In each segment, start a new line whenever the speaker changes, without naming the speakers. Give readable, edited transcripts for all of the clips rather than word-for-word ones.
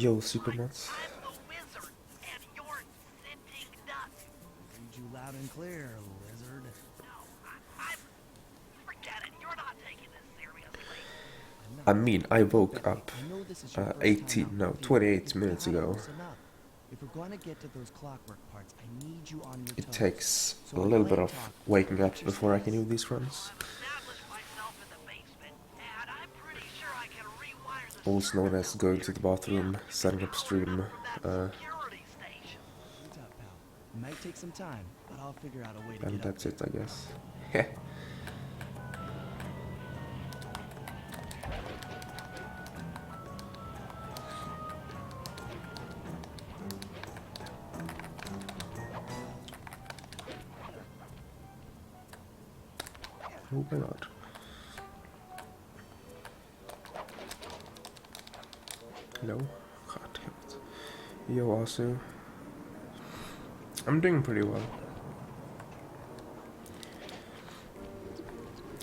Yo, Supernuts.
I'm the wizard, and you're sitting ducks.
Read you loud and clear, lizard.
No, I'm... Forget it, you're not taking this seriously.
I mean, I woke up
I know this is your first
18,
time
no,
out, but
28
you've
minutes
gotta
ago.
loosen up. If we're going to get to those clockwork parts, I need you on your
It
toes.
takes
So
a
when
little
Blake
bit of
talked,
waking up
exercise.
before I can do these runs.
I've established myself in the basement, and I'm pretty sure I can rewire the
Also known as going to the bathroom, setting up stream.
security station.
What's up, pal? It might take some time, but I'll figure out a way to
And
get up
that's it, I guess. Oh my god. Hello? God damn it. Yo, Asu. I'm doing pretty well.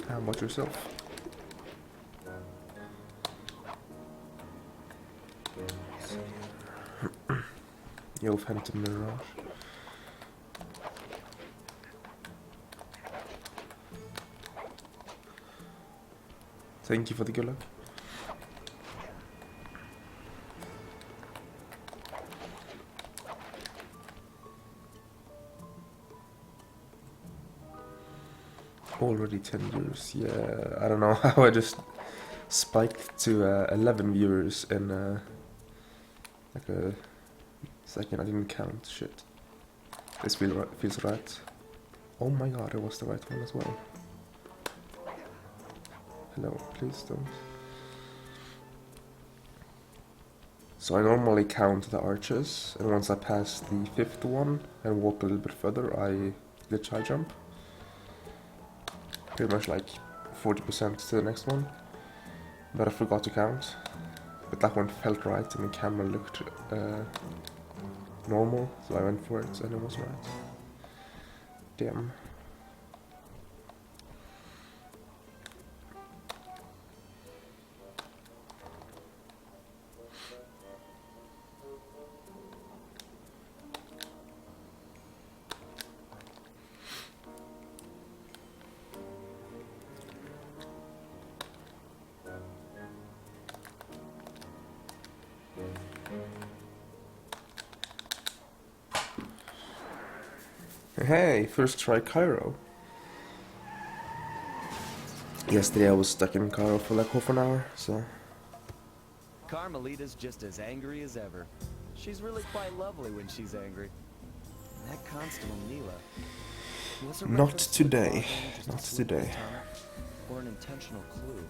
How about yourself? Yo, Phantom Mirage. Thank you for the good luck. Already 10 viewers. Yeah, I don't know how I just spiked to 11 viewers in like a second. I didn't count. Shit. This feels right. Oh my god, it was the right one as well. Hello, please don't. So I normally count the arches, and once I pass the 5th one and walk a little bit further, I glitch high jump. Pretty much like 40% to the next one. But I forgot to count. But that one felt right and the camera looked normal, so I went for it and it was right. Damn. Hey, first try Cairo. Yesterday I was stuck in Cairo for like half an hour, so...
Carmelita's just as angry as ever. She's really quite lovely when she's angry. That Constable Neela... was her
Not
reference to the
today.
clogging just a
Not
slip of the
today.
tongue, or an intentional clue?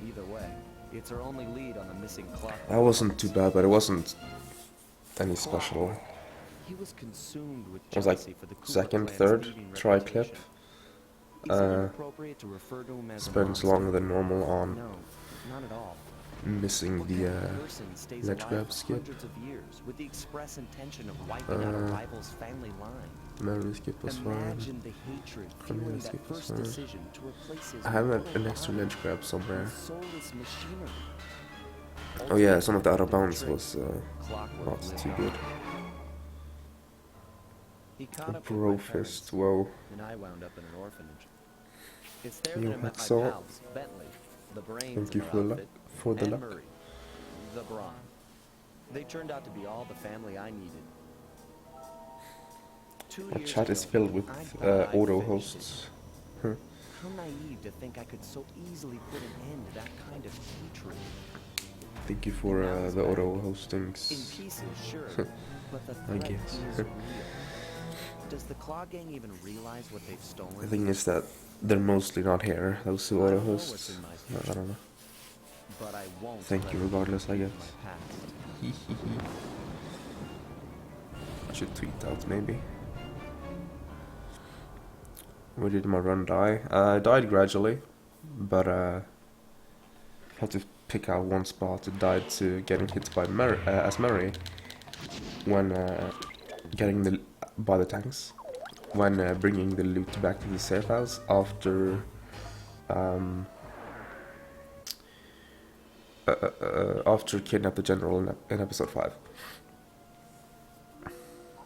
Either way, it's her only lead on the missing clock.
That wasn't too bad, but it wasn't any special.
He was consumed with
It was like
jealousy for the Kula
second,
clan's
third
thieving
try
reputation.
clip.
Is it inappropriate to refer to him as a
Spends
monster?
longer than normal on
No, not at all.
missing
What
the
kind of person stays
ledge
alive
grab
for
skip.
hundreds of years with the express intention of wiping out a rival's family line?
Memory skip was fine.
Imagine the hatred fueling
Memory
that
skip was
first
fine.
decision to replace his
I have
mortal
an extra
body
ledge grab somewhere.
with soulless machinery.
Oh yeah, some of the out of
Ultimately,
bounds
the
was
clockwork
not
lived
too
on.
good.
He caught up with
Bro
my
fist,
parents,
whoa.
and I wound up in an orphanage. It's there
You
that I met my
hacksaw.
pals, Bentley, the brains
Thank you
of
for
our
the luck.
outfit,
For the
and
luck.
Murray, the brawn. They turned out to be all the family I needed. 2
The
years
chat is
ago,
filled with
I thought I'd
auto
finished
hosts.
it. How naive to think I could so easily put an end to that kind of hatred.
Thank you for the auto hostings.
In pieces, sure, but the
I
threat
guess.
is real. Does the Claw Gang even realize what they've stolen?
The thing is that they're mostly not here, those two
I
auto
don't know what's
hosts.
in my
No, I don't know.
But I won't
Thank
let
you
it
regardless, I
defeat
guess.
my past.
I should tweet out maybe. Where did my run die? I died gradually, but had to pick out one spot. It died to getting hit by as Mary when getting by the tanks, when bringing the loot back to the safe house after after kidnap the general in episode 5.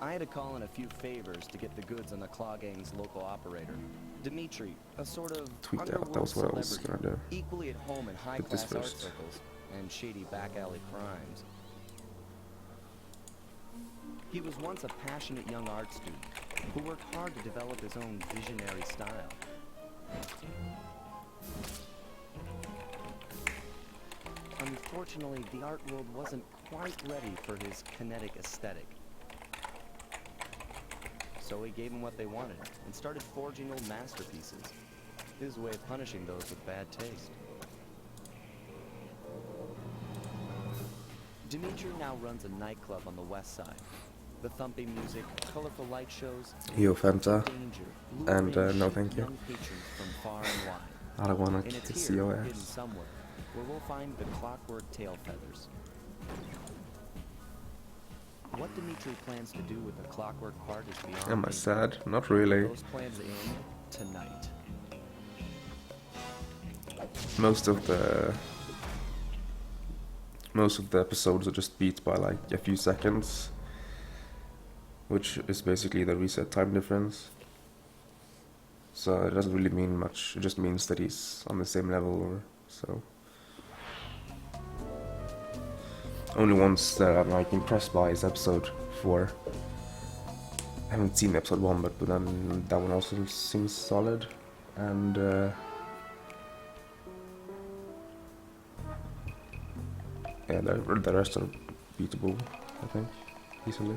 I had to call in a few favors to get the goods on the Claw Gang's local operator, Dimitri, a sort of
Tweet out,
underworld
that was what I was
celebrity,
gonna do.
equally at home in
But
high-class
this
art
first.
circles and shady back-alley crimes. He was once a passionate young art student who worked hard to develop his own visionary style. Unfortunately, the art world wasn't quite ready for his kinetic aesthetic. So he gave them what they wanted and started forging old masterpieces. His way of punishing those with bad taste. Dimitri now runs a nightclub on the west side. The thumping music, colorful light shows,
Yo, Fanta.
danger,
And,
luring
no
chic
thank you.
young patrons from far and wide.
I don't wanna
And it's
kiss
here,
your
hidden
ass.
somewhere, where we'll find the clockwork tail feathers. What Dimitri plans to do with the clockwork part is beyond
Am I
me.
sad? Not really.
Those plans end tonight.
Most of the episodes are just beat by like a few seconds, which is basically the reset time difference. So it doesn't really mean much. It just means that he's on the same level or so. Only ones that I'm like impressed by is episode 4. I haven't seen episode 1, but then that one also seems solid. And yeah, the rest are beatable, I think, easily.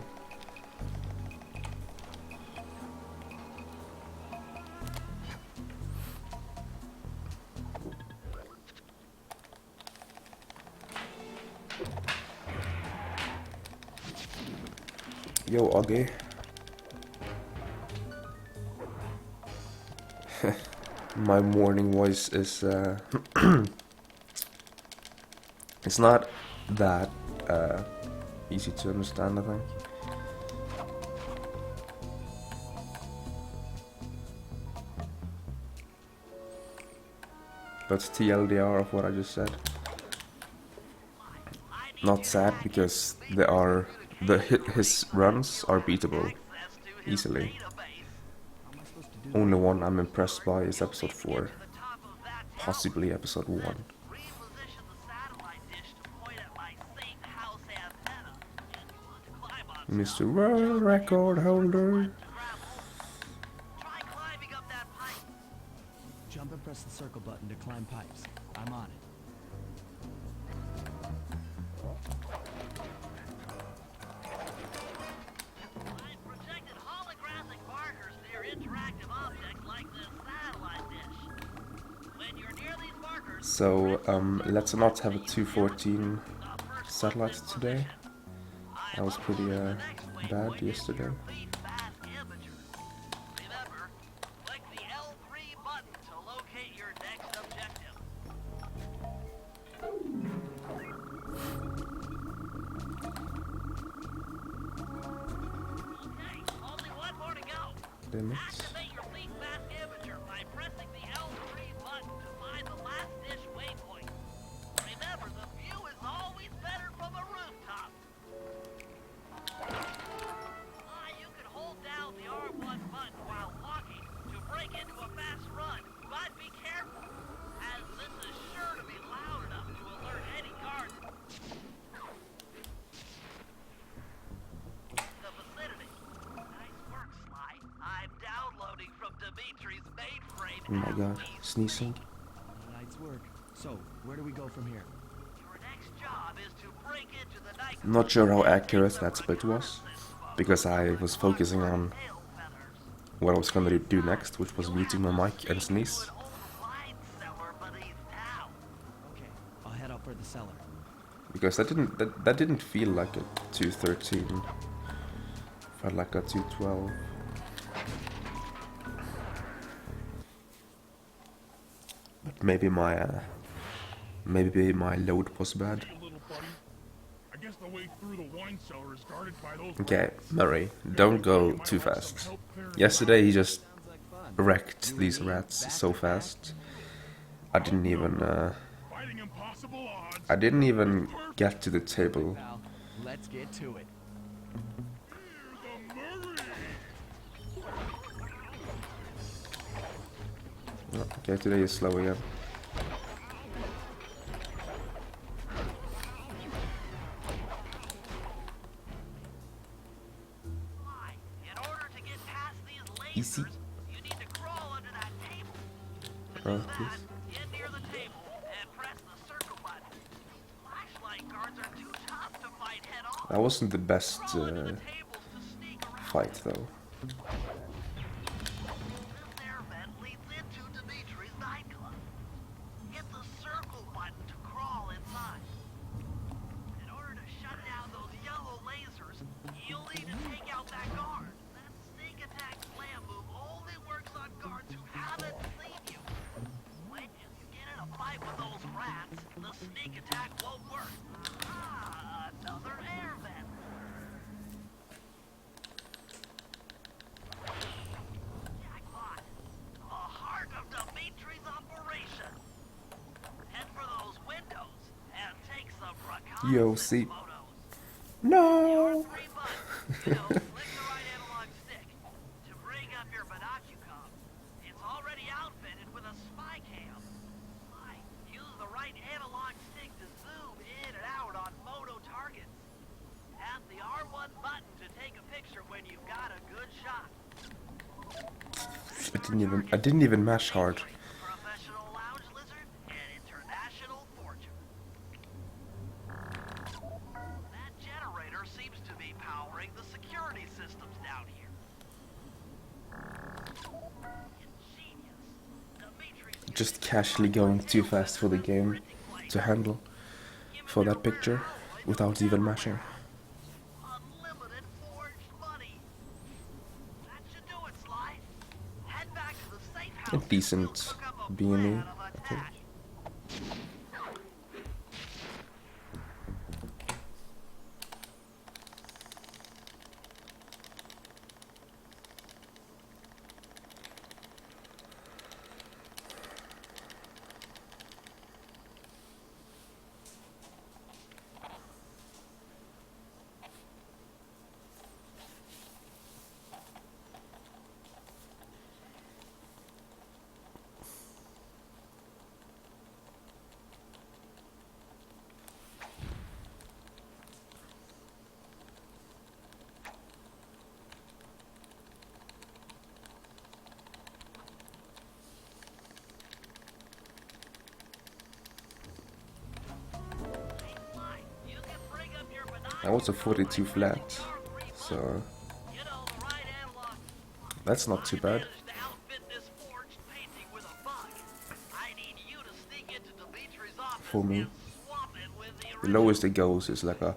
Yo, Augie. My morning voice is it's not that easy to understand, I think. But TLDR of what I just said. Not sad because his runs are beatable easily. Only one I'm impressed by is episode 4, possibly episode 1.
Reposition the satellite dish to point at my safe house antenna. And you want to climb on
Mr. World Record Holder.
Try climbing up that pipe.
Jump and press the circle button to climb pipes. I'm on it.
I've projected holographic markers near interactive objects like this satellite dish. When you're near these markers,
So let's not have a 214 satellite today. That was pretty bad yesterday.
complete fast imager. Remember, click the L3 button to locate your next objective. Okay, only one more to go.
Damn it.
Activate your fleet fast imager by pressing the L3 button to find the last dish waypoint. Remember, the view is always better from a rooftop. You can hold down the R1 button while walking to break into a fast run, but be careful, as this is sure to be loud enough to alert any guards. The vicinity. Nice work, Sly. I'm downloading from Dimitri's mainframe.
Oh my god, sneezing.
Night's work. So, where do we go from here?
Your next job is to break into the night.
I'm not sure how accurate that split was, because I was focusing on what I was gonna do next, which was muting my mic and sneeze.
Okay, I'll head out for the cellar.
Because that didn't feel like a 213. Felt like a 212. But maybe my load was bad.
Little buddy. I guess the way through the wine cellar is guarded by those
Okay,
rats.
Murray, don't go too fast. Yesterday he just wrecked these rats so fast. I didn't even
Fighting impossible. possible odds.
I didn't even get to the table.
Pal, let's get to it.
The Murray.
Oh, okay, today is slow again.
In order to get past these lasers,
Easy.
you need to crawl under that table. To
Oh,
do that,
please.
get near the table and press the circle button. Flashlight guards are too tough to fight head on.
That wasn't the best
Crawl under the tables to sneak around.
fight though.
This air vent leads into Dimitri's nightclub. Hit the circle button to crawl inside. In order to shut down those yellow lasers, you'll need to take out that guard. That sneak attack slam move only works on guards who haven't seen you. When you get in a fight with those rats, the sneak attack won't work. Ah, another air vent. Jackpot. The heart of Dimitri's operation. Head for those windows and take some
Yo,
reconnaissance
see.
photos.
No.
Three buttons. You know, click the right analog stick to bring up your binocular. It's already outfitted with a spy cam. Use the right analog stick to zoom in and out on photo targets. Tap the R1 button to take a picture when you've got a good shot.
I didn't even mash hard.
Professional lounge lizard and international fortune. That generator seems to be powering the security systems down here. Ingenious. Dimitri's
Just casually going too fast for the game to handle for that picture without even mashing.
unlimited forged money. That should do it, Sly. Head back to the safe house.
A decent
Cook up a
beanie,
plan of
I think.
attack.
I was a 42 flat, so that's not too bad. For me. The lowest it goes is like a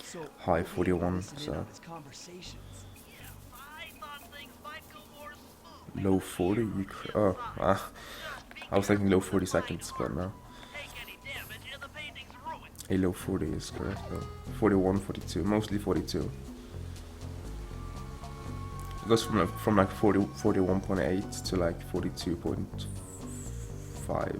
So,
high
we
41,
listen in
so
on his conversations.
low 40. I was thinking low 40 seconds, but no. A low 40 is correct though. 41, 42, mostly 42. It goes from like 41.8 to like 42.5.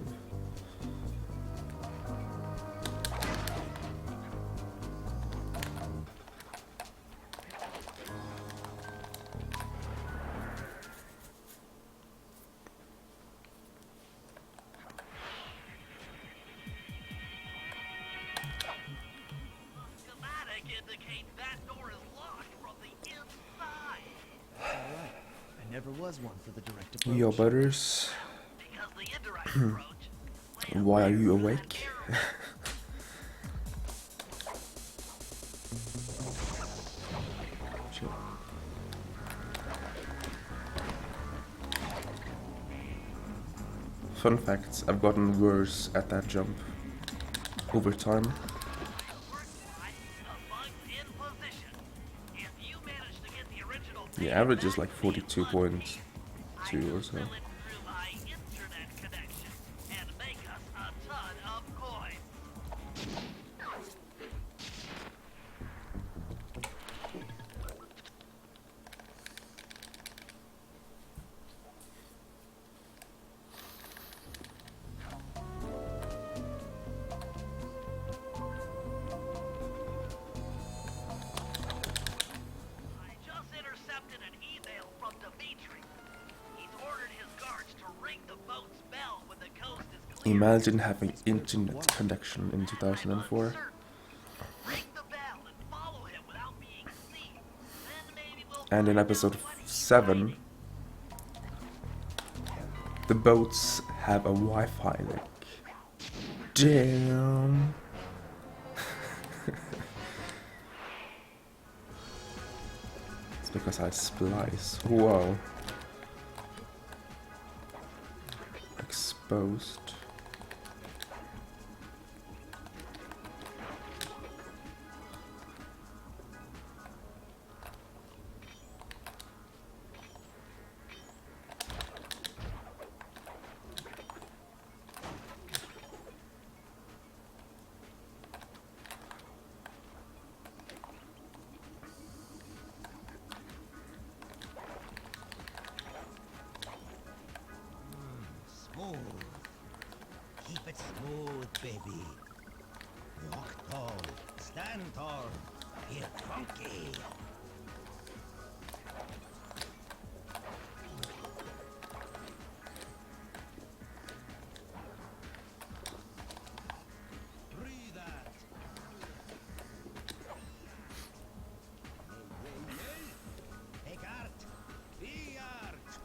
I never was one for the direct approach.
Yo, butters. Why are you awake? Chill. Fun facts, I've gotten worse at that jump over time. The average is like 42.2 or so. Imagine having internet connection in 2004.
Ring the bell and follow him without being seen. Then maybe we'll
And in
find out
episode
what he's
7, the boats have a Wi-Fi link. Damn. It's because I splice. Whoa. Exposed.
Smooth. Keep it smooth, baby. Walk tall. Stand tall. Feel funky. Breathe that. Take art. Be art.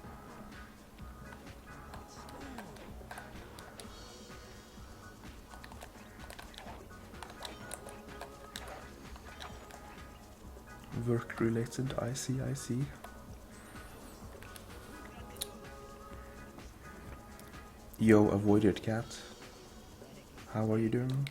Work related, I see, I see. Yo, avoided cat. How are you doing?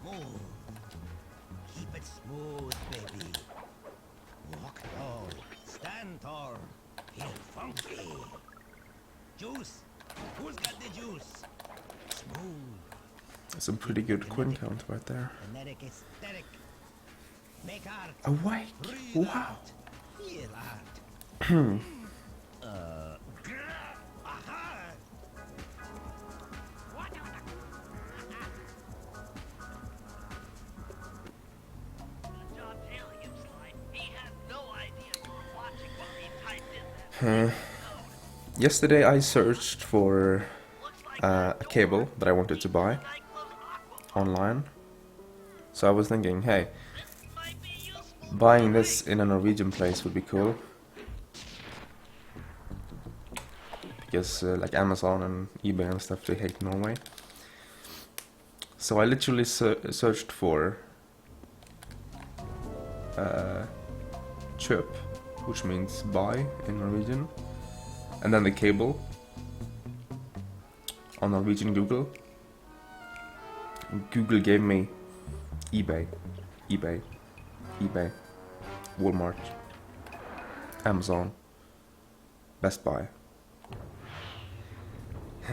Smooth. Keep it smooth, baby. Walk tall. Stand tall. Feel funky. Juice. Who's got the juice? Smooth.
Some pretty good coin count right there.
Kinetic aesthetic. Make art.
Awake!
Breathe
Wow!
art. Feel art. Aha!
Good job tailing him, Sly. He had no idea you were watching while he typed in that.
Yesterday I searched for
Looks like
a cable that I wanted to buy
Cyclone Aqua
online. So I was thinking, hey,
might be useful.
buying this in a Norwegian place would be cool. Because like Amazon and eBay and stuff, they hate Norway. So I literally searched for köp, which means buy in Norwegian, and then the cable on Norwegian Google. Google gave me eBay, Walmart, Amazon, Best Buy.
I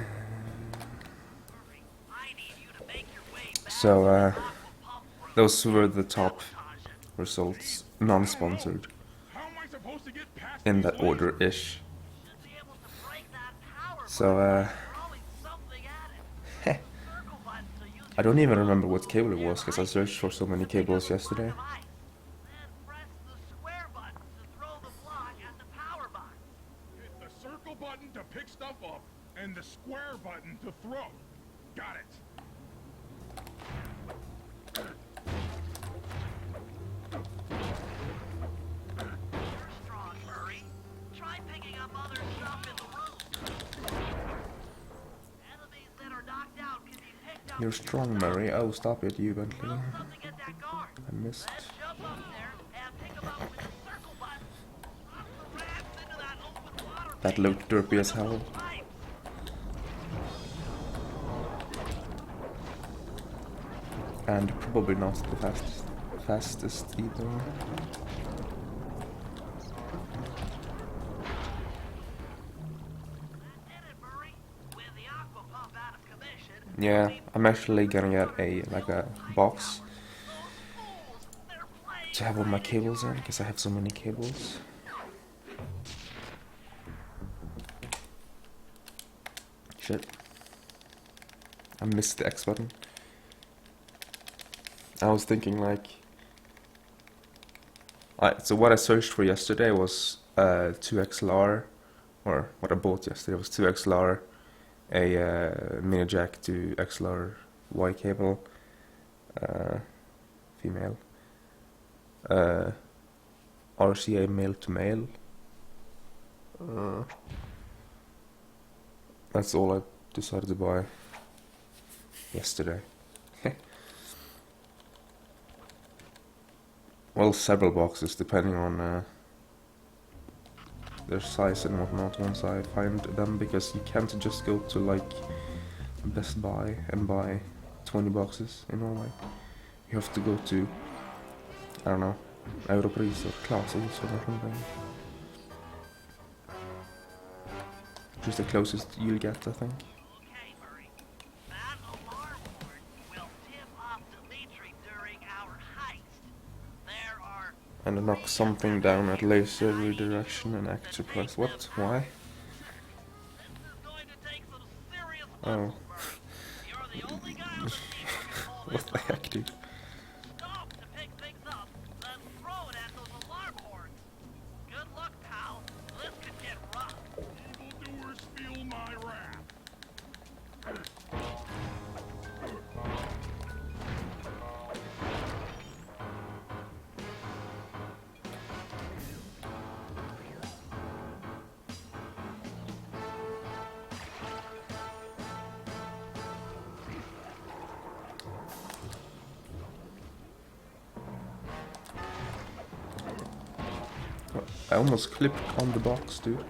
need you to make your way back
So
to the pump room.
those were the top results, non-sponsored,
How am I supposed to get past
in
these
that
lights?
order-ish.
Should be able to break that power
So
line. Throwing something at it. Circle button to use
I don't even remember what cable it was, because I searched for so many cables yesterday.
Then press the square button to throw the block at the power box.
Hit the circle button to pick stuff up, and the square button to throw. Got it.
You're strong, Murray. Try picking up other stuff in the room. Enemies that are knocked out can be picked up.
You're strong, Mary. Oh, stop it, you Bentley.
Throw something at that guard.
I missed.
Then jump up there and pick him up with the circle button. Drop the rats into that open water
That
main
looked derpy as hell.
with pipes.
And probably not the fastest either.
That did it, Murray. With the aqua pump out of commission,
Yeah, I'm actually gonna get a box
they're playing
to have all my cables in, because I have so many cables. Shit. I missed the X button. I was thinking like... so what I searched for yesterday was 2XLR, or what I bought yesterday was 2XLR, a mini jack to XLR Y cable, female, RCA male to male. That's all I decided to buy yesterday. Well, several boxes depending on their size and whatnot once I find them, because you can't just go to like Best Buy and buy 20 boxes in Norway. You have to go to, I don't know, Europris or Classes or something. Just the closest you'll get, I think.
Okay, Murray. That alarm board will tip off Dimitri during our heist. There are...
And knock something down at laser redirection and actor press. What? Why?
This is going to take some serious
Oh.
muscle, Murray. You're the only guy on the team who can pull
What
this
the
off.
heck, dude?
Stop to pick things up, then throw it at those alarm boards. Good luck, pal. This could get rough.
Evildoers feel my wrath.
I almost clipped on the box, dude.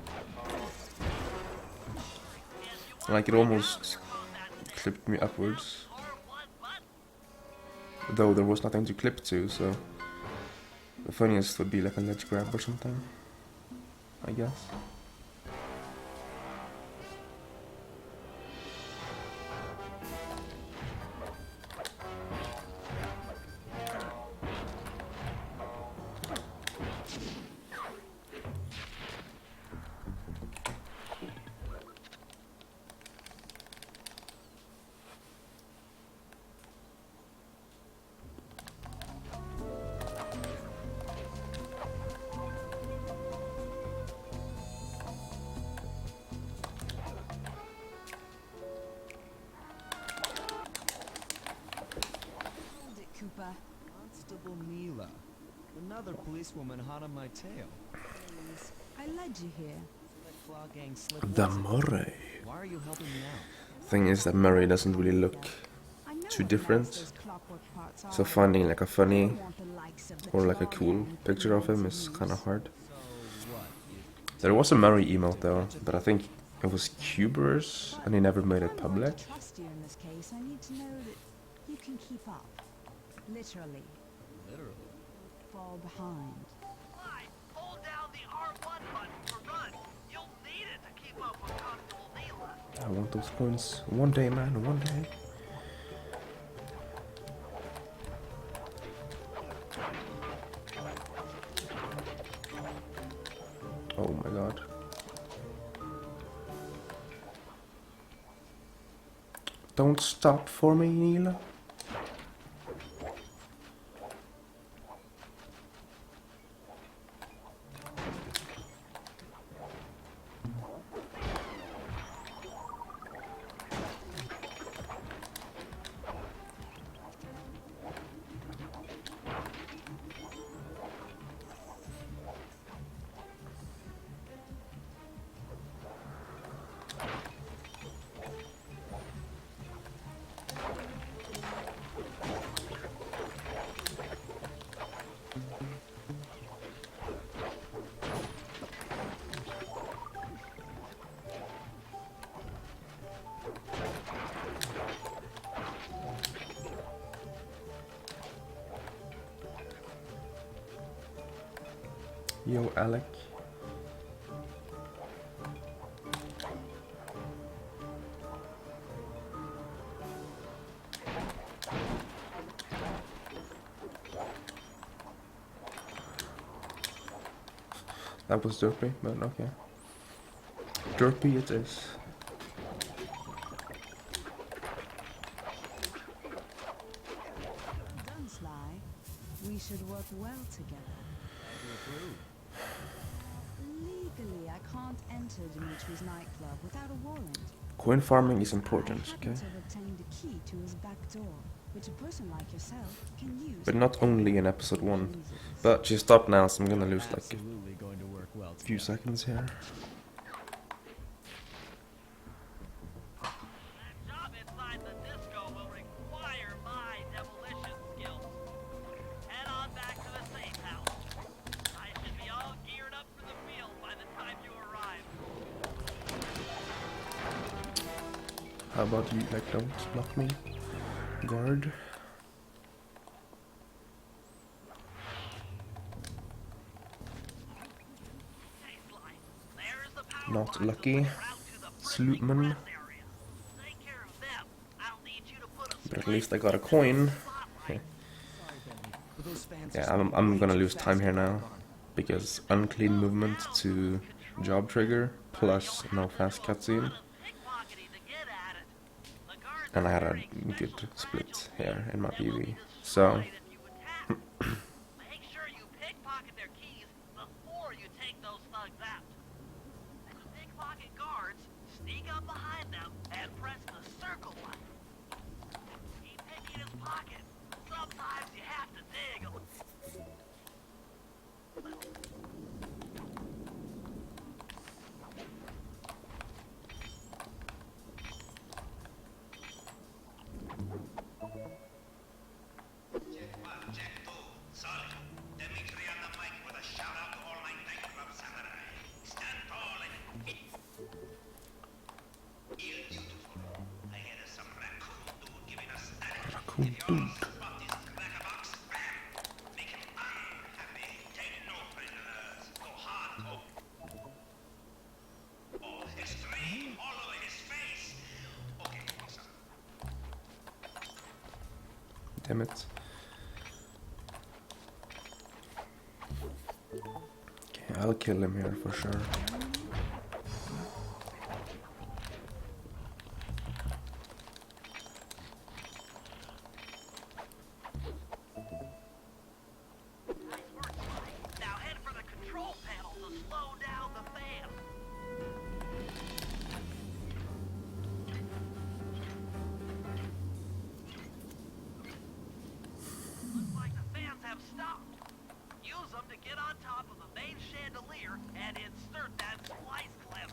Like it almost clipped me upwards. Though there was nothing to clip to, so the funniest would be like a ledge grab or something, I guess.
Hold it, Cooper. Constable Neela. Another policewoman hot on my tail.
Please, I led you here.
That claw gang slip
The
was it?
Murray.
Why are you helping me now?
Thing is that Murray doesn't really look
I know
too
what
different,
nice those clockwork parts
so
are.
finding like a
I
funny
don't want the likes of the
or like a
claw
cool
gang
picture of him
to
is
use.
kind of hard.
So what?
There was a Murray emote though, but I think it was Cubers and he never made it
If I'm
public.
going to trust you in this case, I need to know that you can keep up. Literally.
Literally.
Fall behind.
Slide, hold down the R1 button to run. You'll need it to keep up with Constable Neela.
I want those coins one day, man, one day. Oh my god. Don't stop for me, Neela. Yo, Alec. That was derpy, but okay. Derpy it is.
can't enter Dimitri's nightclub without a warrant.
Coin farming is
I
important,
happen
okay?
to have obtained a key to his back door, which a person like yourself can use.
But not only in episode 1.
Jesus.
But she stopped now, so I'm gonna lose like
Absolutely going to work well
a few
together.
seconds here.
That job inside the disco will require my demolition skills. Head on back to the safe house. I should be all geared up for the field by the time you arrive.
How about you, like, don't knock me? Guard.
There's the power
Not
box
lucky.
route to the
Sloopman.
press area. Take care of them. I'll need you to put a
But at least I got a coin.
spotlight.
Sorry, Benny, but those fans
Yeah,
are
I'm gonna
way
lose
too
time
fast
here
for my
now.
car.
Because unclean movement to job trigger, plus no fast cutscene.
Pickpocketing to get at it. The guards
And I had
are
a
very
good
expensive
split
fragile
here in my
things that will
PV.
be
So,
destroyed if you attack. Make sure you pickpocket their keys before you take those thugs out. And the pickpocket guards, sneak up behind them and press the circle button. Keep picking his pocket. Sometimes you have to dig 'em.
Check 1, check 2. Sorry. Dimitri on the mic with a shout out to all my nightclub samurai. Stand tall and fit. You're beautiful. I hear some raccoon dude giving us static.
Raccoon
If you all
dude.
spot this cracker box, bam! Make him unhappy. Take no prisoners. Go hard. Oh, extreme. All over his face. Okay, awesome.
damn it. Okay, I'll kill him here for sure.
Nice work, Spike. Now head for the control panel to slow down the fan. Looks like the fans have stopped. Use them to get on top of the main chandelier and insert that splice clip.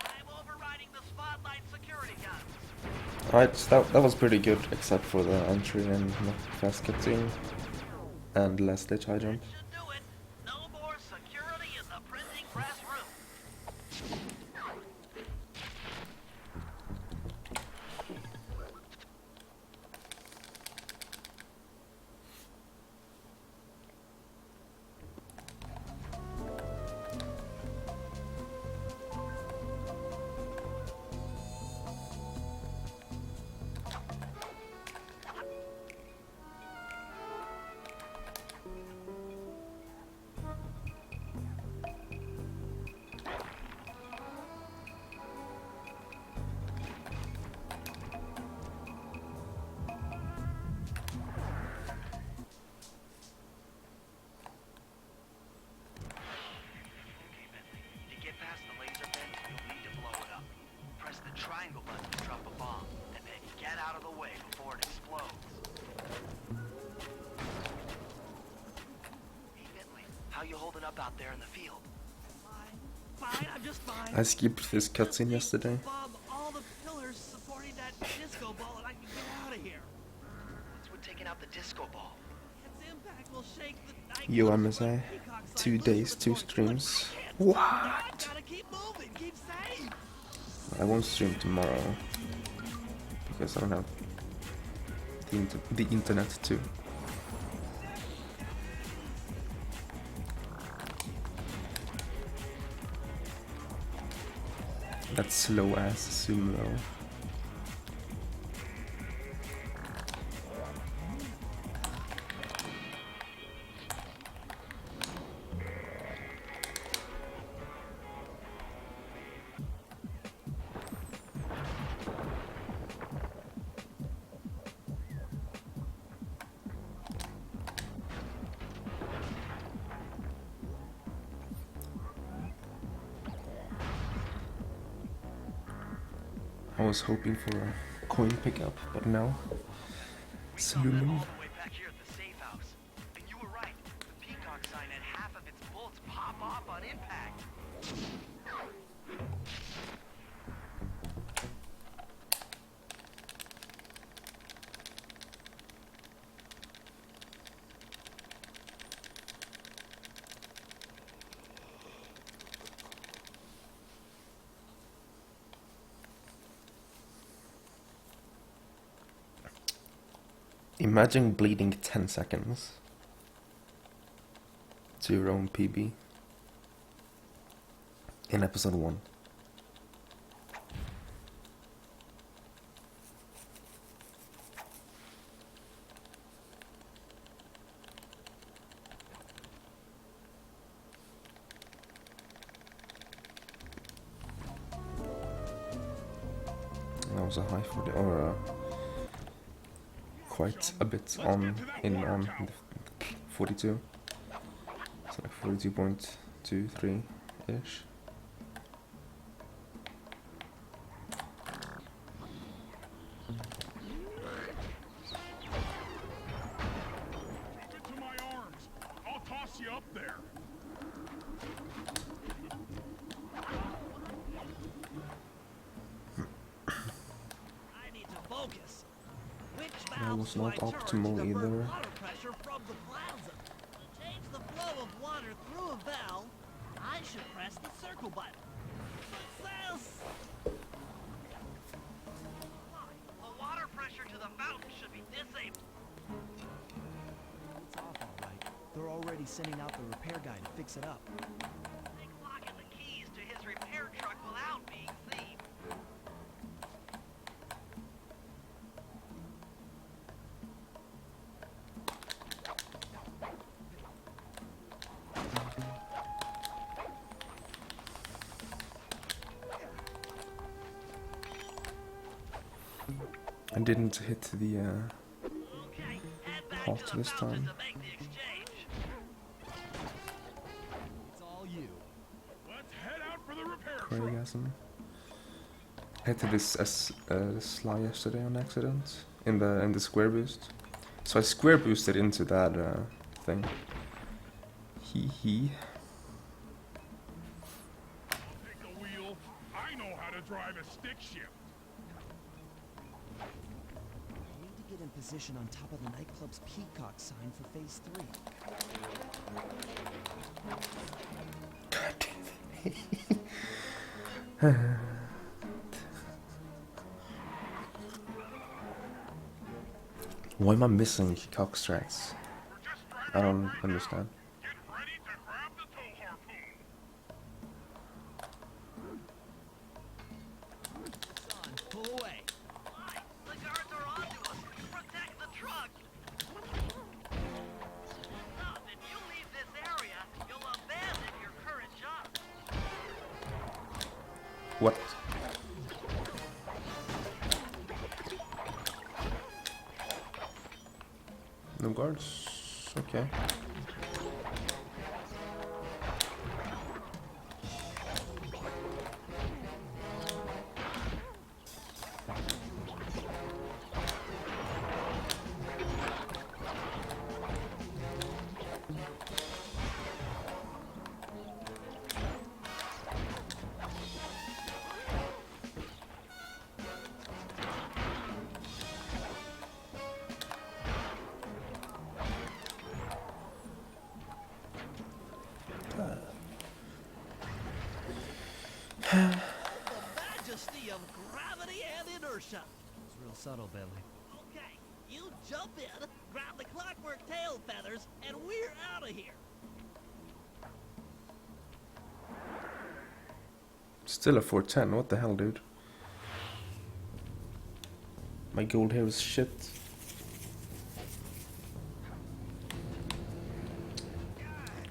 I'm overriding the spotlight security guns.
Alright, so that was pretty good, except for the entry and not fast cutscene. And last ditch high jump.
Should do it. No more security in the printing press room. To get past the laser vent, you'll need to blow it up. Press the triangle button to drop a bomb, and then get out of the way before it explodes. Hey, Bentley, how you holding up out there in the field? Fine, I'm just fine.
I skipped this cutscene yesterday.
Bob, all the pillars supporting that disco ball, and I can get out of here. What's with taking out the disco ball? Its impact will shake the
Yo,
nightclub
MSI.
like peacocks
2
like
days,
loose
2
with the
streams.
torch.
What?
Gotta keep moving, keep safe.
I won't stream tomorrow. Because I don't have the internet too. That slow ass sumo. was hoping for a coin pickup, but no. Saloon.
All the way back here at the safe house. And you were right. The peacock sign had half of its bolts pop off on impact.
Imagine bleeding 10 seconds to your own PB in episode 1. That was a high for the aura. Quite a bit on 42. So like 42.23 ish.
Drop it to my arms. I'll toss you up there.
I need to focus. Which
That
valve
was
do
not
I turn
optimal
to divert
either.
water pressure from the plaza? To change the flow of water through a valve, I should press the circle button. Success! The water pressure to the fountain should be disabled.
It's off all right. They're already sending out the repair guy to fix it up.
Think locking the keys to his repair truck without being seen.
I didn't hit the
Okay, head back
Halt
to the
this
fountain
time.
to make the exchange.
It's all you.
Let's head out for the repair truck.
Craigasm. I hit this sly yesterday on accident in the square boost. So I square boosted into that thing. Hee hee.
I'll take the wheel. I know how to drive a stick shift.
I need to get in position on top of the nightclub's peacock sign for phase 3.
Why am I missing cock strats?
We're just driving
I don't
up right
understand.
now. Get ready to grab the tow harpoon.
Son, pull away.
Why? The guards are onto us. Protect the truck. Stop. If you leave this area, you'll abandon your current job.
What? No guards? Okay.
The majesty of gravity and inertia.
It's real subtle, Billy.
Okay, you jump in, grab the clockwork tail feathers, and we're out of here.
Still a 410, what the hell, dude? My gold hair is shit.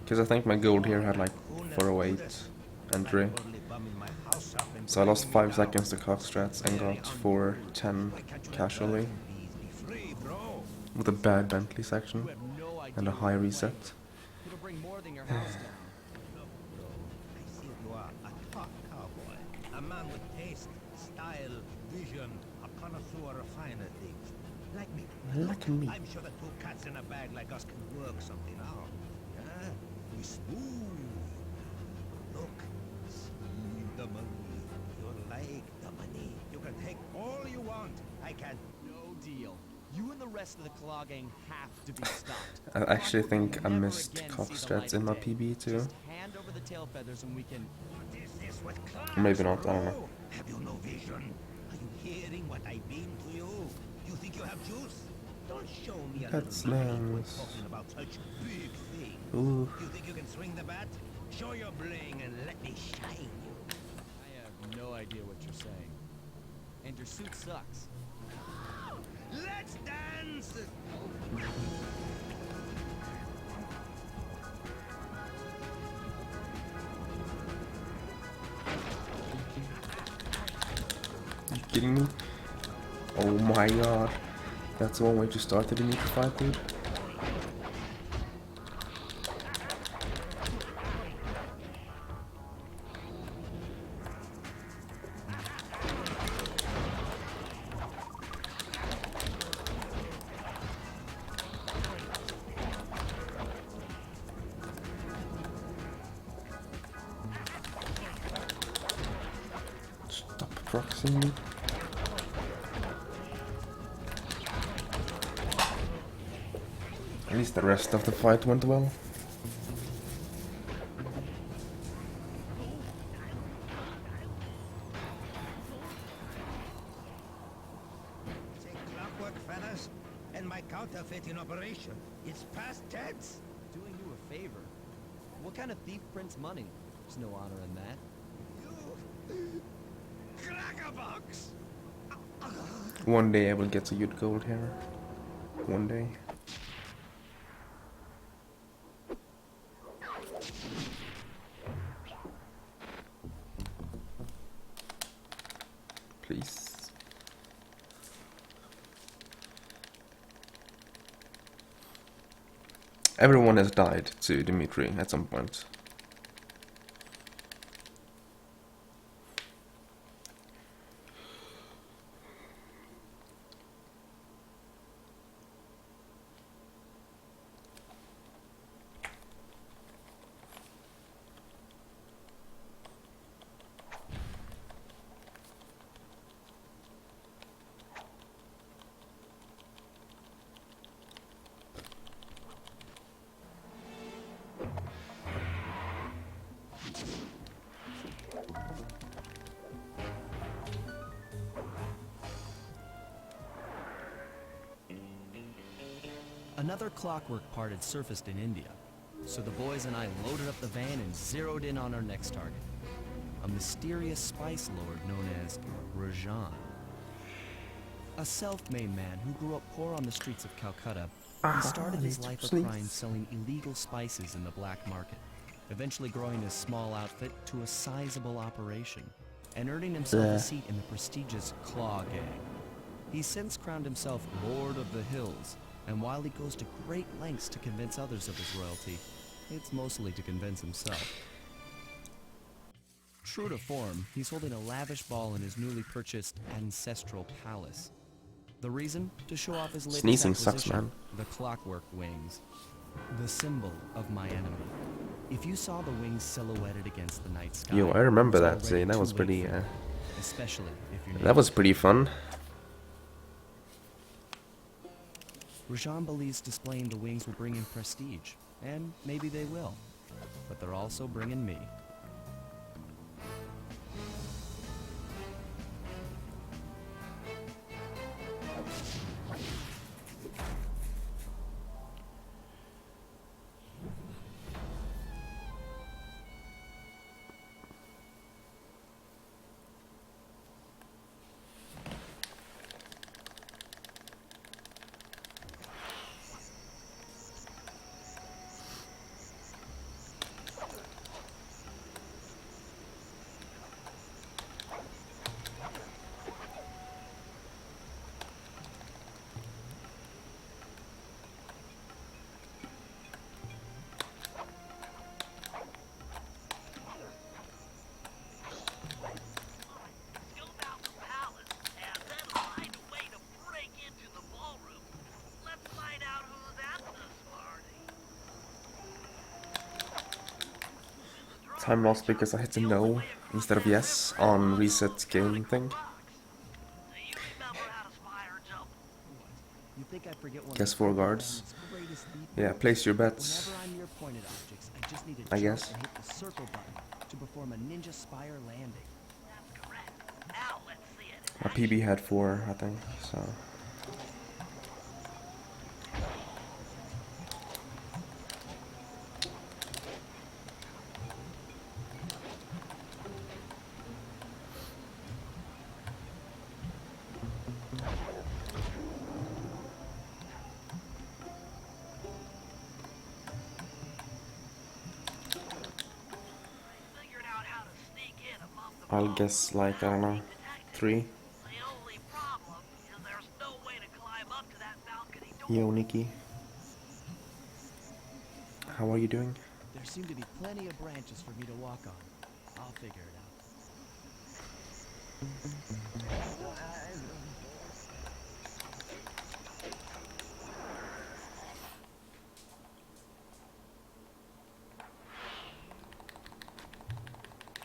Because I think my gold hair had like 408 entry. So I lost 5 seconds to cock strats and got 410 casually. With a bad Bentley section and a high reset.
It'll bring more than your house down.
I see you are a tough cowboy. A man with taste, style,
vision, a connoisseur of finer things. Like me.
Like me.
I'm sure the two cats in a bag like us can work something out. Yeah? We smooth. Look, see the money. You like the money. You can take all you want. I can.
No deal. You and the rest of the Claw gang have to be stopped.
I actually
Clockwork
think
will
I
never
missed
again
cough
see the light
strats
of
in my
day.
PB too.
Just hand over the tail feathers and we can...
What is this with class,
Or maybe not, I don't know.
bro? Have you no vision? Are you hearing what I mean to you? You think you have juice? Don't show me a
That's
little knife when
nice.
talking about such big things.
Ooh.
You think you can swing the bat? Show your bling and let me shine you.
I have no idea what you're saying. And your suit sucks.
Let's dance!
You kidding me? Oh my god. That's the one way to start the Dimitri fight, dude. Stop proxying me. At least the rest of the fight went well.
Say clockwork, fellas, and my counterfeit in operation. It's past tense.
Doing you a favor. What kind of thief prints money? There's no honor in that.
You... Crackerbox!
One day I will get to good gold hair. One day. Please. Everyone has died to Dimitri at some point.
Another clockwork part had surfaced in India, so the boys and I loaded up the van and zeroed in on our next target. A mysterious spice lord known as Rajan. A self-made man who grew up poor on the streets of Calcutta, he started his life of crime selling illegal spices in the black market, eventually growing his small outfit to a sizable operation, and earning himself a seat in the prestigious Claw Gang. He's since crowned himself Lord of the Hills, and while he goes to great lengths to convince others of his royalty, it's mostly to convince himself. True to form, he's holding a lavish ball in his newly purchased ancestral palace. The reason? To show off his latest
Sneezing sucks,
acquisition,
man.
the clockwork wings. The symbol of my enemy. If you saw the wings silhouetted against the night sky,
Yo, I remember
it's
that
already
scene. That
too
was
late
pretty.
for you, especially if you're
That was pretty fun.
Rajan believes displaying the wings will bring him prestige, and maybe they will. But they're also bringing me.
time lost because I hit a no instead of yes on reset game thing.
Do you remember how to spire jump?
You think I forget one
Guess
of
4
the
guards.
Bandit's greatest
Yeah,
defense?
place your bets,
Whenever I'm near pointed objects, I just need to
I
jump
guess.
and hit the circle button to perform a ninja spire landing.
That's correct. Now let's see it in
My
action.
PB had 4, I think, so...
Figured out how to sneak in above the
I'll
boat
guess like, I don't know,
without being
3.
detected. The only problem is there's no way to climb up to that balcony door.
Yo, Nikki. How are you doing?
There seem to be plenty of branches for me to walk on. I'll figure it out.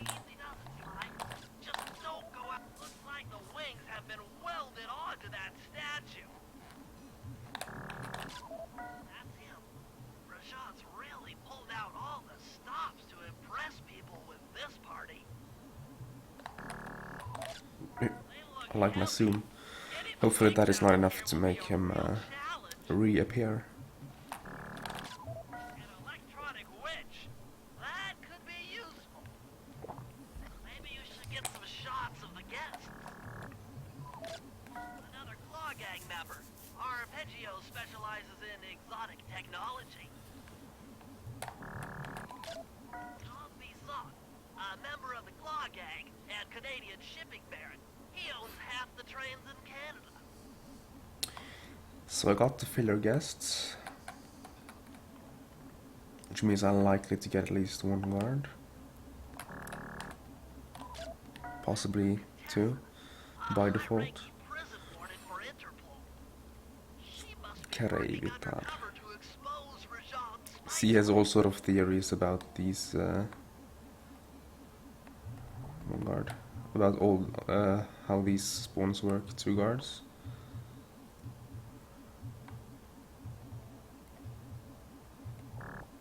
Easy doesn't fly. Just don't go out. Looks like the wings have been welded onto that statue. That's him. Rajan's really pulled out all the stops to impress people with this party.
I like my zoom. Hopefully that is not enough to make him reappear.
An electronic witch. That could be useful. Maybe you should get some shots of the guests. Another Claw Gang member. Arpeggio specializes in exotic technology. Tom Bisson, a member of the Claw Gang and Canadian shipping baron. He owns half the trains in Canada.
So I got the filler guests, which means I'm likely to get at least 1 guard. Possibly 2, by default.
High-ranking prison warden for Interpol. She must be
Caray,
working
Vitar.
undercover to expose Rajan's spice.
She has all sort of theories about these 1 guard. About all how these spawns work, 2 guards.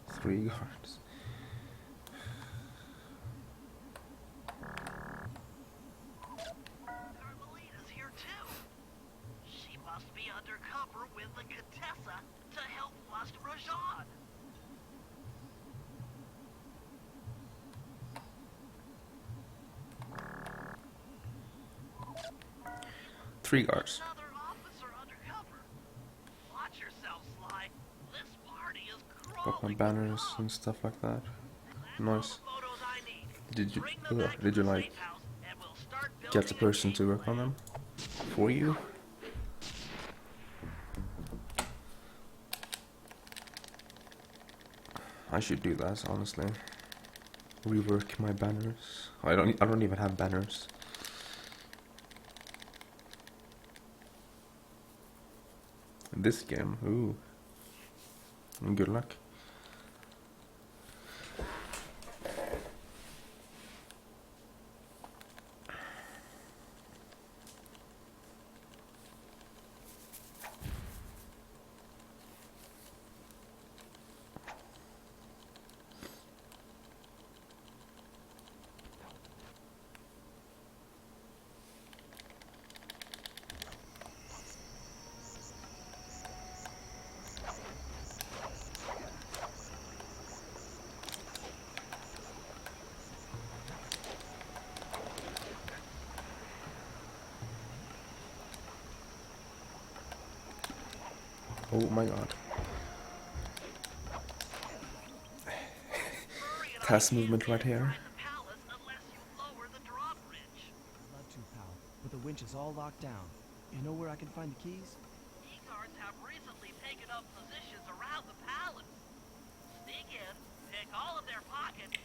Three guards.
Carmelita's here too. She must be undercover with the Contessa to help bust Rajan.
3 guards.
Another officer undercover. Watch yourself, Sly. This party is
Got my
crawling.
banners and stuff like that.
That's
Nice.
all the photos I need.
Did you
Bring them back to
did you
the
like
safe house and we'll start
get
building
the
a
person to
game
work on
plan.
them for you? I should do that, honestly. Rework my banners. I don't even have banners. This game, ooh. Good luck. Oh my god. Task movement right here.
I'd love to, pal, but the winch is all locked down. You know where I can find the keys?
Guards have recently taken up positions around the palace. Sneak in, pick all of their pockets,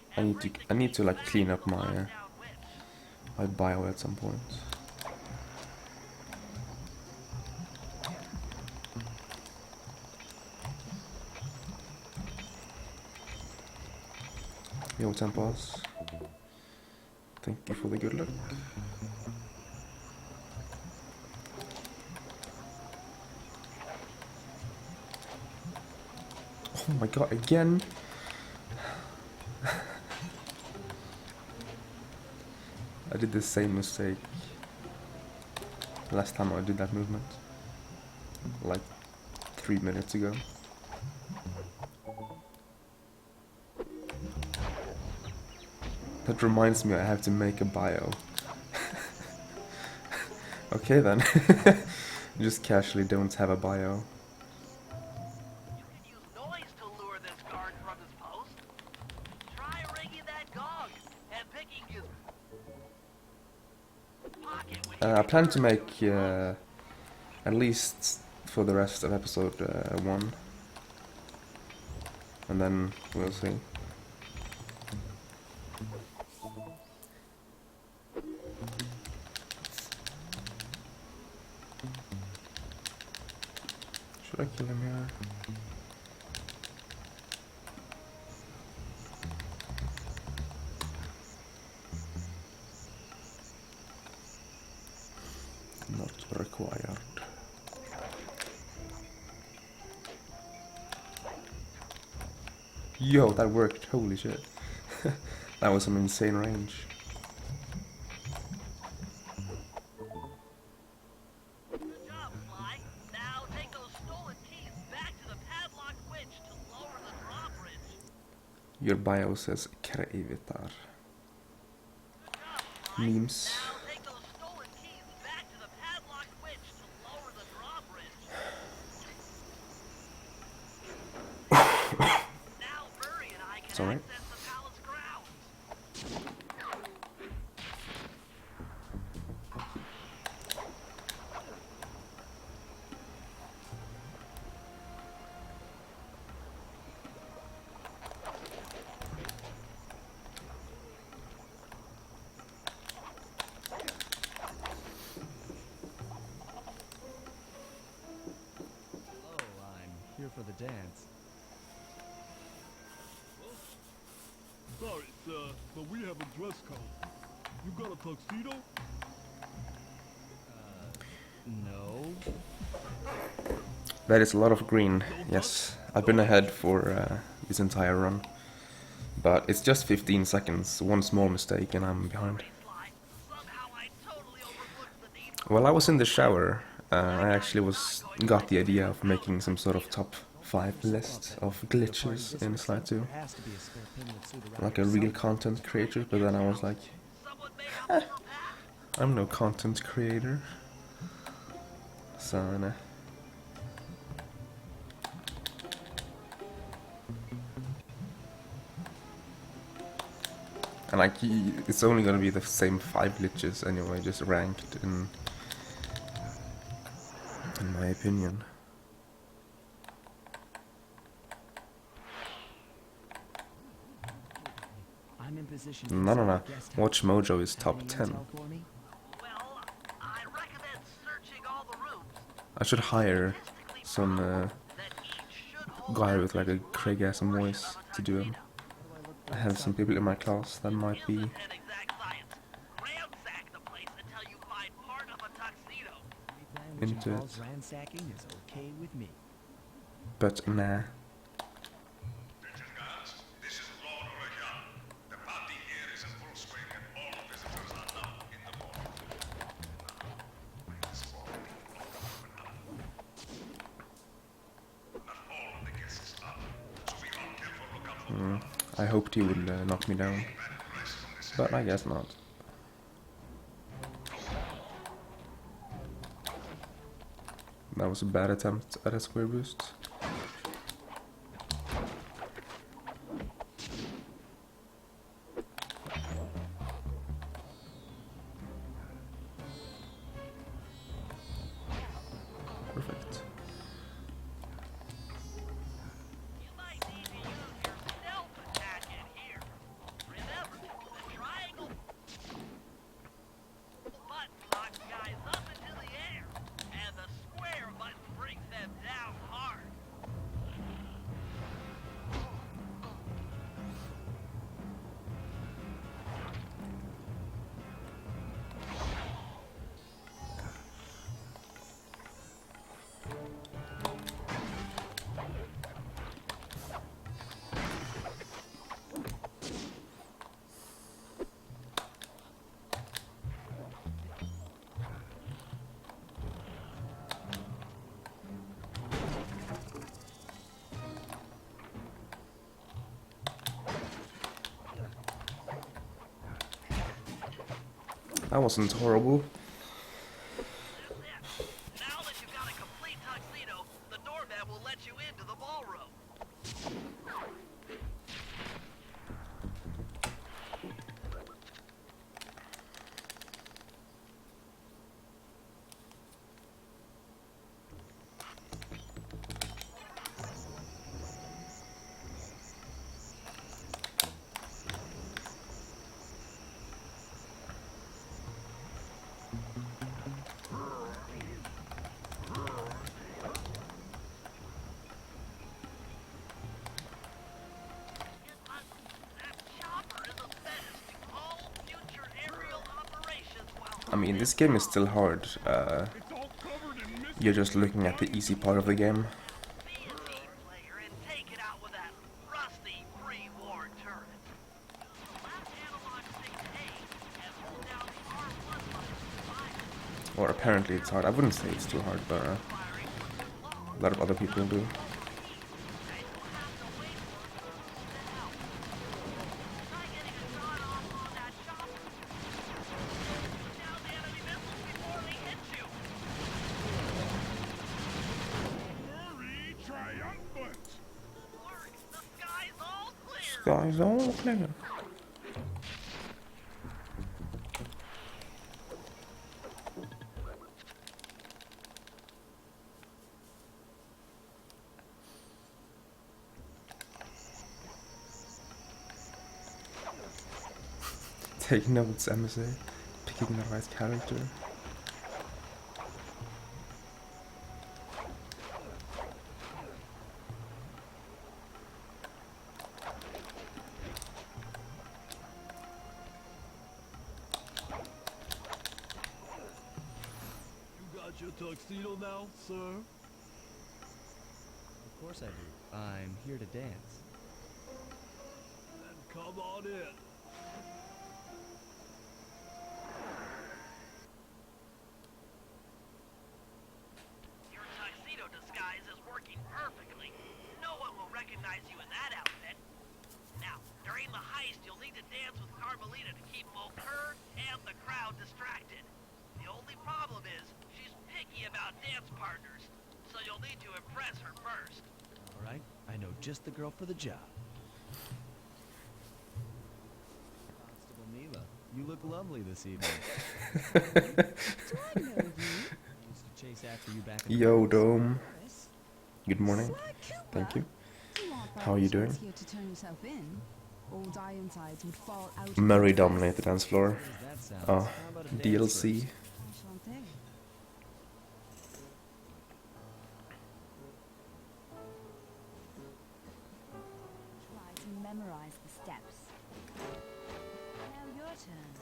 I need to like clean up my bio at some point. Yo, Tempos. Thank you for the good luck. Oh my god, again? I did the same mistake last time I did that movement. Like 3 minutes ago. That reminds me I have to make a bio. Okay then. Just casually don't have a bio.
You can use noise to lure this guard from his post. Try ringing that gong and picking his pocket when you
I plan to
return
make at least for the rest of episode 1. And then we'll see. Should I kill him here? Not required. Yo, that worked. Holy shit. That was some insane range.
Good job, Sly. Now take those stolen keys back to the padlock winch to lower the drawbridge.
Your bio says kreivitar.
Good job, Sly.
Memes.
Now take those stolen keys back to the padlock winch to lower the drawbridge. Now Murray and I can
It's alright.
access the palace grounds.
Oh, I'm here for the dance.
Sorry, but we have a dress code. You got a tuxedo?
No.
That is a lot of green, yes. I've been ahead for this entire run. But it's just 15 seconds, one small mistake and I'm behind.
Sly, somehow I totally overlooked the need for
While I was in the shower, I actually got the idea of making some sort of top 5 list of glitches in Slide 2.
There has to be a spare pin with suit around
Like a real content creator, but then I was like,
someone may have overpassed.
I'm no content creator. So, nah. And like, it's only gonna be the same 5 glitches anyway, just ranked in my opinion.
I'm in position.
No, no, no.
inside the guest house.
Watch Mojo is
Have
top
any
10.
intel for me?
Well, I recommend searching all the rooms.
I should hire
Statistically
some
proven that each should hold
guy
at
with like a
least
Craig ass
one
voice
portion of a
to do him.
tuxedo.
I have some people in my class that might be
Isn't an exact science. Ransack the place until you find part of a tuxedo.
Any plan which
into
involves
it.
ransacking is okay with me.
But nah.
Attention guards, this is Lord Rajan. The party here is in full swing and all visitors are now in the vault. Not all of the guests are, so be on careful lookout for
I hoped he would knock me down, but I guess not. That was a bad attempt at a square boost. Perfect.
You might need to use your stealth attack in here. Remember, the triangle button knocks guys up into the air, and the square button brings them down hard.
That wasn't horrible.
That's it. Now that you've got a complete tuxedo, the doorman will let you into the ballroom.
I mean, this game is still hard.
It's all covered in mist.
You're just looking at the easy part of the game.
Be a team player and take it out with that rusty pre-war turret. Left analog stick to A and hold down the R1 button to fire.
Or apparently it's hard. I wouldn't say it's too hard, but a lot of other people do.
And you'll have to wait for it to cool down. Try getting a shot off on that chopper. Shoot down the enemy missiles before they hit you.
Hurry, triumphant!
Work, the sky's all clear.
Sky's all clear. Take notes, emissary. Picking the right character.
You got your tuxedo now, sir?
Of course I do. I'm here to dance.
Then come on in.
Your tuxedo disguise is working perfectly. No one will recognize you in that outfit. Now, during the heist, you'll need to dance with Carmelita to keep both her and the crowd distracted. The only problem is, she's picky about dance partners, so you'll need to impress her first.
All right, I know just the girl for the job. Constable Mila, you look lovely this evening.
Do I know you?
I used to chase after you back in the
Yo,
woods.
Dome.
Chris?
Good morning.
Sir Cooper?
Thank you.
You aren't by
How are you
any chance
doing?
Here to turn yourself in. All Ironside would fall out of
Murray
your
dominated the dance floor.
How does that sound?
Oh,
How about a dance
DLC.
first?
Enchanté. Try to memorize the steps. Now your turn.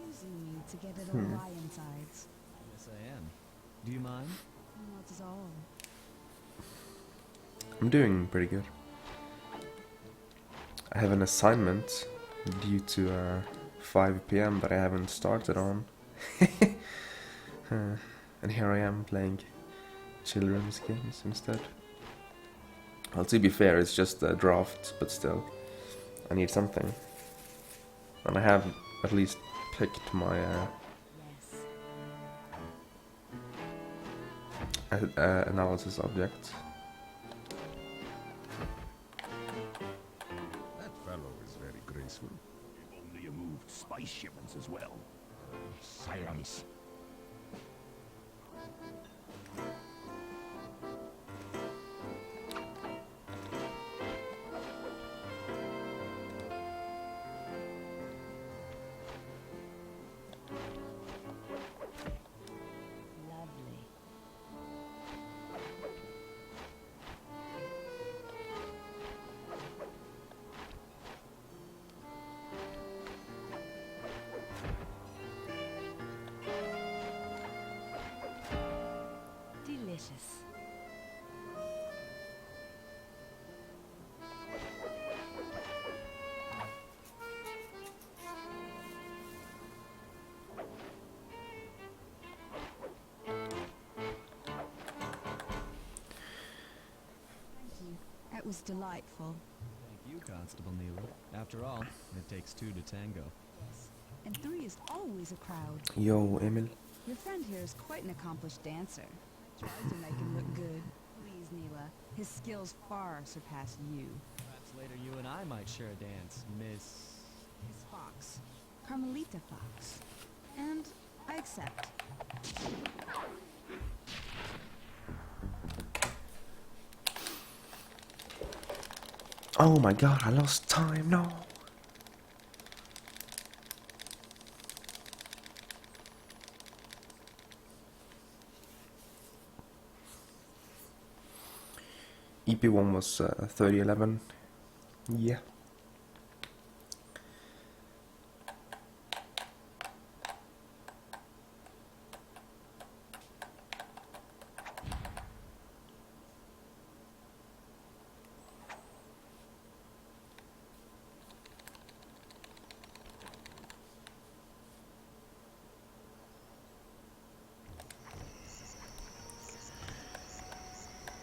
Using me to get it all Ironsides.
Yes, I am. Do you mind?
Not at all.
I'm doing pretty good. I have an assignment due to 5 p.m. that I haven't started on. And here I am playing children's games instead. Well, to be fair, it's just a draft, but still, I need something. And I have at least picked my
Yes.
analysis object.
That fellow is very graceful. If only you moved spice shipments as well. Silence.
Lovely. was delightful.
Thank you, Constable Neela. After all, it takes two to tango.
Yes. And 3 is always a crowd.
Yo, Emil.
Your friend here is quite an accomplished dancer. I tried to make him look good. Please, Neela. His skills far surpass you.
Perhaps later you and I might share a dance, Miss...
Miss Fox. Carmelita Fox. And I accept.
Oh my god, I lost time, no. EP1 was 3011. Yeah.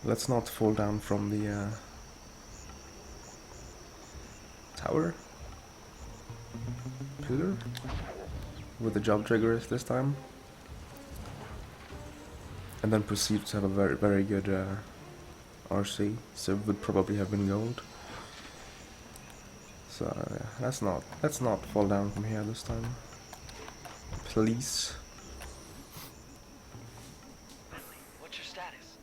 Let's not fall down from the tower pillar where the job trigger is this time, and then proceed to have a very, very good RC, so it would probably have been gold. So yeah, let's not fall down from here this time, please.
What's your status?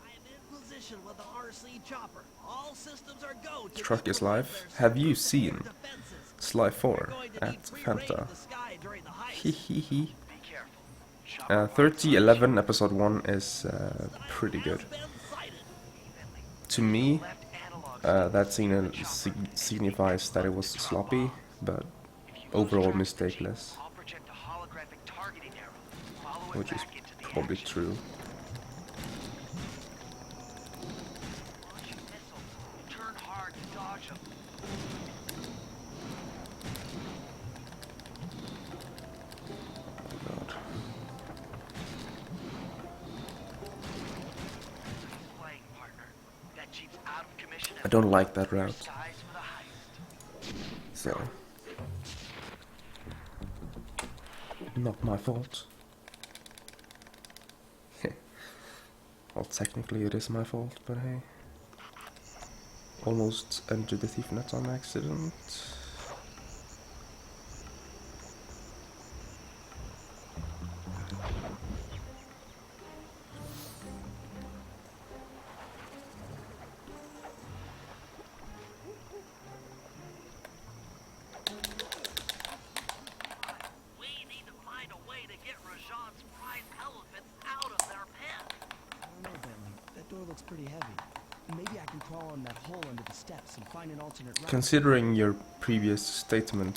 I'm in position with the RC chopper. All systems are go.
The truck is live. Have you seen Sly 4 at Fanta? Hehehe. 3011 episode 1 is pretty good. To me, that scene signifies that it was sloppy, but overall mistakeless, which is probably true. I don't like that route, so not my fault. Well, technically it is my fault, but hey. Almost entered the thief net on accident. Considering your previous statement,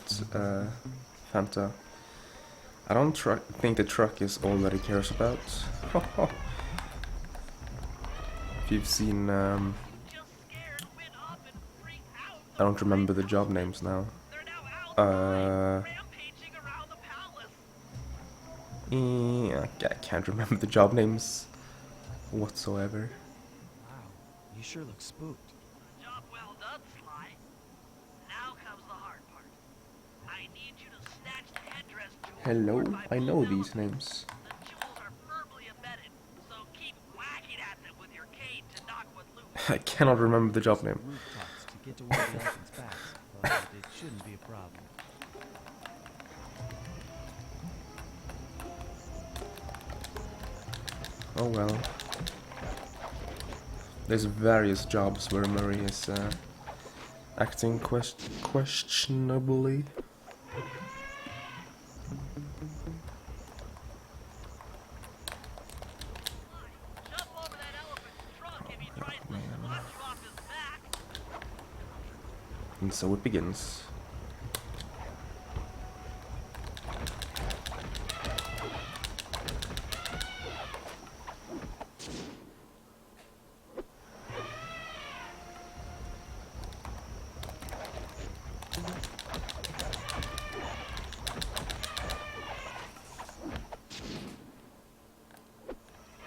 Fanta, I don't think the truck is all that he cares about. If you've seen, I don't remember the job names now. Yeah, I can't remember the job names whatsoever.
Wow, you sure look spooked.
Job well done, Sly. Now comes the hard part. I need you to snatch the headdress jewels.
Hello,
worn by
I
both
know
elements.
these names.
The jewels are firmly embedded, so keep whacking at them with your cane to knock one loose.
I cannot remember the job name.
Rooftops to get to one of the elephant's backs, but it shouldn't be a problem.
Oh well. There's various jobs where Murray is acting questionably.
Jump over that elephant's trunk if he tries to slot you off his back.
And so it begins.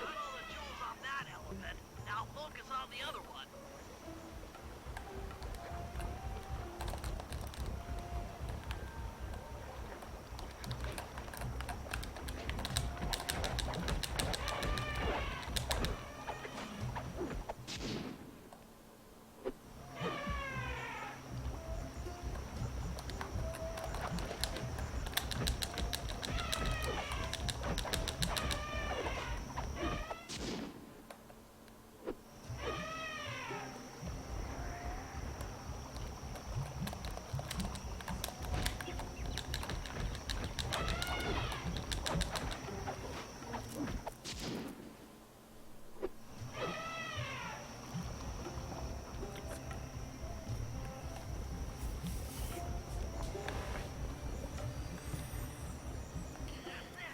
Got all the jewels on that elephant. Now focus on the other one.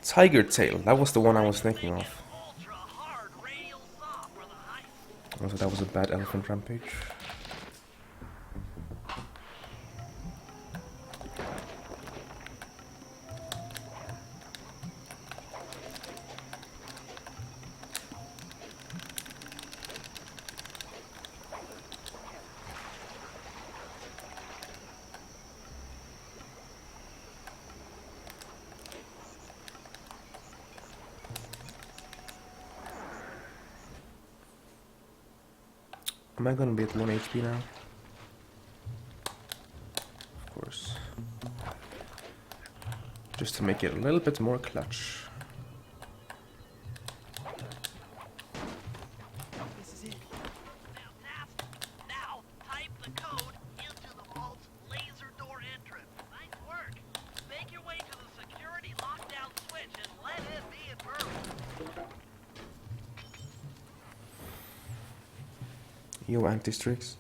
Tiger Tail, that was the one I was thinking of.
Ultra hard radial saw for the heist.
Also, that was a bad elephant rampage. Am I gonna be at 1 HP now? Of course. Just to make it a little bit more clutch.
Fantastic. Now type the code into the vault's laser door entrance. Nice work. Make your way to the security lockdown switch and let in me and Murray.
Yo, anti-strix.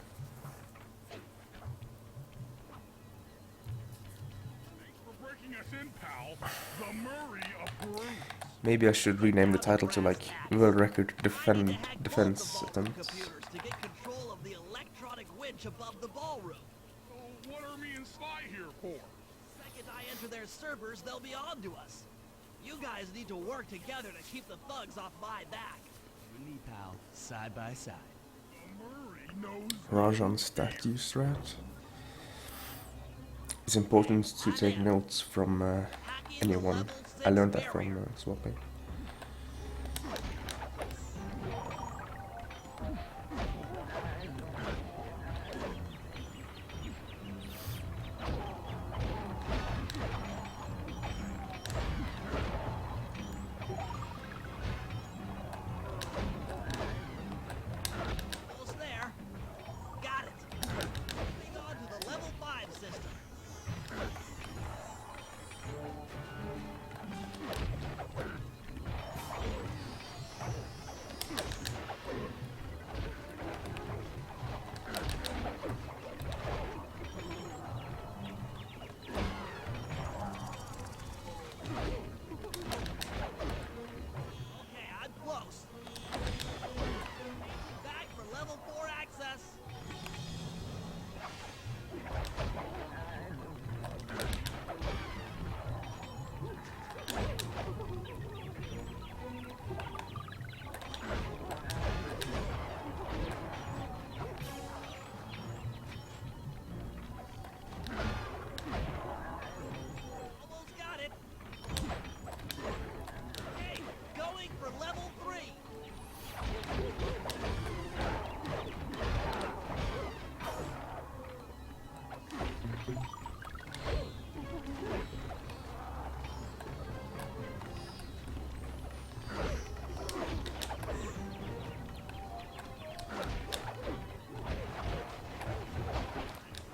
Thanks for breaking us in, pal. The Murray approves.
Maybe I should rename the title to like World Record Defense Attempts.
Computers to get control of the electronic winch above the ballroom.
So what are me and Sly here for?
Second I enter their servers, they'll be on to us. You guys need to work together to keep the thugs off my back.
You and me, pal, side by side.
The Murray knows.
Rajan statue strat. It's important to take notes from anyone. I learned that from swapping.
Almost there. Got it. Moving on to the level 5 system. Okay, I'm close. Back for level 4 access. Almost got it. Okay, going for level 3.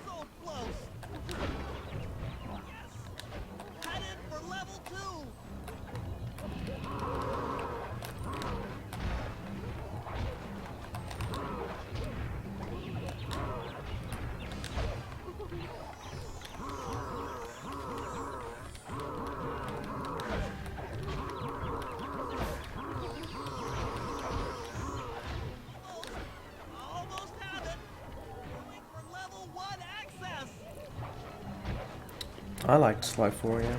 So close. Yes. Headed for level 2. Almost have it. Going for level 1 access.
I liked Sly 4, yeah.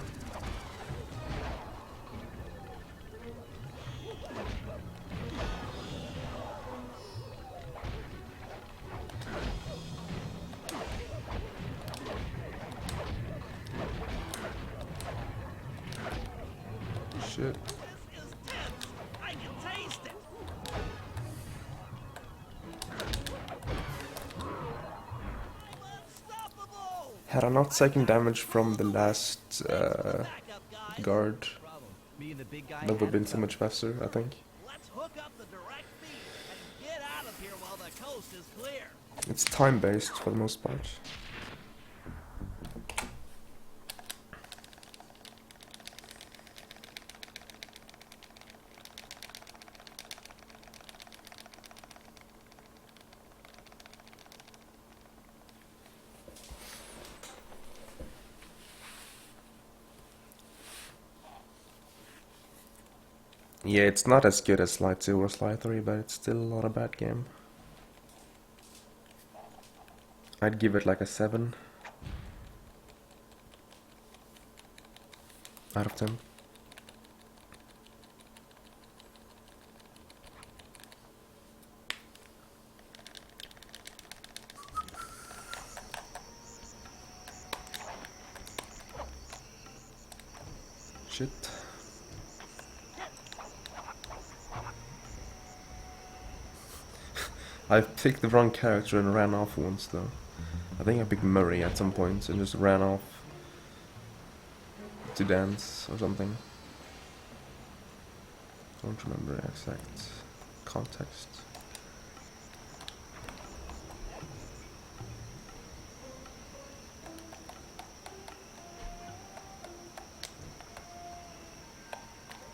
Shit.
This is tense. I can taste it. I'm unstoppable.
Had I not taken damage from the last
Backup, guys.
guard,
Problem. Me and the big guy.
that would have
had
been
a
so much faster, I think.
Let's hook up the direct feed and get out of here while the coast is clear.
It's time-based for the most part. Yeah, it's not as good as Slide 2 or Slide 3, but it's still not a bad game. I'd give it like a 7 out of 10. Shit. I picked the wrong character and ran off once though. I think I picked Murray at some point and just ran off to dance or something. Don't remember the exact context.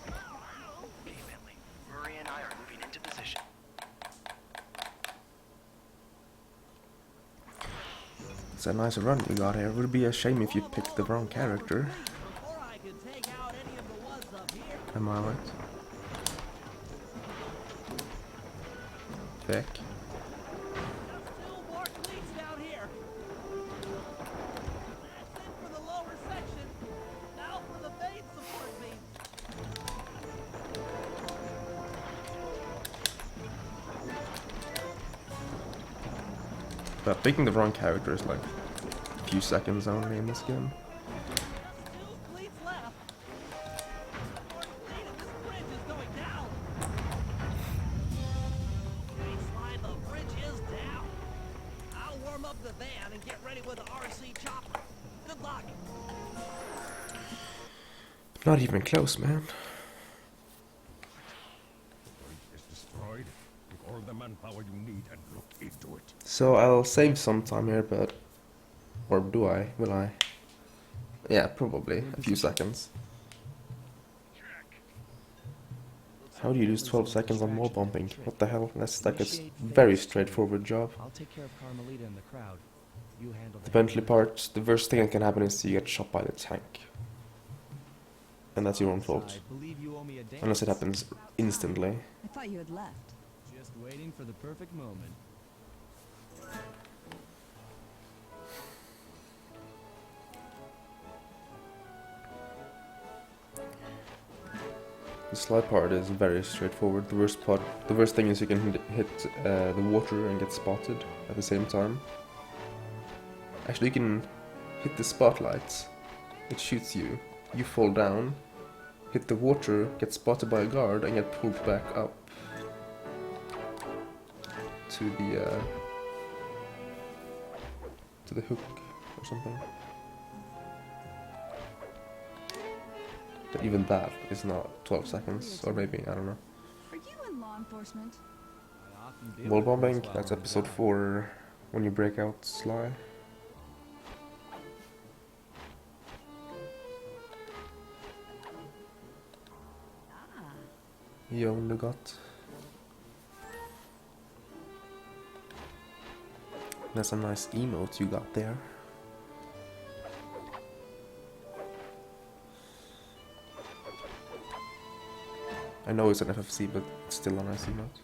Okay, Bentley. Murray and I are moving into position.
It's a nice run you got here. It would be a shame if you picked the wrong character.
Before I could take out any of the ones up here.
Am I right? Heck.
Still more cleats down here. That's it for the lower section. Now for the main support beam.
But picking the wrong character is like a few seconds only in this game.
Just 2 cleats left. One more cleat and this bridge is going down. Okay, Slide, the bridge is down. I'll warm up the van and get ready with the RC chopper. Good luck.
Not even close, man.
Is destroyed. Take all the manpower you need and look into it.
So I'll save some time here, but... Or do I? Will I? Yeah, probably. A few seconds. How do you lose 12 seconds on wall bumping? What the hell? That's like a very straightforward job.
I'll take care of Carmelita and the crowd. You handle
The Bentley part, the worst thing that can happen is you get shot by the tank. And that's your own fault.
Believe you owe me a dance.
Unless it happens instantly.
I thought you had left.
Just waiting for the perfect moment.
The slide part is very straightforward. The worst thing is you can hit the water and get spotted at the same time. Actually, you can hit the spotlights. It shoots you. You fall down, hit the water, get spotted by a guard, and get pulled back up to the hook or something. But even that is not 12 seconds, or maybe, I don't know.
Are you in law enforcement?
I often do
Wall
it
bombing,
while
that's
on
episode
job.
4, when you break out Sly.
Ah,
You only got. That's a nice emote you got there. I know it's an FFC, but it's still a nice emote.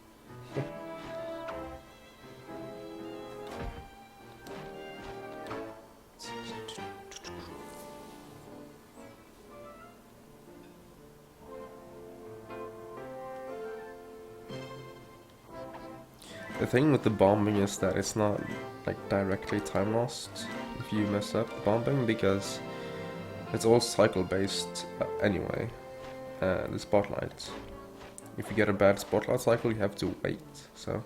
The thing with the bombing is that it's not like directly time lost if you mess up the bombing, because it's all cycle based anyway. The spotlight. If you get a bad spotlight cycle, you have to wait. So.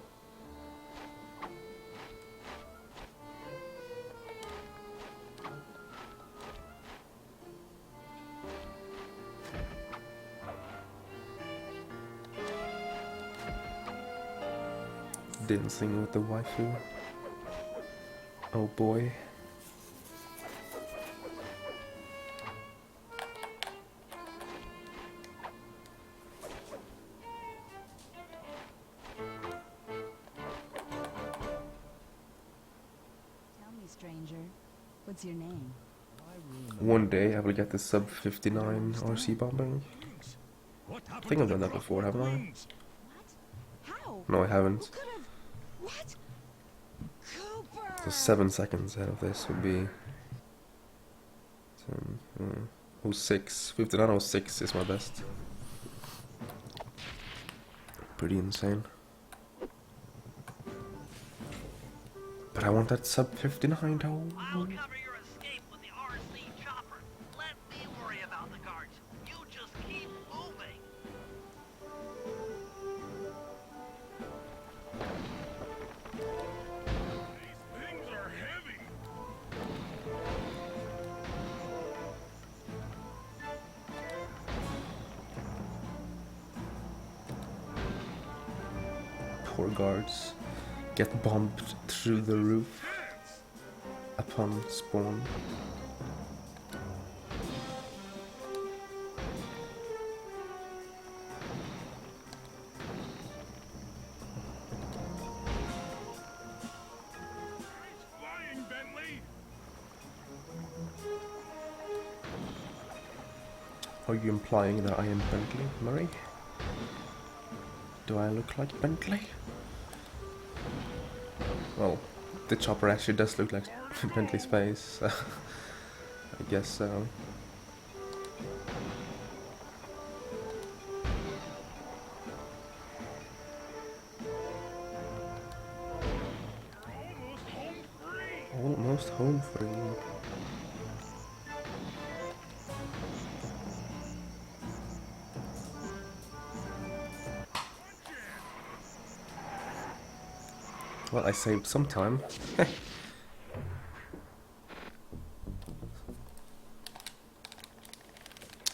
Dancing with the waifu. Oh boy.
tell me, stranger. What's your name?
My room.
One day I will get the sub 59 RC bombing.
What
I
happened
think
to
I've
the
done that before,
clockwork
haven't I?
rooms?
What? How?
No, I
Who
haven't.
could have? What? Cooper!
So 7 seconds ahead of this would be 10, 06. 59.06 is my best. Pretty insane. But I want that sub 59 though.
I'll cover your escape with the RC chopper. Let me worry about the guards. You just keep moving.
These things are heavy.
Poor guards get bombed through the roof upon spawn.
He's flying, Bentley.
Are you implying that I am Bentley, Murray? Do I look like Bentley? Well, the chopper actually does look like Bentley's face, so I guess so. Almost home free. Well, I saved some time.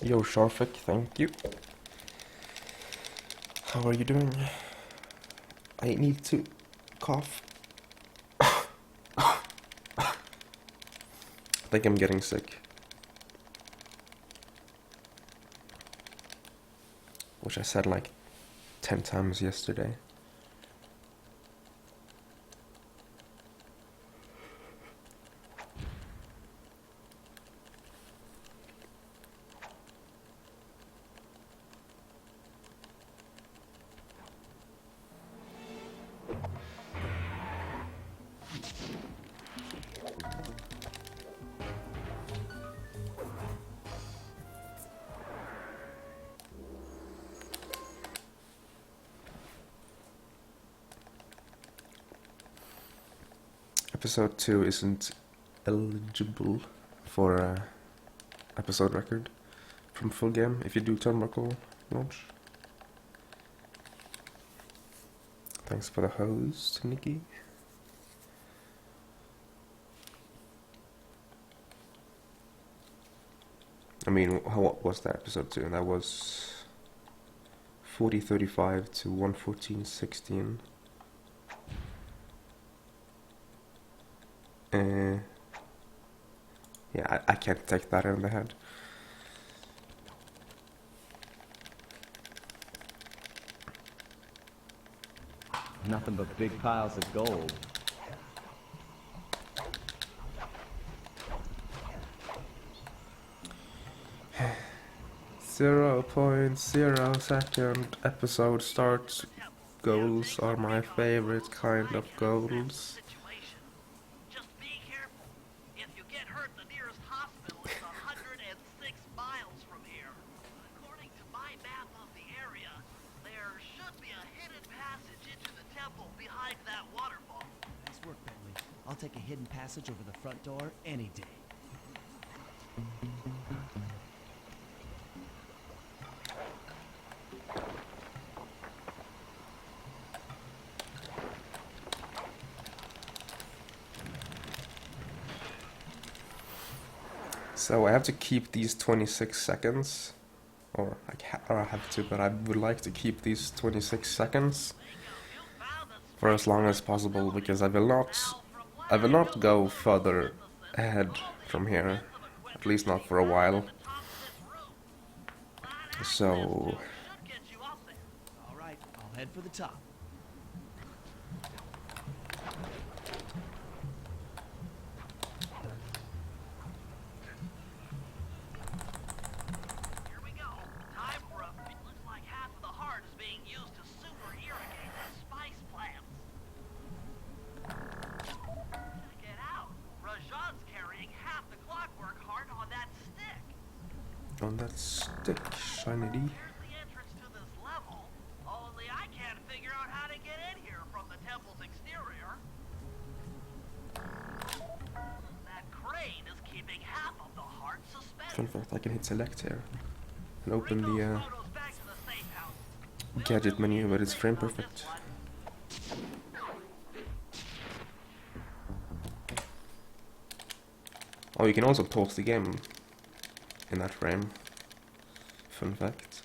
Yo, Sharfik, thank you. How are you doing? I need to cough. I think I'm getting sick. Which I said like 10 times yesterday. Episode 2 isn't eligible for episode record from full game if you do turnbuckle launch. Thanks for the host, Nikki. I mean, what was that episode 2? That was 40:35 to 1:14:16. Yeah, I can't take that in the head.
Nothing but big piles of gold.
Zero 0.02 episode starts. Goals are my favorite kind of goals.
Situation. Just be careful. If you get hurt, the nearest hospital is 106 miles from here. According to my map of the area, there should be a hidden passage into the temple behind that waterfall.
Nice work, Bentley. I'll take a hidden passage over the front door any day.
So I have to keep these 26 seconds, or I have to, but I would like to keep these 26 seconds for as long as possible, because I will not go further ahead from here, at least not for a while. So
All right, I'll head for the top.
Here we go. Time for a... Looks carrying half the clockwork heart on that stick.
On that stick, shiny D.
There's the entrance to this level. Only I can't figure out how to get in here from the temple's exterior. That crane is keeping half of the heart suspended.
Fun fact, I can hit select here and open
Bring
the
those photos back to the safe house.
gadget menu, but it's frame perfect. Oh, you can also pause the game in that frame. Fun fact.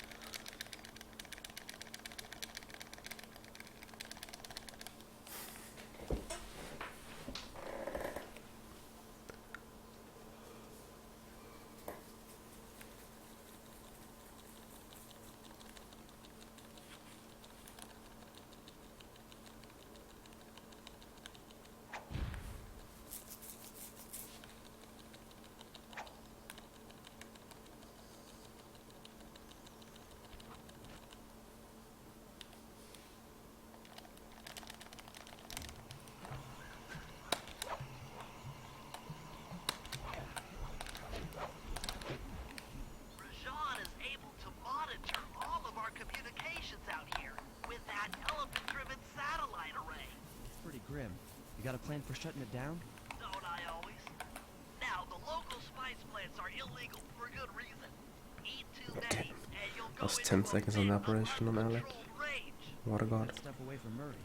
Rajan is able to monitor all of our communications out here with that elephant-driven satellite array.
Pretty grim. You got a plan for shutting it down?
Don't I always? Now, the local spice plants are illegal for good reason. Eat too many, and you'll go
That's
into
10
a
seconds on
bit
the
of
operation on Alec.
uncontrolled rage.
What a god.
That stuff away from Murray.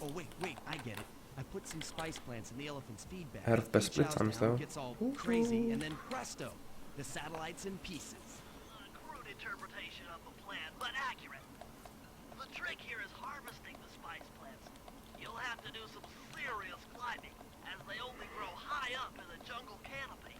Oh, wait, I get it. I put some spice plants in the elephant's feedback.
Heard of best
He
split
chows
times,
down,
though.
gets all crazy, and then presto, the satellite's in pieces.
A crude interpretation of the plan, but accurate. The trick here is harvesting the spice plants. You'll have to do some serious climbing, as they only grow high up in the jungle canopy.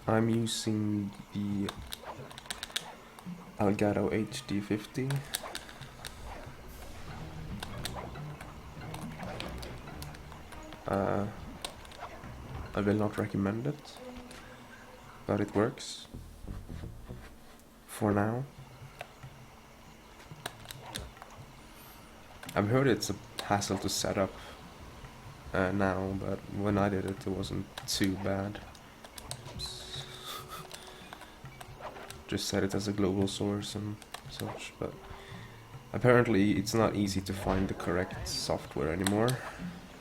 I'm using the Elgato HD50. I will not recommend it, but it works for now. I've heard it's a hassle to set up now, but when I did it, it wasn't too bad. Just set it as a global source and such, but apparently it's not easy to find the correct software anymore.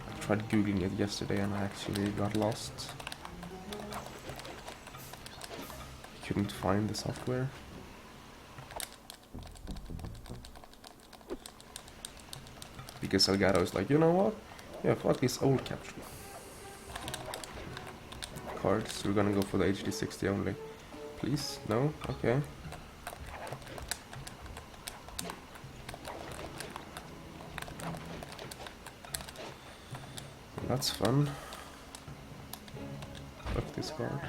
I tried googling it yesterday and I actually got lost. Couldn't find the software. Because Elgato is like, you know what? Yeah, fuck this old capture cards. We're gonna go for the HD60 only. Please? No? Okay. That's fun. Fuck this card.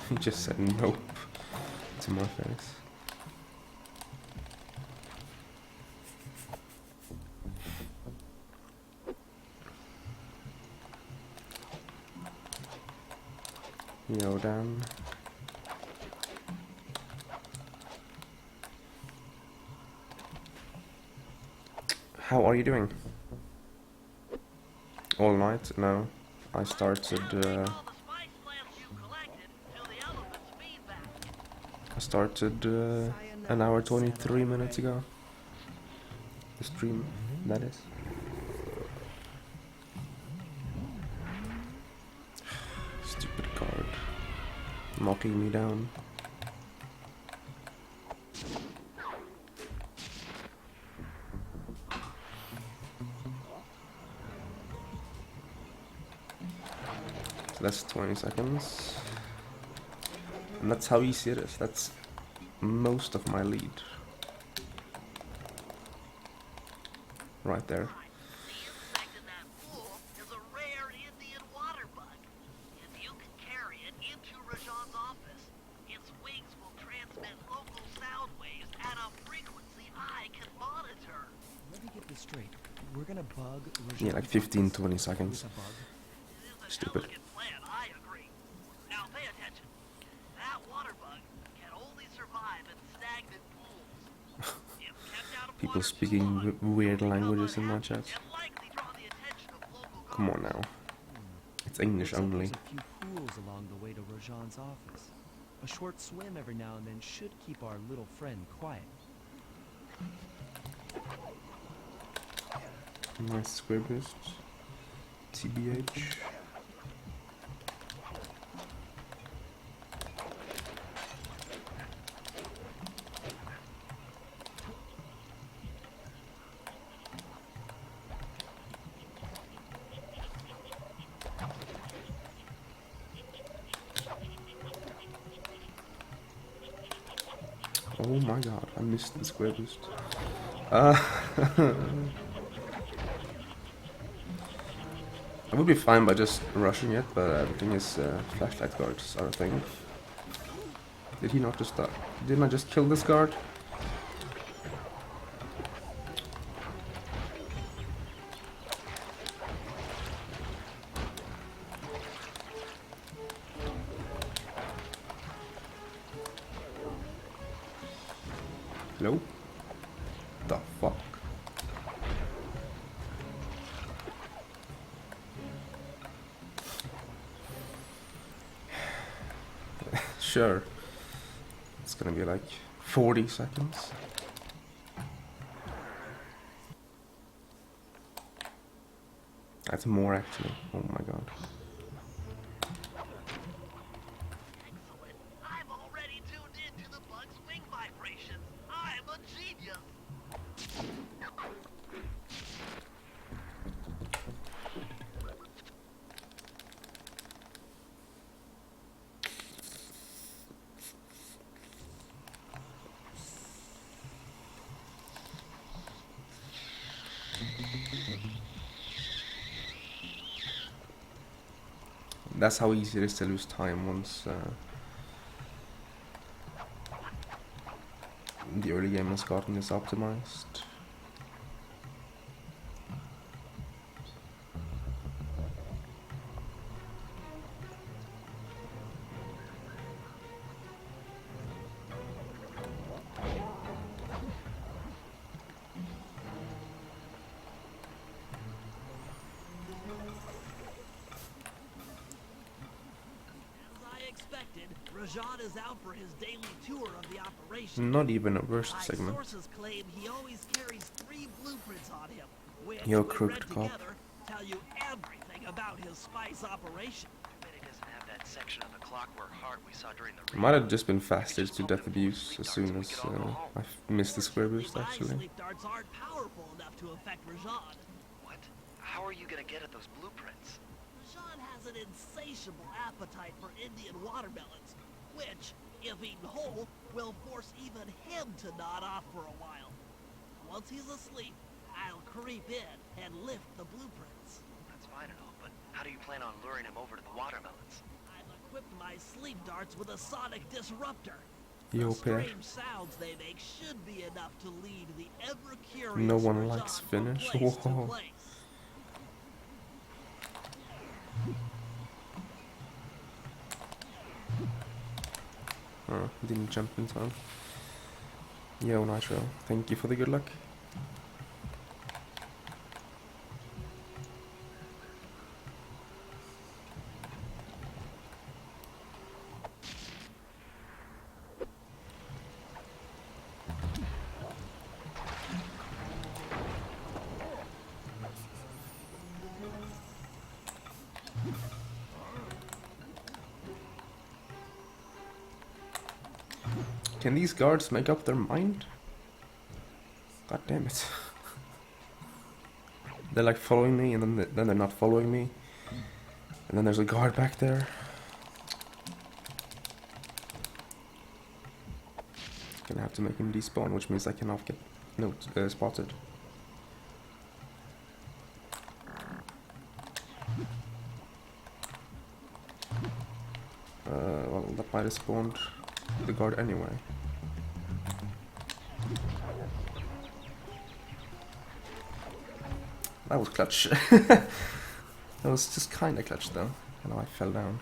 He just said nope to my face. Yo, Dan. How are you doing? All night? No. I started
All the spice plants you collected to the elephant's feedback.
an hour 23 minutes ago. The stream, that is. Stupid card. Knocking me down. So that's 20 seconds. And that's how easy it is. That's most of my lead. Right there.
The insect in that pool is a rare Indian water bug. If you can carry it into Rajan's office, its wings will transmit local sound waves at a frequency I can monitor.
Let me get this straight. We're gonna bug
Yeah, like 15, 20 seconds.
with a bug.
It is an
Stupid.
elegant plan, I agree. Now pay attention. That water bug can only survive in stagnant pools. If kept out of
People
water too
speaking
long,
weird
it'll become
languages in my
unhappy
chat.
and likely draw the attention of local
Come on
guards.
now. It's English
Looks like
only.
there's a few pools along the way to Rajan's office. A short swim every now and then should keep our little friend quiet.
Nice square boost. TBH. Oh my god, I missed the square boost. I would be fine by just rushing it, but the thing is, flashlight guards are a thing. Did he not just die? Didn't I just kill this guard? Hello? The fuck? Sure. It's gonna be like 40 seconds. That's more actually. Oh my god.
Excellent. I've already tuned into the bug's wing vibrations. I'm a genius.
That's how easy it is to lose time once the early game has gotten this optimized.
As I expected, Rajan is out for his daily tour of the operation.
Not even a worst
My
segment.
sources claim he always carries 3 blueprints on him, which,
Yo,
when
crooked
read
cop.
together, tell you everything about his spice operation.
I bet he doesn't have that section of the clockwork heart we saw during the
I might have just been fasted to death abuse as soon as I missed the square boost
My
actually.
sleep darts aren't powerful enough to affect Rajan.
What? How are you gonna get at those blueprints?
Rajan has an insatiable appetite for Indian watermelons, which, if eaten whole, will force even him to nod off for a while. Once he's asleep, I'll creep in and lift the blueprints.
That's fine and all, but how do you plan on luring him over to the watermelons?
I've equipped my sleep darts with a sonic disruptor.
Yo,
The
Pear.
strange sounds they make should be enough to lead the ever-curious
No one
Rajan
likes
from
finish.
place to
Whoa.
place.
Oh, didn't jump in time. Yo, Nitro, thank you for the good luck. Can these guards make up their mind? God damn it. They're like following me and then they're not following me. And then there's a guard back there. Gonna have to make him despawn, which means I cannot get spotted. Well, that might have spawned the guard anyway. That was clutch. That was just kinda clutch though. And I fell down.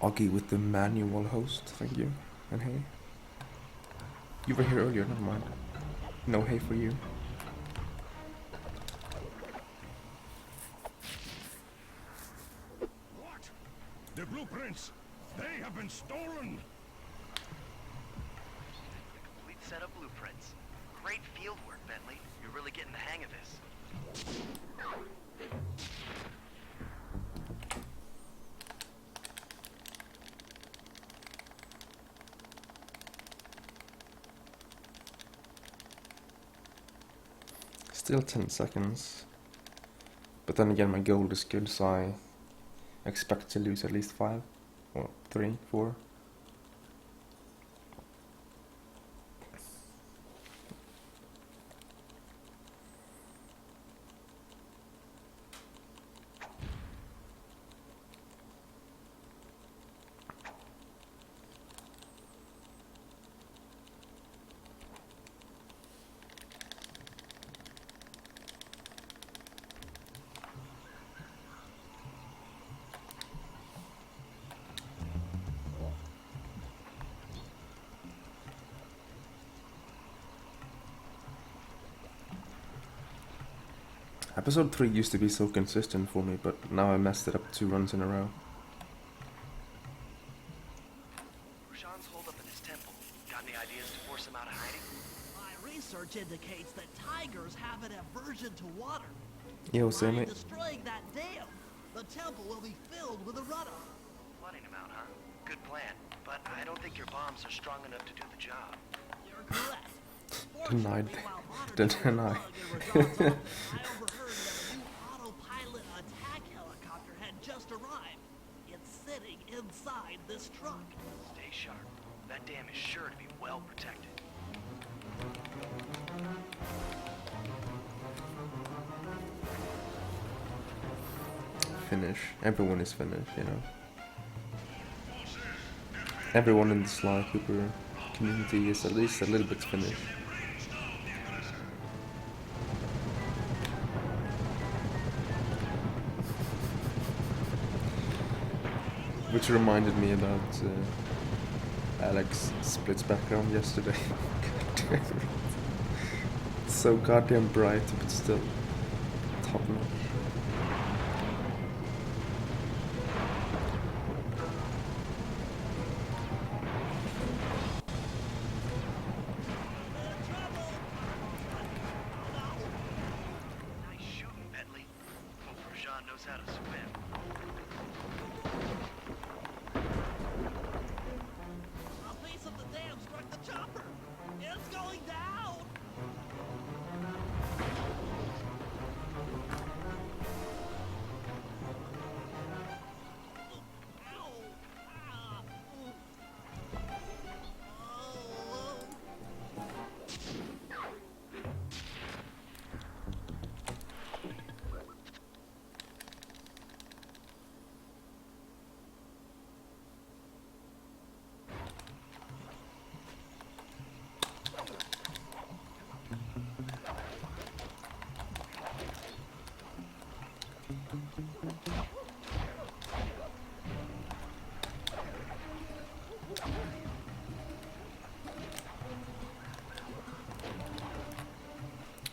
Augie with the manual host, thank you. And hey. You were here earlier, never mind. No hey for you.
What? The blueprints! They have been stolen!
Complete set of blueprints. Great field work, Bentley. You're really getting the hang of this.
Still 10 seconds. But then again, my gold is good, so I expect to lose at least 5 or 3, 4. Episode 3 used to be so consistent for me, but now I messed it up 2 runs in a row.
Rajan's holed up in his temple. Got any ideas to force him out of hiding?
My research indicates that tigers have an aversion to water.
Yo, say
By
mate.
destroying that dam, the temple will be filled with a runoff.
Flooding him out, huh? Good plan. But I don't think your bombs are strong enough to do the job.
You're correct.
Denied.
Fortunately, while
Didn't
monitoring
I?
the bug in Rajan's office, I overheard that a new autopilot attack helicopter had just arrived. It's sitting inside this truck.
Stay sharp. That dam is sure to be well protected.
Finnish. Everyone is Finnish, you know. Everyone in the Sly Cooper community is at least a little bit Finnish. Which reminded me about Alex Split's background yesterday. It's so goddamn bright, but still top notch.
Nice shooting, Bentley. Hope Rajan knows how to swim.
A piece of the dam struck the chopper. It's going down. Ow. Ah. Oh.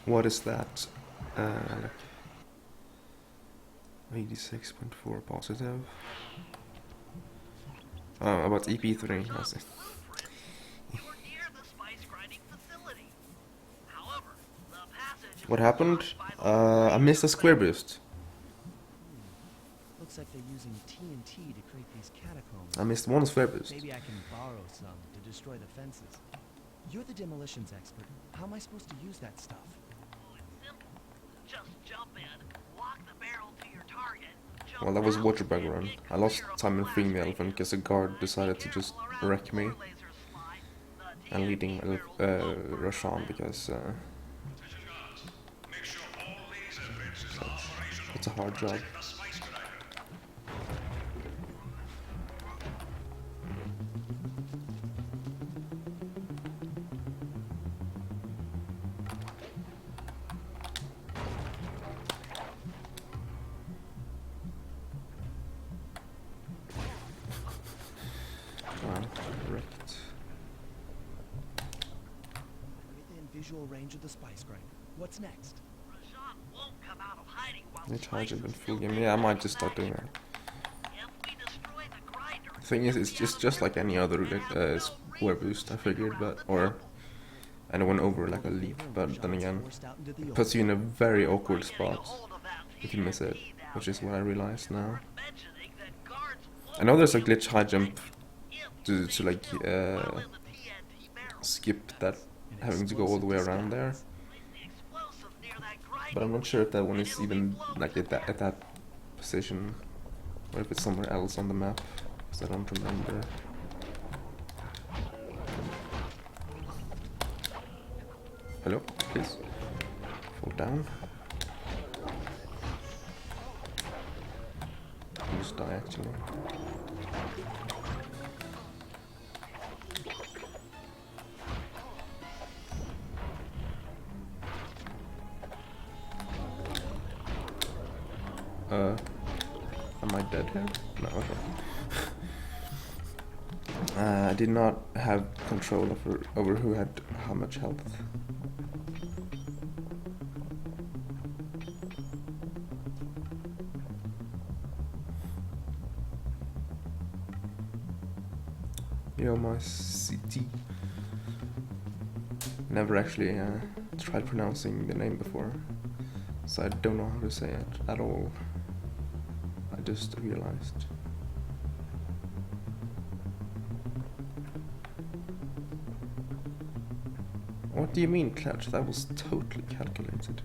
What is that? 86.4 positive. Oh, about EP3. That's it.
You were near the spice grinding facility. However, the passage is
What happened?
blocked by the
I missed a square boost.
Looks like they're using TNT to create these catacombs.
I missed one square boost.
Maybe I can borrow some to destroy the fences. You're the demolitions expert. How am I supposed to use that stuff?
Oh, it's simple. Just jump in, lock the barrel to your target. Jump
Well, that was
out,
Waterbug
and
run.
get
I lost
clear of
time in
the
freeing the
blast
elephant
radius.
because a guard
Be
decided to just
careful around
wreck me.
more lasers fly.
and leading Rajan because
Attention guards. Make sure all laser grids are operational.
it's a hard job.
Protect the spice grinder.
Wow, wrecked.
Within visual range of the spice grinder. What's next?
Rajan won't come out of hiding while
The
Spice
charge has
is
been
still
full game.
there
Yeah, I
with
might
the
just start doing that.
If we destroy the grinder,
The thing is, it's just like any other square boost, I figured, but or anyone over like a leap, but then again,
Forced out into the
puts you in a very awkward
getting a
spot
hold of that
if you miss it,
TNT down
which is
there,
what I realized now.
worth mentioning that guards
I know there's a
won't
glitch high jump
if
to
they
like
still while in the TNT barrel.
skip that having to go all the way around there,
Place the explosive near that grinder,
but I'm not sure if that one
and
is
it'll
even
explode
like at that position, or if it's somewhere else on the map, because I don't remember. Hello, please. Fall down. Just die actually. Am I dead here? No, okay. I did not have control over who had how much health. Yo, my CT. Never actually tried pronouncing the name before, so I don't know how to say it at all. I just realized. What do you mean, Clutch? That was totally calculated.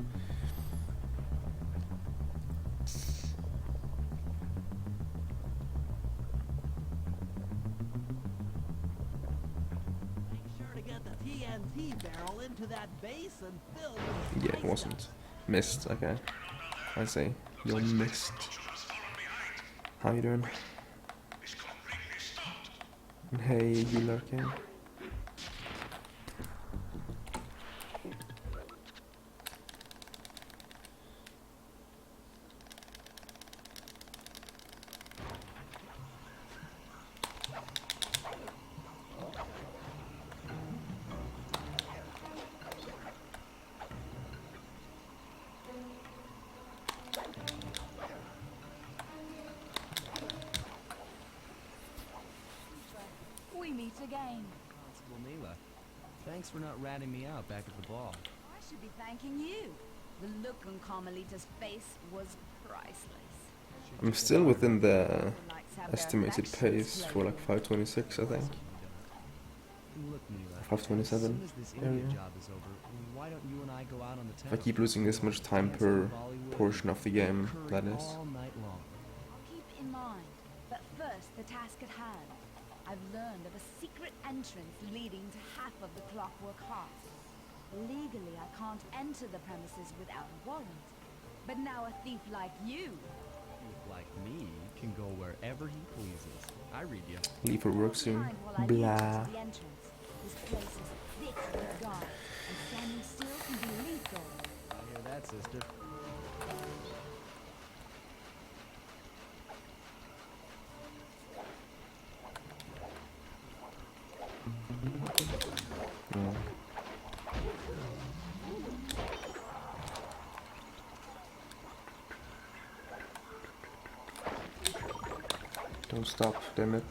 Make sure to get the TNT barrel into that base and fill with
Yeah, it
spice
wasn't.
dust.
Missed, okay. I see. You're missed.
Explosion has fallen behind.
How you doing?
It's completely stopped.
And hey, you lurking?
We meet again.
Constable Neela, thanks for not ratting me out back at the ball.
I should be thanking you. The look on Carmelita's face was priceless.
I'm still within the
Lights have their
estimated
affections
pace for like 526, I think.
Look, Neela,
527
as soon as this India
area.
job is over, why don't you and I go out on the
If I
town?
keep losing this much time
Dance
per
in Bollywood,
portion of the game,
curry
that is.
all night long.
I'll keep it in mind. But first, the task at hand. I've learned of a secret entrance leading to half of the Clockwork Heart. Legally, I can't enter the premises without a warrant. But now a thief like you,
Like me, can go wherever he pleases. I read you.
Leave for work soon.
behind while I lead you
Blah.
to the entrance. This place is thick with guards, and standing still can be lethal.
I hear that, sister.
No. Don't stop, damn it.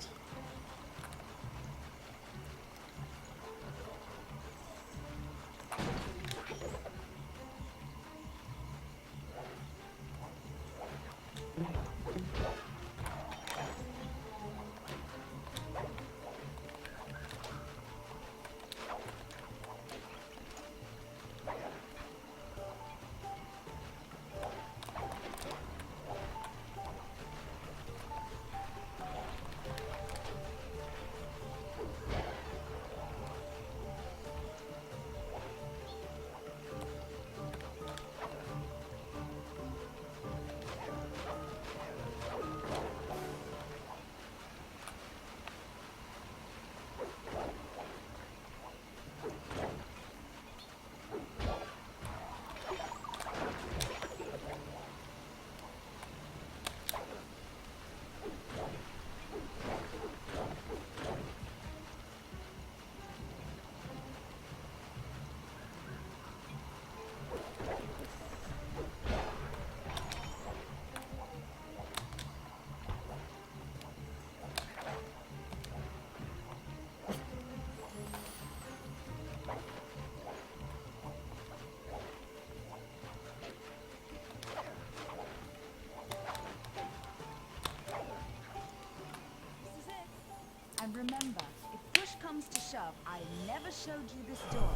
And remember, if push comes to shove, I never showed you this door.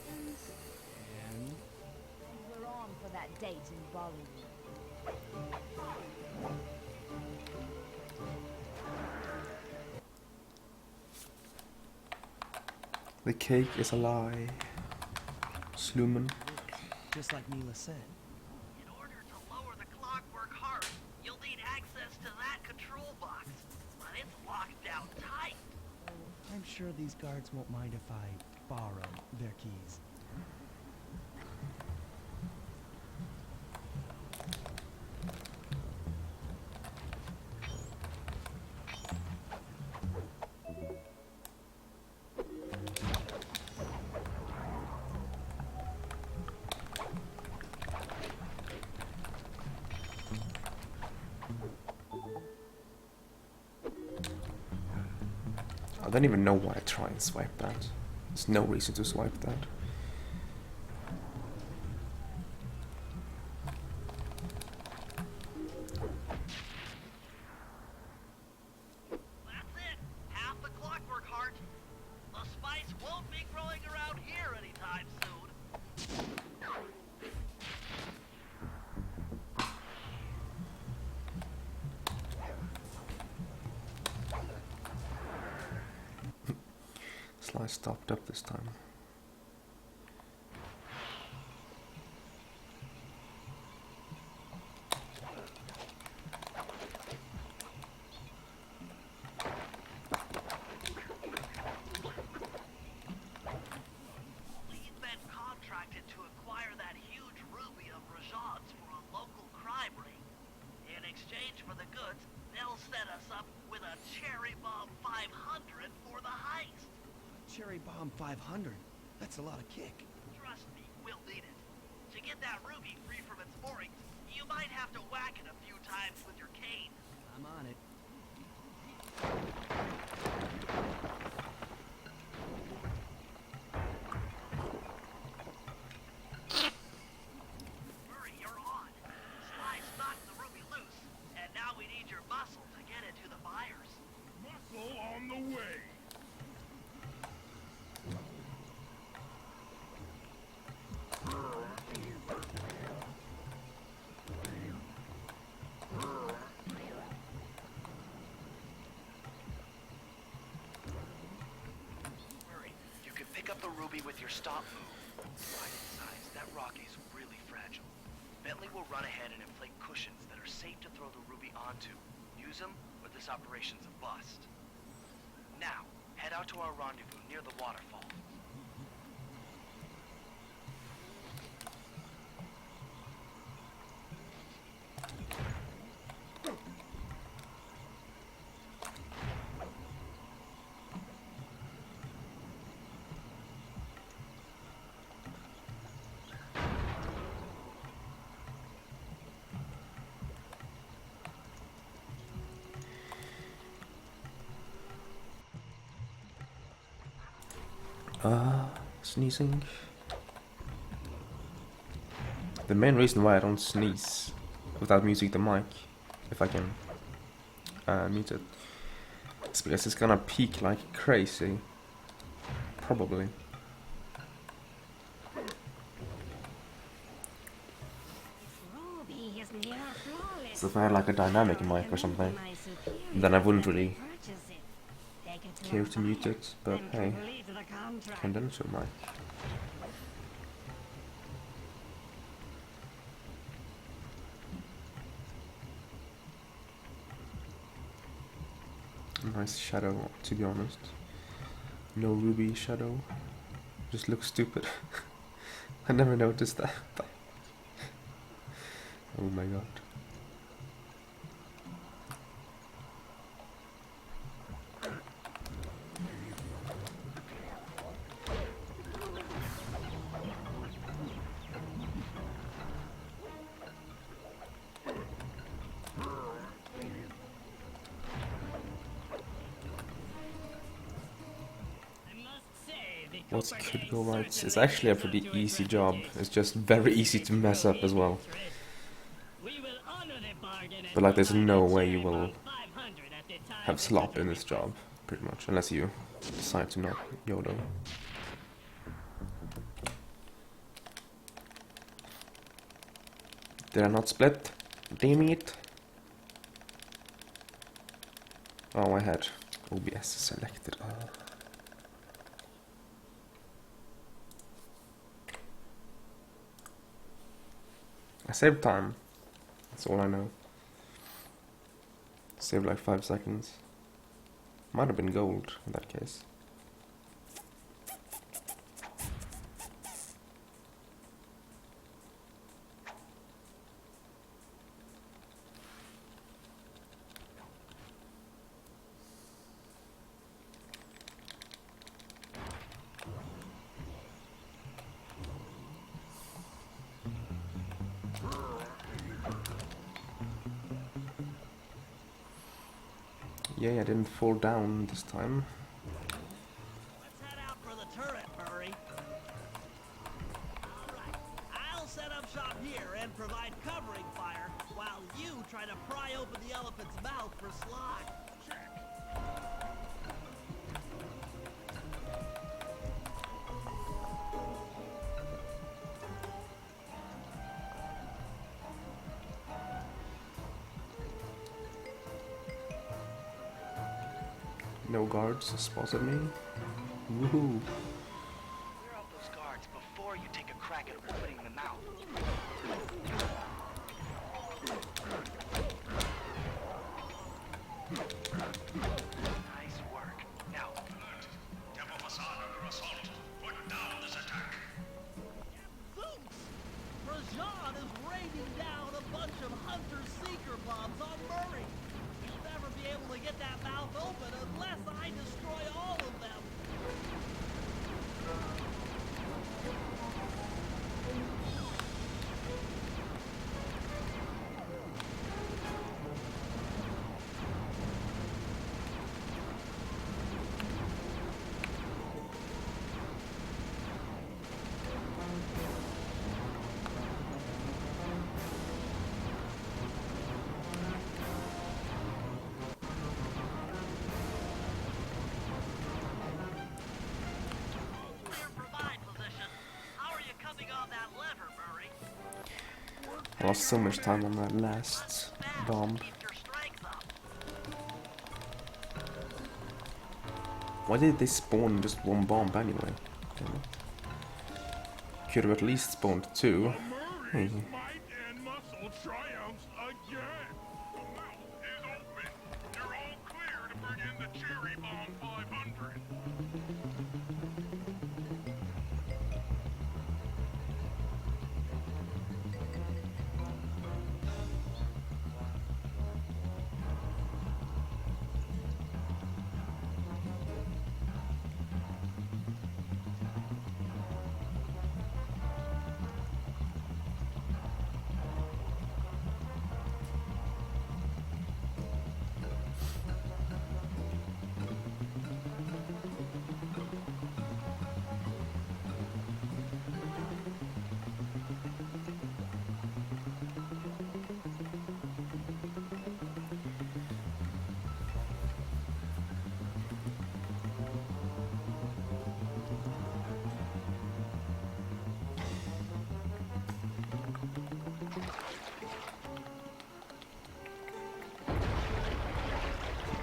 And
We're on for that date in Bollywood.
The cake is a lie. Slumen.
just like Mila said.
In order to lower the clockwork heart, you'll need access to that control box. But it's locked down tight.
I'm sure these guards won't mind if I borrow their keys.
I don't even know why I try and swipe that. There's no reason to swipe that.
That's it. Half the clockwork heart. The spice won't be growing around here anytime soon.
Slice stopped up this time.
We've been contracted to acquire that huge ruby of Rajan's for a local crime ring. In exchange for the goods, they'll set us up with a cherry bomb 500 for the heist.
Cherry Bomb 500. That's a lot of kick.
Trust me, we'll need it. To get that ruby free from its moorings, you might have to whack it a few times with your cane.
I'm on it.
Murray, you're on. Slice knocked the ruby loose, and now we need your muscle to get it to the buyers.
Muscle on the way.
Murray, you can pick up the ruby with your stop move. Right size, that rock is really fragile. Bentley will run ahead and inflate cushions that are safe to throw the ruby onto. Use them, or this operation's a bust. Now, head out to our rendezvous near the waterfall.
Sneezing. The main reason why I don't sneeze without muting the mic, if I can mute it, is because it's gonna peak like crazy. Probably. So if I had like a dynamic mic or something, then I wouldn't really care to mute it, but hey, condenser mic. Nice shadow, to be honest. No ruby shadow. Just looks stupid. I never noticed that. Oh my god. What could go right? It's actually a pretty easy job. It's just very easy to mess up as well. But like there's no way you will have slop in this job. pretty much, unless you decide to not YOLO. Did I not split? Damn it! Oh, I had OBS selected. Oh. I saved time. That's all I know. Saved like 5 seconds. Might have been gold in that case. Yay, I didn't fall down this time.
Let's head out for the turret, Murray. Alright, I'll set up shop here and provide covering fire while you try to pry open the elephant's mouth for slime.
No guards spotted me. Woohoo!
Clear out those guards before you take a crack at opening the mouth. Nice work. Now,
Alert. Temple facade under assault. Put down this attack.
Zoom! Rajan is raining down a bunch of hunter-seeker bombs on Murray. He'll never be able to get that mouth open unless I destroy all of them. Clear for my position. How are you coming on that lever, Murray?
I lost so much time on that last bomb.
Keep your strength up.
Why did they spawn just one bomb anyway? Damn it. Could have at least spawned 2.
Murray's might and muscle triumphs again. The mouth is open. You're all clear to bring in the Cherry Bomb 500.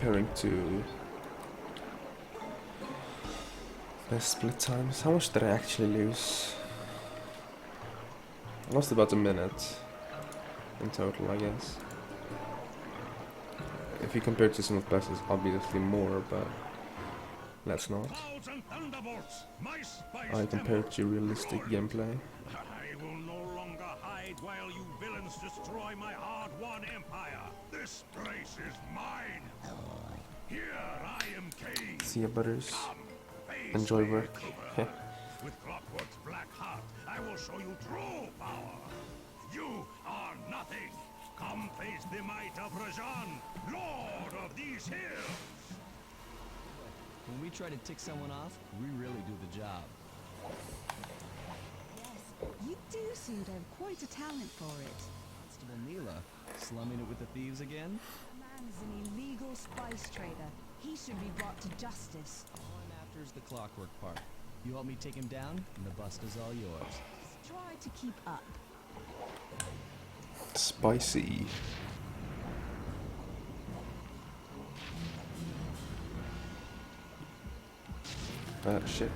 Comparing to the split times, how much did I actually lose? I lost about a minute in total, I guess. If you compare it to some of the places, obviously more, but let's not.
Clouds and thunderbolts, my spice
I compare it to realistic gameplay.
I will no longer hide while you villains destroy my hard-won empire. This place is mine. Here I am king.
See ya, butters.
Come, face
Enjoy
me,
work.
Cooper. With Clockwork's black heart, I will show you true power. You are nothing. Come face the might of Rajan, lord of these hills.
When we try to tick someone off, we really do the job.
Yes, you do seem to have quite a talent for it.
Constable Neela, slumming it with the thieves again?
The man is an illegal spice trader. He should be brought to justice.
All I'm after is the clockwork part. You help me take him down, and the bust is all yours.
Just try to keep up.
Spicy. Shit.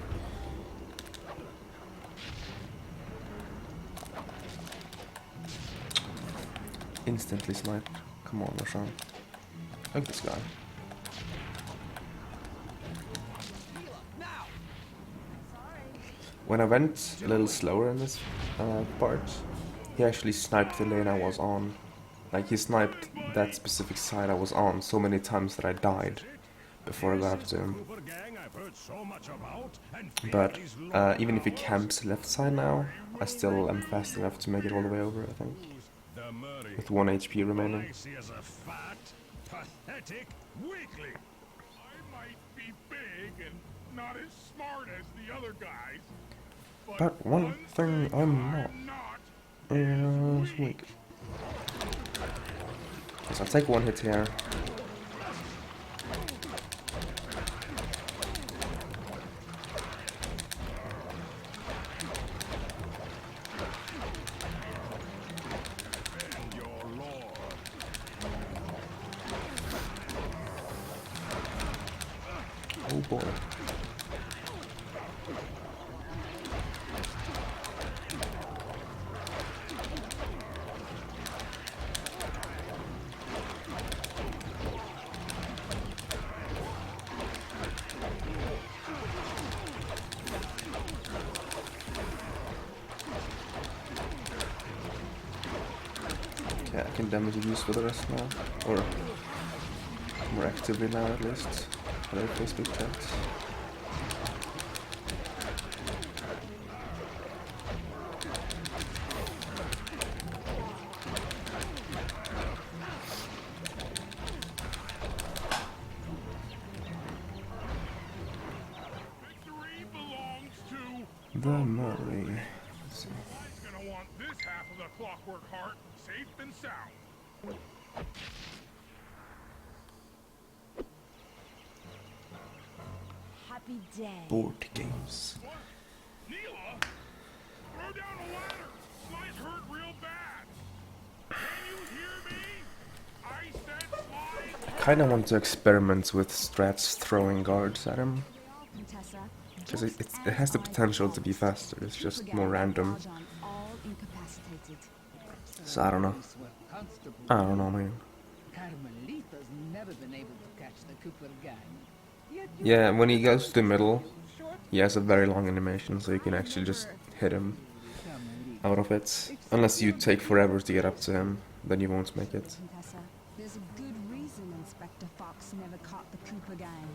Instantly sniped. Come on, Rajan. Hug this guy. When I went a little slower in this part, he actually sniped the lane I was on. Like, he sniped that specific side I was on so many times that I died before I got up to him. But even if he camps left side now, I still am fast enough to make it all the way over, I think. With 1 HP remaining.
Pathetic weakling. I might be big and not as smart as the other guys,
but one thing I'm not is weak. So I'll take one hit here. Oh boy. Okay, I can damage reduce for the rest now. Or more actively now at least. Hello, Facebook chat.
victory belongs to
The Murray. Let's see.
He's gonna want this half of the clockwork heart safe and sound.
Happy day.
Board games.
What? Neela? Throw down a ladder. Slice hurt real bad. Can you hear me? I said slide.
Kinda want to experiment with strats throwing guards at him.
Contessa,
Because it has the potential to be faster, it's just more random.
Rajan, all incapacitated.
So I don't know. I don't know, man.
Carmelita's never been able to catch the Cooper gang. Yet you
Yeah, when he goes to the middle, he has a very long animation, so you can actually just hit him
Carmelita.
out of it. Unless you take forever to get up to him, then you won't make it.
Contessa, there's a good reason Inspector Fox never caught the Cooper gang.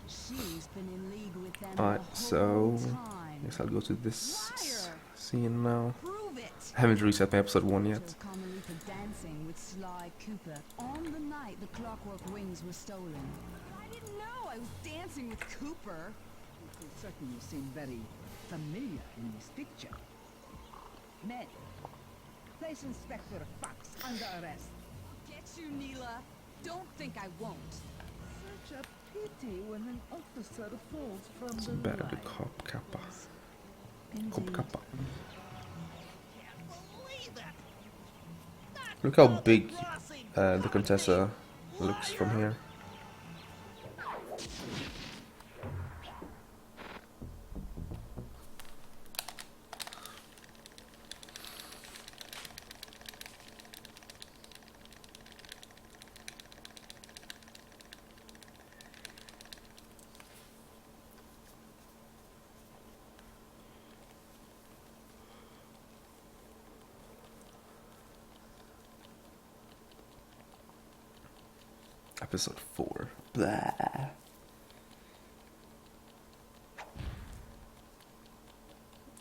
She's been in league with them
Alright,
the
so
whole time.
guess I'll go to this
Liar!
scene now.
Prove it!
I haven't reset my episode 1 yet.
Shows Carmelita dancing with Sly Cooper on the night the clockwork rings were stolen. I didn't know I was dancing with Cooper.
You certainly seem very familiar in this picture. Men, place Inspector Fox under arrest.
Get you, Neela. Don't think I won't.
Such a pity when an officer falls from
It's
the
better to
line.
cop kappa.
Indeed.
Cop kappa.
Believe it.
Look how big the Contessa looks from here. Episode 4. Blah.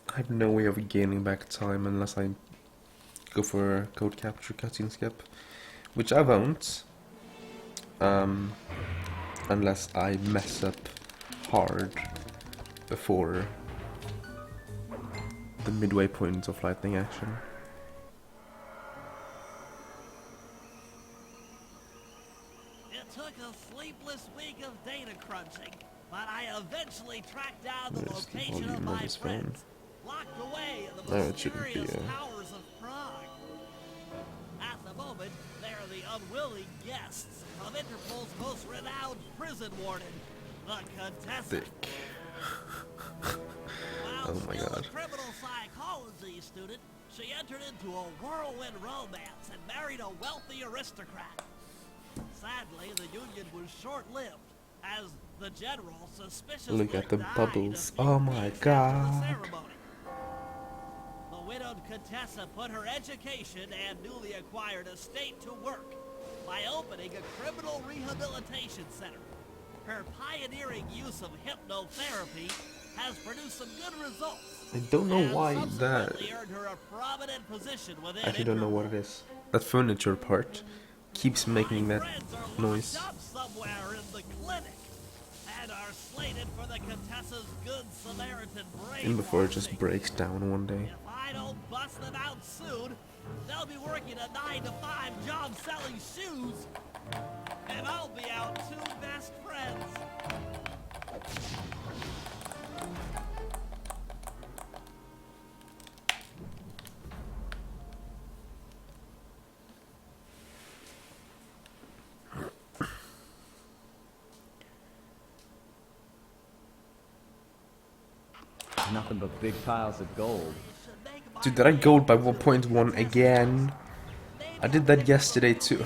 I have no way of gaining back time unless I go for a code capture cutscene skip, which I won't, unless I mess up hard before the midway point of lightning action.
It took a sleep sleepless week of data crunching, but I eventually tracked down the
Where's the
location of
volume of
my
his phone?
friends, locked away in the
No, it shouldn't be,
mysterious towers of Prague. At the moment, they are the unwilling guests of Interpol's most renowned prison warden, the Contessa.
Thick.
While
Oh my
still
god.
a criminal psychology student, she entered into a whirlwind romance and married a wealthy aristocrat. Sadly, the union was short-lived, as the general suspiciously
Look at the
died
bubbles.
a few
Oh my
weeks after the
god.
ceremony. The widowed Contessa put her education and newly acquired estate to work by opening a criminal rehabilitation center. Her pioneering use of hypnotherapy has produced some good results.
I don't know
and
why that.
subsequently earned her a prominent position within
I actually don't know what it is. That furniture part keeps making that noise.
Locked up somewhere in the clinic and are slated for the Contessa's Good Samaritan
And before it
brainwashing.
just breaks down one day.
If I don't bust them out soon, they'll be working a 9-to-5 job selling shoes, and I'll be out two best friends.
Nothing but big piles of gold.
Dude, did I gold by 1.1 again? I did that yesterday too.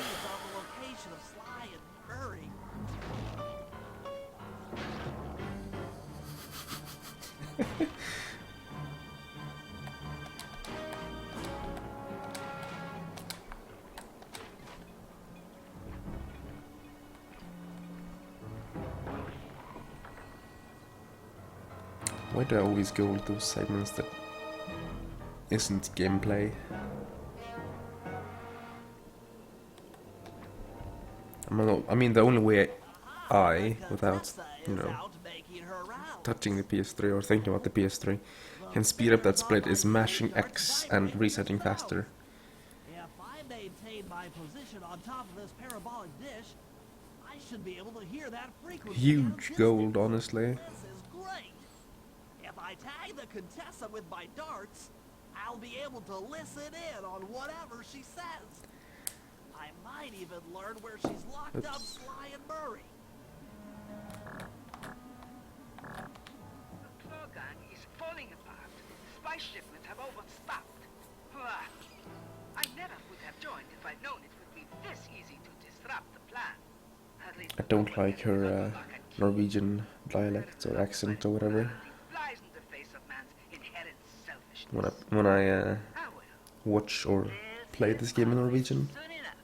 Why do I always go with those segments that isn't gameplay? I mean, the only way without, you know, touching the PS3 or thinking about the PS3, can speed up that split is mashing X and resetting faster.
If I maintain my position on top of this parabolic dish, I should be able to hear that frequency.
Huge gold, honestly.
This is great. If I tag the Contessa with my darts, I'll be able to listen in on whatever she says. I might even learn where she's locked up Sly and Murray.
The program is falling apart. Spy shipments have overstocked. I never would have joined if I'd known it would be this easy to disrupt the plan. At least
I don't like her Norwegian dialect or accent or whatever.
flies in the face of man's inherent selfishness.
When I watch or play this game in Norwegian.
Soon enough.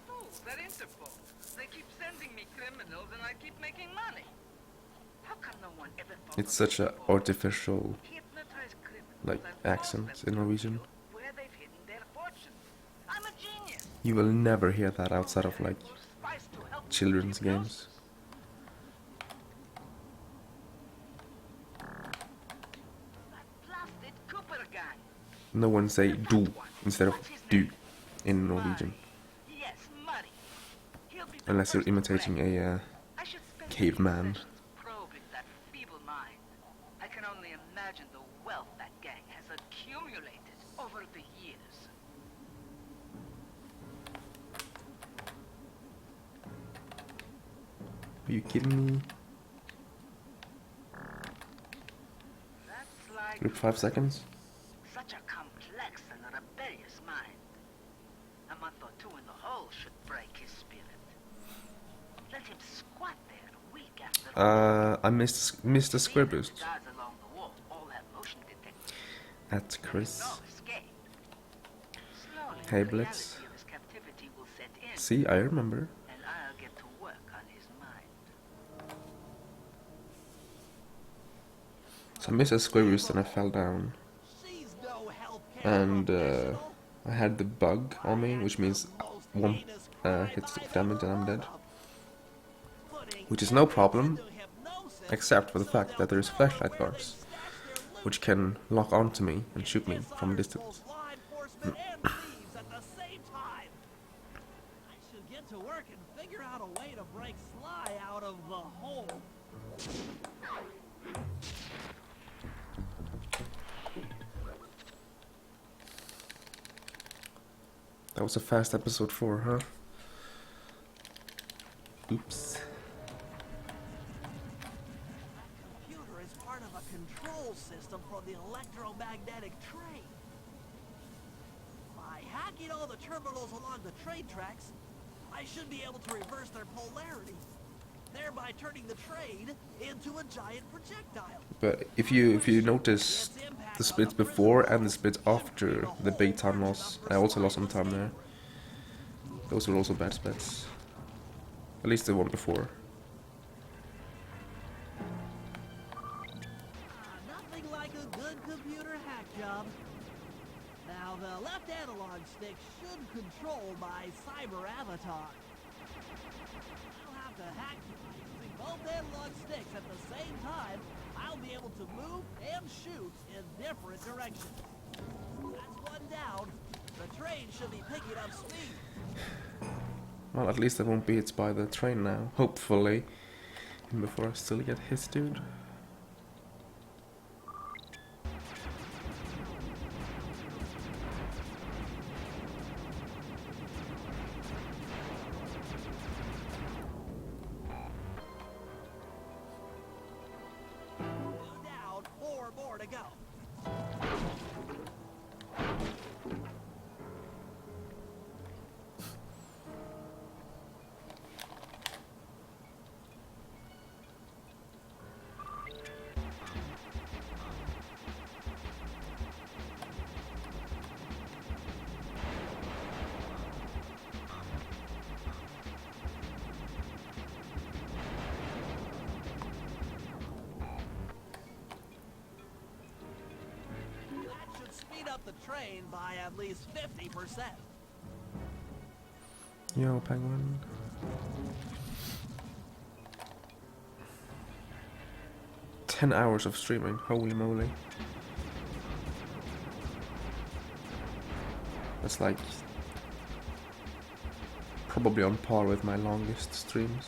Fools at Interpol. They keep sending me criminals and I keep making money. How come no one ever thought
It's
of
such a
Interpol?
artificial
Hypnotize criminals
like
and force
accent
them
in
to
Norwegian.
show where they've hidden their fortunes. I'm a genius.
You will never hear that outside of like
For spies to help
children's
keep
games.
that blasted Cooper gang.
No one say do instead of do in Norwegian,
Yes, Murray. He'll be the
unless you're
first to
imitating
brag.
a
I should spend
caveman.
sessions probing that feeble mind. I can only imagine the wealth that gang has accumulated over the years.
Are you kidding me?
That's like
Group 5 seconds?
such a complex and rebellious mind. A month or two in the hole should break his spirit. Let him squat there week after
I missed a square boost
guards along the wall all have motion detectors.
at Chris.
No escape. Slowly,
Hey,
the
Blitz.
reality of his captivity will set in,
See, I remember.
and I'll get to work on his mind.
So I missed a square boost and I fell down.
She's no healthcare
And
professional.
I had the bug on me, which means
Most
one
heinous crime
hits
I've
damage and
ever
I'm dead.
heard of. Putting
Which is no problem,
into hypnosis
except for the
so
fact
they'll
that there's
know
flashlight
where
bars,
they've stashed their loot.
which can lock onto me and shoot me
This
from a
article's
distance.
law enforcement and thieves get to work and figure out a way to break Sly out of the hole.
That was a fast episode 4, huh? Oops.
Computer is part of a control system for the electromagnetic train. By hacking all the terminals along the train tracks, I should be able to reverse their polarity, thereby turning the train into a giant projectile.
But if you notice the splits before and the splits after the big time loss, I also lost some time there. Those were also bad splits. At least the one before.
Nothing like a good computer hack job. Now the left analog stick should control my cyber avatar. I'll have to hack using both analog sticks at the same time. I'll be able to move and shoot in different directions. That's one down. The train should be picking up speed.
Well, at least I won't be hit by the train now, hopefully. And before I still get hit, dude.
Down, 4 more to go. Speed up the train by at least 50%.
Yo, penguin. "10 hours of streaming, holy moly." That's like probably on par with my longest streams.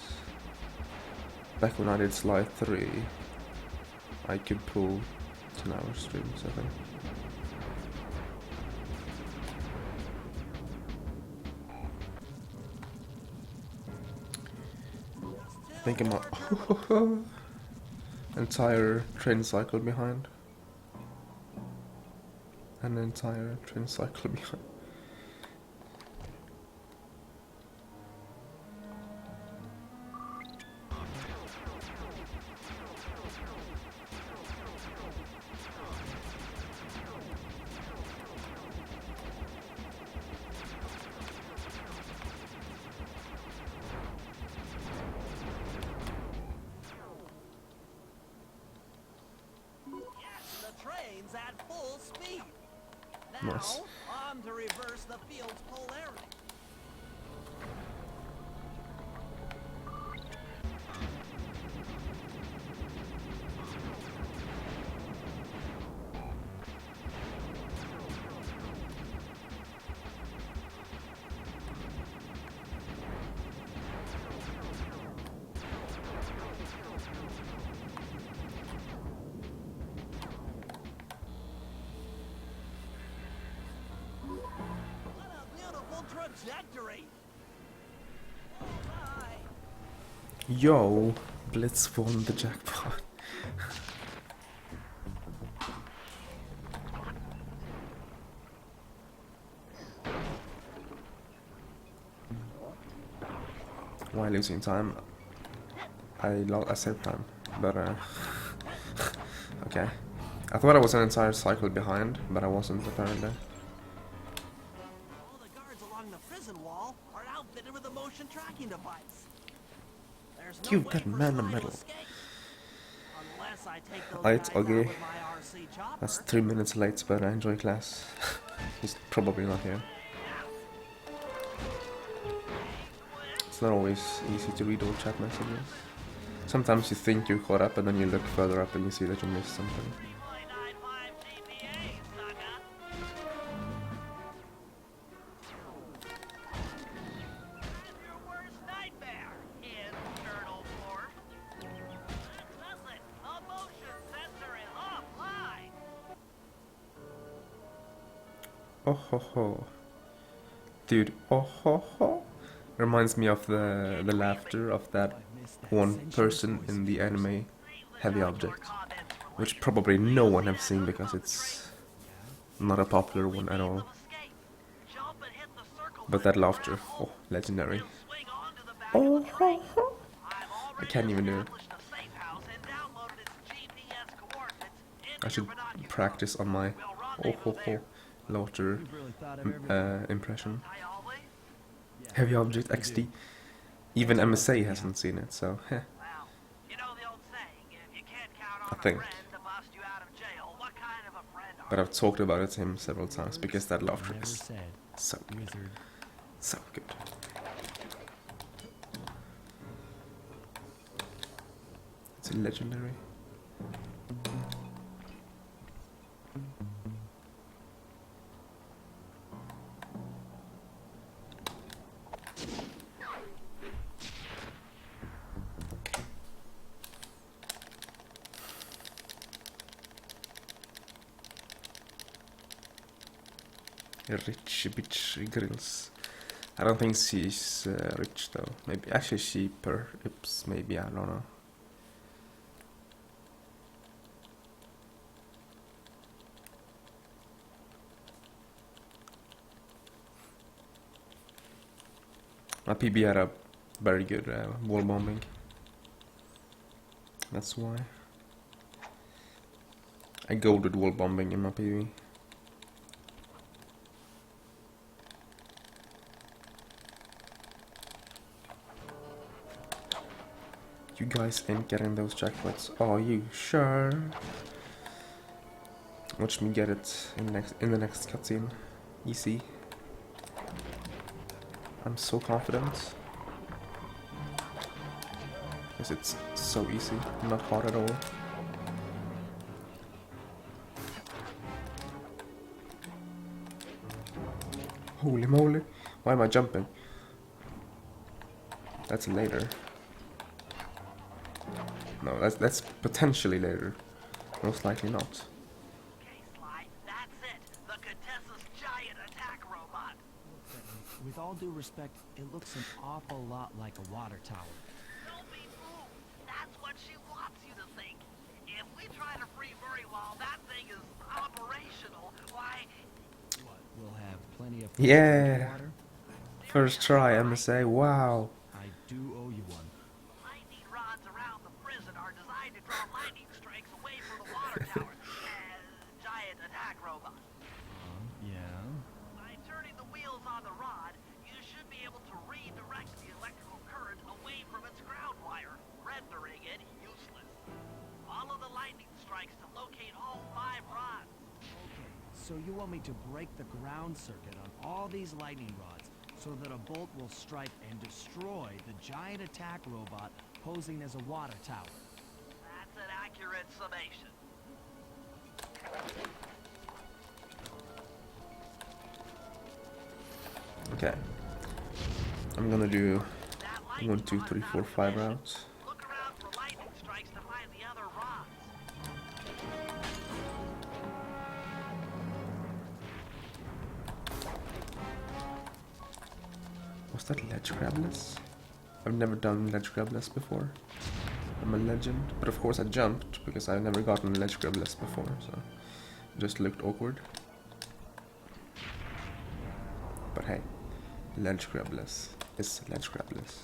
Back when I did Sly 3, I could pull 10-hour streams, I think. I think I'm entire train cycle behind. An entire train cycle behind.
Train's at full speed. Now,
Nice.
on to reverse the field's polarity. Trajectory.
Yo, Blitz won the jackpot. Why losing time? I saved time, but okay. I thought I was an entire cycle behind, but I wasn't apparently.
Tracking device. There's no
You
way
got
for
man a
Sly to
medal.
escape. Unless I take those
Alright,
guys out
okay.
with my RC chopper.
That's 3 minutes late, but I enjoy class. He's probably not here. It's not always easy to read all chat messages. Sometimes you think you're caught up, and then you look further up and you see that you missed something. Oh ho ho. Dude, oh ho ho. Reminds me of the laughter of that one person in the anime Heavy Object, which probably no one have seen because it's not a popular one at all. But that laughter, oh, legendary. Oh ho ho. I can't even do it. I should practice on my oh ho ho laughter impression. Heavy Object XD. Even MSA hasn't seen it, so heh. I think. But I've talked about it to him several times because that laughter is so good. So good. It's legendary. Rich bitch grills. I don't think she's rich though. Maybe actually she perhaps maybe, I don't know. My PB had a very good wall bombing. That's why I golded wall bombing in my PB. You guys ain't getting those jackpots. Are you sure? Watch me get it in the next cutscene. Easy. I'm so confident. Because it's so easy, not hard at all. Holy moly! Why am I jumping? That's later. No, that's potentially later. Most likely not.
Okay, Sly, that's it. The Contessa's giant attack robot.
With all due respect, it looks an awful lot like a water tower.
Don't be fooled. That's what she wants you to think. If we try to free Murray while that thing is operational, why...
What, we'll have plenty of
Yeah!
water?
First try, MSA, wow!
I do owe you one.
Lightning rods around the prison are designed to draw lightning strikes away from the water tower. Giant attack robot.
Yeah?
By turning the wheels on the rod, you should be able to redirect the electrical current away from its ground wire, rendering it useless. Follow the lightning strikes to locate all 5 rods.
Okay, so you want me to break the ground circuit on all these lightning rods so that a bolt will strike and destroy the giant attack robot posing as a water tower.
That's an accurate summation.
Okay. I'm gonna do 1, 2, 3, 4, 5 rounds.
Look around for lightning strikes to find the other rods.
Was that ledge grabless? I've never done ledge grabless before. I'm a legend. But of course I jumped because I've never gotten ledge grabless before, so it just looked awkward. But hey, ledge grabless is ledge grabless.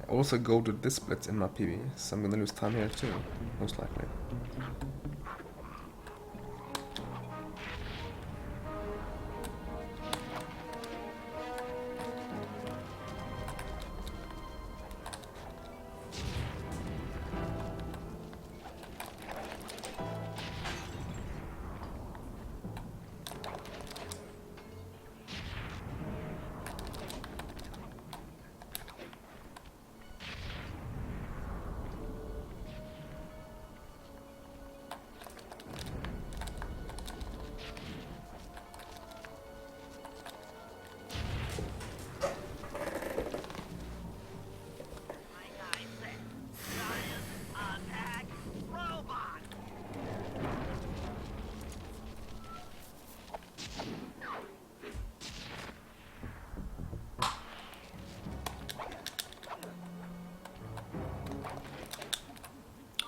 I also go to this split in my PB, so I'm gonna lose time here too, most likely.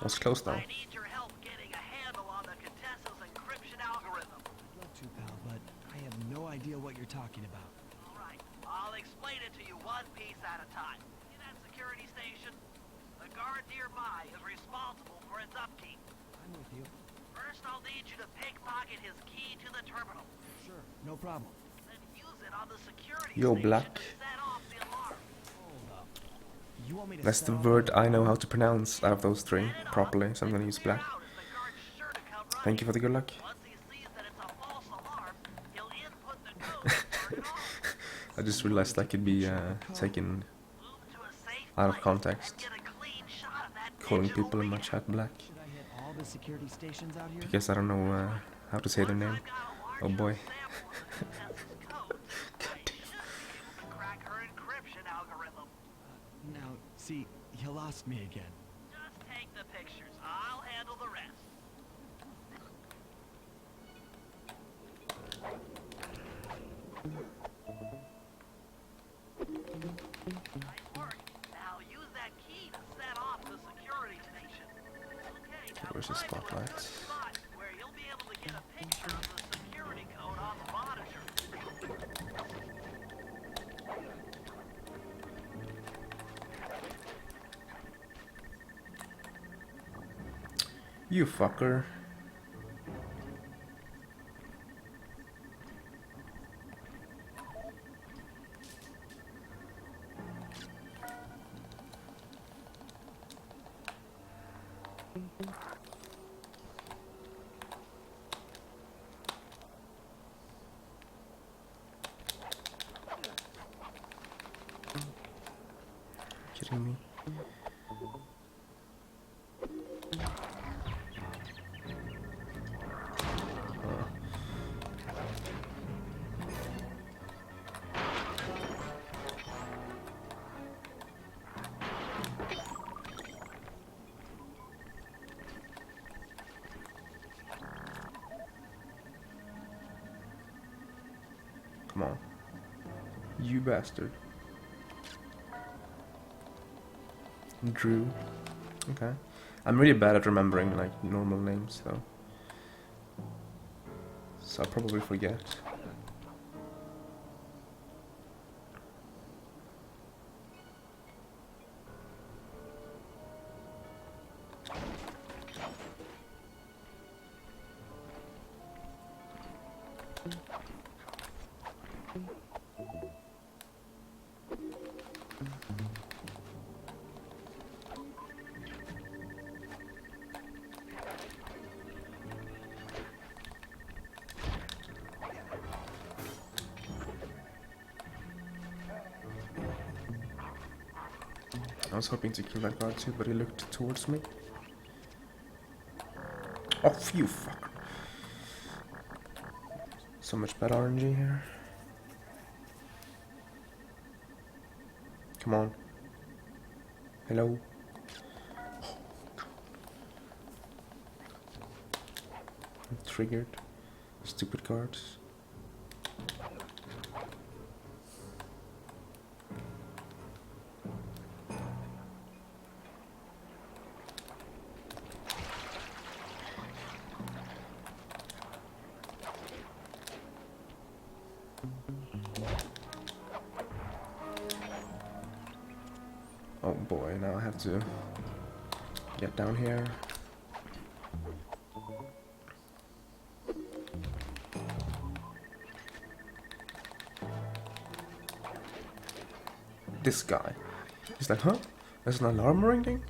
was close though.
I need your help getting a handle on the Contessa's encryption algorithm.
I'd love to, pal, but I have no idea what you're talking about.
All right, I'll explain it to you one piece at a time. See that security station? The guard nearby is responsible for its upkeep.
I'm with you.
First, I'll need you to pickpocket his key to the terminal.
Sure, no problem.
Then use it on the security
Yo,
station
Black.
to set off the alarm.
Hold up. You want me to
That's
set
the
off
word
the-
I know how to pronounce out of those three properly, so I'm gonna use
Clear
black.
out as the guard's sure to come running.
Thank you for the good luck.
Once he sees that it's a false alarm, he'll input the code to start it off.
I just realized that could be taken
Move to a safe
out of
place
context,
and get a clean shot of that
calling
digital
people in my
reader.
chat black,
Should I hit all the security stations out here?
because I don't know how to say their name.
I've got a large
Oh boy.
enough sample of the Contessa's codes. I should be able to crack her encryption algorithm.
Now, see, you lost me again.
Just take the pictures. I'll handle the rest. Nice work. Now use that key to set off the security station. Okay, now
Where's the
climb to a
spotlight?
good spot where you'll be able to get a picture of the security code on the monitor.
You fucker. Kidding me? Come on. You bastard. Drew. Okay. I'm really bad at remembering like normal names though. So I'll probably forget. I was hoping to kill that guard too, but he looked towards me. Oh, you fucker. So much bad RNG here. Come on. Hello. Oh, God. I'm triggered. Stupid guards. Oh boy, now I have to get down here. This guy. He's like, huh? There's an alarm ringing?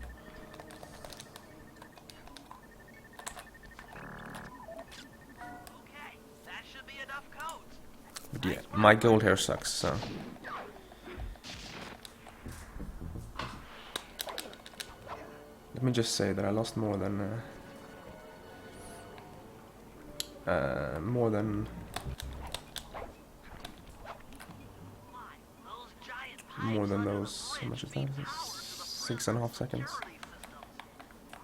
Okay, that should be enough codes.
But yeah, my gold hair sucks, so. Let me just say that I lost more than more than those. How much is that? 6.5 seconds.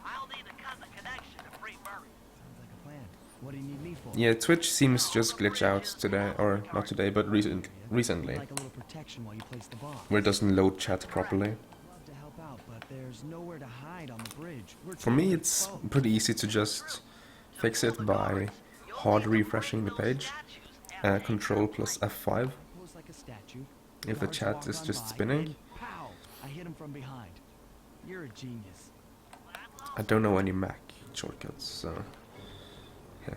I'll need to cut the connection to free Murray.
Sounds like a plan. What do you need me for?
Yeah, Twitch seems just glitch out today, or not today, but recently,
Like a little protection while you place the bomb.
where it doesn't load chat properly.
I'd love to help out, but there's nowhere to hide on the bridge. We're
For me, it's pretty easy to just fix it by hard refreshing the page. Control plus F5
Pose like a statue.
if the
Guards
chat
walk
is
on
just
by,
spinning.
and pow! I hit him from behind. You're a genius.
I don't know any Mac shortcuts, so yeah.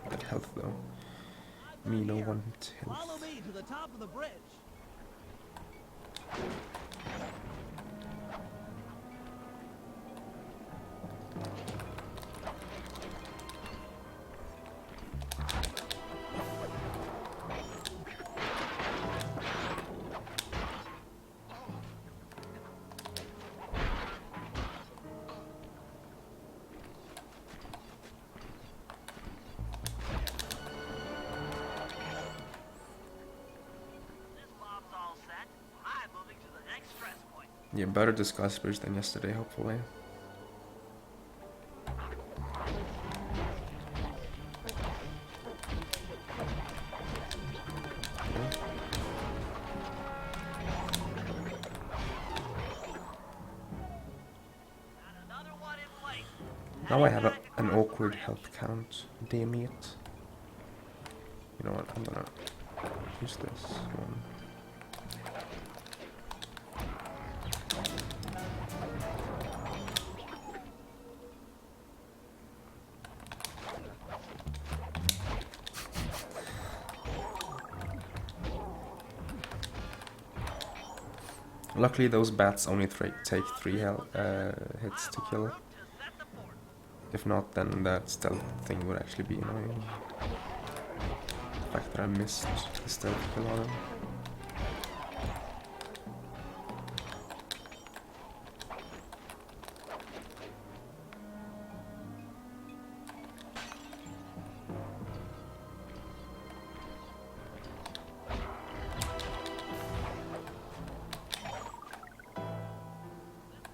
Good health though. Me no one
Follow
health.
me to the top of the bridge. This mob's all set. I'm moving to the next stress point.
Yeah, better disguise bridge than yesterday, hopefully.
Got another one in place.
Now I have an awkward health count. Damn it. You know what? I'm gonna use this one. Luckily, those bats only take 3 hits to kill. If not, then that stealth thing would actually be annoying. The fact that I missed the stealth kill on him.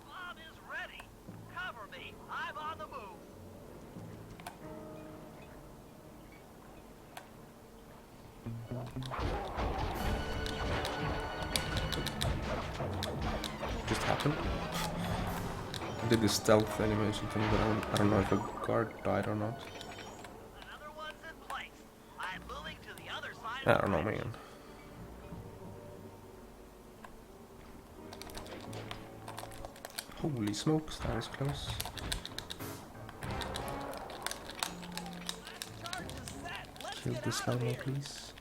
Bomb is ready. Cover me. I'm on the move.
Just happened. I did the stealth animation thing, but I don't know if a guard died or not.
Another one's in place. I'm moving to the other side
I
of
don't
the
know,
bridge.
man. Holy smokes, that was close.
Charge is set. Let's
Kill
get
this
out of
slow-mo,
here.
please.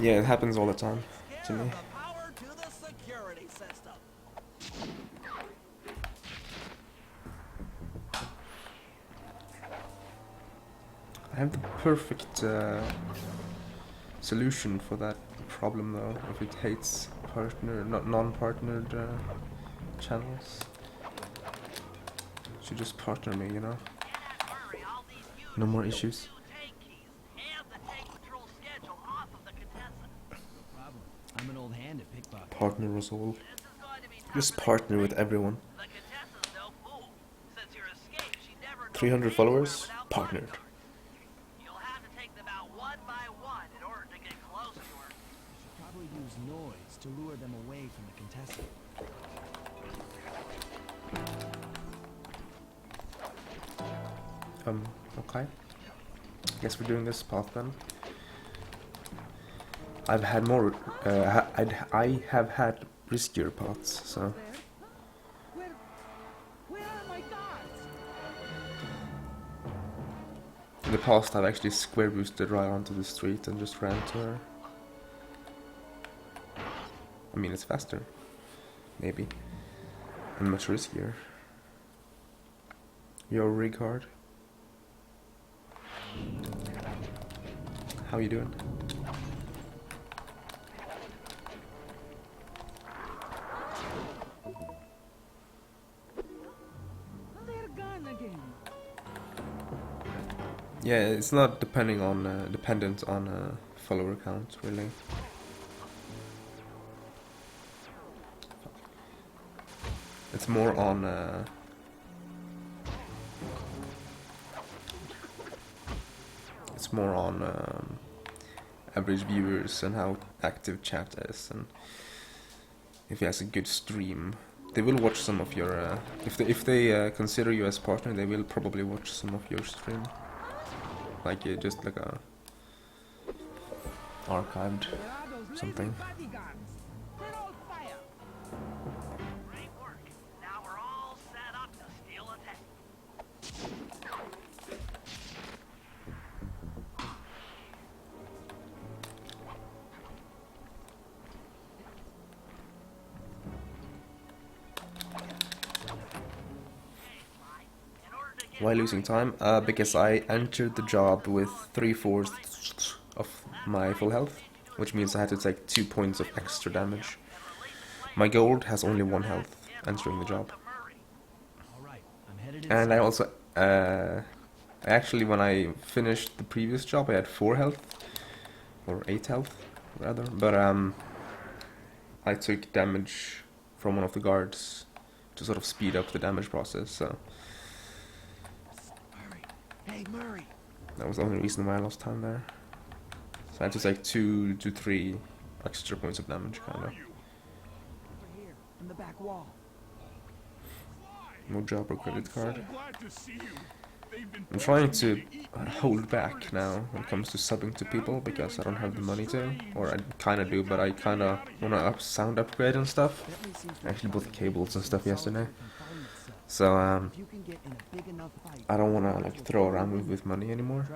Yeah, it happens all the time to me.
The power to the security system.
I have the perfect solution for that problem though, if it hates non-partnered channels. Should just partner me, you know?
Hurry, I'll need you
No
to
more
steal
issues.
2 tank keys and the tank patrol schedule off of the Contessa.
Problem. I'm an old hand at pickpocket.
Partner us all.
This is going to be tough
Just
for the
partner with everyone.
The Contessa's no fool. Since your escape, she never goes
300
anywhere
followers,
without
partnered.
bodyguards. You'll have to take them out one by one in order to get close to her.
Should probably use noise to lure them away from the Contessa.
Okay. Guess we're doing this path then. I've had more, I have had riskier paths, so.
Where are my guards?
In the past I've actually square boosted right onto the street and just ran to her. I mean, it's faster. Maybe. And much riskier. Yo, Rigard. How you doing?
They're gone again.
Yeah, it's not dependent on follower count, really. It's more on depends more on average viewers and how active chat is, and if he has a good stream. They will watch some of your, if they consider you as partner, they will probably watch some of your stream. Like just like a archived something.
Great work. Now we're all set up to steal a tank.
Why losing time? Because I entered the job with 3/4 of my full health, which means I had to take 2 points of extra damage. My gold has only 1 health entering the job. And I also, actually when I finished the previous job I had 4 health, or 8 health rather, but I took damage from one of the guards to sort of speed up the damage process, so...
Hey, Murray.
That was the only reason why I lost time there. So I had to take 2 to 3 extra points of damage, kinda.
Over here, in the back wall.
No job or credit card.
So glad to see you. They've been
I'm trying to hold back now when it comes to subbing to people because I don't have the money to, or I kinda do, but I kinda wanna sound upgrade and stuff. I actually bought the cables and stuff yesterday. So I don't wanna like throw around with money anymore.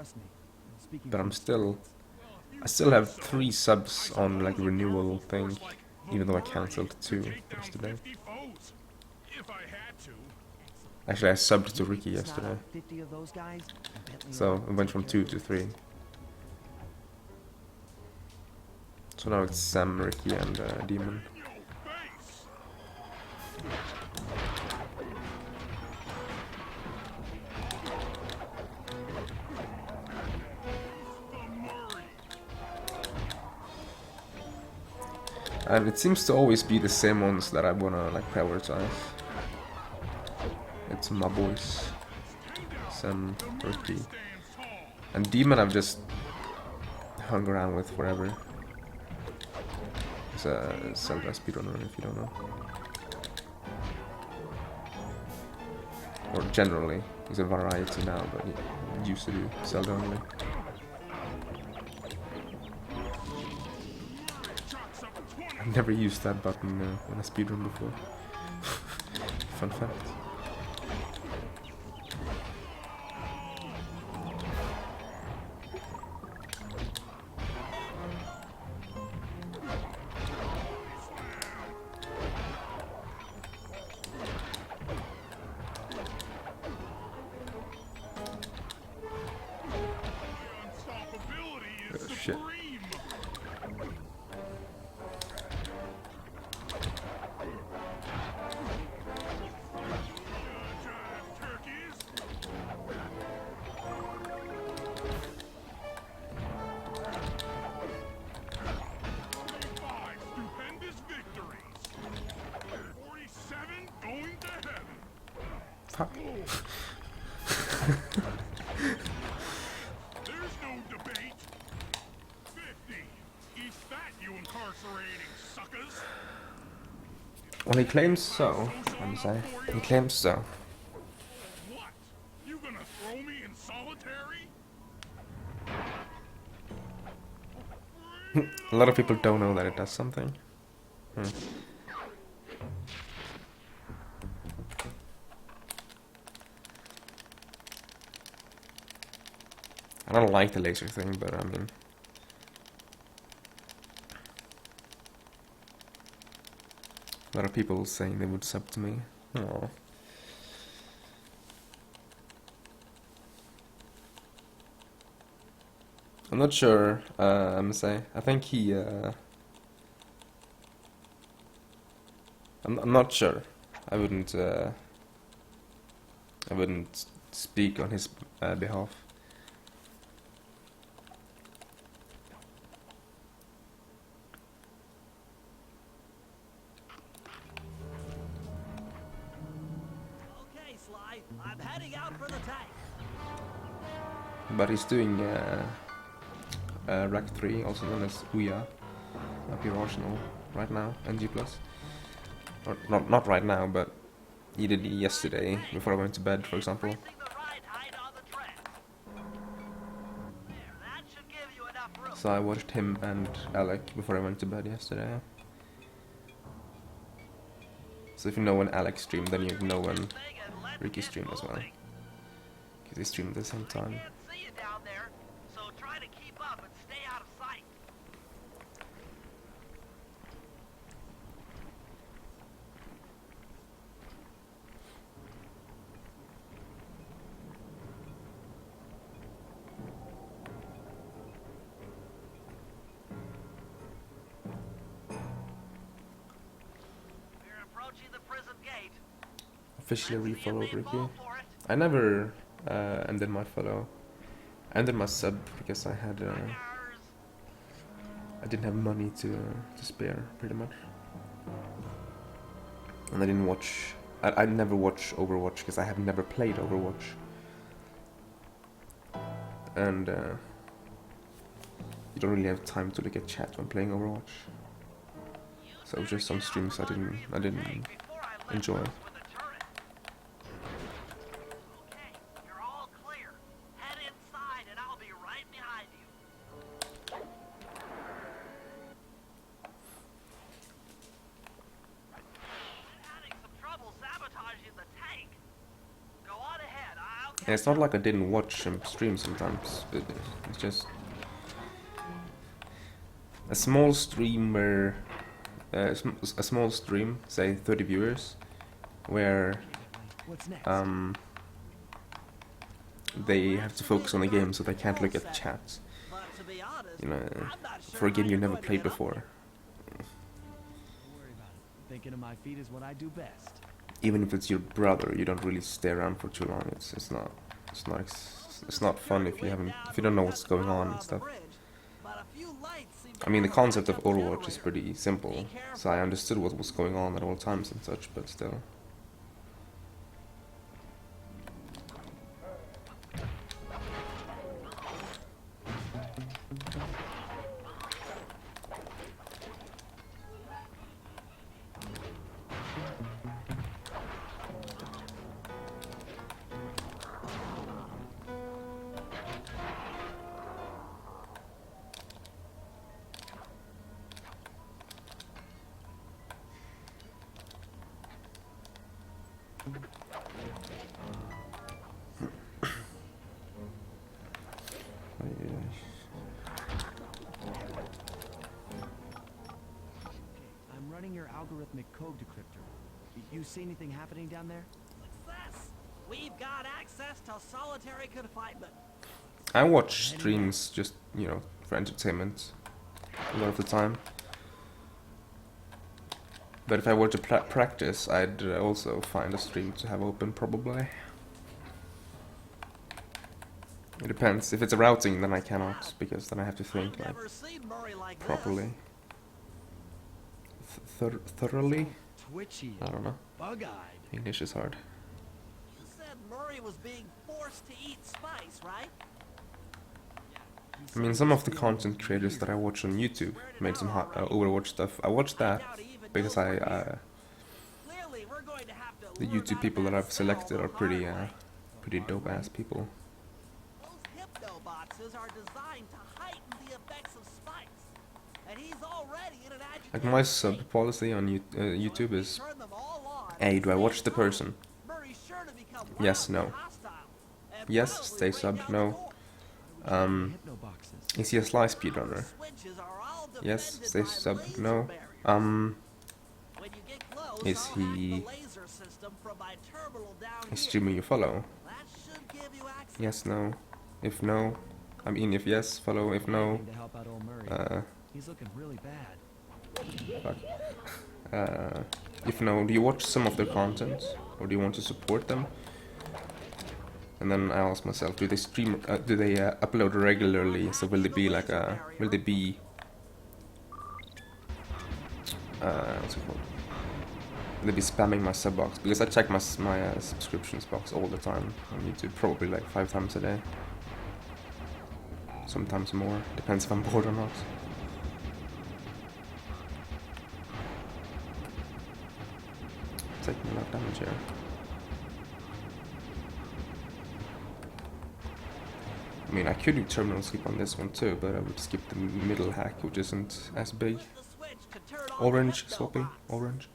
But I still have 3 subs on like renewal thing, even though I cancelled 2 yesterday. Actually, I subbed to Ricky yesterday, so it went from 2 to 3. So now it's Sam, Ricky, and Demon. And it seems to always be the same ones that I wanna like prioritize. It's my boys, Sam, Ricky, and Demon I've just hung around with forever. He's a Zelda speedrunner, if you don't know. Or generally, he's a variety now, but he used to do Zelda only. I've never used that button in a speedrun before. Fun fact. Shit. Fuck.
There's no debate. 50. Eat that, you incarcerating suckers.
Well, he claims so, I'm saying. He claims so.
What? You gonna throw me in solitary?
A lot of people don't know that it does something. I don't like the laser thing, but I mean... A lot of people saying they would sub to me. Aww. I'm not sure, I'm gonna say. I think he, I'm not sure. I wouldn't speak on his behalf.
I'm heading out for the tank.
But he's doing Rack 3, also known as Ouya, up here Arsenal right now, NG+. Or not right now, but he did it yesterday before I went to bed, for example.
Pressing the right height on the track. There, that should give you enough room.
So I watched him and Alec before I went to bed yesterday. So if you know when Alex streamed, then you know when Ricky streamed as well. Because they streamed at the same time.
Can't see you down there, so try to keep up and stay out of sight. We're approaching the prison gate.
Officially refollowed Ricky. I never ended my follow. I ended my sub because I had I didn't have money to spare, pretty much. And I didn't watch. I never watch Overwatch because I have never played Overwatch. And you don't really have time to look at chat when playing Overwatch. So it was just some streams I didn't enjoy.
Okay, you're all clear. Head inside and I'll be right behind you. Having some trouble sabotaging the tank. Go on ahead. I'll
And it's not like I didn't watch him stream sometimes. It's just a small streamer, a small stream, say 30 viewers, where
What's next?
they have to focus on the game, so they can't look at chat.
But to be honest,
You know,
I'm not sure
for a game
how
you
you're
never
going to
played
get up
before.
Don't worry about it. Thinking of my feet is what I do best.
Even if it's your brother, you don't really stay around for too long. It's not fun if you don't know what's going on and stuff. I mean, the concept of Overwatch is pretty simple, so I understood what was going on at all times and such, but still.
I'm running your algorithmic code decryptor. You see anything happening down there?
Success! We've got access to solitary confinement.
I watch streams just, you know, for entertainment a lot of the time. But if I were to practice, I'd also find a stream to have open, probably. It depends. If it's a routing, then I cannot, because then I have to think like
Never seen Murray like
properly, thoroughly.
Twitchy.
I don't know.
Bug-eyed.
English is hard.
You said Murray was being forced to eat spice, right?
I mean, some of the content creators that I watch on YouTube made some Overwatch stuff. I watched that because
Clearly, we're going to have to
the
lure
YouTube
out
people that
that
I've selected
cell
are
the hard
pretty
way.
pretty dope ass people.
Those hypno boxes are designed to heighten the effects of spice, and he's already in an
Like
agitated
my
state.
sub policy on YouTube
If
is,
we turn them all on
hey,
at
do I
the
watch
same
the
time,
person?
Murray's sure to become
Yes,
wildly
no.
hostile, and
Yes,
probably
stay
break
subbed,
down the
no.
door.
Hypno boxes.
Is he a sly speedrunner?
Switches are all
Yes,
defended
stay
by
subbed,
laser
no.
barriers. When you get close,
Is
I'll hack
he-
the laser system from my terminal down
Is
here.
streaming you follow?
That should give you access.
Yes, no. If no, I mean if yes, follow. If no,
Anything to help out old Murray. He's looking really bad.
fuck. If no, do you watch some of their content, or do you want to support them? And then I ask myself, do they stream? Do they upload regularly? So will they be like a? Will they be? What's it called? Will they be spamming my sub box? Because I check my subscriptions box all the time on YouTube, probably like 5 times a day. sometimes more, depends if I'm bored or not. Taking a lot of damage here. I mean, I could do terminal skip on this one too, but I would skip the middle hack, which isn't as big. Orange, swapping, orange.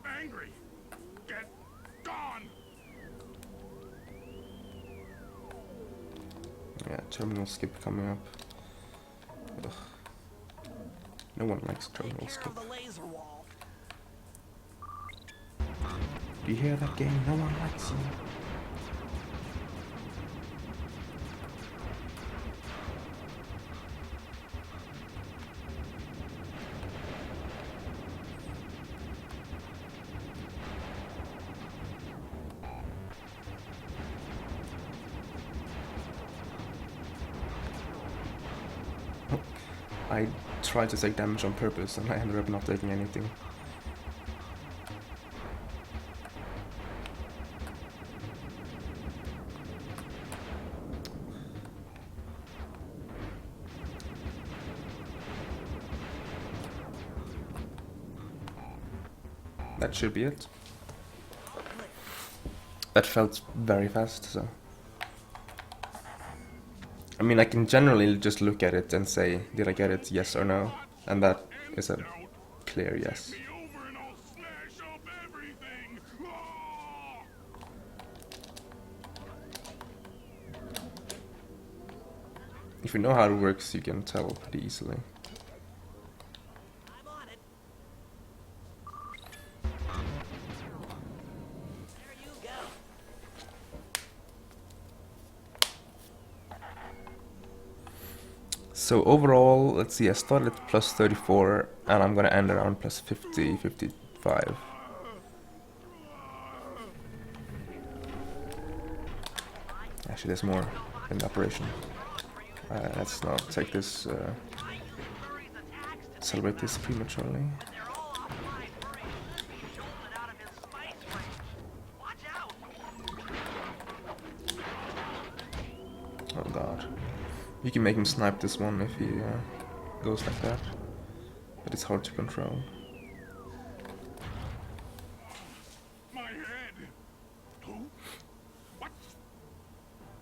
Angry. Get gone.
Yeah, terminal skip coming up. Ugh. No one likes terminal skip. Do you hear that, game? No one likes you. I tried to take damage on purpose and I ended up not taking anything. That should be it. That felt very fast, so... I mean, I can generally just look at it and say, did I get it, yes or no? And that is a clear yes. If you know how it works, you can tell pretty easily. So overall, let's see, I started at plus 34 and I'm gonna end around plus 50, 55. Actually, there's more in the operation. Let's not take this, celebrate this prematurely. Oh god. You can make him snipe this one if he goes like that, but it's hard to control.
My head. Who? What?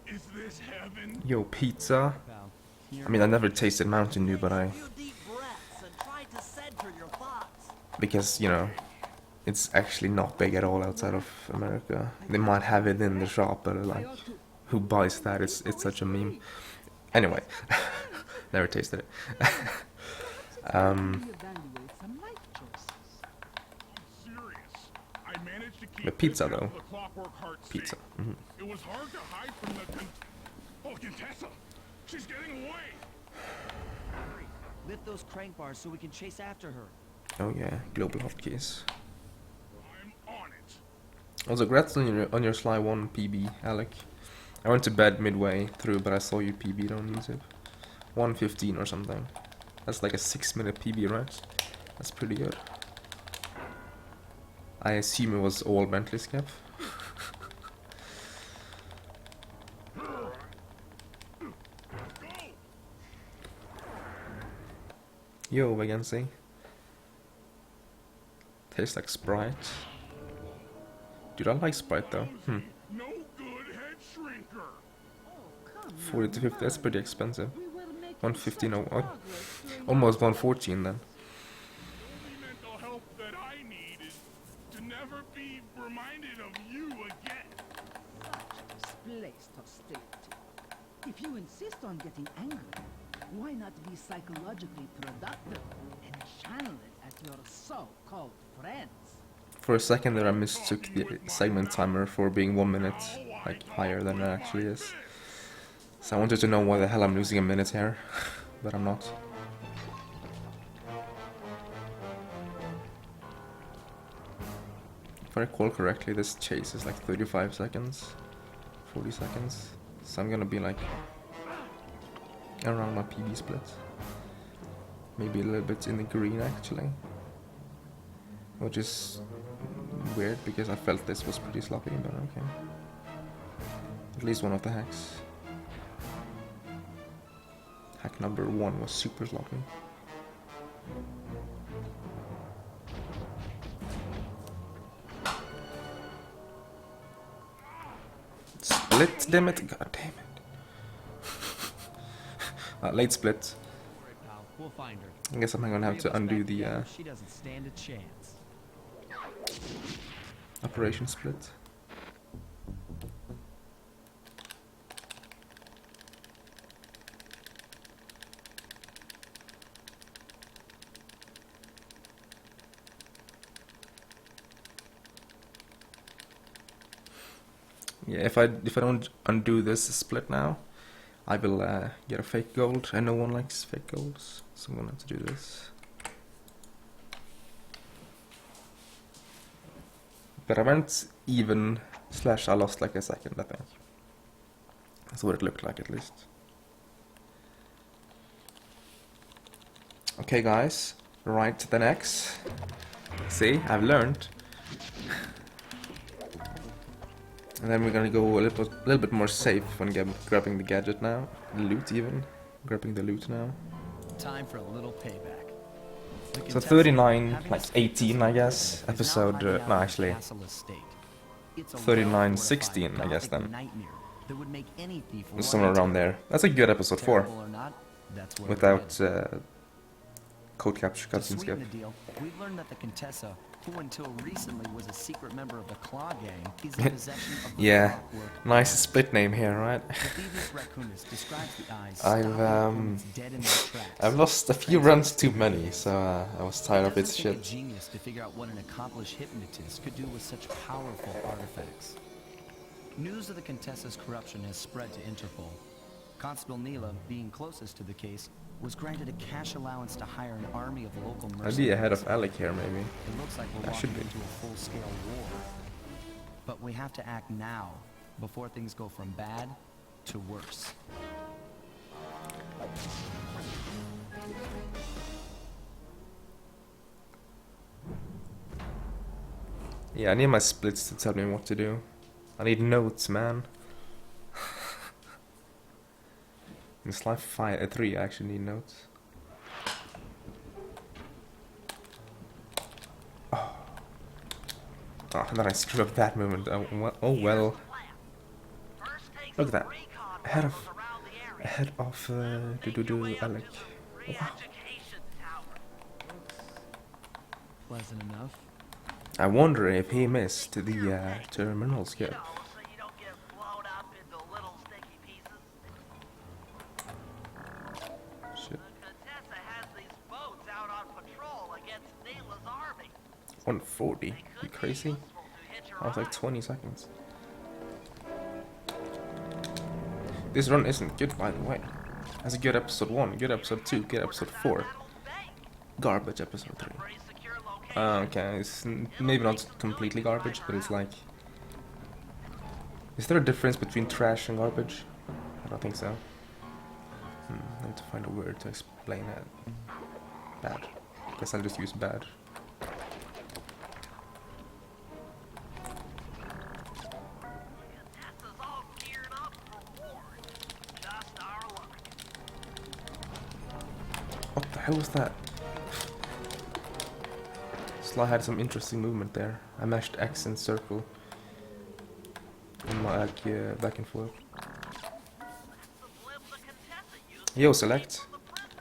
Is this heaven?
Yo, pizza. I mean, I never tasted Mountain Dew, but because, you know, it's actually not big at all outside of America. They might have it in the shop, but like, who buys that? It's such a meme. Anyway, never tasted it. The pizza though. Pizza. Mm-hmm.
It was hard to hide from the Oh, Contessa! She's getting away!
Lift those crank bars so we can chase after her.
Oh yeah, global hotkeys.
I'm on it.
Also, congrats on your Sly 1 PB, Alec. I went to bed midway through, but I saw you PB'd on YouTube. 1:15 or something. That's like a 6-minute PB, right? That's pretty good. I assume it was all Bentley Scav. Yo, vacancy. Tastes like Sprite. Dude, I like Sprite though.
No good head shrinker.
40 to 50, that's pretty expensive. 115 or almost 114 then.
The only mental help that I need is to never be reminded of you again.
Such misplaced hostility. If you insist on getting angry, why not be psychologically productive and channel it at your so-called friends?
For a second there I mistook the segment timer for being 1 minute, like higher than it actually is. So I wanted to know why the hell I'm losing a minute here, but I'm not. If I recall correctly, this chase is like 35 seconds, 40 seconds. So I'm gonna be like around my PB split. Maybe a little bit in the green actually. Which is weird because I felt this was pretty sloppy, but okay. At least one of the hacks. Hack number 1 was super sloppy. Split, damn it! God damn it! Late split.
We'll find her.
I guess I'm gonna have to undo the
She doesn't stand a chance.
operation split. Yeah, if I don't undo this split now, I will get a fake gold, and no one likes fake golds, so I'm gonna have to do this. But I went even / I lost like a second, I think. That's what it looked like, at least. Okay, guys, right to the next. See, I've learned. And then we're gonna go a little bit more safe when grabbing the gadget now. The loot even. Grabbing the loot now.
Time for a little payback.
So 39, like 18 I guess. Episode, no actually. 39, 16 I guess then. Somewhere around there. That's a good episode 4. Without code capture cutscene skip.
We've learned that the Contessa, who until recently was a secret member of the Claw Gang, is in possession of the
yeah,
clockwork.
nice split name here, right? I've lost a few runs too many, so I was tired of its shit.
Genius to figure out what an accomplished hypnotist could do with such powerful artifacts. News of the Contessa's corruption has spread to Interpol. Constable Neela, being closest to the case, was granted a cash allowance to hire an army of local mercenaries.
I'd be ahead of Alec here, maybe.
It looks like we're walking into a full-scale war. But we have to act now, before things go from bad to worse.
Yeah, I need my splits to tell me what to do. I need notes, man. In slide 3, I actually need notes. Oh, and then I screwed up that movement. Oh well. Look at that. Ahead of Alec. Wow.
Pleasant enough.
I wonder if he missed the terminal skip. Shit. 140? You crazy? I was like 20 seconds. This run isn't good, by the way. That's a good episode 1, good episode 2, good episode 4. Garbage episode 3. Okay, it's maybe not completely garbage, but it's like... Is there a difference between trash and garbage? I don't think so. I need to find a word to explain it. Bad. Guess I'll just use bad. What the hell was that? Sly had some interesting movement there. I mashed X and circle. And like back and forth. Yo, select.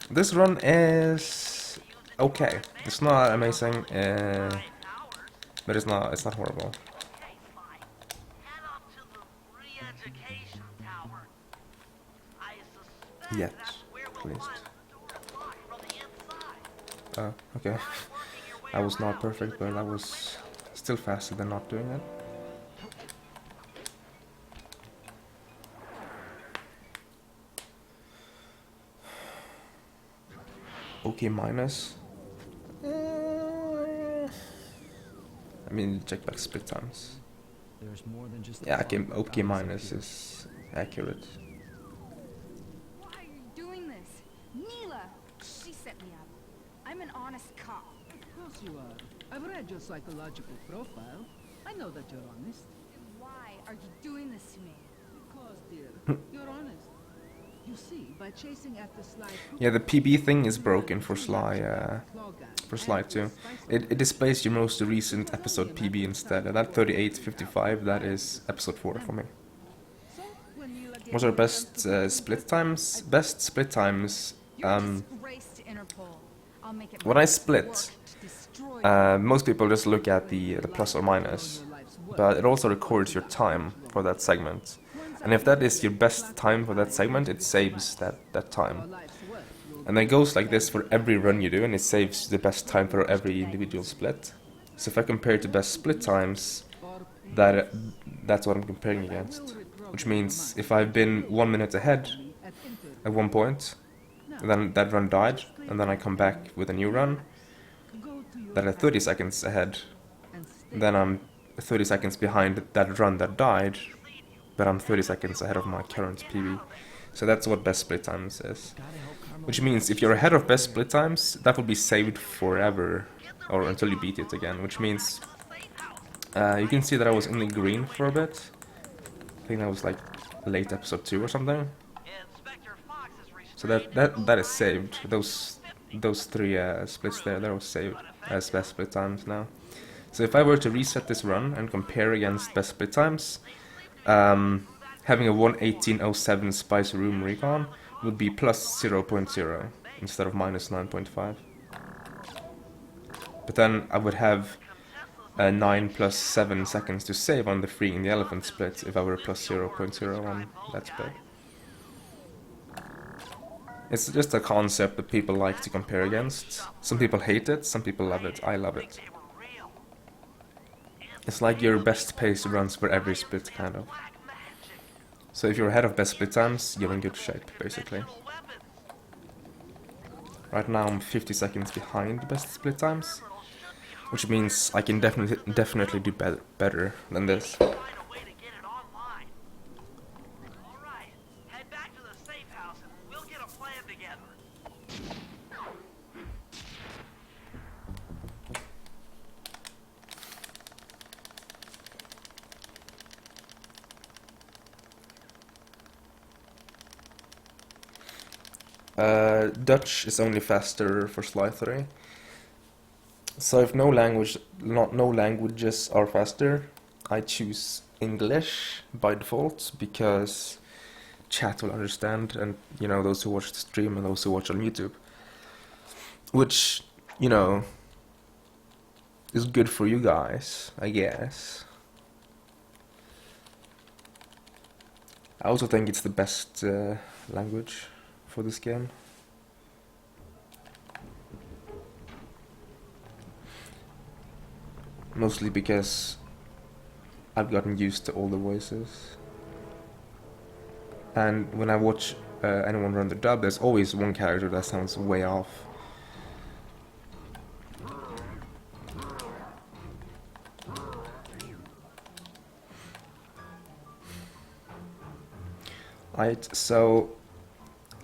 This run is okay. It's not amazing, but it's not horrible. Yet, at least. Okay. I was not perfect, but I was still faster than not doing it. Okay, minus. I mean, check back split times.
There's more than just
yeah, okay minus is accurate.
Why are you doing this? Neela! She set me up. I'm an honest cop.
course you are. I've read your psychological profile. I know that you're honest.
Why are you doing this to me?
Because, dear, you're honest. You see, by chasing after Sly
Yeah, the PB thing is broken for Sly 2. It displays your most recent episode PB instead, and that 38:55, that is episode 4 for me. What's our best split times? Best split times, when I split, most people just look at the plus or minus, but it also records your time for that segment. And if that is your best time for that segment, it saves that time. And it goes like this for every run you do, and it saves the best time for every individual split. So if I compare to best split times, that's what I'm comparing against. Which means if I've been 1 minute ahead at one point, then that run died, and then I come back with a new run, that at 30 seconds ahead, then I'm 30 seconds behind that run that died, but I'm 30 seconds ahead of my current PB. So that's what best split times is. Which means if you're ahead of best split times, that will be saved forever, or until you beat it again. Which means you can see that I was in the green for a bit. I think that was like late episode 2 or something. So that is saved. Those 3 splits there, that was saved as best split times now. So if I were to reset this run and compare against best split times, having a 1:18:07 Spice Room Recon would be plus 0.0 instead of minus 9.5. But then I would have 9 plus 7 seconds to save on the Freeing the Elephant split if I were plus 0.0 on that split. It's just a concept that people like to compare against. Some people hate it, some people love it. I love it. It's like your best pace runs for every split, kind of. So if you're ahead of best split times, you're in good shape, basically. Right now I'm 50 seconds behind best split times, which means I can definitely do better than this. Dutch is only faster for Sly 3. So if no languages are faster, I choose English by default because chat will understand, and you know, those who watch the stream and those who watch on YouTube, which, you know, is good for you guys, I guess. I also think it's the best language for this game. Mostly because I've gotten used to all the voices. And when I watch anyone run the dub, there's always one character that sounds way off. Right, so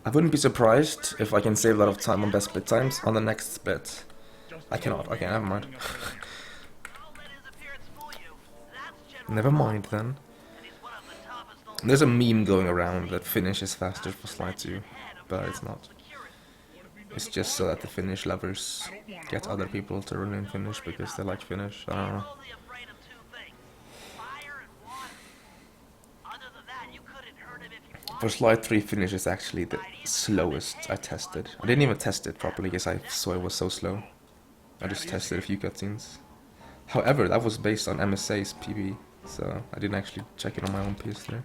I wouldn't be surprised if I can save a lot of time on best split times on the next split. I cannot, okay, never mind. Never mind then. There's a meme going around that finish is faster for Sly 2, but it's not. It's just so that the Finnish lovers get other people to run in Finnish because they like Finnish, I don't know. For Sly 3, Finnish is actually the slowest I tested. I didn't even test it properly because I saw it was so slow. I just tested a few cutscenes. However, that was based on MSA's PB, so I didn't actually check it on my own PS3.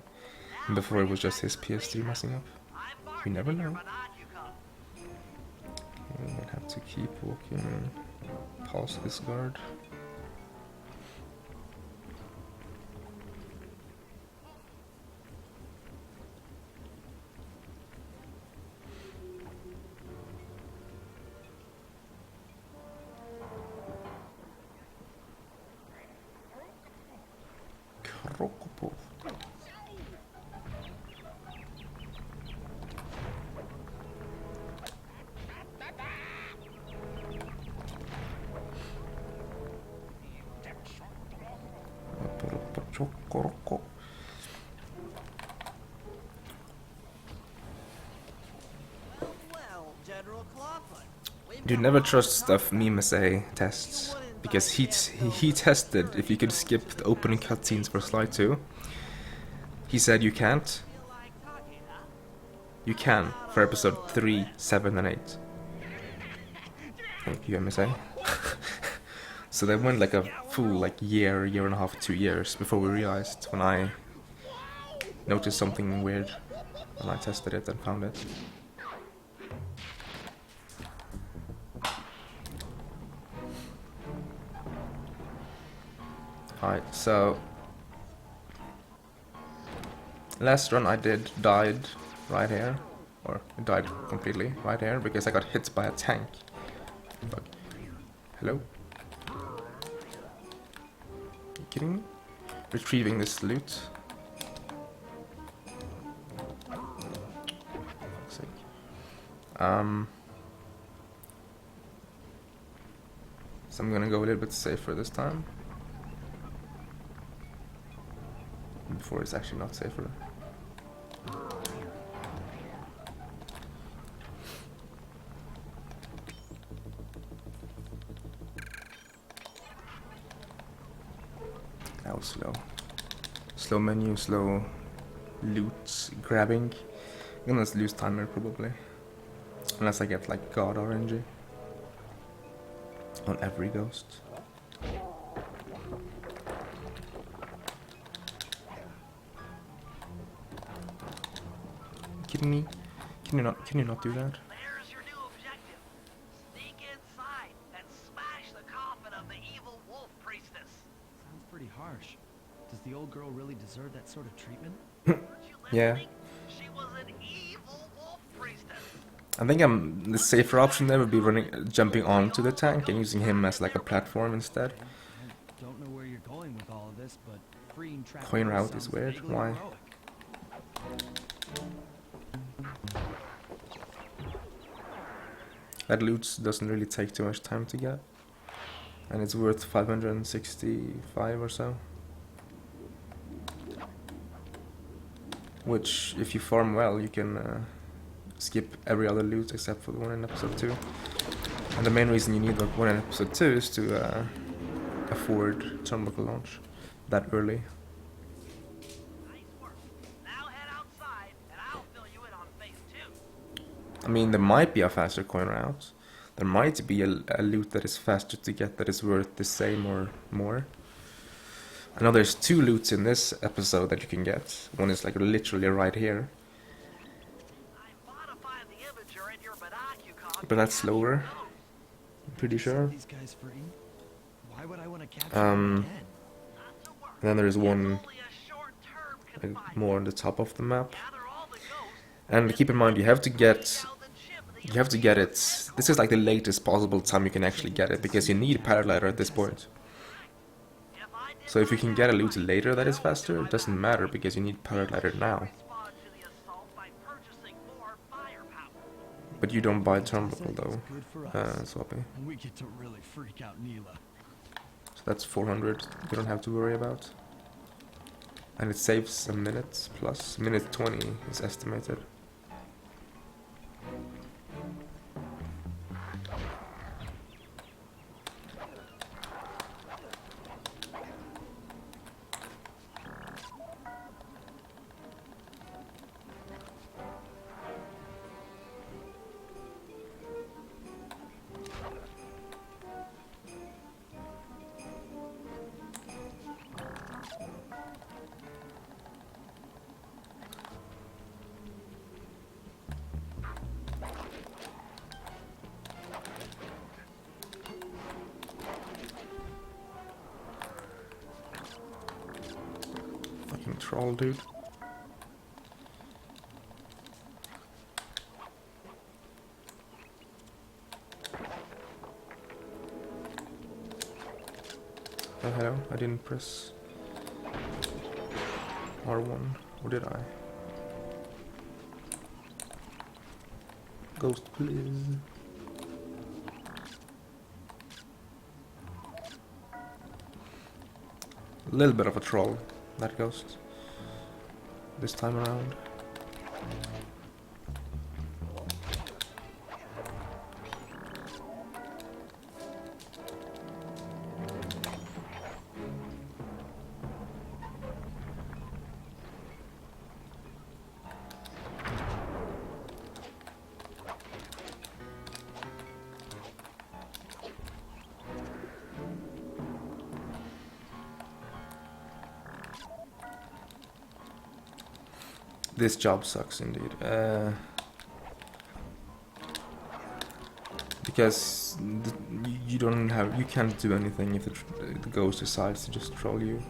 And before it was just his PS3 messing up. You never know. Okay, I'll have to keep walking past this guard. Rocco.
Well, General Clawfoot.
Dude, never trust stuff Mimese tests, because he tested if you could skip the opening cutscenes for Slide 2. He said you can't. You can for episode 3, 7, and 8. Thank you, MSA. So they went like a full year and a half, 2 years before we realized, when I noticed something weird when I tested it and found it. Alright, so last run I did died right here, or it died completely right here because I got hit by a tank. Fuck. Hello? You kidding me? Retrieving this loot. Fuck's sake. So I'm gonna go a little bit safer this time. Before it's actually not safer. That was slow. Slow menu, slow loot grabbing. I'm gonna lose timer probably. Unless I get like God RNG on every ghost. Kidding me? Can you not do that?
There's your new objective. Sneak inside and smash the coffin of the evil wolf priestess.
Sounds pretty harsh. Does the old girl really deserve that sort of treatment?
Yeah.
She was an evil wolf priestess.
I think the safer option there would be jumping onto the tank and using him as like a platform instead.
I don't know where you're going with all of this, but freeing trapped
Coin
girls
route
sounds
is weird.
vaguely
Why?
heroic.
That loot doesn't really take too much time to get. And it's worth 565 or so. Which, if you farm well, you can skip every other loot except for the one in episode 2. And the main reason you need the one in episode 2 is to afford turnbuckle launch that early.
Nice work. Now head outside and I'll fill you in on phase 2.
I mean, there might be a faster coin route. There might be a loot that is faster to get that is worth the same or more. I know there's 2 loots in this episode that you can get. One is like literally right here. But that's slower. I'm pretty sure.
These guys free? Why would I want to capture them again?
And then there's one like, more on the top of the map. And keep in mind, you have to get it. This is like the latest possible time you can actually get it, because you need paraglider at this point. So if you can get a loot later that is faster, it doesn't matter because you need paraglider now. But you don't buy turnbuckle though, Swappy.
We get to really freak out Neela.
So that's 400. You don't have to worry about. And it saves a minute plus. Minute 20 is estimated. Fucking troll, dude. Oh, hello. I didn't press R1. Or did I? Ghost, please. A little bit of a troll. that ghost this time around. This job sucks indeed. Because you can't do anything if the ghost decides to just troll you.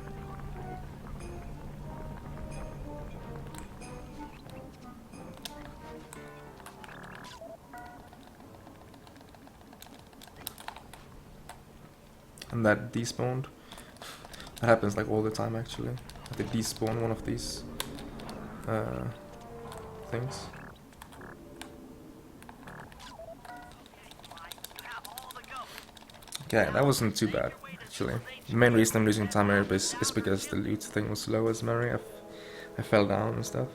And that despawned. That happens like all the time actually. They despawn one of these things. Okay, that wasn't too bad actually. The main reason I'm losing time here is because the loot thing was slow as Mary. I fell down and stuff.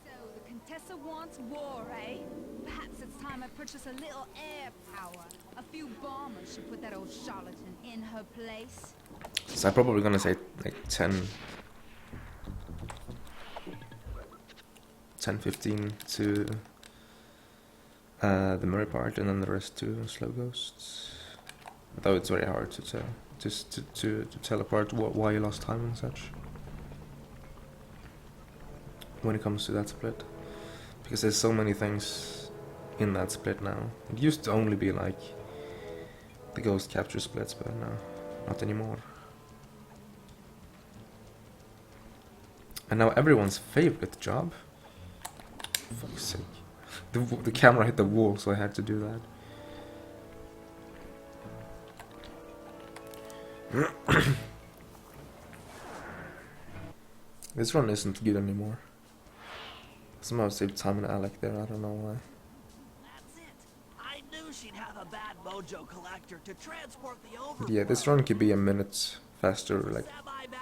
So the Contessa wants war, eh? Perhaps it's time I purchase a little air power. A few bombers should put that old charlatan in her place.
So I'm probably gonna say like 10-15 to the Murray part, and then the rest to slow ghosts. Though it's very hard to tell, just to tell apart why you lost time and such when it comes to that split, because there's so many things in that split now. It used to only be like the ghost capture splits, but no, not anymore. And now everyone's favorite job. For fuck's sake. The camera hit the wall, so I had to do that. This run isn't good anymore. Somehow saved time and Alec there, I don't know why.
That's it. I knew she'd have a bad mojo collector to transport the
But yeah, this run could be a minute faster, like.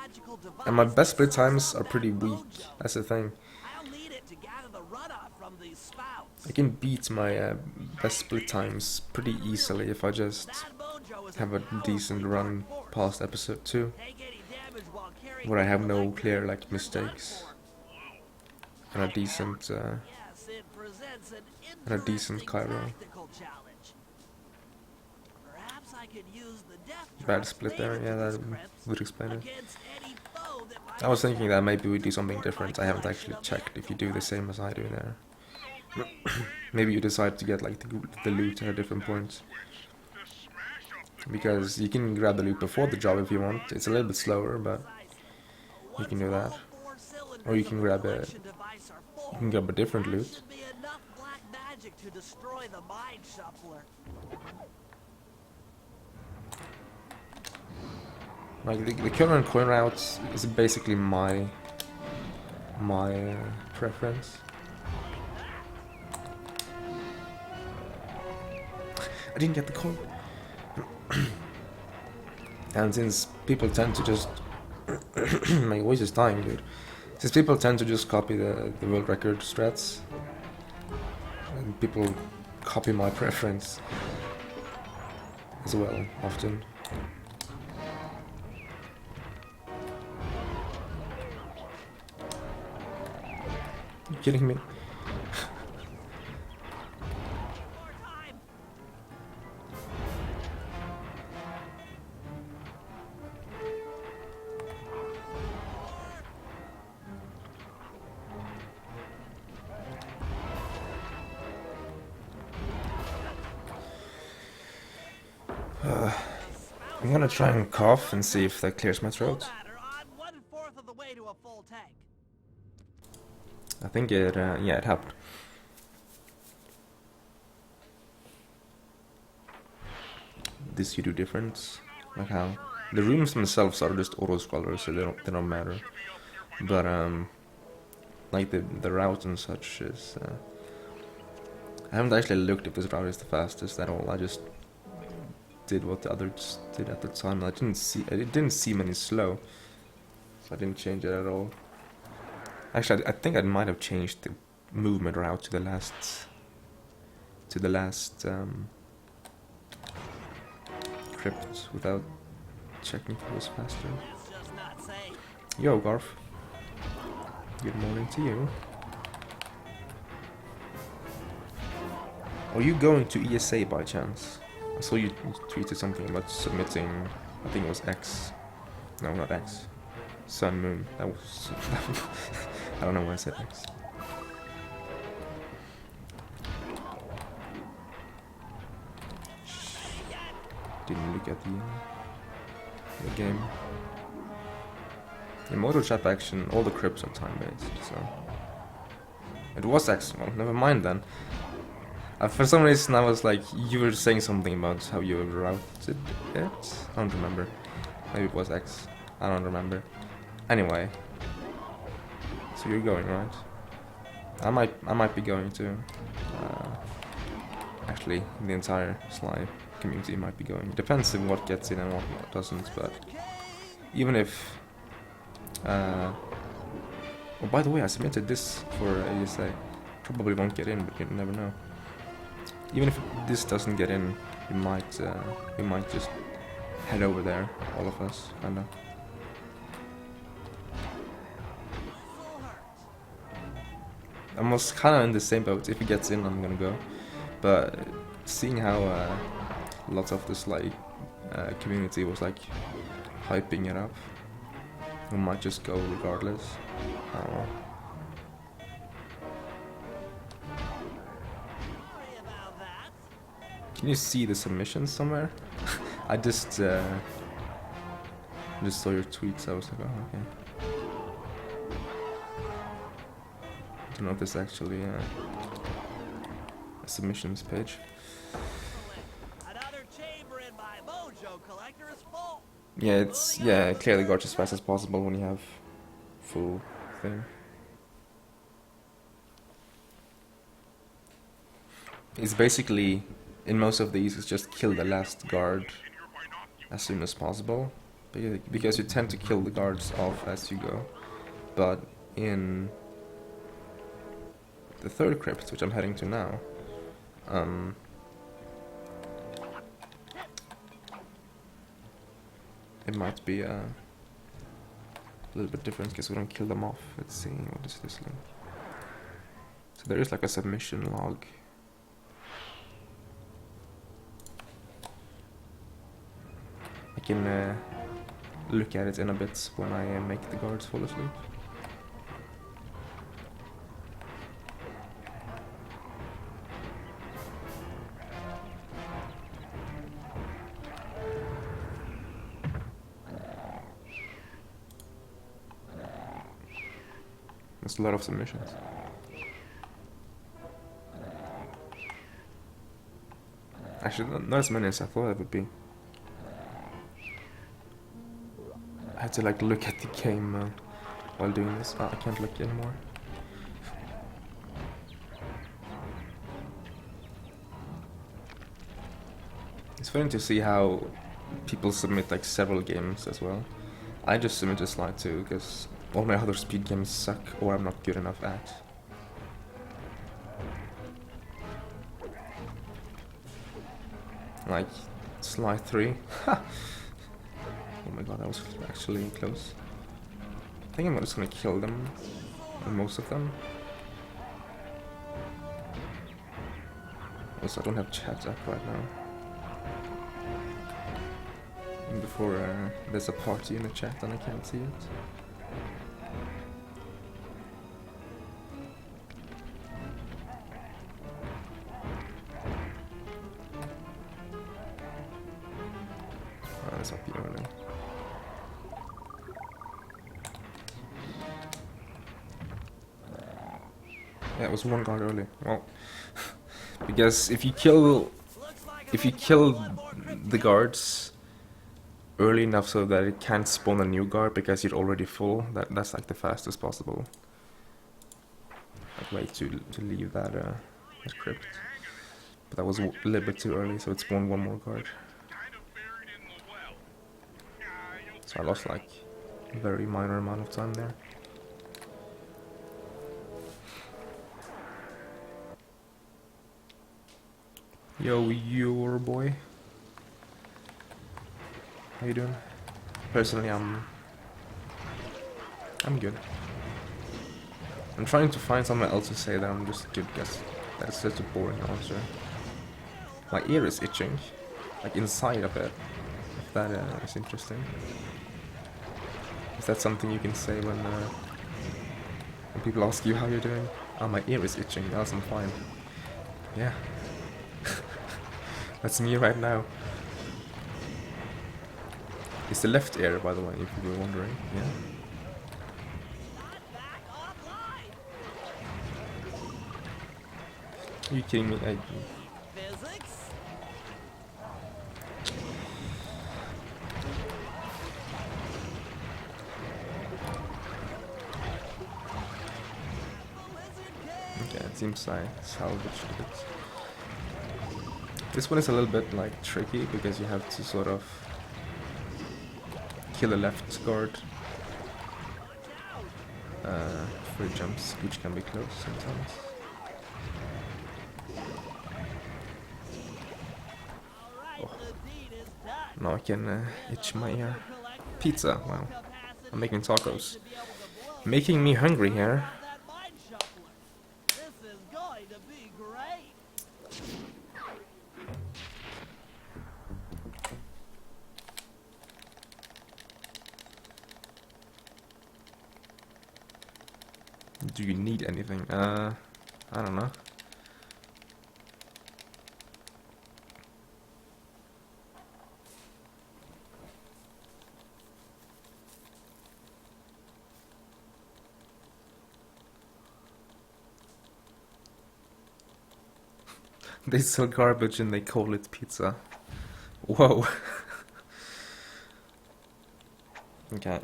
semi-magical device.
And my best split times are pretty weak, that's the thing.
I'll need it to gather the runoff from these spouts.
I can beat my best split times pretty easily if I just have a decent run past episode 2, where I have no clear like mistakes and a decent Cairo. Bad split there, yeah, that would explain it. I was thinking that maybe we do something different. I haven't actually checked if you do the same as I do there. Maybe you decide to get like the loot at a different point, because you can grab the loot before the job if you want. It's a little bit slower, but you can do that. Or you can grab a different loot. Like the current coin route is basically my preference. I didn't get the coin. And since people tend to just my voice is dying, dude. Since people tend to just copy the world record strats, and people copy my preference as well often. You kidding me? I'm gonna try and cough and see if that clears my throat. I think it, yeah, it helped. This you do different, like how the rooms themselves are just auto scrollers, so they don't matter. But like the route and such is. I haven't actually looked if this route is the fastest at all. I just did what the others did at the time. It didn't seem any slow, so I didn't change it at all. Actually, I think I might have changed the movement route to the last crypt without checking if it was faster. Yo, Garf. Good morning to you. Are you going to ESA by chance? I saw you tweeted something about submitting, I think it was X. No, not X. Sun Moon. That was... I don't know why I said X. Didn't look at the game. In Motor Chat action, all the crypts are time-based, so... It was X. Well, never mind then. For some reason I was like, you were saying something about how you routed it? I don't remember. Maybe it was X. I don't remember. Anyway. So you're going, right? I might be going too. Actually, the entire Sly community might be going. It depends on what gets in and what doesn't, but... Even if... oh, by the way, I submitted this for ASA. Probably won't get in, but you never know. Even if this doesn't get in, we might just head over there, all of us, kinda. I'm almost kinda in the same boat. If it gets in, I'm gonna go. But seeing how lots of this like community was like hyping it up, we might just go regardless. I don't know. Can you see the submissions somewhere? I just saw your tweets. I was like, oh, okay. I don't know if there's actually a submissions page. Yeah, clearly got as fast as possible when you have full thing. It's basically, in most of these, it's just kill the last guard as soon as possible, because you tend to kill the guards off as you go. But in the third crypt, which I'm heading to now, it might be a little bit different because we don't kill them off. Let's see, what is this link? So there is like a submission log. I can look at it in a bit when I make the guards fall asleep. There's a lot of submissions. Actually, not as many as I thought it would be. I had to like look at the game while doing this. Oh, I can't look anymore. It's funny to see how people submit like several games as well. I just submitted Slide 2 because all my other speed games suck or I'm not good enough at. Like Slide 3. Oh my god, that was actually close. I think I'm just gonna kill them, most of them. Also, I don't have chat up right now. And before there's a party in the chat and I can't see it. Oh, that's up here early. Yeah, it was one guard early. Well, because if you kill the guards early enough so that it can't spawn a new guard because you're already full, that's like the fastest possible way to leave that crypt. But that was a little bit too early, so it spawned one more guard. So I lost like a very minor amount of time there. Yo, your boy. How you doing? Personally, I'm good. I'm trying to find something else to say that I'm just good, because that is such a boring answer. My ear is itching, like inside of it. If that is interesting. Is that something you can say when people ask you how you're doing? Oh, my ear is itching. Yes, I'm fine. Yeah. That's me right now. It's the left ear, by the way, if you were wondering. Yeah. Are you kidding me? Okay, it seems I salvaged it. This one is a little bit like tricky because you have to sort of kill a left guard for jumps, which can be close sometimes. Oh. Now I can itch my ear. Pizza, wow. I'm making tacos. Making me hungry here. Do you need anything? I don't know. They sell garbage and they call it pizza. Whoa. Okay.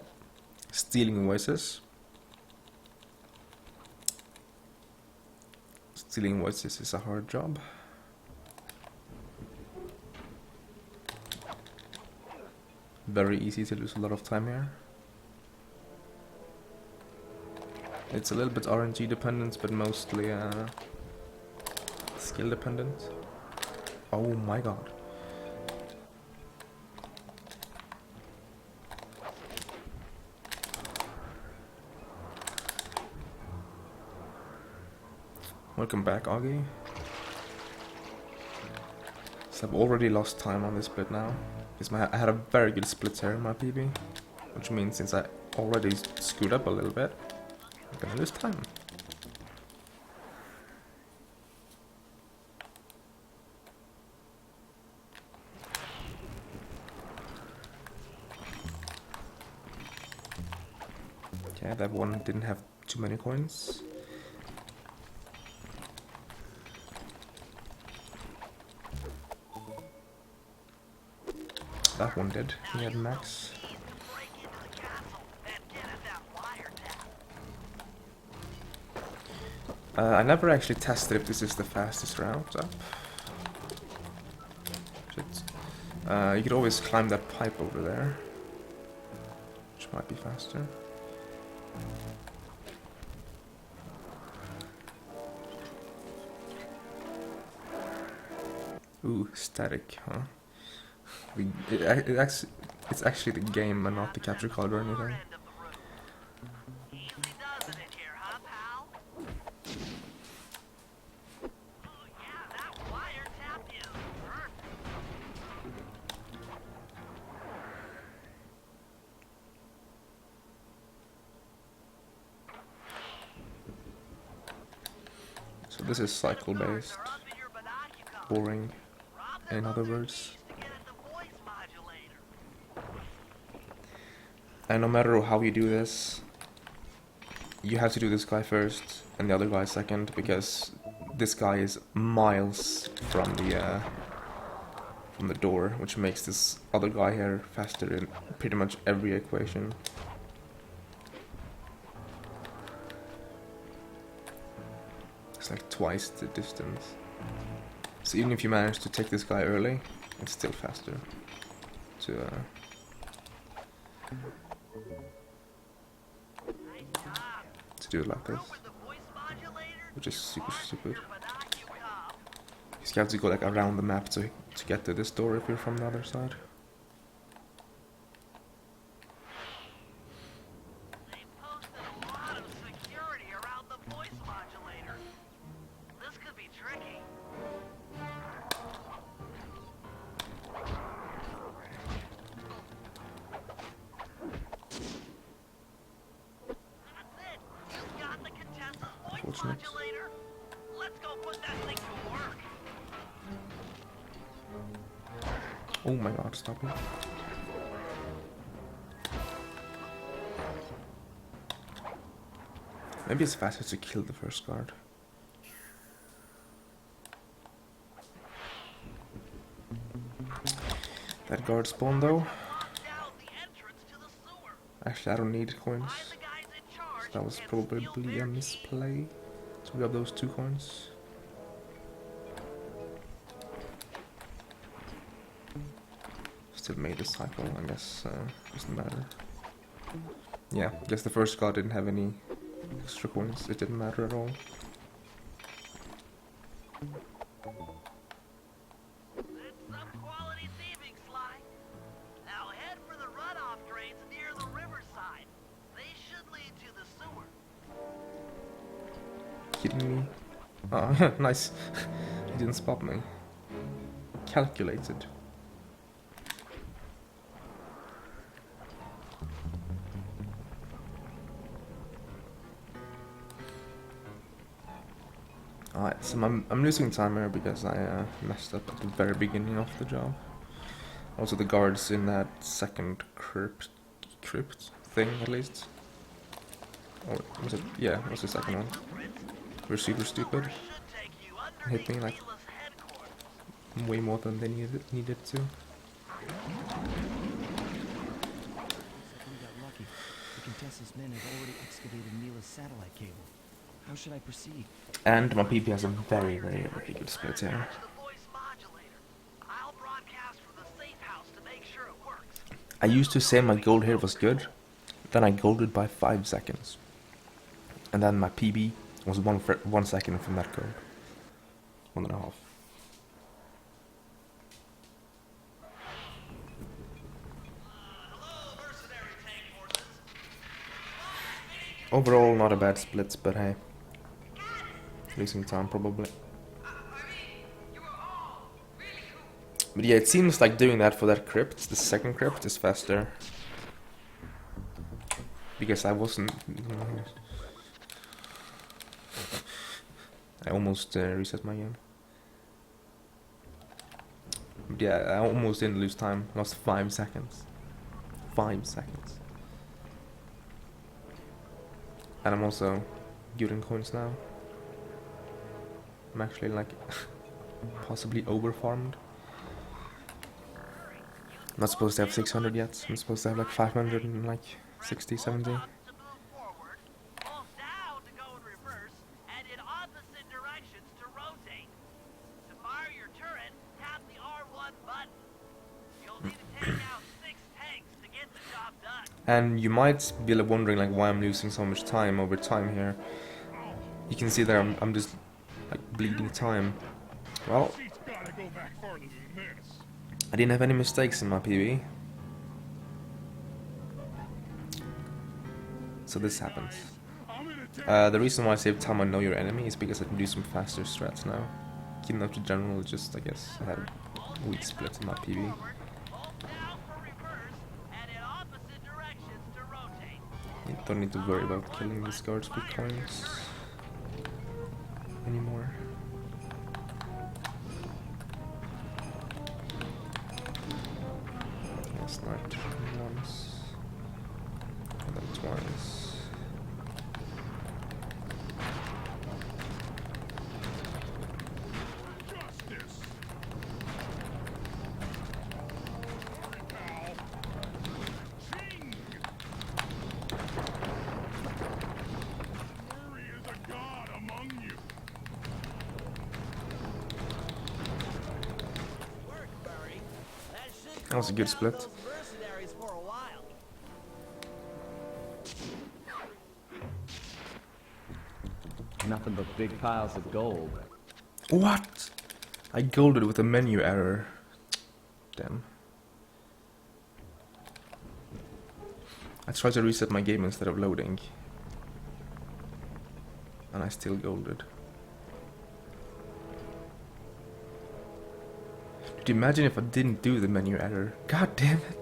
Stealing voices. Stealing voices is a hard job. Very easy to lose a lot of time here. It's a little bit RNG dependent, but mostly skill dependent. Oh my god. Welcome back, Augie. So I've already lost time on this split now. I had a very good split here in my PB, which means since I already screwed up a little bit, I'm gonna lose time. Okay, that one didn't have too many coins. That one did. He had max. I never actually tested if this is the fastest route up. Shit. You could always climb that pipe over there, which might be faster. Ooh, static, huh? It's actually the game and not the capture card or anything. So this is cycle based. Boring, in other words. And no matter how you do this, you have to do this guy first and the other guy second, because this guy is miles from the door, which makes this other guy here faster in pretty much every equation. It's like twice the distance. So even if you manage to take this guy early, it's still faster to To do it like this, which is super stupid. You have to go like around the map to get to this door if you're from the other side.
They posted a lot of security around the voice modulator. This could be tricky. That's it. You've got the Contessa's voice
Unfortunate.
modulator. Let's go put that thing to work.
Oh my god, stop it. Maybe it's faster to kill the first guard. That guard spawn though. Actually, I don't need coins. So that was probably a misplay to grab those 2 coins. Still made the cycle, I guess. Doesn't matter. Yeah, guess the first guard didn't have any extra coins. It didn't matter at all.
That's some quality thieving, Sly. Now head for the runoff drains near the riverside. They should lead to the sewer.
Kidding me? Oh, nice. He didn't spot me. Calculated. Alright, so I'm losing time here because I messed up at the very beginning of the job. Also the guards in that second crypt thing at least. Or was it? Yeah, it was the second one. Were super stupid. Hit me like way more than they needed to.
We got lucky. The Contessa's men have already excavated Neela's satellite cable. How should I proceed?
And my PP has a very good split here. I used to say my gold here was good, then I golded by 5 seconds. And then my PB was 1 second from that gold. 1.5. Overall, not a bad split, but hey. Losing time, probably. But yeah, it seems like doing that for that crypt, the second crypt, is faster. Because I wasn't... I almost reset my game. But yeah, I almost didn't lose time. Lost 5 seconds. 5 seconds. And I'm also good in coins now. I'm actually like possibly over farmed. I'm not supposed to have 600 yet. I'm supposed to have like 500 and like 60, 70. And you might be wondering like why I'm losing so much time over time here. You can see that I'm just like bleeding time. Well, I didn't have any mistakes in my PB. So this happens. The reason why I save time on Know Your Enemy is because I can do some faster strats now. Keeping up to general, just I guess I had a weak split in my PB. You don't need to worry about killing these guards with coins anymore. I sniped once, and then twice. That was a good split.
Nothing but big piles of gold.
What? I golded with a menu error. Damn. I tried to reset my game instead of loading. And I still golded. Could you imagine if I didn't do the menu error? God damn it.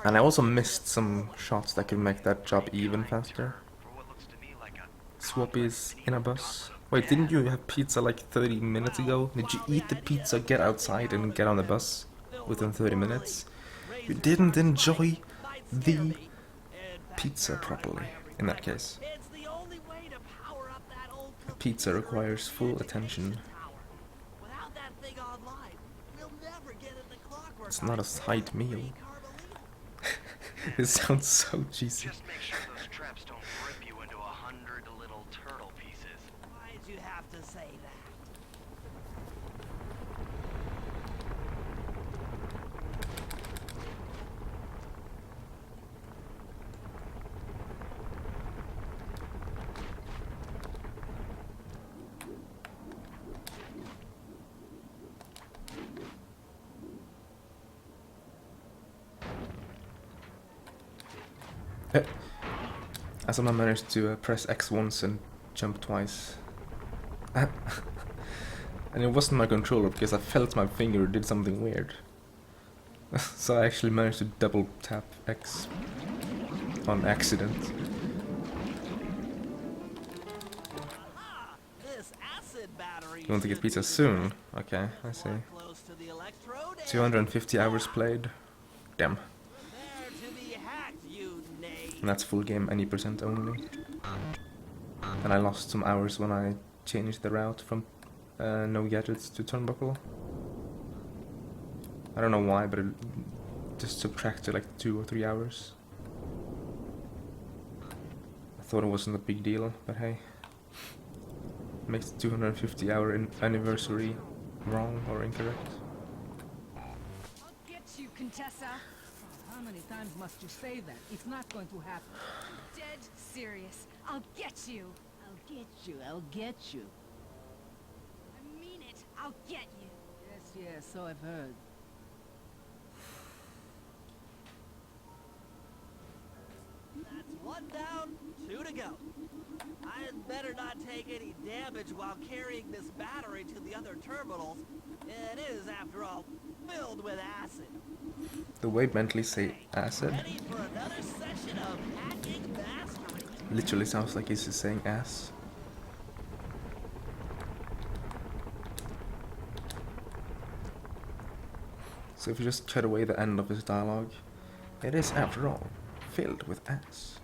And I also missed some shots that could make that job even faster. Swappies in a bus. Wait, didn't you have pizza like 30 minutes ago? Did you eat the pizza, get outside and get on the bus within 30 minutes? You didn't enjoy the pizza properly, in that case. A pizza requires full attention. It's not a side meal. It sounds so cheesy.
Just make sure those traps don't rip you into 100 little turtle pieces.
Why'd you have to say that?
I somehow managed to press X once and jump twice. And it wasn't my controller because I felt my finger did something weird. So I actually managed to double tap X on accident. You want to get pizza soon? Okay, I see. 250 hours played. Damn. And that's full game, any percent only. And I lost some hours when I changed the route from no gadgets to turnbuckle. I don't know why, but it just subtracted like 2 or 3 hours. I thought it wasn't a big deal, but hey. Makes the 250 hour anniversary wrong or incorrect.
I'll get you, Contessa.
How many times must you say that? It's not going to happen.
Dead serious. I'll get you.
I'll get you. I'll get you.
I mean it. I'll get you.
Yes, yes, so I've heard.
That's 1 down, 2 to go. I'd better not take any damage while carrying this battery to the other terminals. It is, after all, filled with acid.
The way Bentley say acid
Ready for another session of hacking mastery.
literally sounds like he's saying ass. So if you just cut away the end of his dialogue, it is, after all, filled with ass.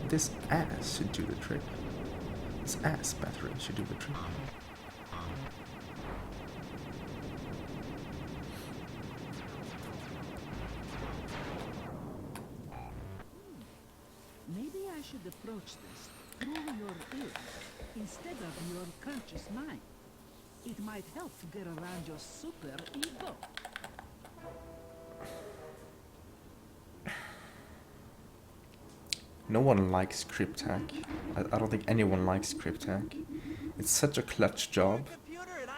This ass should do the trick. This ass battery should do the trick.
Maybe I should approach this through your ears instead of your conscious mind. It might help to get around your super ego.
No one likes crypt hack. I don't think anyone likes crypt hack. It's such a clutch job,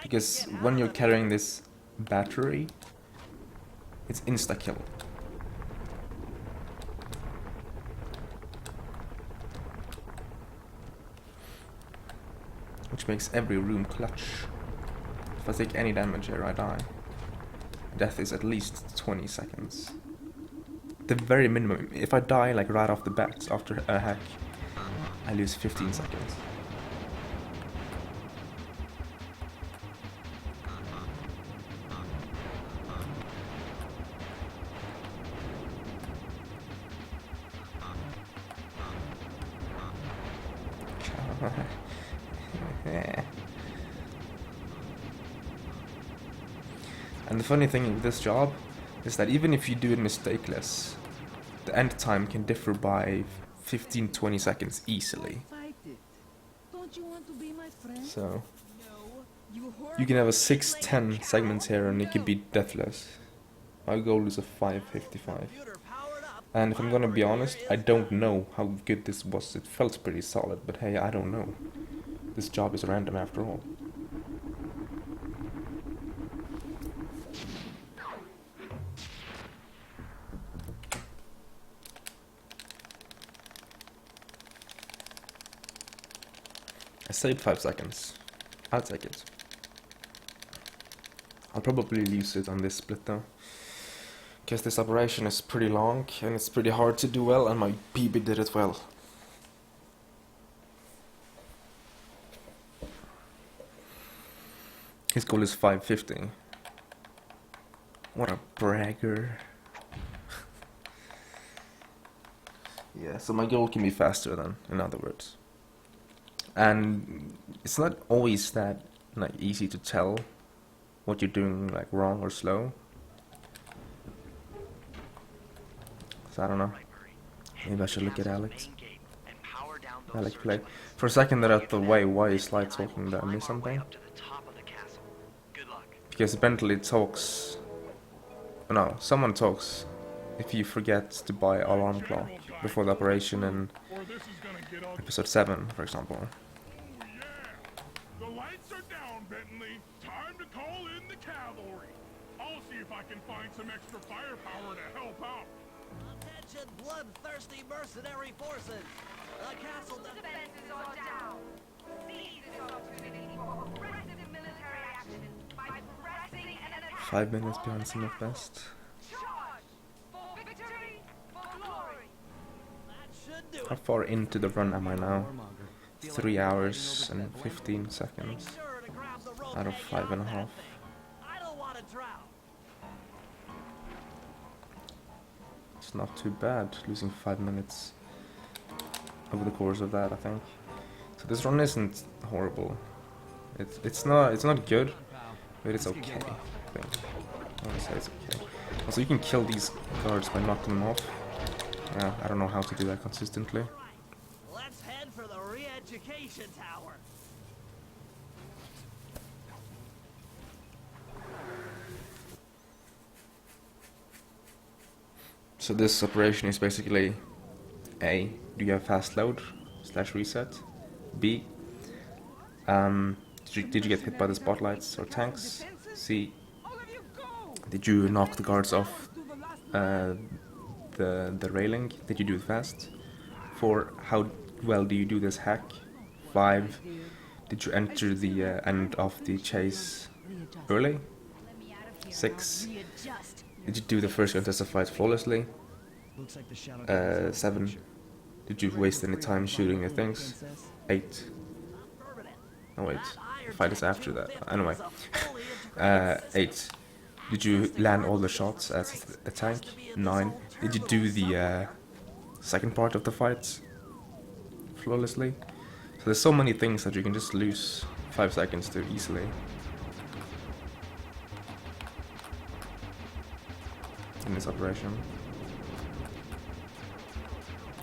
because when you're carrying this battery, it's insta-kill. Which makes every room clutch. If I take any damage here, I die. Death is at least 20 seconds. The very minimum. If I die like right off the bat after a hack, I lose 15 seconds. And the funny thing with this job is that even if you do it mistakeless, the end time can differ by 15-20 seconds easily.
Fight it. Don't you want to be my friend?
So
No. You
you can have a 6-10 segments here and it can be deathless. My goal is a 5:55. And if I'm gonna be honest, I don't know how good this was. It felt pretty solid, but hey, I don't know. This job is random after all. I saved 5 seconds. I'll take it. I'll probably lose it on this split though. Because this operation is pretty long and it's pretty hard to do well, and my PB did it well. His goal is 5:50. What a bragger. Yeah, so my goal can be faster then, in other words. And it's not always that like easy to tell what you're doing like wrong or slow. So I don't know. Maybe I should look at Alex. Alex play. For a second they're out the way, why is Sly talking that? I missed something? Because Bentley talks... No, someone talks if you forget to buy alarm clock before the operation in episode 7, for example.
The lights are down, Bentley. Time to call in the cavalry. I'll see if I can find some extra firepower to help out.
Attention, bloodthirsty mercenary forces! The castle
Defenses are down. Seize this opportunity for aggressive military action by pressing and attacking.
5 minutes behind some of best.
Charge for victory, for glory.
How far into the run am I now? 3 hours and 15 seconds out of 5.5.
I don't want to drown.
It's not too bad, losing 5 minutes over the course of that, I think. So this run isn't horrible. It's not good, but it's okay. I think. I want to say it's okay. Also, you can kill these guards by knocking them off. Yeah, I don't know how to do that consistently.
Let's head for the re-education tower.
So this operation is basically A. Do you have fast load / reset? B. Did you get hit by the spotlights or tanks? C. Did you knock the guards off the railing? Did you do it fast? 4. How well do you do this hack? 5. Did you enter the end of the chase early? 6. Did you do the first Contessa fight flawlessly? 7. Did you waste any time shooting at things? 8. Oh wait, the fight is after that. Anyway. 8. Did you land all the shots as a tank? 9. Did you do the second part of the fight flawlessly? So there's so many things that you can just lose 5 seconds to easily. In this operation.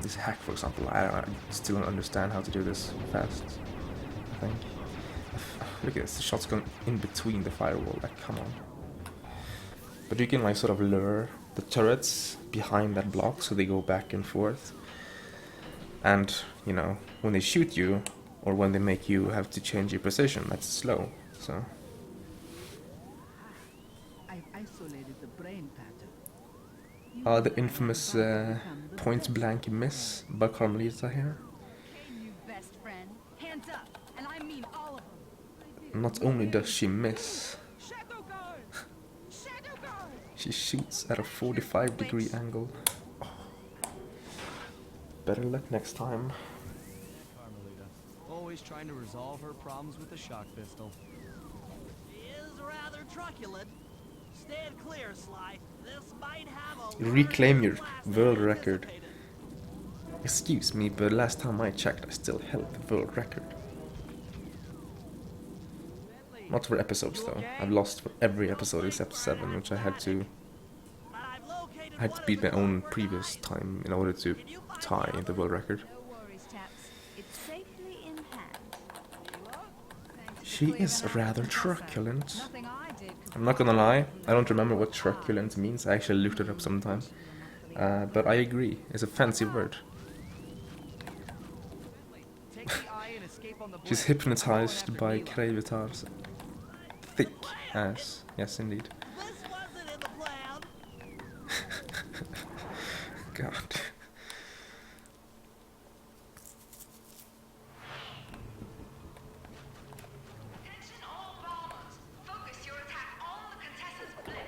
This hack, for example, I still don't understand how to do this fast, I think. Look at this, the shot's going in between the firewall, like, come on. But you can like sort of lure the turrets behind that block so they go back and forth. And, you know, when they shoot you, or when they make you have to change your position, that's slow, so...
I've isolated the brain pattern.
The infamous point blank miss by Carmelita here.
You best friend. Hands up, and I mean all of them.
Not only does she miss,
Shadow guard! Shadow guard!
she shoots at a 45-degree angle. Oh. Better luck next time.
always trying to resolve her problems with a shock pistol.
She is rather truculent. Stand clear, Sly. This might have a
Reclaim your
larger blast than
world record.
anticipated.
Excuse me, but last time I checked, I still held the world record. Not for episodes though. I've lost for every episode except 7, which I had to beat my own previous time in order to tie the world record.
No worries, Taps. It's safely in hand.
She is rather truculent.
Nothing I did could
I'm not gonna lie, I don't remember what truculent means. I actually looked it up sometime. But I agree, it's a fancy word.
Take the eye and escape on the
She's
blimp.
hypnotized by Krevitar's thick ass. Yes, indeed.
This wasn't in the plan.
God.
Attention all bombers. Focus your attack on the Contessa's blimp.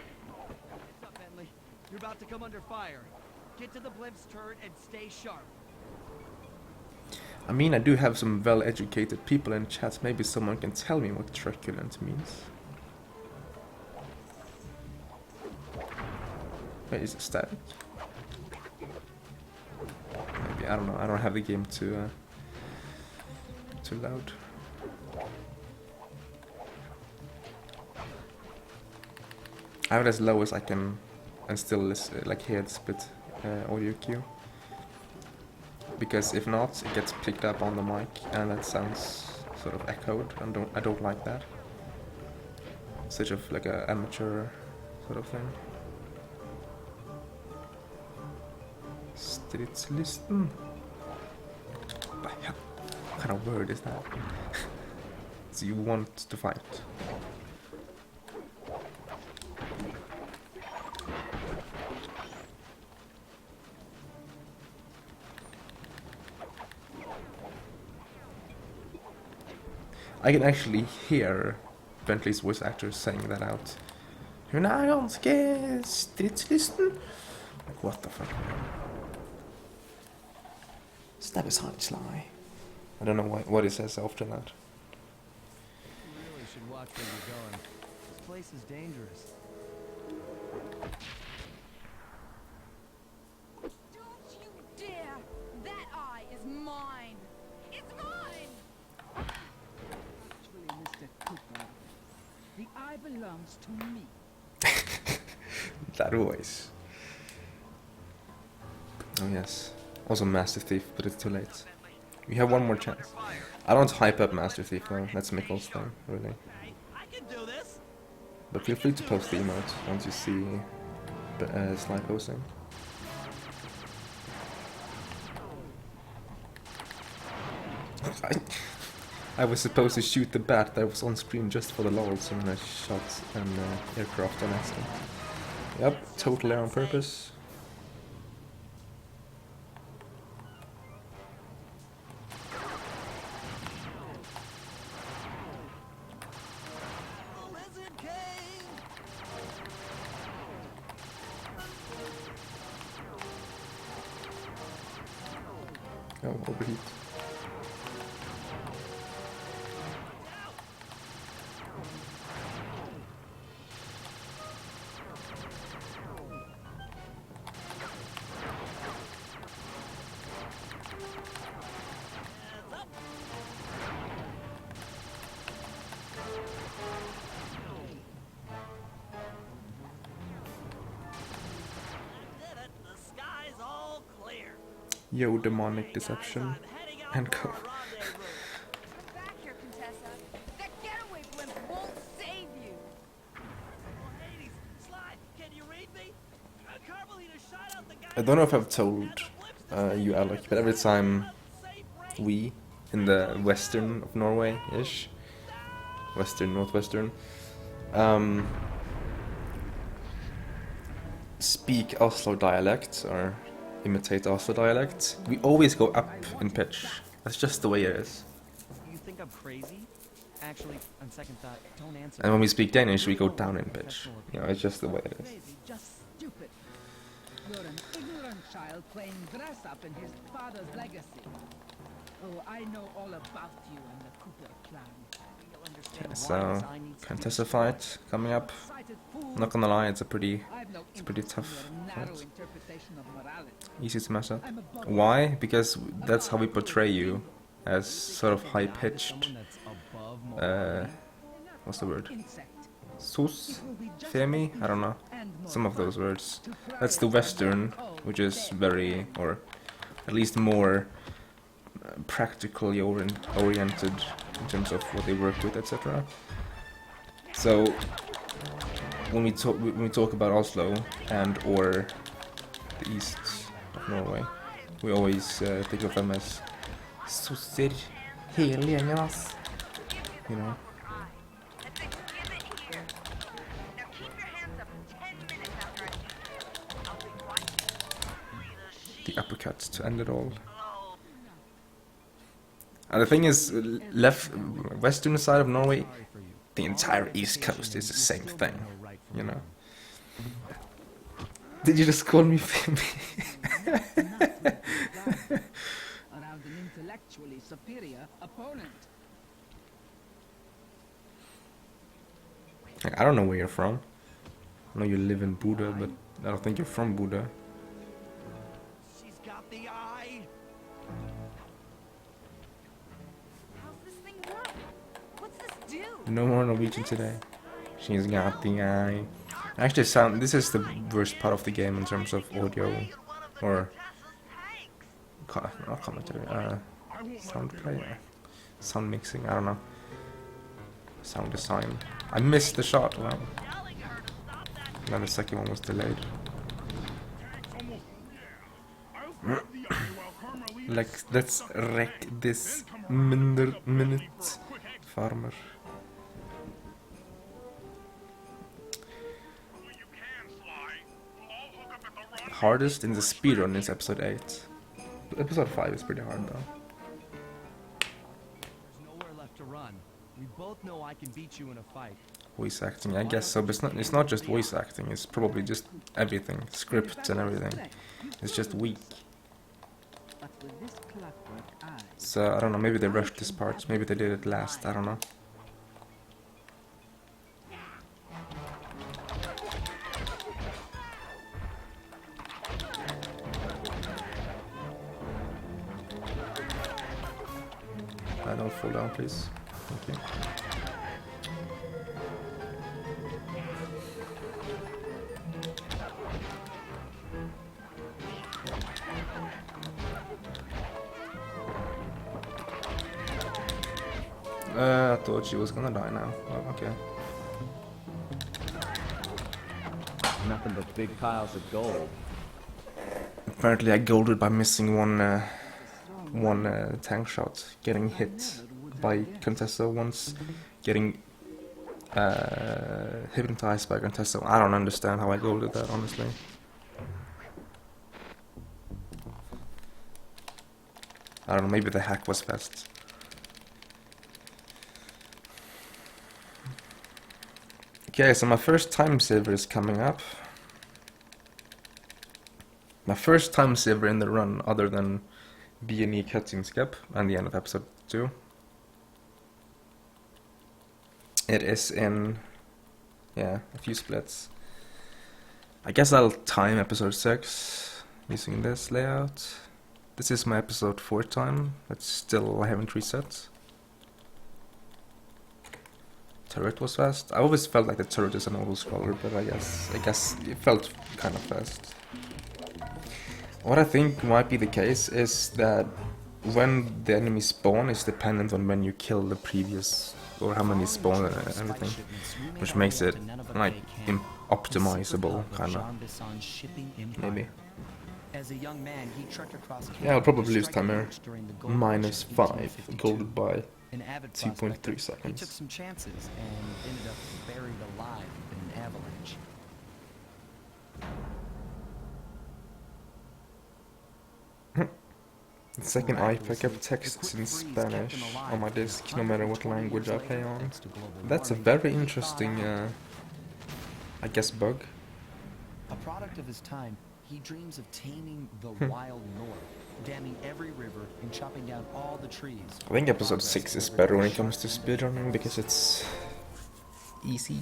What's up, Bentley? You're about to come under fire. Get to the blimp's turret and stay sharp.
I mean, I do have some well-educated people in chat. Maybe someone can tell me what truculent means. Wait, is it static? Maybe, I don't know. I don't have the game too loud. I have it as low as I can and still listen, like hear the split audio cue. Because if not, it gets picked up on the mic and that sounds sort of echoed, and I don't like that. Such of like a amateur sort of thing. Stridslisten. What kind of word is that? So you want to fight? I can actually hear Bentley's voice actor saying that out. Hun ganske stridslysten. Like, what the fuck? Stab his heart, Sly. I don't know what he says after that.
You really should watch where you're going. This place is dangerous.
Don't you dare! That eye is mine! It's mine!
Actually, Mr. Cooper, the eye belongs to me.
That voice. Oh yes. Also Master Thief, but it's too late. We have one more chance. I don't hype up Master Thief though, that's Mikkel's thing, really.
I can do this.
But feel free to post the emote once you see Sly posting. I was supposed to shoot the bat that was on screen just for the lols, and I shot an aircraft on accident. Yep, totally on purpose.
Lizard King.
Oh, overheat.
The sky's all clear.
Yo, demonic deception. And go.
Come back here, Contessa. That getaway blimp won't save you!
Oh, Hades, Sly, can you read me? Carmelita shot out the guy.
I don't know if I've told you, Alec, but every time we, in the western of Norway-ish, western, northwestern, speak Oslo dialect, or imitate Oslo dialect, we always go up in pitch. That's just the way it is.
You think I'm crazy? Actually, on second thought, don't answer.
And when we speak Danish, we go down in pitch. You know, it's just the way it is.
Crazy, just stupid. You're an ignorant child playing dress up in his father's legacy. Oh, I know all about you and the Cooper clan.
You'll understand
Okay,
why
so
design needs to be
Contessa fight coming up.
Excited fool.
Not gonna lie, it's a pretty
I've no
pretty
interest in
tough
your narrow
fight.
interpretation of morality.
Easy to mess up.
I'm above
Why? Because that's how we portray you, as sort of high-pitched.
someone that's above morality.
What's the word?
insect.
Sus? Femi? I don't know. Some of those words. That's the Western, which is very, or at least more practically oriented in terms of what they work with, etc. So when we talk about Oslo and or the east of Norway, we always think of them as sosser, hele gjengen, ass. You know. The uppercuts to end it all. And the thing is, western side of Norway, the entire east coast is the same thing, you know. Did you just call me Femi?
Around an intellectually superior opponent.
I don't know where you're from. I know you live in Buda, but I don't think you're from Buda.
She's got the eye.
How's this thing work? What's this do?
No more Norwegian today. She's got the eye. Actually, this is the worst part of the game in terms of audio, or not commentary, sound player, sound mixing. I don't know. Sound design. I missed the shot. Wow. And then the second one was delayed. Like, let's wreck this minute, farmer. Hardest in the speedrun is episode 8. Episode 5 is pretty hard though.
There's nowhere left to run. We both know I can beat you in a fight.
Voice acting, I guess so, but it's not just voice acting, it's probably just everything, scripts and everything. It's just weak.
But with this clockwork eye,
So, I don't know, maybe they rushed this part, maybe they did it last, I don't know. Don't fall down, please. Thank you. I thought she was gonna die now. Oh, okay.
Nothing but big piles of gold.
Apparently I golded by missing one tank shot, getting hit by Contessa once, getting hypnotized by Contessa. I don't understand how I golded that, honestly. I don't know, maybe the hack was fast. Okay, so my first time saver is coming up. My first time saver in the run, other than B&E cutscene skip and the end of episode 2. It is in, yeah, a few splits. I guess I'll time episode 6 using this layout. This is my episode 4 time. That's still, I haven't reset. Turret was fast. I always felt like the turret is an auto-scroller, but I guess it felt kind of fast. What I think might be the case is that when the enemy spawn is dependent on when you kill the previous, or how many spawn and everything, which makes it like optimizable, kinda. Maybe. Yeah, I'll probably lose timer. -5, golded by
An avid
2.3
prospector,
seconds.
He took some chances and ended up buried alive in an avalanche.
The second I pick up texts in Spanish on my disk, no matter what language I play on. That's a very interesting, I guess, bug.
A product of his time, He dreams of taming the wild north, damming every river and chopping down all the trees.
I think episode 6 is better when it comes to speedrunning because it's easy.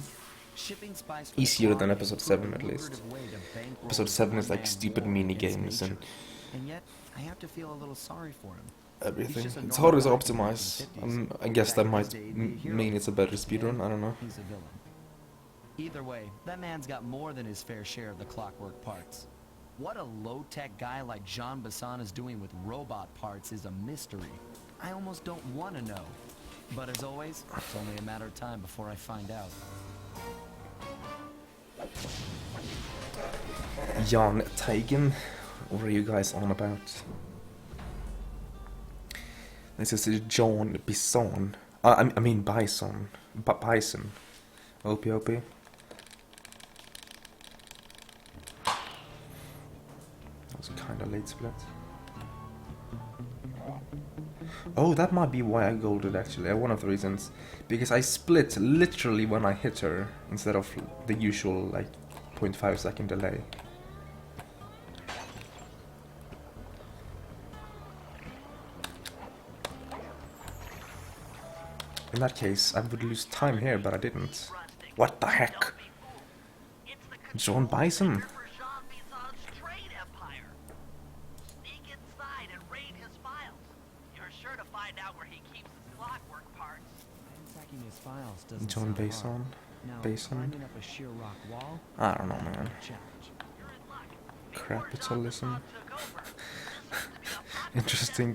Shipping spice from
Easier than
Colombia
episode
proved
7
a
at least.
lucrative way to bankroll
Episode
his
7 is like
one-man
stupid
war
mini
against
games and
nature. And yet, I have to feel a little sorry for him.
everything.
He's just a
It's
normal
harder to
guy from
optimize.
the 50s.
I guess that
Back in
might
his day, he'd be a hero.
mean it's a better speedrun, I don't know.
He's a villain. Either way, that man's got more than his fair share of the clockwork parts. What a low-tech guy like Jean Bassan is doing with robot parts is a mystery. I almost don't want to know. But as always, it's only a matter of time before I find out.
Jan Teigen, what are you guys on about? This is John Bison. I mean Bison. Bison. OP. That was kind of late split. Oh, that might be why I golded actually. One of the reasons. Because I split literally when I hit her instead of the usual like 0.5 second delay. In that case, I would lose time here, but I didn't. What the heck? John Bison?
Sneak inside and raid his files. You're sure to find out where he keeps his clockwork parts.
Ransacking his files doesn't
John
sound hard.
Bison?
Now,
Bison?
climbing up a sheer rock wall,
I don't know, man.
challenge.
Capitalism. Interesting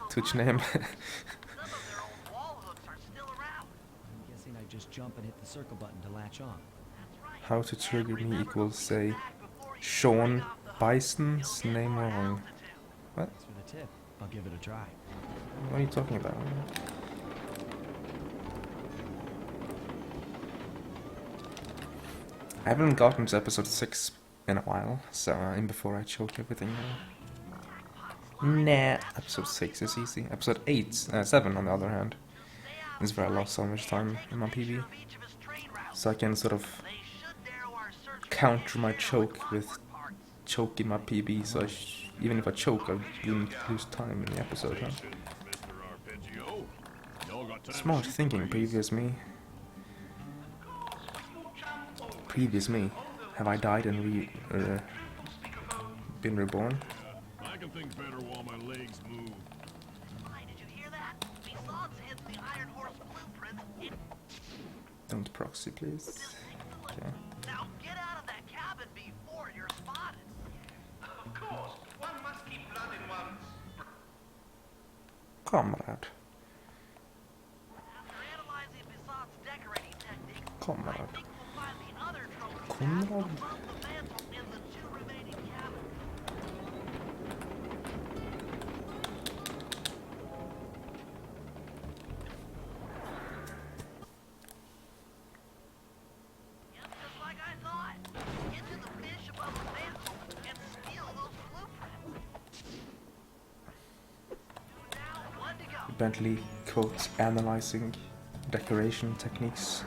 Twitch name.
Some of their old wall hooks are still around.
I'm guessing I just jump and hit the circle button to latch on.
How to trigger me equals say Sean Bison's name wrong. What?
Thanks for the tip. I'll give it a try.
What are you talking about? I haven't gotten to episode 6 in a while, so in before I choke everything Nah, episode 6 is easy. Episode 7 on the other hand, is where I lost so much time in my PB. So I can sort of counter my choke with choke in my PB, so even if I choke, I didn't lose time in the episode, huh? Smart thinking, previous me. Previous me. Have I died and been reborn?
I can think better while my legs move.
Did you hear that? Besides hits the Iron Horse blueprint.
Don't proxy, please. Okay.
Now get out of that cabin before you're spotted.
Of course, one must keep blood in one's...
Comrade.
After analyzing Bison's decorating techniques, I
Comrade.
think we'll find the other trophy
Comrade.
above the mantle in the 2 remaining cabins. Yep, just like I thought. Get to the fish above the mantle and steal those blueprints. 2 down, 1 to go.
Bentley quotes analyzing decoration techniques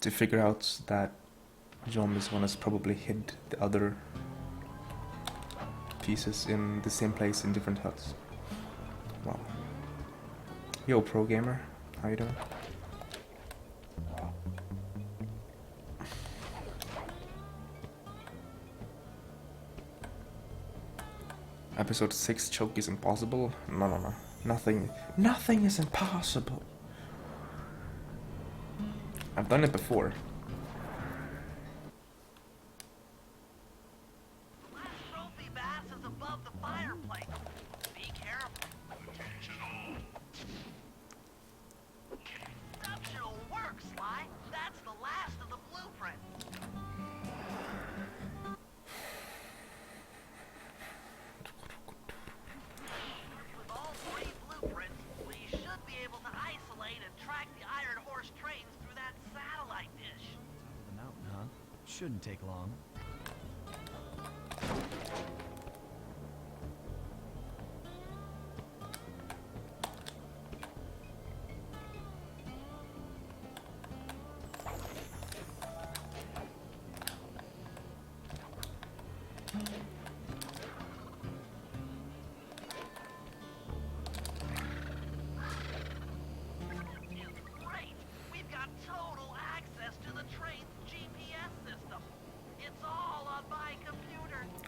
to figure out that John Bison has probably hid the other pieces in the same place in different huts. Wow. Yo, pro gamer, how you doing? Episode 6 choke is impossible? No. Nothing is impossible. I've done it before.
The last trophy bass is above the fireplace. Be careful. Exceptional work, Sly. That's the last of the blueprints. With all 3 blueprints, we should be able to isolate and track the Iron Horse trains through that satellite dish.
Top of the mountain, huh? Shouldn't take long.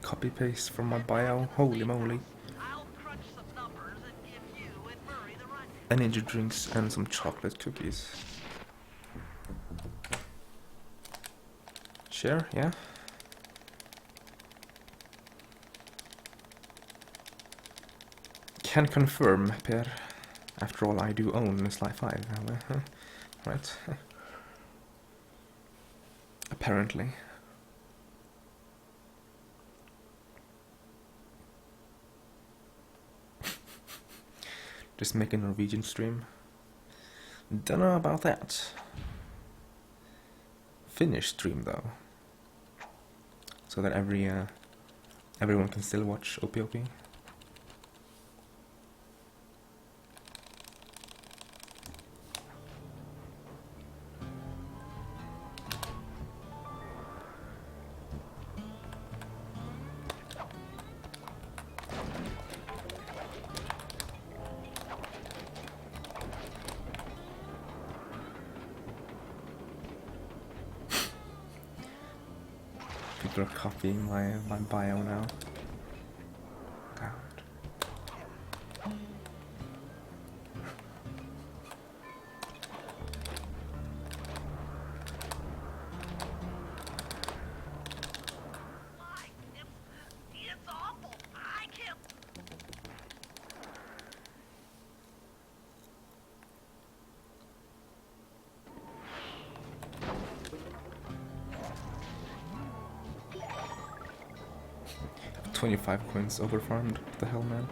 copy paste from my bio. Holy moly.
I'll crunch some numbers and give you and Murray the rundown.
Energy drinks and some chocolate cookies. Share, yeah. Can confirm, Per. After all, I do own Sly 5, right? Apparently. Just make a Norwegian stream. Don't know about that. Finnish stream though, so that everyone can still watch OP. People are copying my bio now. God.
It's awful. I can't.
I've 25 coins overfarmed. What the hell, man?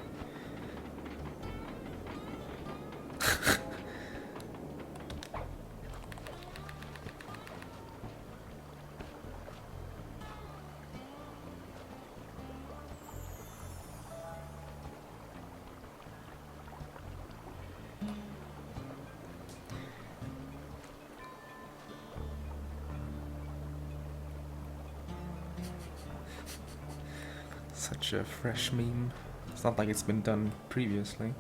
Such a fresh meme. It's not like it's been done previously.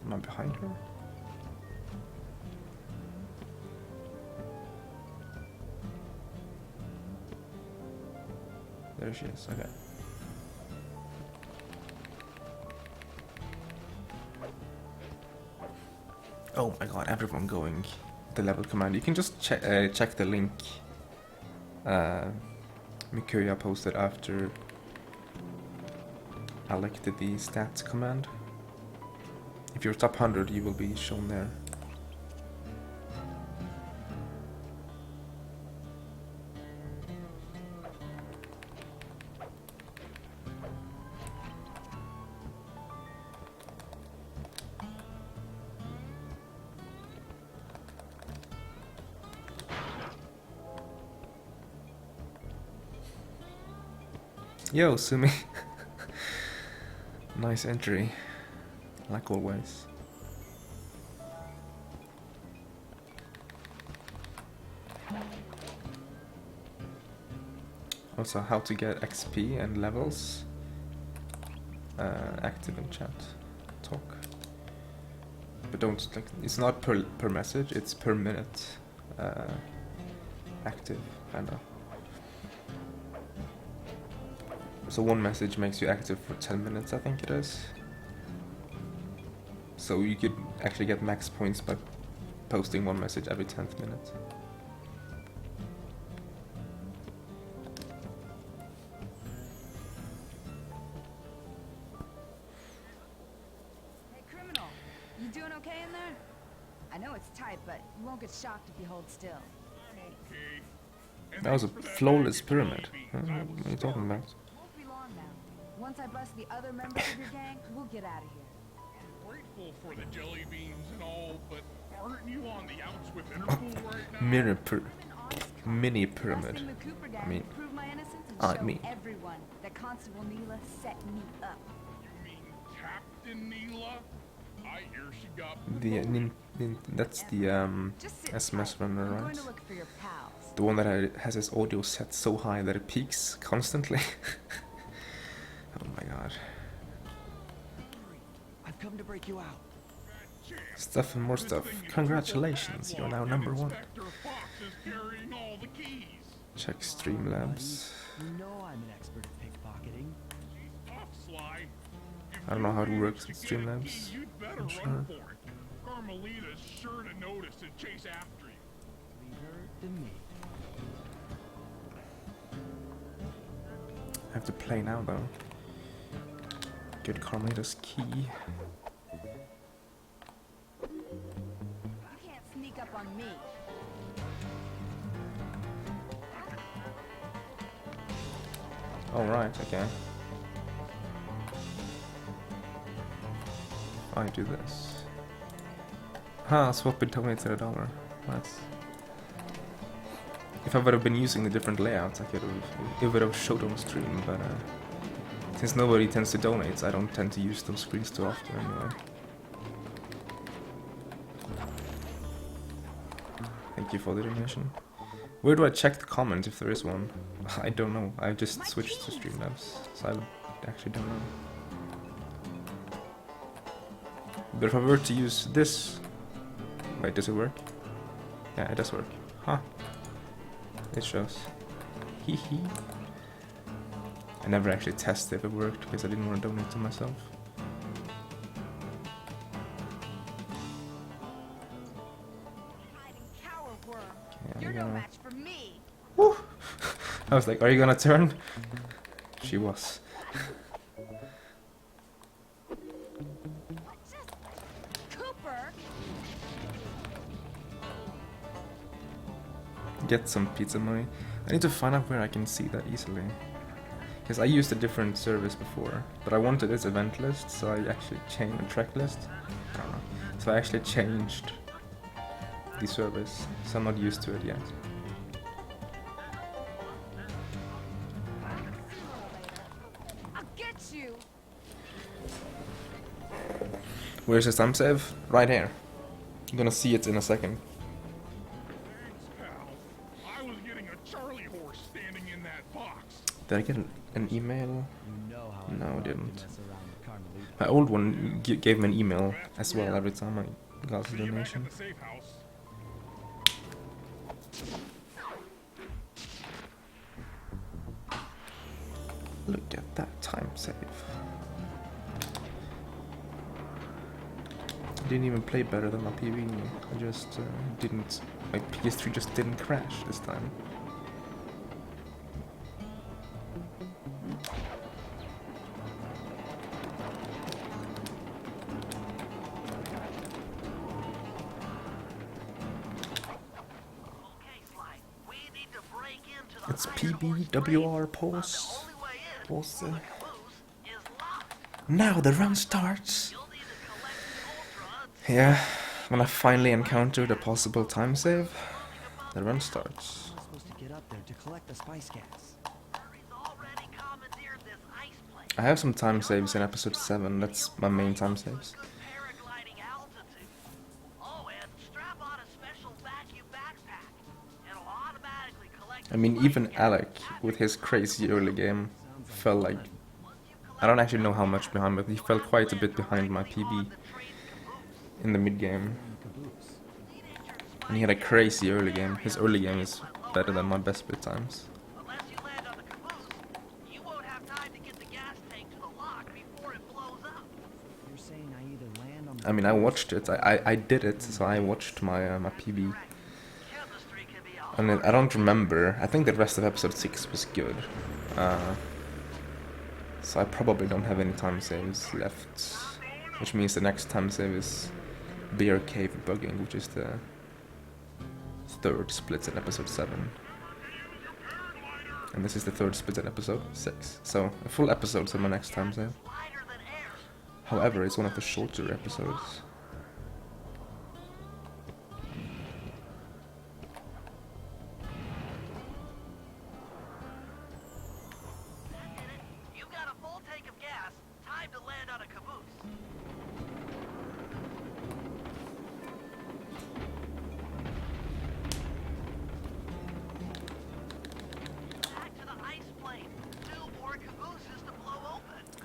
Am I behind her? There she is, okay. Oh my god, everyone going the level command. You can just check the link Mikuya posted after Alec did the stats command. If you're top 100, you will be shown there. Yo, Sumi. Nice entry, like always. Also, how to get XP and levels active in chat. Talk. But don't, like, it's not per message, it's per minute active, kinda. So one message makes you active for 10 minutes, I think it is. So you could actually get max points by posting one message every 10th minute.
Hey, criminal, you doing okay in there? I know it's tight, but you won't get shocked if you hold still.
I'm okay.
That was a flawless pyramid. What are you talking about?
Won't be long now. Once I bust the other members of your gang, we'll get out of here.
I'm grateful for the jelly beans and all, but aren't you on the outs with Interpol right now?
Mini pyramid.
Trusting the Cooper gang
I mean,
to prove my innocence and show
mean.
everyone that Constable Neela set me up.
You mean Captain Neela? I hear she got
That's the
Just sit
SMS
tight.
runner,
I'm going
right?
to look for your pals.
The one that has his audio set so high that it peaks constantly. Oh my god.
I've come to break you out.
Stuff and more stuff. Congratulations, you're now #1. Check Streamlabs.
You know I'm an expert at pickpocketing.
I don't know how it works with Streamlabs. I'm sure.
Carmelita's sure to notice and chase after you.
Leave her to me.
I have to play now though. Get Carmelita's key.
You can't sneak up on me.
Alright, okay. I do this. Swap it Tony to the dollar. That's... If I would have been using the different layouts, I could have... It would have showed on stream, but since nobody tends to donate, I don't tend to use those screens too often anyway. Thank you for the donation. Where do I check the comment if there is one? I don't know. I just switched to Streamlabs, so I actually don't know. But if I were to use this... Wait, does it work? Yeah, it does work. Huh. It shows. Hee hee. I never actually tested if it worked because I didn't want to donate to myself. Yeah,
You're no match for me.
Woo! I was like, are you gonna turn? She was.
Cooper.
Get some pizza money. I need to find out where I can see that easily. Because I used a different service before, but I wanted this event list, so I actually changed a track list. I don't know. So I actually changed the service, so I'm not used to it yet.
I'll get you.
Where's the time save? Right here. I'm gonna see it in a second.
I was getting a Charlie horse standing in that box.
Did I get an email?
You know how
No, I
love to
didn't.
mess around with Carmelita.
My old one gave me an email as well every time I got a
See you back at
donation.
the safe house.
Look at that time save. I didn't even play better than my PB. I just didn't... My PS3 just didn't crash this time. It's PBWR pause. Pause. Now the run starts. Yeah, when I finally encountered a possible time save, the run starts.
I'm supposed to get up there to collect the spice gas.
I have some time saves in episode 7, that's my main time saves. I mean, even Alec, with his crazy early game, felt like... I don't actually know how much behind, but he fell quite a bit behind my PB in the mid-game. And he had a crazy early game. His early game is better than my best bit times.
You're saying I either land on the
I mean, I watched it. I did it, so I watched my my PB. And I don't remember. I think the rest of episode 6 was good. So I probably don't have any time saves left. Which means the next time save is Bear Cave Bugging, which is the third split in episode 7. And this is the third split in episode 6. So a full episode of my next time save. However, it's one of the shorter episodes.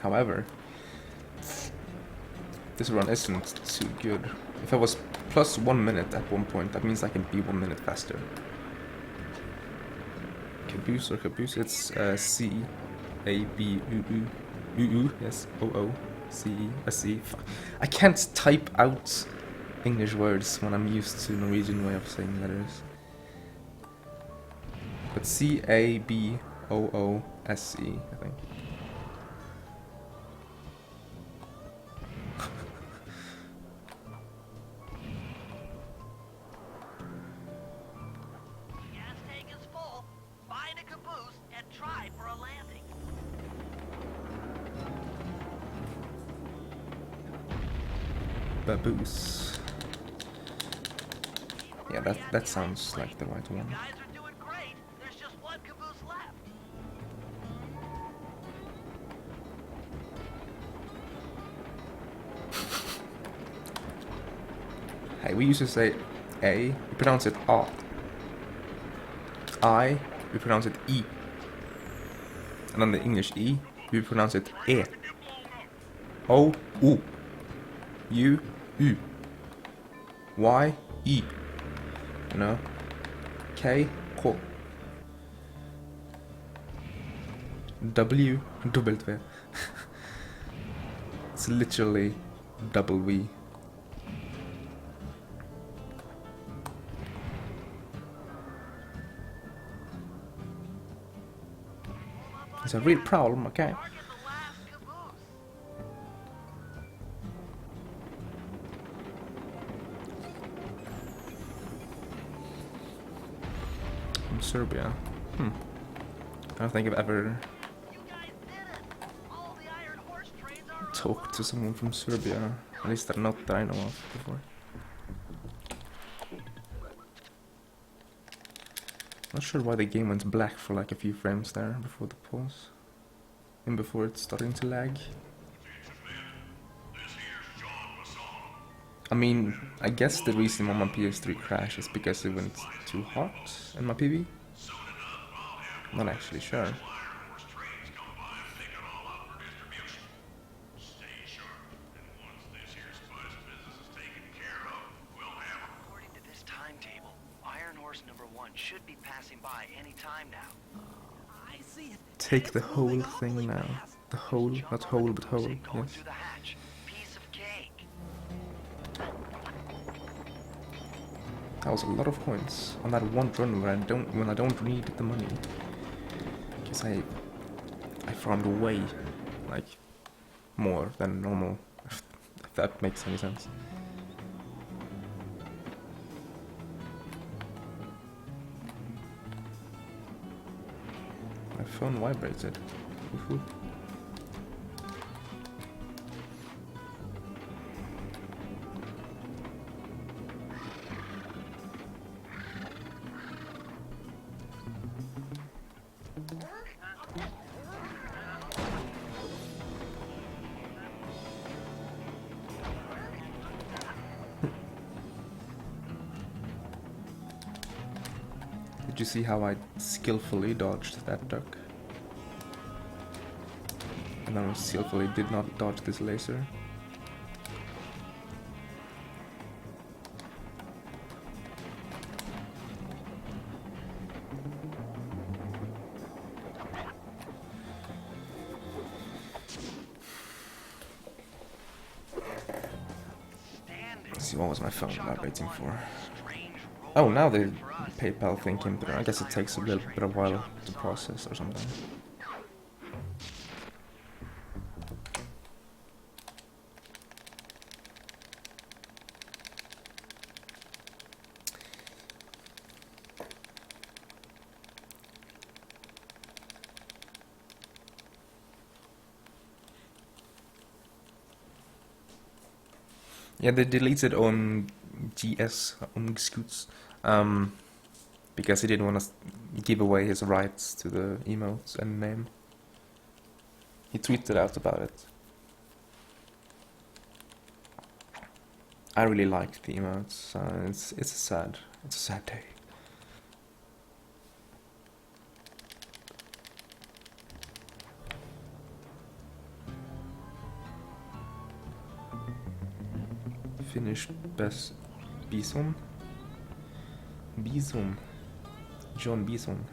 However, this run isn't too good. If I was plus 1 minute at one point, that means I can be 1 minute faster. Caboose or caboose? It's C-A-B-U-U. Yes, O-O-C-E-S-E. I can't type out English words when I'm used to Norwegian way of saying letters. But C-A-B-O-O-S-E, I think.
Gas tank is full. Find a caboose and try for a landing.
Baboose. Yeah, that sounds like the right one.
Guys are doing great. There's just one caboose left.
Hey, we used to say A, we pronounce it A. I, we pronounce it E. And then the English E, we pronounce it E. O, U. U, U. Y, E. You know? K, K. W, W. It's literally double V. It's a real problem, okay?
Target the last caboose.
From Serbia. I don't think I've ever
You guys did it. All the Iron Horse trains are
talked to someone from Serbia. At least not that I know of before. Not sure why the game went black for like a few frames there before the pause. And before it's starting to lag. I mean, I guess the reason why my PS3 crashed is because it went too hot in my PV. Not actually sure.
According to this timetable, Iron Horse number 1 should be passing by any time now.
I see it.
Take the whole thing now. The whole, not whole, but whole.
Going
Yes.
through the hatch. Piece of cake.
That was a lot of points on that one run where when I don't need the money. Because I farmed way, like, more than normal, if that makes any sense. My phone vibrated. Woohoo. Did you see how I skillfully dodged that duck? And I skillfully did not dodge this laser. Let's see, what was my phone vibrating for? Oh, now the PayPal thing came through. I guess it takes a little bit of while to process or something. Yeah, they deleted on GS on Scoots because he didn't want to give away his rights to the emotes and name. He tweeted out about it. I really liked the emotes. It's a sad day. Finished best Bison? Bison. John Bison.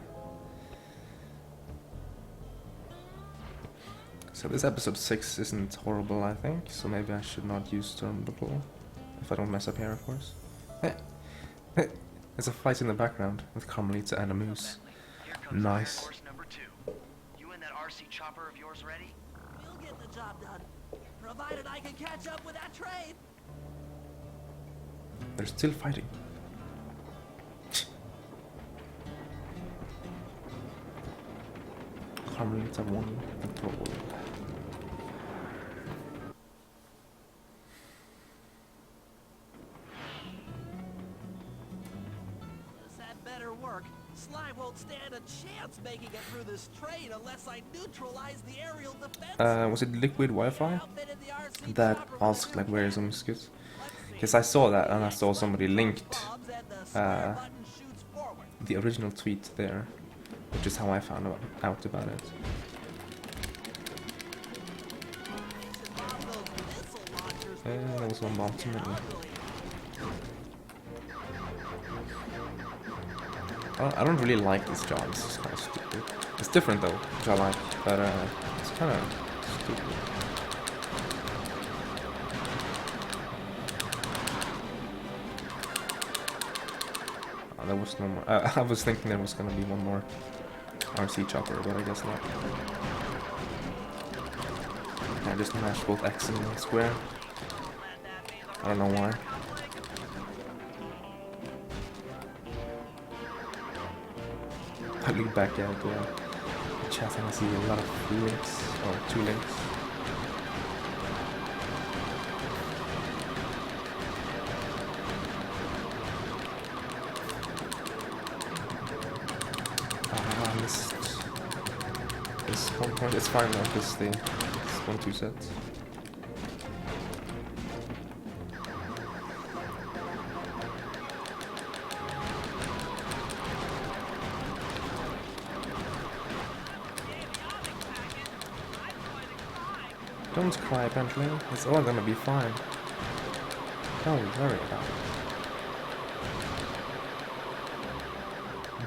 So this episode 6 isn't horrible, I think, so maybe I should not use turnbuckle. If I don't mess up here, of course. There's a fight in the background with Carmelita and a moose. Nice.
Horse number 2. You and that RC chopper of yours ready?
We'll get the job done, provided I can catch up with that train.
They're still fighting. Carmelita won the goal.
This had better work. Slime won't stand a chance making it through this train unless I neutralize the aerial defense.
Was it Liquid Wi-Fi that asked like where is Omskut? Because I saw that and I saw somebody linked the original tweet there, which is how I found out about it. There was one bomb to me. I don't really like this job, this is kind of stupid. It's different though, which I like, but it's kind of stupid. Oh, there was no more. I was thinking there was gonna be one more RC chopper, but I guess not. I just mashed both X and square. I don't know why. I look back at the chat and I see a lot of links, or 2 links. I missed this one point. It's fine though, because it's 1-2 sets. Don't cry, Bentley. It's all gonna be fine. Don't worry about it.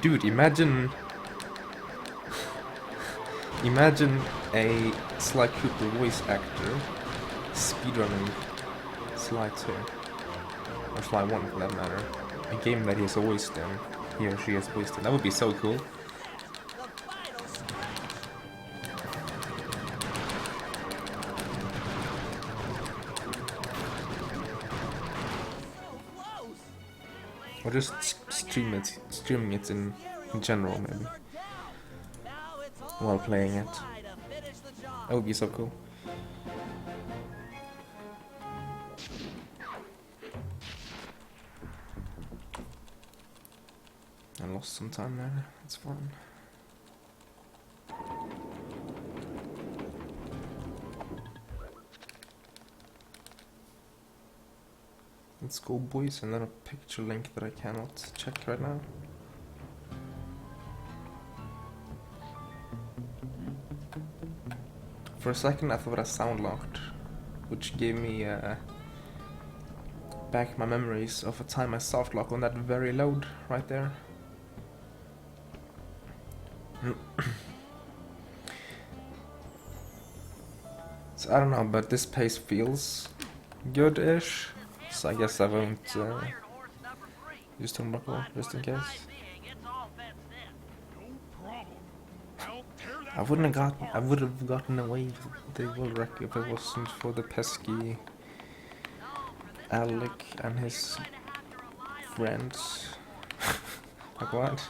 Dude, imagine a Sly Cooper voice actor speedrunning Sly 2. Or Sly 1 for that matter. A game that he has voiced in. He or she has voiced in. That would be so cool. Or just streaming it in general, maybe, while playing it. That would be so cool. I lost some time there, it's fine. Let's go, boys, and then a picture link that I cannot check right now. For a second I thought I sound locked, which gave me back my memories of a time I soft locked on that very load right there. So I don't know, but this pace feels good-ish. So I guess I won't use turnbuckle just in case. I would have gotten away with the world record if it wasn't for the pesky Alec and his friends. Like what?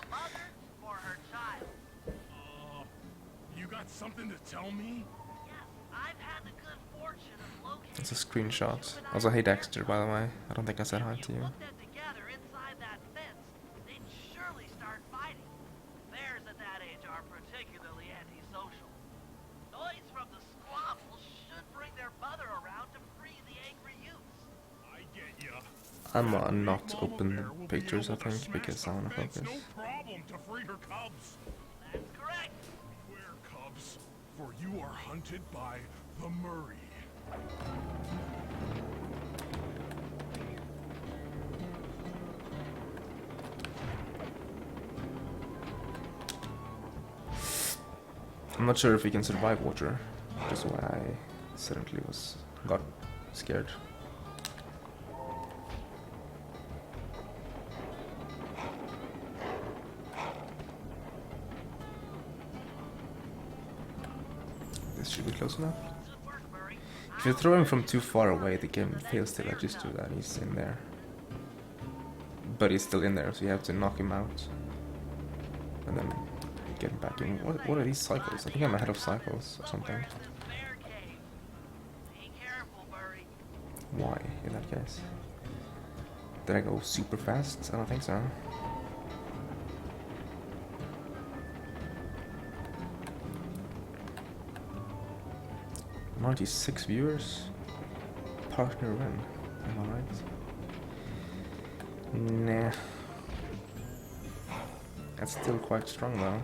You got something to tell me?
It's a screenshot. Also, hey Dexter, by the way. I don't think I said hi to you. I'm not open the pictures, I think, because I want to focus.
No problem to free her cubs. That's correct. Beware, cubs, for you are hunted by the Murray.
I'm not sure if we can survive water, which is why I suddenly got scared. This should be close enough. If you're throwing from too far away, the game fails to let you do that. He's in there. But he's still in there, so you have to knock him out. And then get him back in. What are these cycles? I think I'm ahead of cycles or something. Why, in that case? Did I go super fast? I don't think so. 96 viewers. Partner win. Am I right? Nah. That's still quite strong though.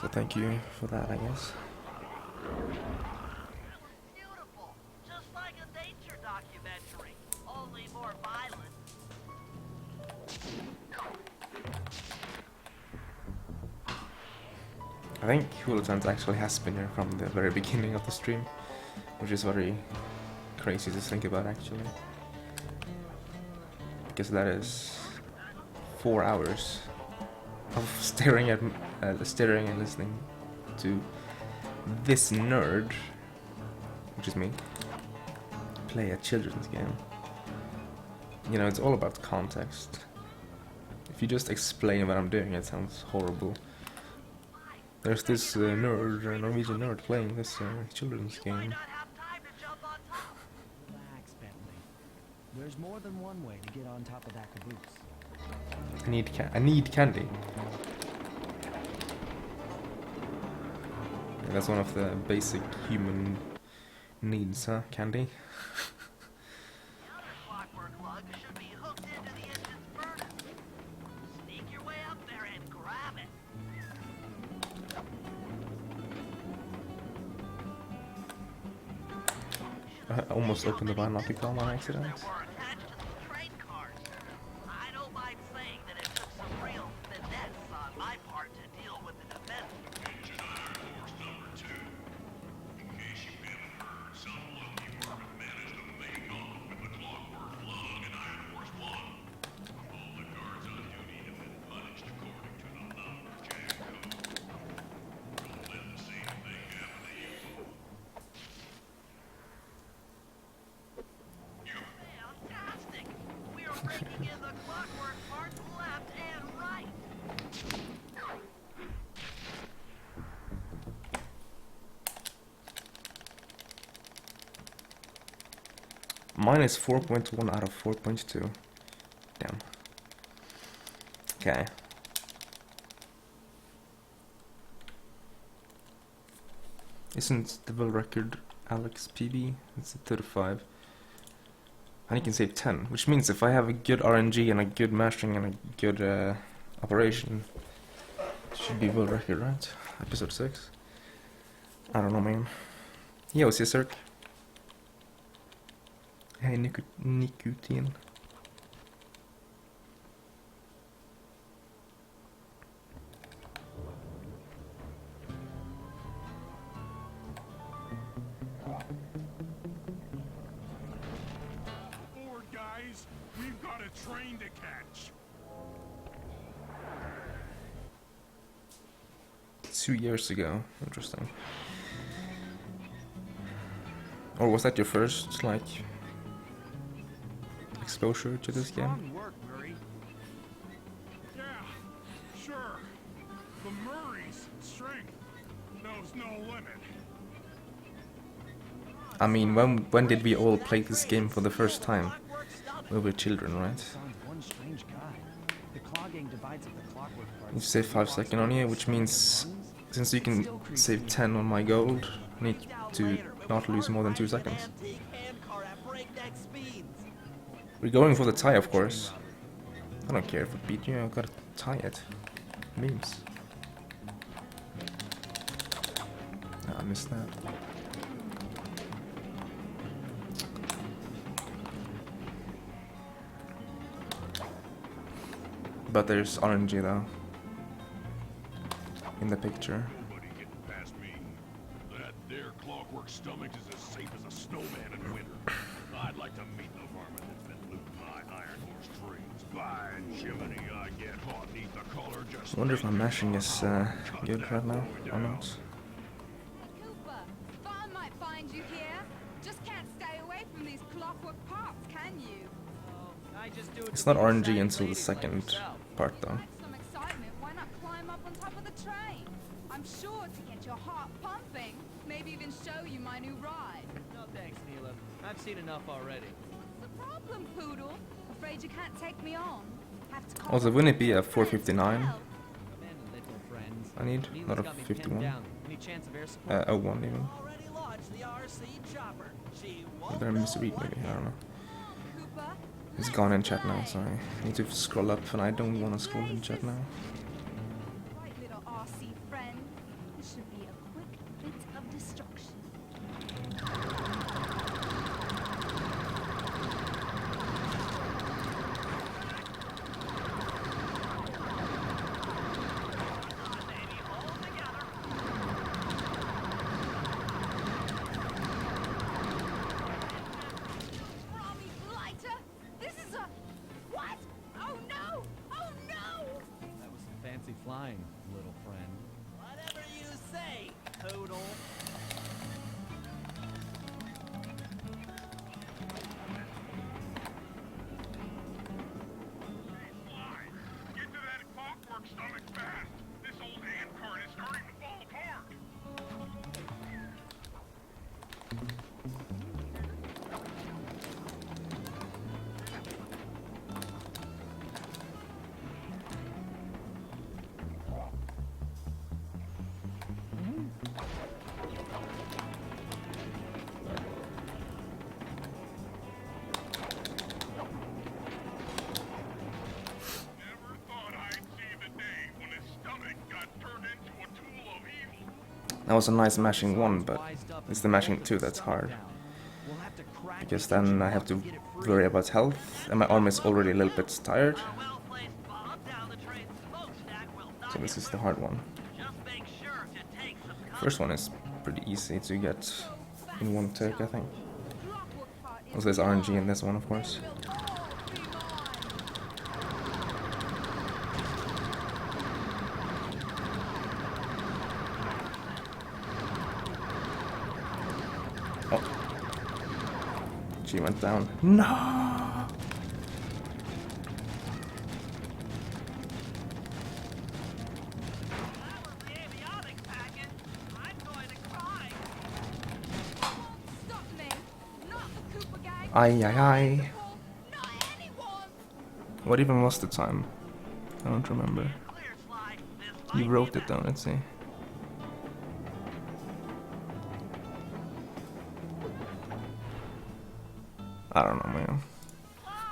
So thank you for that, I guess.
Beautiful, just like a nature documentary, only more violent.
I think Hooligans actually has been here from the very beginning of the stream, which is very crazy to think about actually. Because that is 4 hours of staring and listening to this nerd, which is me, play a children's game. You know, it's all about context. If you just explain what I'm doing, it sounds horrible. There's this Norwegian nerd playing this children's game.
Relax, Bentley. There's more than one way to get on top of that caboose.
I need candy. Yeah, that's one of the basic human needs, huh? Candy. I almost opened the binocular on accident.
I don't mind saying that it took some real finesse on my part to deal with the defense.
Engineer Force number 2. In case you haven't heard, some lucky workman managed to make off with the Clockwork Lug and Iron Force 1. All the guards on duty have been punished according to the Lumberjack code. Don't let the same thing happen to you.
Fantastic! We are breaking in the clockwork parts left and right.
Mine is 4.1 out of 4.2. Damn. Okay. Isn't the world record Alex PB? It's a 35. And you can save 10, which means if I have a good RNG and a good mastering and a good operation, it should be world record, right? Episode 6. I don't know, man. Yo, Cizerk. Hey, Nicotine.
Forward, guys. We've got a train to catch.
2 years ago. Interesting. Or was that your first, like, exposure to this game?
Strong work, Murray.
Yeah, sure. The Murray's strength knows no limit.
I mean, when did we all play this game for the first time? We were children, right?
Sounds one strange guy. The claw gang divides up the clockwork parts.
You save 5 seconds on you, which means since you can save 10 on my gold, I need to not lose more than 2 seconds. We're going for the tie, of course. I don't care if I beat you, I gotta tie it. Memes. I missed that. But there's RNG though in the picture.
Nobody getting past me. That there clockwork stomach is as safe as a snowman in winter. I'd like to meet the varmint that's been looting my iron horse trains. By Jiminy, I get hot neath the collar just.
I wonder if my mashing is good right now or not.
Cooper, thought I might find you here. Just can't stay away from these clockwork parts, can you?
It's not RNG until the second part though.
Like some excitement, why not climb up on top of the train? I'm sure to get your heart pumping. Maybe even show you my new ride.
No thanks, Neela. I've seen enough already.
What's the problem, Poodle? Afraid you can't take me on? Have to call
Also, wouldn't it be a 459?
Come in, little friends.
I need,
Neela's
not a
got me
51.
pinned down. Any chance of air support?
01 even.
Already launched the RC chopper. She
Or did I misread maybe? I don't know.
Cooper.
It's gone in chat now, sorry. I need to scroll up and I don't want to scroll in chat now.
Right, little RC friend. This should be a quick bit of destruction. Robbie Blighter! This is a... What? Oh no! Oh no!
That was some fancy flying, little friend.
Whatever you say, Poodle.
Fly! Get to that clockwork stomach fast! This old hand cart is starting to fall apart! Never thought I'd see the day when his stomach got turned into a tool of evil.
That was a nice mashing 1, but it's the mashing 2 that's hard.
We'll have to crack
Because then I have to worry about health, and my arm is already a little bit tired.
Well-placed bomb down the train's smokestack will knock
So this
it
is the
right.
hard one.
Just make sure to take some
First one is pretty easy to get in one take, I think.
Clockwork part is
Also there's RNG in this one, of course.
will all be mine.
Oh. She went down. No!
Stop me! Not the Cooper gang!
Aye, aye, aye.
Not anyone!
What even was the time? I don't remember. You wrote it down, let's see. I don't know, man.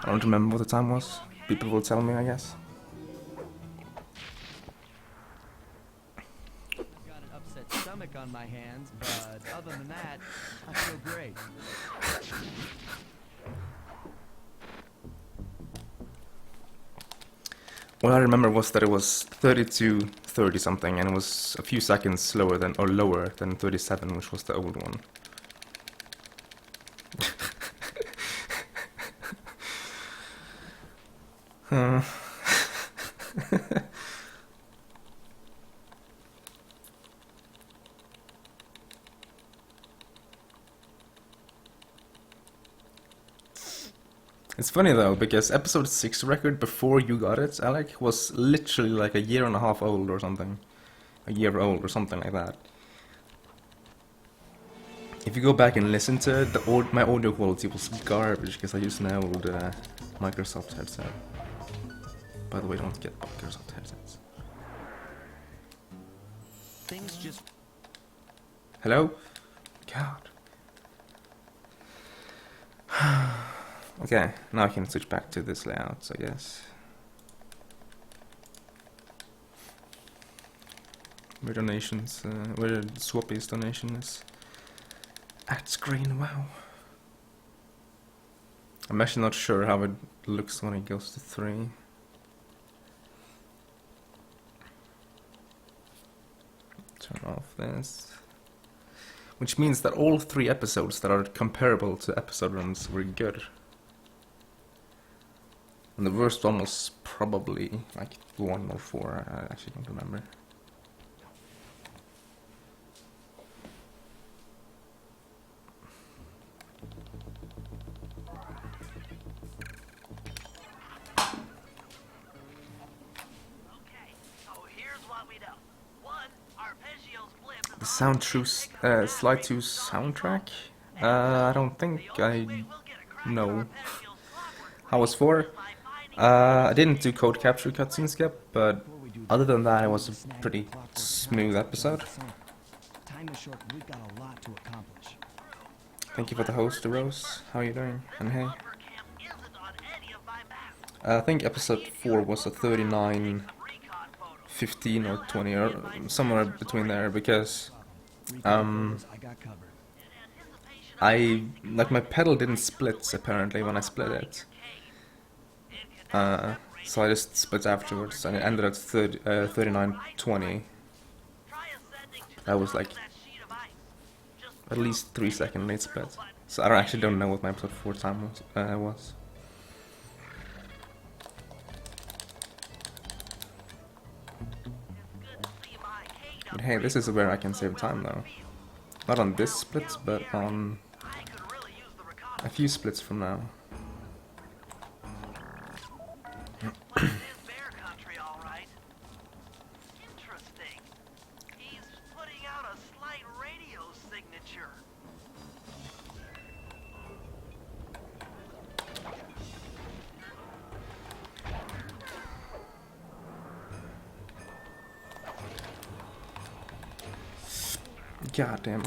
I don't remember what the time was. People will tell me, I guess.
Got an upset stomach on my hands, but other than that, I feel great.
What I remember was that it was 32:30 something, and it was a few seconds slower than, or lower than 37, which was the old one. It's funny though, because episode 6 record before you got it, Alec, was literally like a year and a half old or something. A year old or something like that. If you go back and listen to it, my audio quality was garbage because I used an old Microsoft headset. By the way, don't get Microsoft headsets.
Things just...
Hello? God. Okay, now I can switch back to this layout, I guess. where donations, where Swappy's donation is at screen. Wow. I'm actually not sure how it looks when it goes to 3. Turn off this. Which means that all 3 episodes that are comparable to episode runs were good. And the worst one was probably like 1 or 4, I actually don't remember. The Slide 2 soundtrack? I don't think I know. How was 4? I didn't do code capture cutscenes yet, but other than that, it was a pretty smooth episode. Thank you for the host, Rose. How are you doing? And hey. I think episode 4 was a 39, 15 or 20 or somewhere between there, because my pedal didn't split apparently when I split it. So I just split afterwards, and it ended at 39:20. That was like at least 3 second late split. So I actually don't know what my episode 4 time was. But hey, this is where I can save time though. Not on this split, but on a few splits from now. God damn.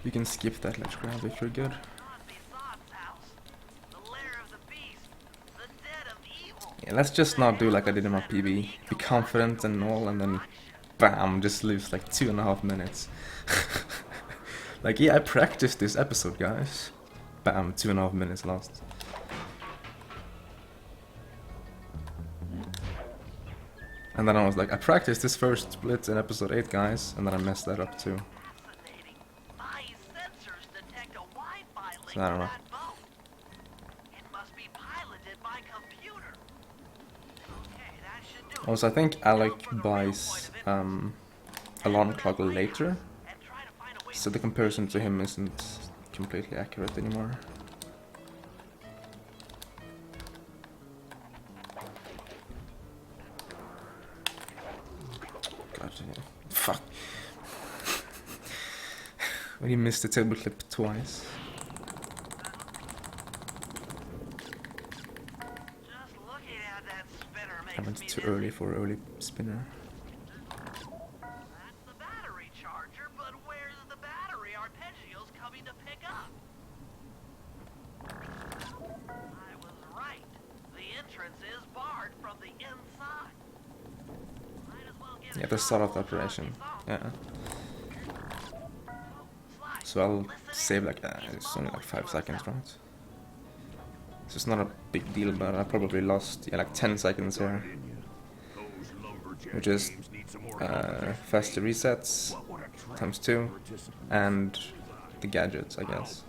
You can skip that ledge grab if you're good. Yeah, let's just not do like I did in my PB. Be confident and all, and then bam, just lose like 2.5 minutes. Like, yeah, I practiced this episode, guys. Bam, 2.5 minutes lost. And then I was like, I practiced this first split in episode 8, guys, and then I messed that up too. So I don't know. Also, I think Alec buys alarm clock later, so the comparison to him isn't completely accurate anymore. God, fuck. When you missed the table clip twice. I went too early for early spinner.
That's the battery charger, but where's the battery arpeggios coming to pick up? I was right. The entrance is barred from the inside. Might as well get
Yeah, the start of the operation. Yeah. So I'll save like it's only like 5 seconds, right? So it's not a big deal, but I probably lost like 10 seconds here. Which is faster resets times 2 and the gadgets, I guess.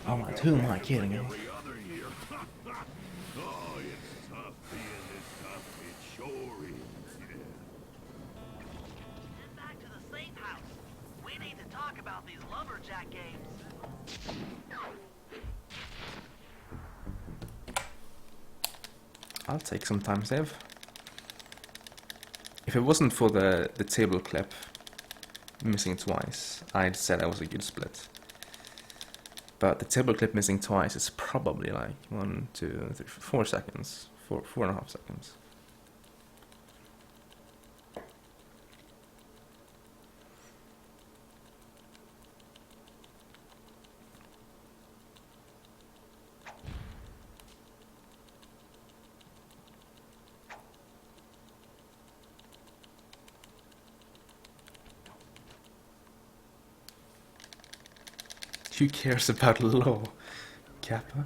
Who am I kidding?
About these Lumberjack games.
I'll take some time save. If it wasn't for the table clip missing twice, I'd say that was a good split. But the table clip missing twice is probably like 1, 2, 3, 4 seconds. 4.5 seconds. Who cares about law, Kappa?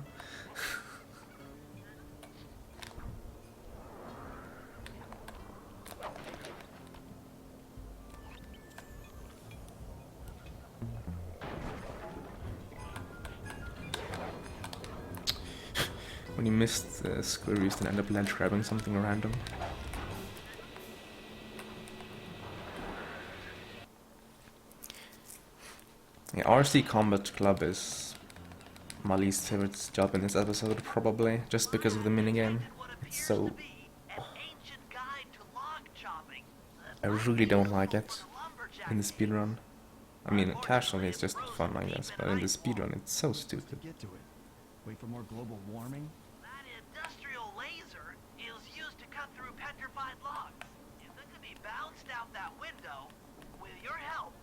When you missed the squirrels and end up ledge grabbing something random. Yeah, RC Combat Club is my least favorite job in this episode, probably, just because of the minigame. It's so... I really don't like it in the speedrun. I mean, casually it's just fun, I guess, but in the speedrun it's so stupid.
Get to it. Wait for more global warming?
That industrial laser is used to cut through petrified logs. If it could be bounced out that window, with your help,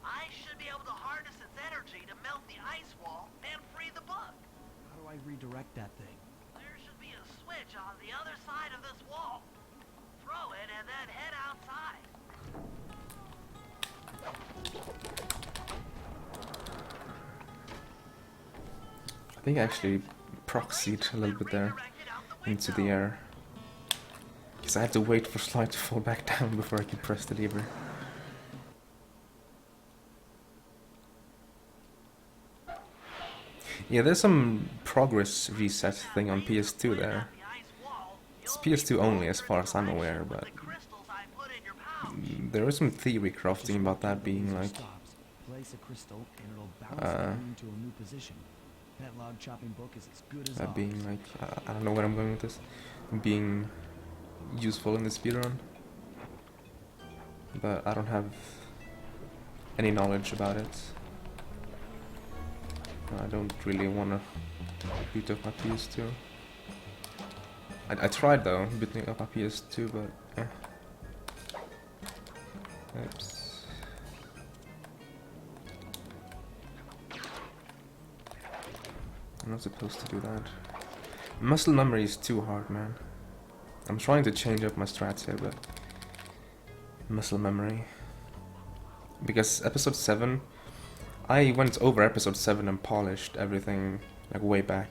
I should be able to harness its energy to melt the ice wall and free the bug.
How do I redirect that thing?
There should be a switch on the other side of this wall. Throw it and then head outside.
I think I actually proxied a little bit there into the air. Because I had to wait for Slide to fall back down before I could press the lever. Yeah, there's some progress reset thing on PS2 there. It's PS2 only as far as I'm aware, but there is some theory crafting about that being like
Place a crystal and it'll bounce into a new position. That log chopping book is as good as
being like I don't know where I'm going with this, being useful in the speedrun, but I don't have any knowledge about it. I don't really want to beat up my PS2. I tried though, beating up my PS2, but oops. I'm not supposed to do that. Muscle memory is too hard, man. I'm trying to change up my strats here, but muscle memory. Because episode 7, I went over episode 7 and polished everything like way back.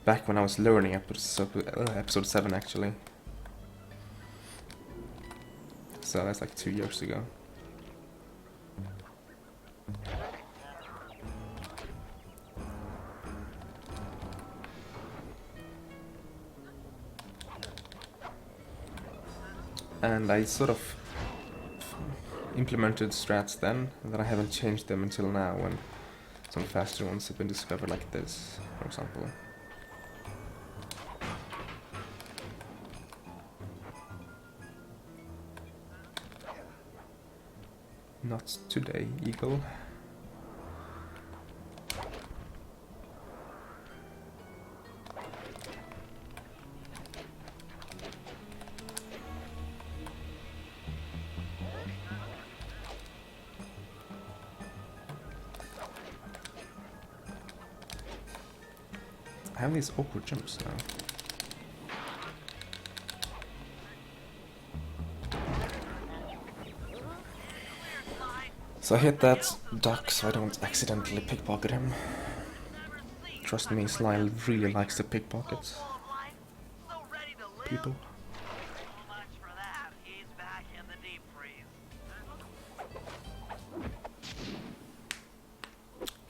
Back when I was learning episode 7 actually. So that's like 2 years ago. And I sort of implemented strats then, and then I haven't changed them until now when some faster ones have been discovered, like this, for example. Not today, Eagle. I have these awkward jumps now. So I hit that duck so I don't accidentally pickpocket him. Trust me, Sly really likes to pickpocket people.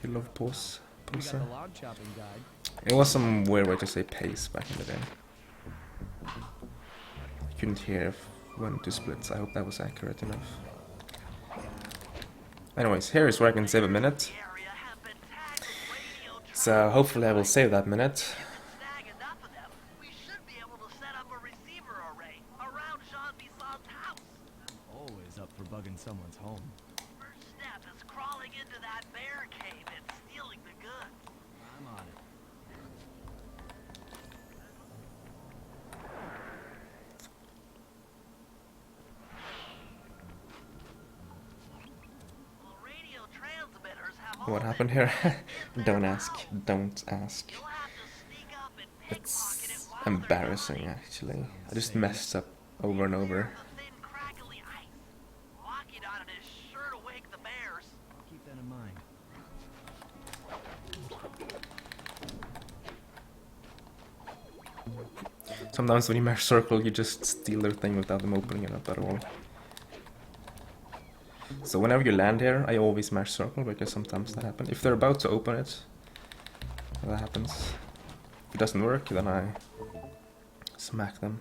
You love pause. It was some weird way to say pace back in the day. I couldn't hear when to split, I hope that was accurate enough. Anyways, here is where I can save a minute. So hopefully I will save that minute.
Always up for bugging someone's home.
First step is crawling into
what happened here. Don't ask. Don't ask. It's embarrassing, actually. I just messed up over and over.
Keep that in mind.
Sometimes when you mash circle, you just steal their thing without them opening it up at all. So whenever you land here, I always mash circle, because sometimes that happens. If they're about to open it, that happens. If it doesn't work, then I smack them.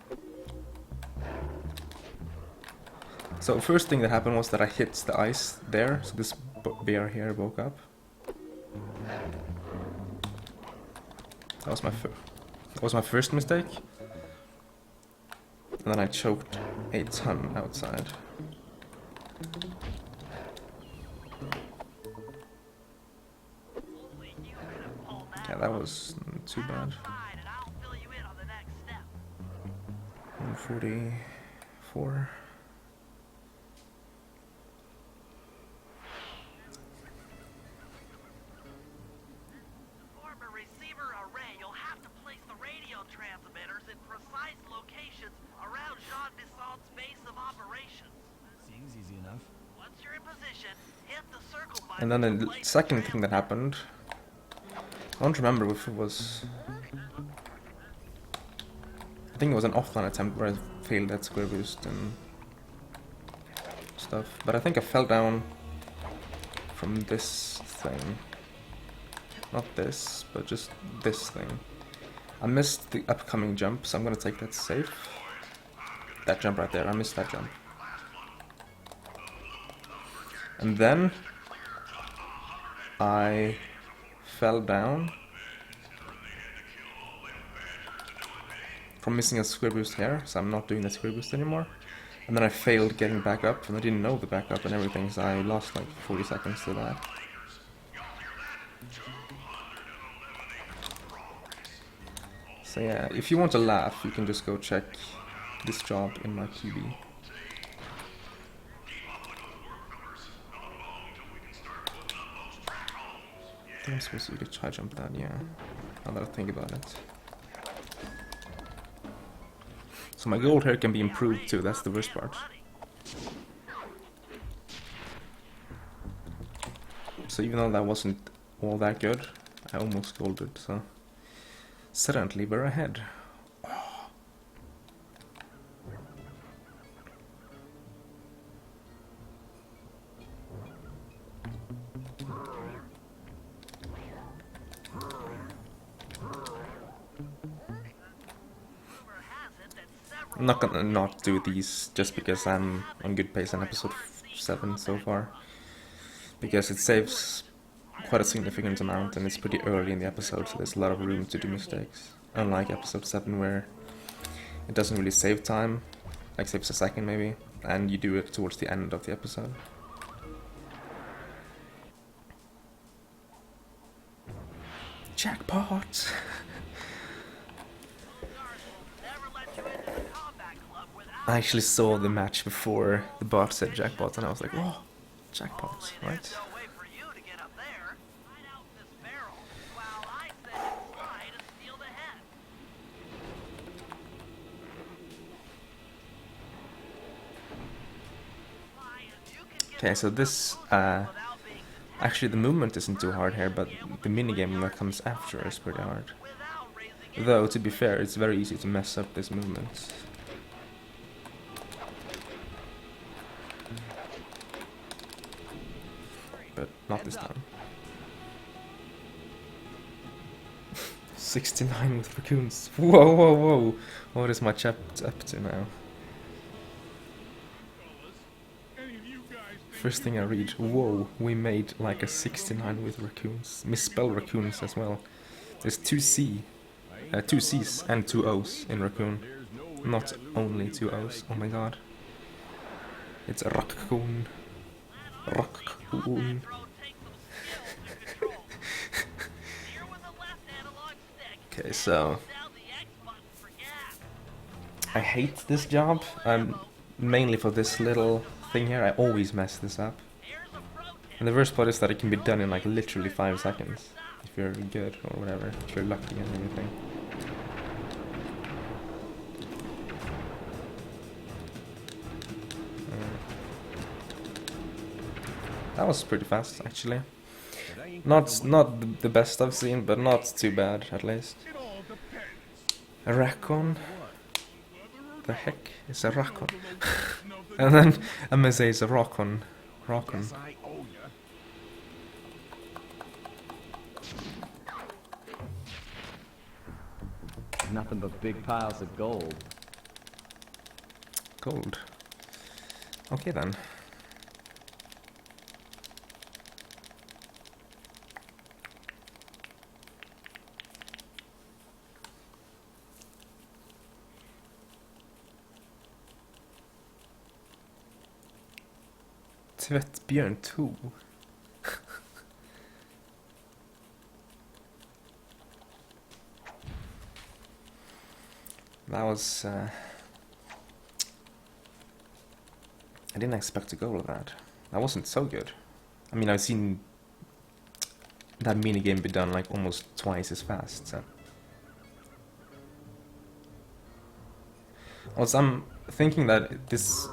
So first thing that happened was that I hit the ice there, so this bear here woke up. That was my first mistake. And then I choked a ton outside. Yeah, that was too bad. 144. And then the second thing that happened, I don't remember if it was... I think it was an offline attempt where I failed at square boost and stuff. But I think I fell down from this thing. Not this, but just this thing. I missed the upcoming jump, so I'm gonna take that safe. That jump right there, I missed that jump. And then I fell down from missing a square boost here, so I'm not doing the square boost anymore. And then I failed getting back up, and I didn't know the backup and everything, so I lost like 40 seconds to that. So yeah, if you want to laugh, you can just go check this job in my QB. I'm supposed to really try jump that, yeah. Now that I think about it. So my goal here can be improved too, that's the worst part. So even though that wasn't all that good, I almost golded, so... Suddenly we're ahead. I'm not gonna not do these just because I'm on good pace on episode 7 so far. Because it saves quite a significant amount and it's pretty early in the episode, so there's a lot of room to do mistakes. Unlike episode 7 where it doesn't really save time, like saves a second maybe, and you do it towards the end of the episode. Jackpot! I actually saw the match before the bot said jackpot and I was like, whoa, jackpot, right? Okay, so this, actually the movement isn't too hard here, but the minigame that comes after is pretty hard. Though, to be fair, it's very easy to mess up this movement. But not this time. 69 with raccoons. Whoa, whoa, whoa! What is my chap up to now? First thing I read, whoa, we made like a 69 with raccoons. Misspell raccoons as well. There's two C's and two O's in raccoon. Not only two O's, oh my god. It's a raccoon. Raccoon. Okay, so... I hate this job. Mainly for this little thing here, I always mess this up. And the worst part is that it can be done in like literally 5 seconds. If you're good or whatever, if you're lucky and everything. That was pretty fast, actually. Not the best I've seen, but not too bad, at least. A raccoon? The heck is a raccoon? And then I'm gonna say it's a rockon. Rockon.
Nothing but big piles of gold.
Gold. Okay then. Tvättbjörn 2. That was I didn't expect to go with that. That wasn't so good. I mean, I've seen that minigame be done like almost twice as fast, so. Also, I'm thinking that this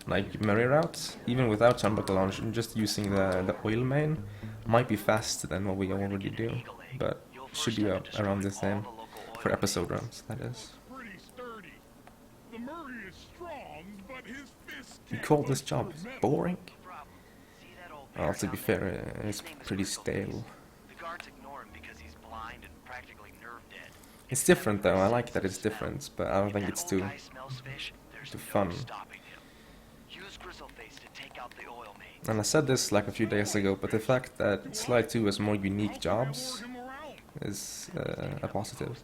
like Murray route, even without turnbuckle launch and just using the oil main, might be faster than what we already do, but should be around the same for episode runs, that is. You call this job boring? Well, to be fair, it's pretty stale. It's different though, I like that it's different, but I don't think it's too fun. And I said this like a few days ago, but the fact that Slide 2 has more unique jobs is a positive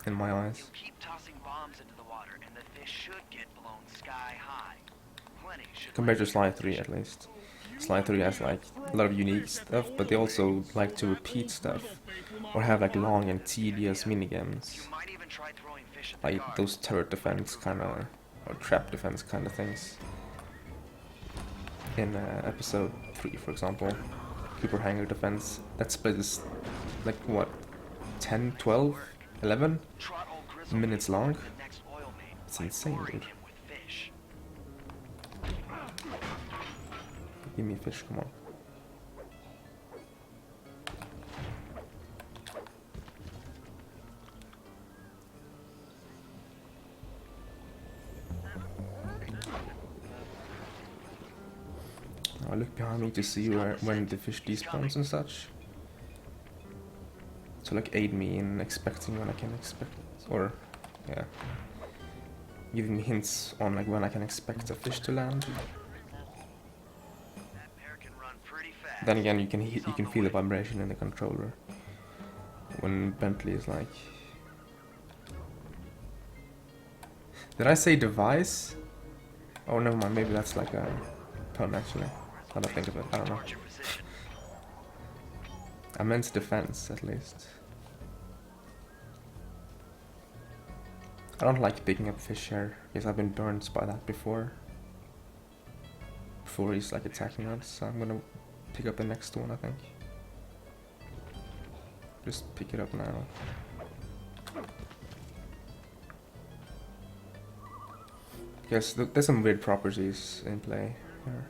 in my eyes. Compared to Slide 3 at least. Slide 3 has like a lot of unique stuff, but they also like to repeat stuff or have like long and tedious minigames. Like those turret defense kinda, or trap defense kinda things. In episode 3, for example, Cooper Hangar defense, that split is like what, 10, 12, 11 minutes long? It's insane, dude. Give me fish, come on. I look behind me to see when the fish despawns and such. To like aid me in expecting when I can expect, or yeah, giving me hints on like when I can expect a fish to land. Then again, you can feel the vibration in the controller when Bentley is like. Did I say device? Oh, never mind. Maybe that's like a pun actually. I don't think of it. I don't know. I meant defense at least. I don't like picking up fish here because I've been burned by that before. Before he's like attacking us, so I'm gonna pick up the next one, I think. Just pick it up now. Yes, there's some weird properties in play here.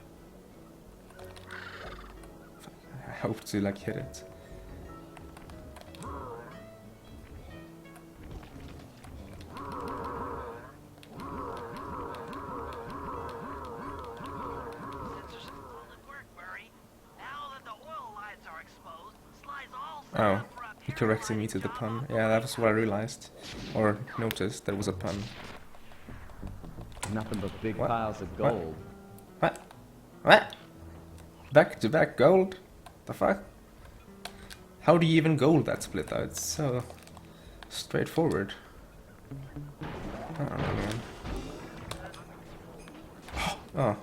I hope to like hit it. Oh, he corrected me to the pun. Yeah, that was what I realized. Or noticed that it was a pun.
Nothing but big piles of gold.
What? What? Back to back gold? The fuck? How do you even gold that split though? It's so straightforward. I don't know, man. Oh.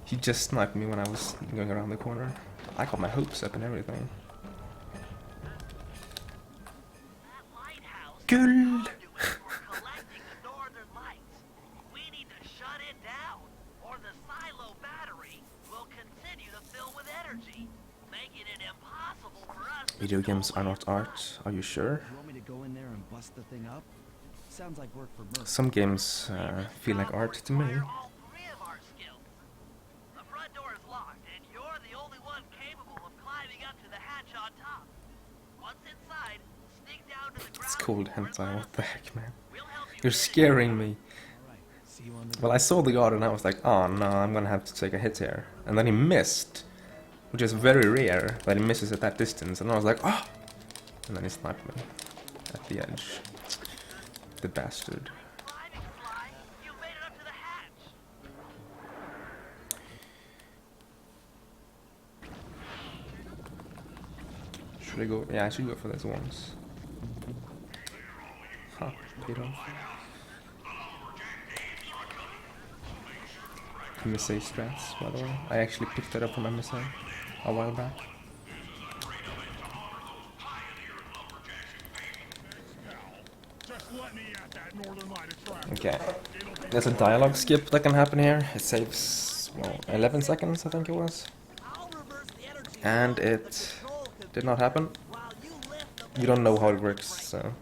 He just sniped me when I was going around the corner. I got my hopes up and everything. Guld! Video games are not art. Are you sure?
You want me to go in there and bust the thing up? Sounds like work for Merc.
Some games feel like art to me.
All three of our skills. The front door is locked, and you're the only one capable of climbing up to the hatch on top. Once inside, sneak down to the ground.
It's called hentai. What the heck, man?
We'll help you
You're
get in.
scaring me.
Alright, see you on the
Well, I saw the guard and I was like, oh no, I'm gonna have to take a hit here. And then he missed, which is very rare that he misses at that distance. And I was like, oh! And then he sniped me at the edge. The bastard.
Climbing, Sly. You made it up to the hatch.
Should I go? Yeah, I should go for this once. Huh, paid off. MSA strats, by the way. I actually picked that up from MSA a while back. Okay, there's a dialogue skip that can happen here. It saves, well, 11 seconds, I think it was. And it did not happen. We don't know how it works, so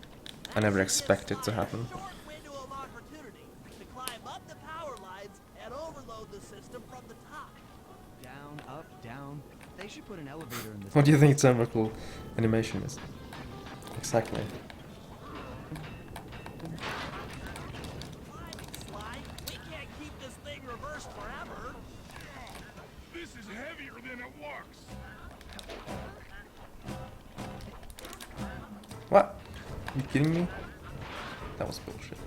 I never expect it to happen.
Window of opportunity to climb up the power lines and overload the system from the top.
down, up, down. They should put an elevator in this.
What do you think its vertical animation is? Exactly.
Climbing, Sly. We can't keep this thing reversed forever.
This is heavier than it looks.
What? You kidding me? That was bullshit.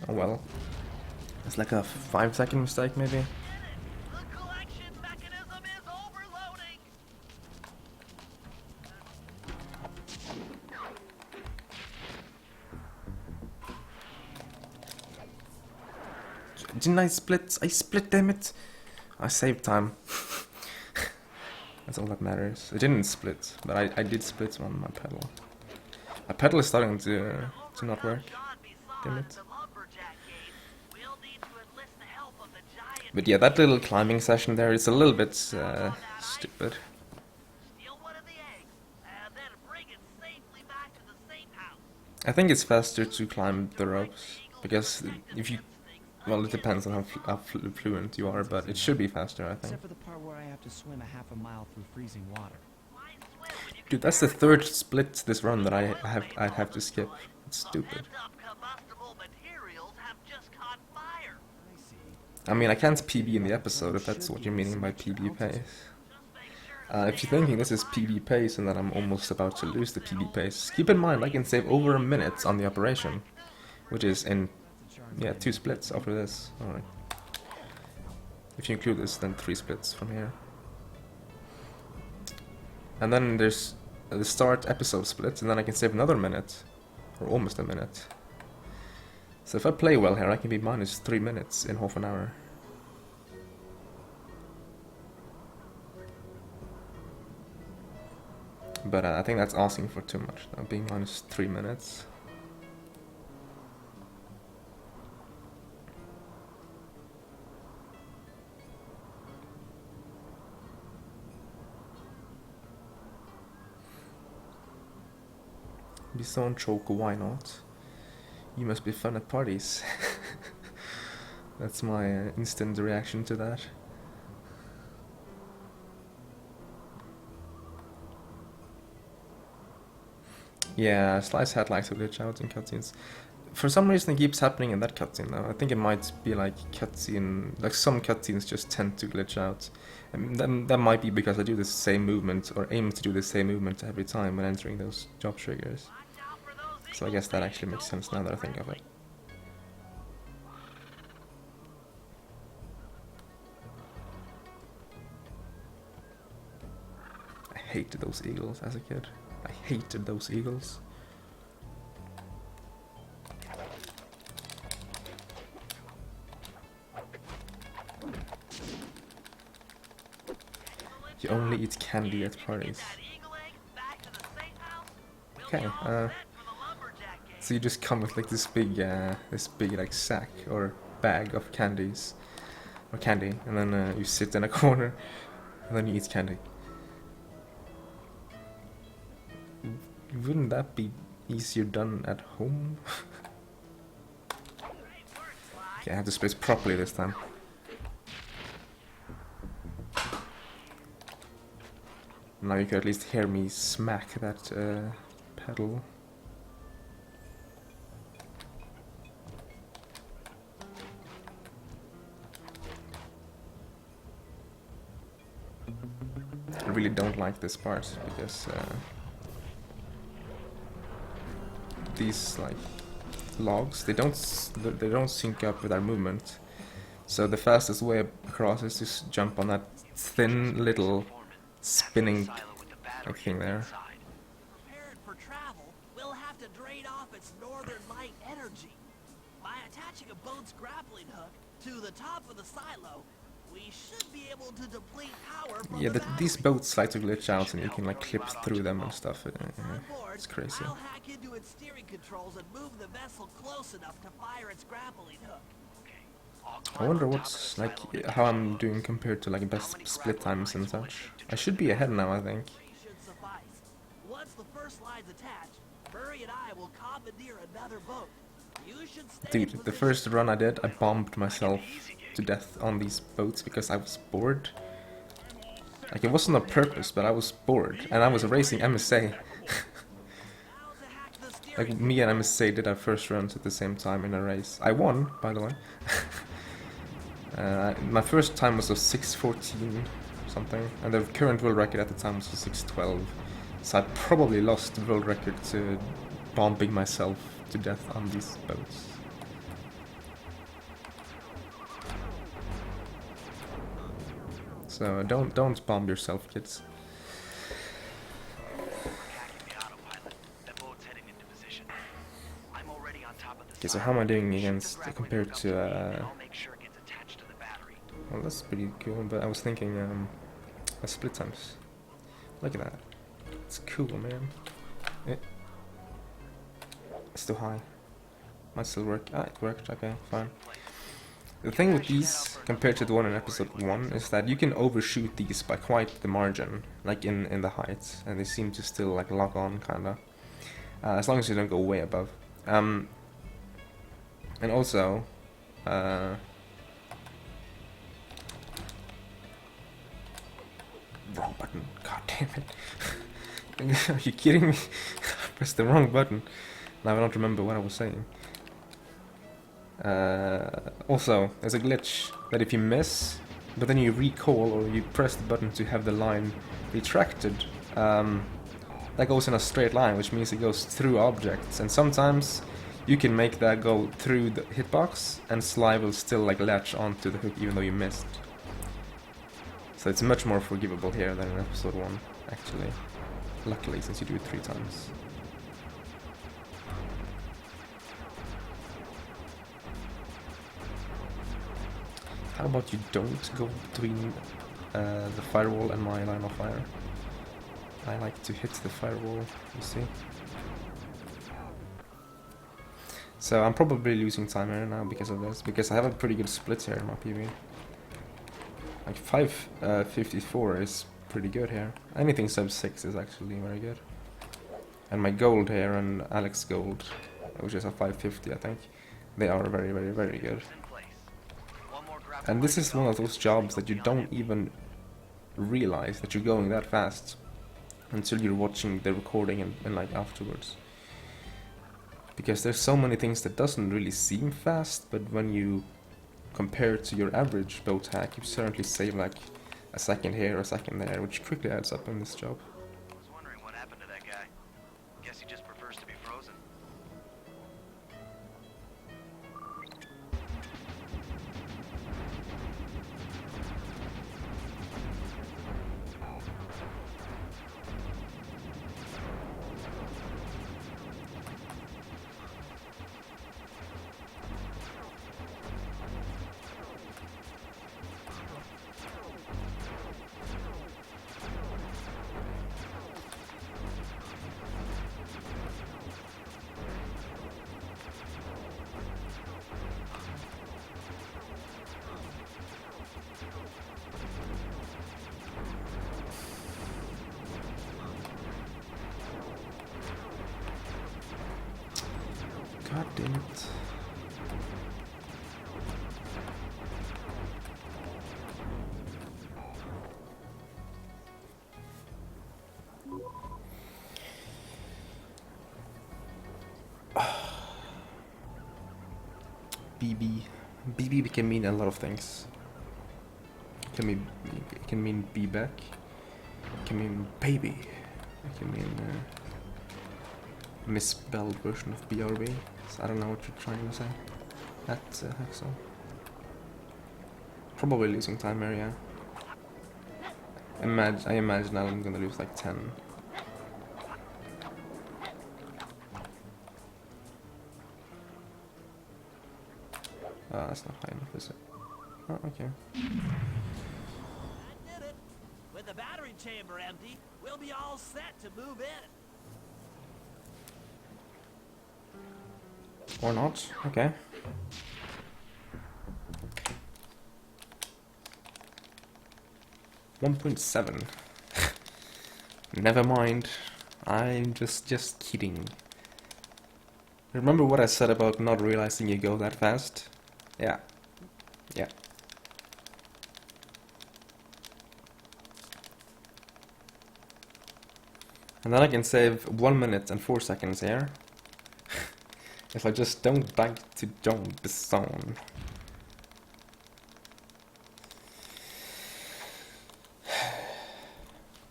Oh well. It's like a 5-second mistake maybe.
The collection mechanism is overloading.
Didn't I split? I split, damn it! I saved time. That's all that matters. It didn't split, but I did split on my pedal. My pedal is starting to not work. Damn it.
The Lumberjack game. We'll need to enlist the help of the giant.
But yeah, that little climbing session there is a little bit stupid.
Steal one of the eggs, and then bring it safely back to the safe house.
I think it's faster to climb the ropes, because if you... Well, it depends on how fluent you are, but it should be faster, I think.
Except for the part where I have to swim a half a mile through freezing water.
Dude, that's the third split this run that I'd have to skip. It's stupid.
Combustible materials have just caught fire.
I see.
I mean, I can't PB in the episode if that's what you're meaning by PB pace. If you're thinking this is PB pace and that I'm almost about to lose the PB pace, keep in mind I can save over a minute on the operation, which is in, yeah, 2 splits after this. Alright. If you include this, then 3 splits from here. And then there's the start episode split, and then I can save another minute, or almost a minute. So if I play well here, I can be minus 3 minutes in half an hour. But I think that's asking for too much, though, being minus 3 minutes. Bison Choco, why not? You must be fun at parties. That's my instant reaction to that. Yeah, Slice had likes to glitch out in cutscenes. For some reason it keeps happening in that cutscene though. I think it might be like cutscene, like some cutscenes just tend to glitch out. And then that might be because I do the same movement, or aim to do the same movement every time when entering those job triggers. So I guess that actually makes sense now that I think of it. I hated those eagles as a kid. I hated those eagles. You only eat candy at parties. Okay, So you just come with like this big like sack or bag of candies, or candy, and then you sit in a corner, and then you eat candy. Wouldn't that be easier done at home? Okay, I have to space properly this time. Now you can at least hear me smack that pedal. I really don't like this part because these like logs, they don't sync up with our movement. So the fastest way across is just jump on that thin little spinning like thing there.
Prepare it for travel, we'll have to drain off its northern light energy. By attaching a boat's grappling hook to the top of the silo, we should be able to deplete power from
Yeah,
the
these
battery.
boats like to glitch out and you can like clip through them and stuff. It's crazy.
I'll hack into its steering controls and move the vessel close enough to fire its grappling hook.
I wonder what's like how I'm doing compared to like best split times and such. I should be ahead now, I think.
Should suffice. Once the first line's attached, Murray and I will commandeer another boat. You should stay in
Dude, the first run I did, I bombed myself to death on these boats because I was bored. Like, it wasn't on purpose, but I was bored, and I was racing MSA. Like, me and MSA did our first runs at the same time in a race. I won, by the way. My first time was a 6:14 something, and the current world record at the time was a 6:12. So I probably lost the world record to bombing myself to death on these boats. So don't bomb yourself, kids. Okay, so how am I doing against compared to well, that's pretty cool, but I was thinking split times. Look at that. It's cool, man. It's too high. Might still work. Ah, it worked. Okay, fine. The thing with these, compared to the one in episode 1, is that you can overshoot these by quite the margin, like in the heights, and they seem to still like lock on, kinda. As long as you don't go way above. And also, wrong button. God damn it! Are you kidding me? I pressed the wrong button. Now I don't remember what I was saying. Also, there's a glitch that if you miss, but then you recall or you press the button to have the line retracted, that goes in a straight line, which means it goes through objects, and sometimes you can make that go through the hitbox and slide will still like latch onto the hook even though you missed. So it's much more forgivable here than in episode 1, actually. Luckily, since you do it 3 times. How about you don't go between the firewall and my line of fire? I like to hit the firewall, you see. So I'm probably losing time here now because of this, because I have a pretty good split here in my PB. Like 554 is pretty good here. Anything sub 6 is actually very good. And my gold here and Alex gold, which is a 550 I think, they are very, very, very good. And this is one of those jobs that you don't even realize that you're going that fast until you're watching the recording and like afterwards. Because there's so many things that doesn't really seem fast, but when you compare it to your average boat hack, you certainly save like a second here or a second there, which quickly adds up in this job.
I was wondering what happened to that guy. Guess he just prefers to be frozen.
God damn it. BB. BB can mean a lot of things. It can mean be back. It can mean baby. It can mean misspelled version of BRB. So I don't know what you're trying to say. That's Haxel. Probably losing time area. I imagine I'm gonna lose like 10. That's not high enough, is it? Oh, okay.
I did it. With the battery chamber empty, we'll be all set to move in.
Or not. Okay. $1.7. Never mind. I'm just kidding. Remember what I said about not realizing you go that fast? Yeah. Yeah. And then I can save 1 minute and 4 seconds here. If I just don't back to jump the zone.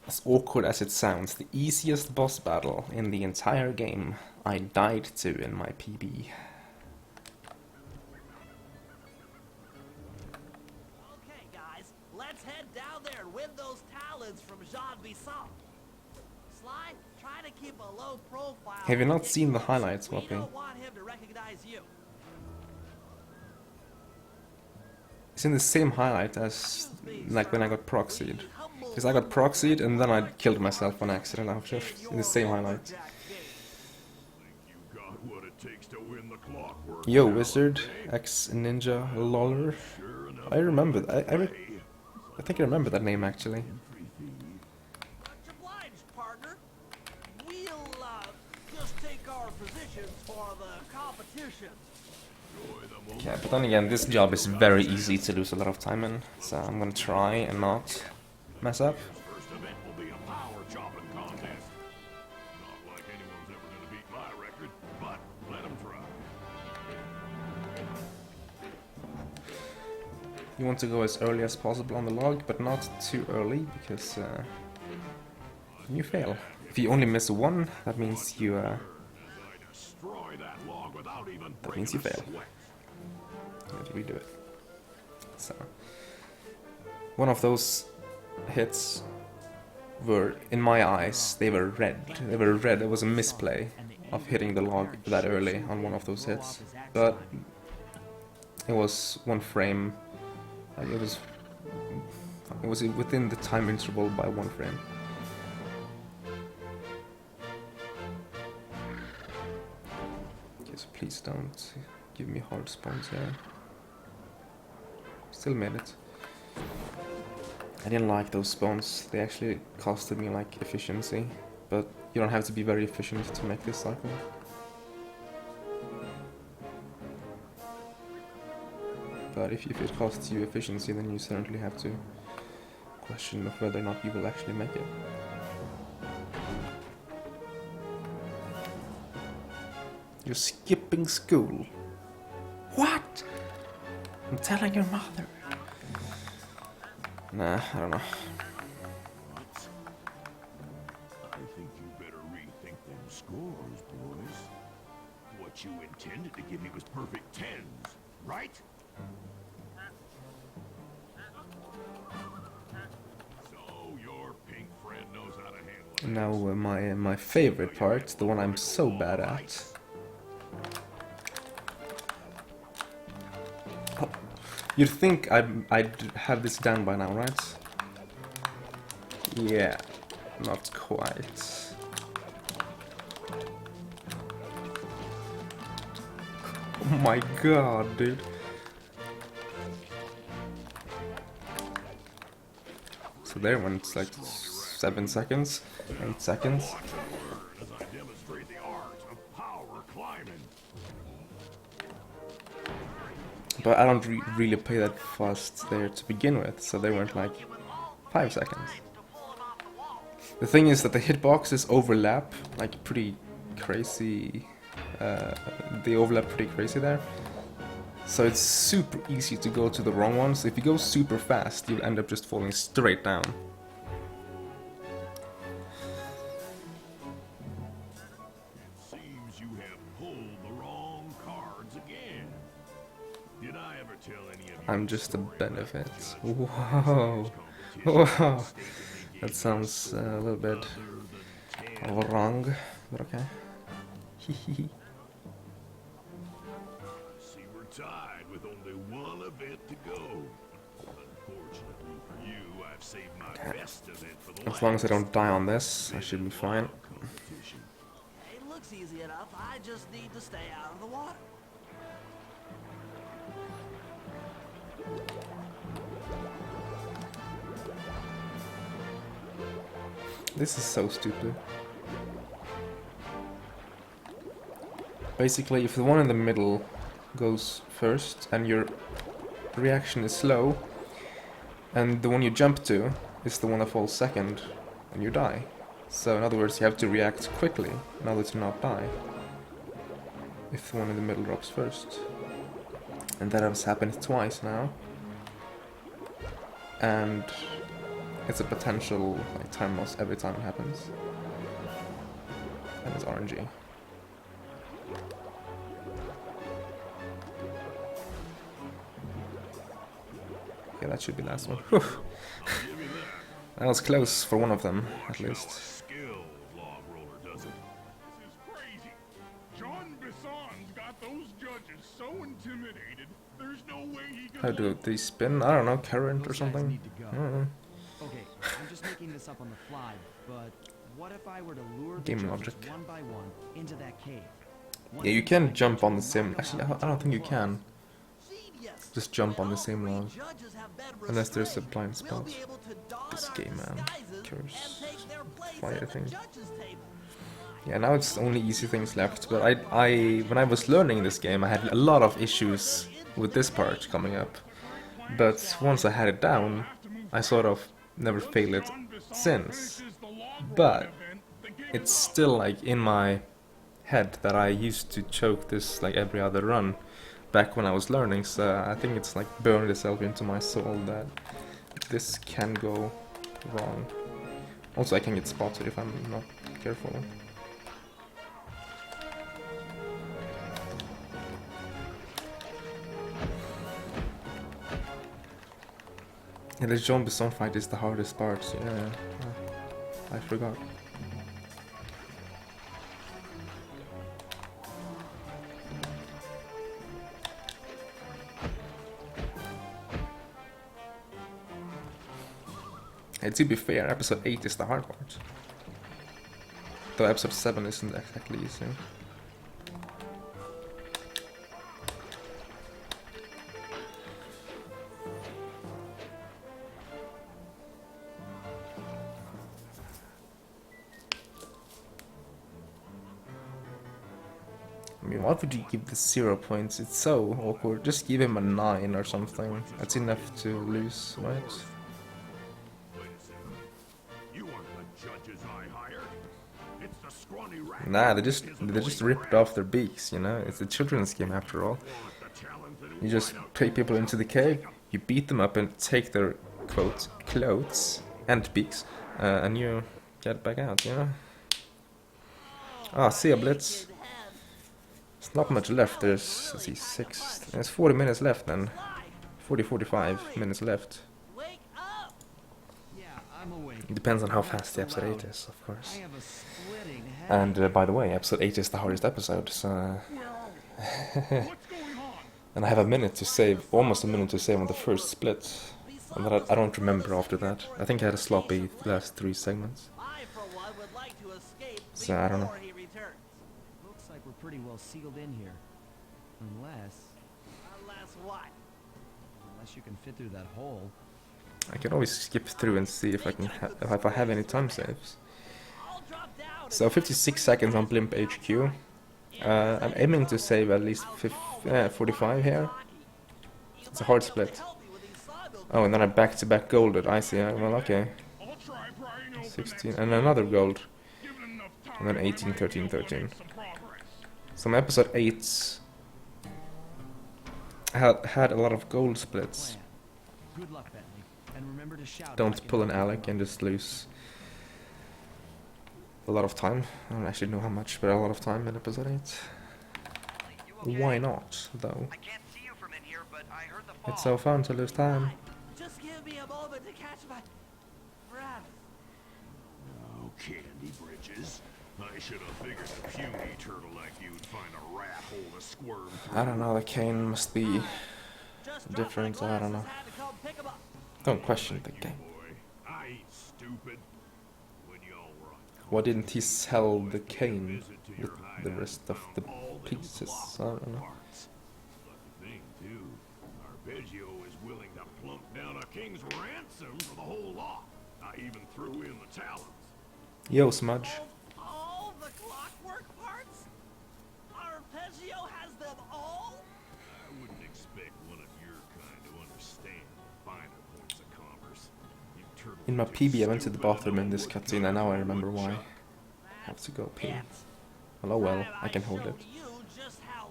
As awkward as it sounds, the easiest boss battle in the entire game I died to in my PB.
Okay, guys, let's head down there and win those talons from Jean Bisson. Sly, try to keep a low profile.
Have you not seen the highlights,
We
Whoppy?
don't want him to recognize you.
It's in the same highlight as like when I got proxied. Because I got proxied and then I killed myself on accident after. In the same highlight. Yo, Wizard, ex-ninja, loller. I remember that. I think I remember that name actually.
Much obliged, partner. We'll just take our positions for the competition.
Yeah, but then again, this job is very easy to lose a lot of time in, so I'm gonna try and not mess up.
First event will be a power chopping contest. Not like anyone's ever gonna beat my record, but let them try.
You want to go as early as possible on the log, but not too early, because you fail. If you only miss one, that means you that means you fail. You have to redo it. So one of those hits were, in my eyes, they were red. They were red. There was a misplay of hitting the log that early on one of those hits, but it was one frame. It was within the time interval by 1 frame. Okay, so please don't give me hard spawns here. Still made it. I didn't like those spawns. They actually costed me like efficiency, but you don't have to be very efficient to make this cycle. But if it costs you efficiency, then you certainly have to question of whether or not you will actually make it. You're skipping school. What? I'm telling your mother. Nah, I don't know.
I think you better rethink them scores, boys. What you intended to give me was perfect 10s, right? So your pink friend knows how to handle it.
Now my favorite part, the one I'm so bad at. Oh, you'd think I'd have this down by now, right? Yeah, not quite. Oh my god, dude. So there went like 7 seconds, 8 seconds.
As I demonstrate the art of power climbing.
But I don't really play that fast there to begin with, so they went like 5 seconds. The thing is that the hitboxes overlap like pretty crazy. They overlap pretty crazy there. So it's super easy to go to the wrong ones. If you go super fast, you'll end up just falling straight down.
Seems you have pulled the wrong cards again. Did I ever tell any of you
I'm just a benefit. Whoa. Whoa. That sounds a little bit wrong, but okay.
See, we're tied with only one event to go. Unfortunately for you, I've saved my best event for the
As long as I don't die on this, I should be fine.
It looks easy enough. I just need to stay out of the water.
This is so stupid. Basically, if the one in the middle goes first and your reaction is slow, and the one you jump to is the one that falls second, and you die. So in other words, you have to react quickly in order to not die. If the one in the middle drops first. And that has happened twice now. And it's a potential like time loss every time it happens. And it's RNG. Okay, that should be the last one. Whew. That was close for one of them, at least. How do they spin? I don't know, current or something? I don't know.
Okay, I'm just making this up on the fly, but what if I were to lure the
Game
judges
logic.
one by one into that cave?
Yeah, you can jump on the same... Actually, I don't think you can. Just jump on the same log. Unless there's a blind spot. This game, man. Curse. Fire thing. Yeah, now it's only easy things left, but when I was learning this game, I had a lot of issues with this part coming up. But once I had it down, I sort of never failed it since. But it's still like in my head that I used to choke this like every other run back when I was learning, so I think it's like burned itself into my soul that this can go wrong. Also, I can get spotted if I'm not careful. Yeah, the John Bisson fight is the hardest part. Yeah, I forgot. And to be fair, episode 8 is the hard part. Though episode 7 isn't exactly easy. I mean, what would you give the 0 points? It's so awkward. Just give him a 9 or something. That's enough to lose, right? Nah, they just ripped off their beaks, you know? It's a children's game after all. You just take people into the cave, you beat them up and take their, quote, clothes and beaks, and you get back out, you know? Ah, see a blitz. There's not much left, there's, let's see, there's 40 minutes left then. 45 minutes left. It depends on how fast the episode 8 is, of course. And by the way, episode 8 is the hardest episode, so... And I have a minute to save, almost a minute to save on the first split. But I don't remember after that. I think I had a sloppy last 3 segments. So I don't know.
Looks like we're pretty well sealed in here. Unless what? Unless you can fit through that hole.
I can always skip through and see if I can if I have any time saves. So 56 seconds on Blimp HQ. I'm aiming to save at least 45 here. It's a hard split. Oh, and then a back-to-back golded. I see. Well, okay. 16 and another gold. And then 18, 13, 13. Some episode 8s had a lot of gold splits.
Good luck, Bentley. And remember to shout.
Don't pull an Alec and just lose a lot of time. I don't actually know how much, but a lot of time in episode 8. Why not, though?
I can't see you from in here, but I heard the fall.
It's so fun to lose time.
Just give me a moment to catch my breath.
Oh, Candy Bridges. I should have figured a puny turtle like you'd find a rat hole to squirm through.
I don't know, the cane must be different, I don't know. Don't question the game.
Boy, I ain't stupid. When y'all were on
Why didn't he sell the cane with the rest of the pieces? I don't know.
parts. But the thing, too, Arpeggio is willing to plunk down a king's ransom for the whole lot. I even threw in the talons.
Yo, Smudge.
All the clockwork parts? Arpeggio has them all?
I wouldn't expect one of your kind to understand the finer points of commerce. You turtles
In my
are just
PB, I went to the
stupid
bathroom in this
about what
cutscene, and now I
good
remember why.
woodchuck.
Have to go pee. Well, oh well, I can hold it.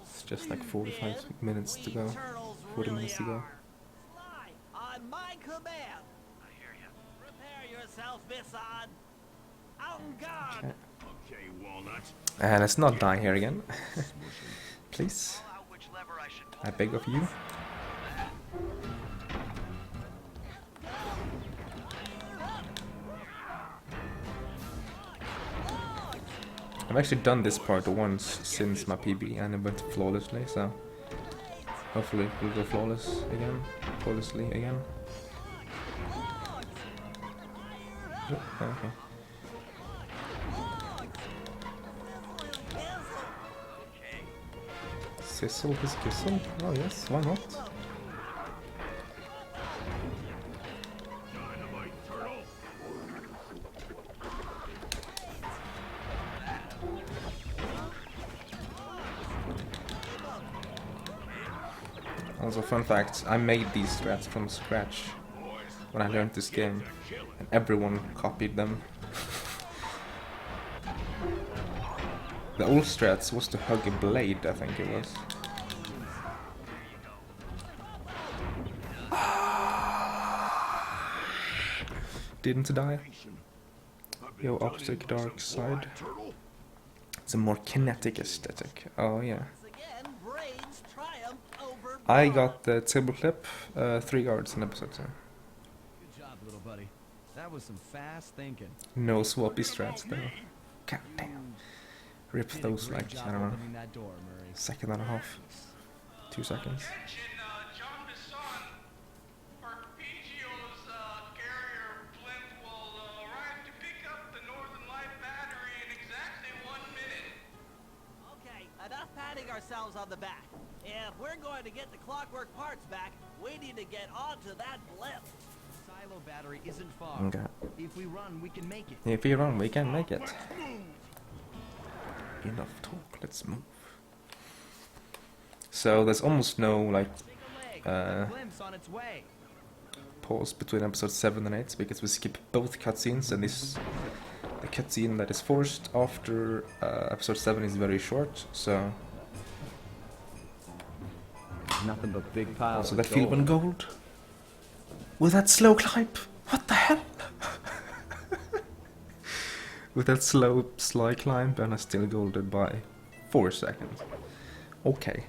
It's just like 45 minutes to go. 40 minutes to go.
Sly, on my command.
I hear you.
Prepare yourself, Visson. On guard.
Okay.
Okay, Walnut.
And let's not die here again. Please.
Call out which lever I should pull.
I beg of you. I've actually done this part once since my PB and it went flawlessly, so hopefully it will go flawlessly again. Oh, okay. Sizzle his kissel? Oh yes, why not?
Dynamite turtle.
Also, fun fact, I made these strats from scratch when I learned this game, and everyone copied them. The old strats was to hug a blade, I think it was. Didn't die. Yo, optic dark side. It's a more kinetic aesthetic. Oh yeah. I got the table clip, 3 guards in episode 2.
Good job, little buddy. That was some fast thinking.
No swappy strats though. God damn. Rip those like, I don't know,
That door, Murray.
second and a half. 2 seconds.
Attention, John Bisson. Arpeggio's carrier blimp will arrive to pick up the Northern Light battery in exactly 1 minute.
Okay, enough patting ourselves on the back. If we're going to get the clockwork parts back, we need to get onto that blimp.
The silo battery isn't far.
Okay.
If we run, we can make it.
If we run, we can make it. Enough talk, let's move. So there's almost no like
Glimpse on its way.
pause between episode 7 and 8 because we skip both cutscenes, and the cutscene that is forced after episode 7 is very short, so
Nothing but big piles
also
of
that field
gold.
went gold. With that slow climb, what the hell? With that slow sly climb, and I still golded by 4 seconds. Okay.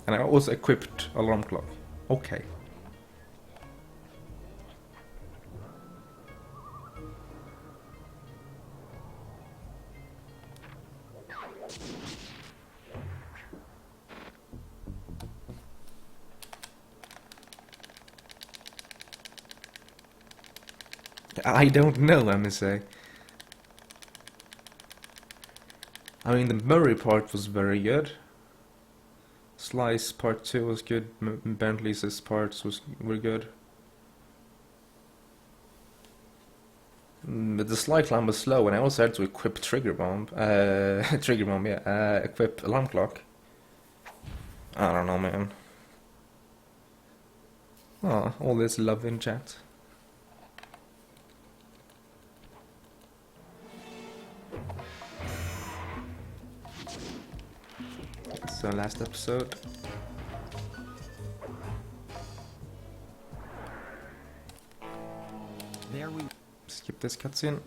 And I also equipped alarm clock. Okay. I don't know, I must say. I mean, the Murray part was very good. Slice part 2 was good. Bentley's parts were good. But the slide climb was slow, and I also had to equip trigger bomb. Equip alarm clock. I don't know, man. Oh, all this love in chat. So last episode.
There we
Skip this cutscene.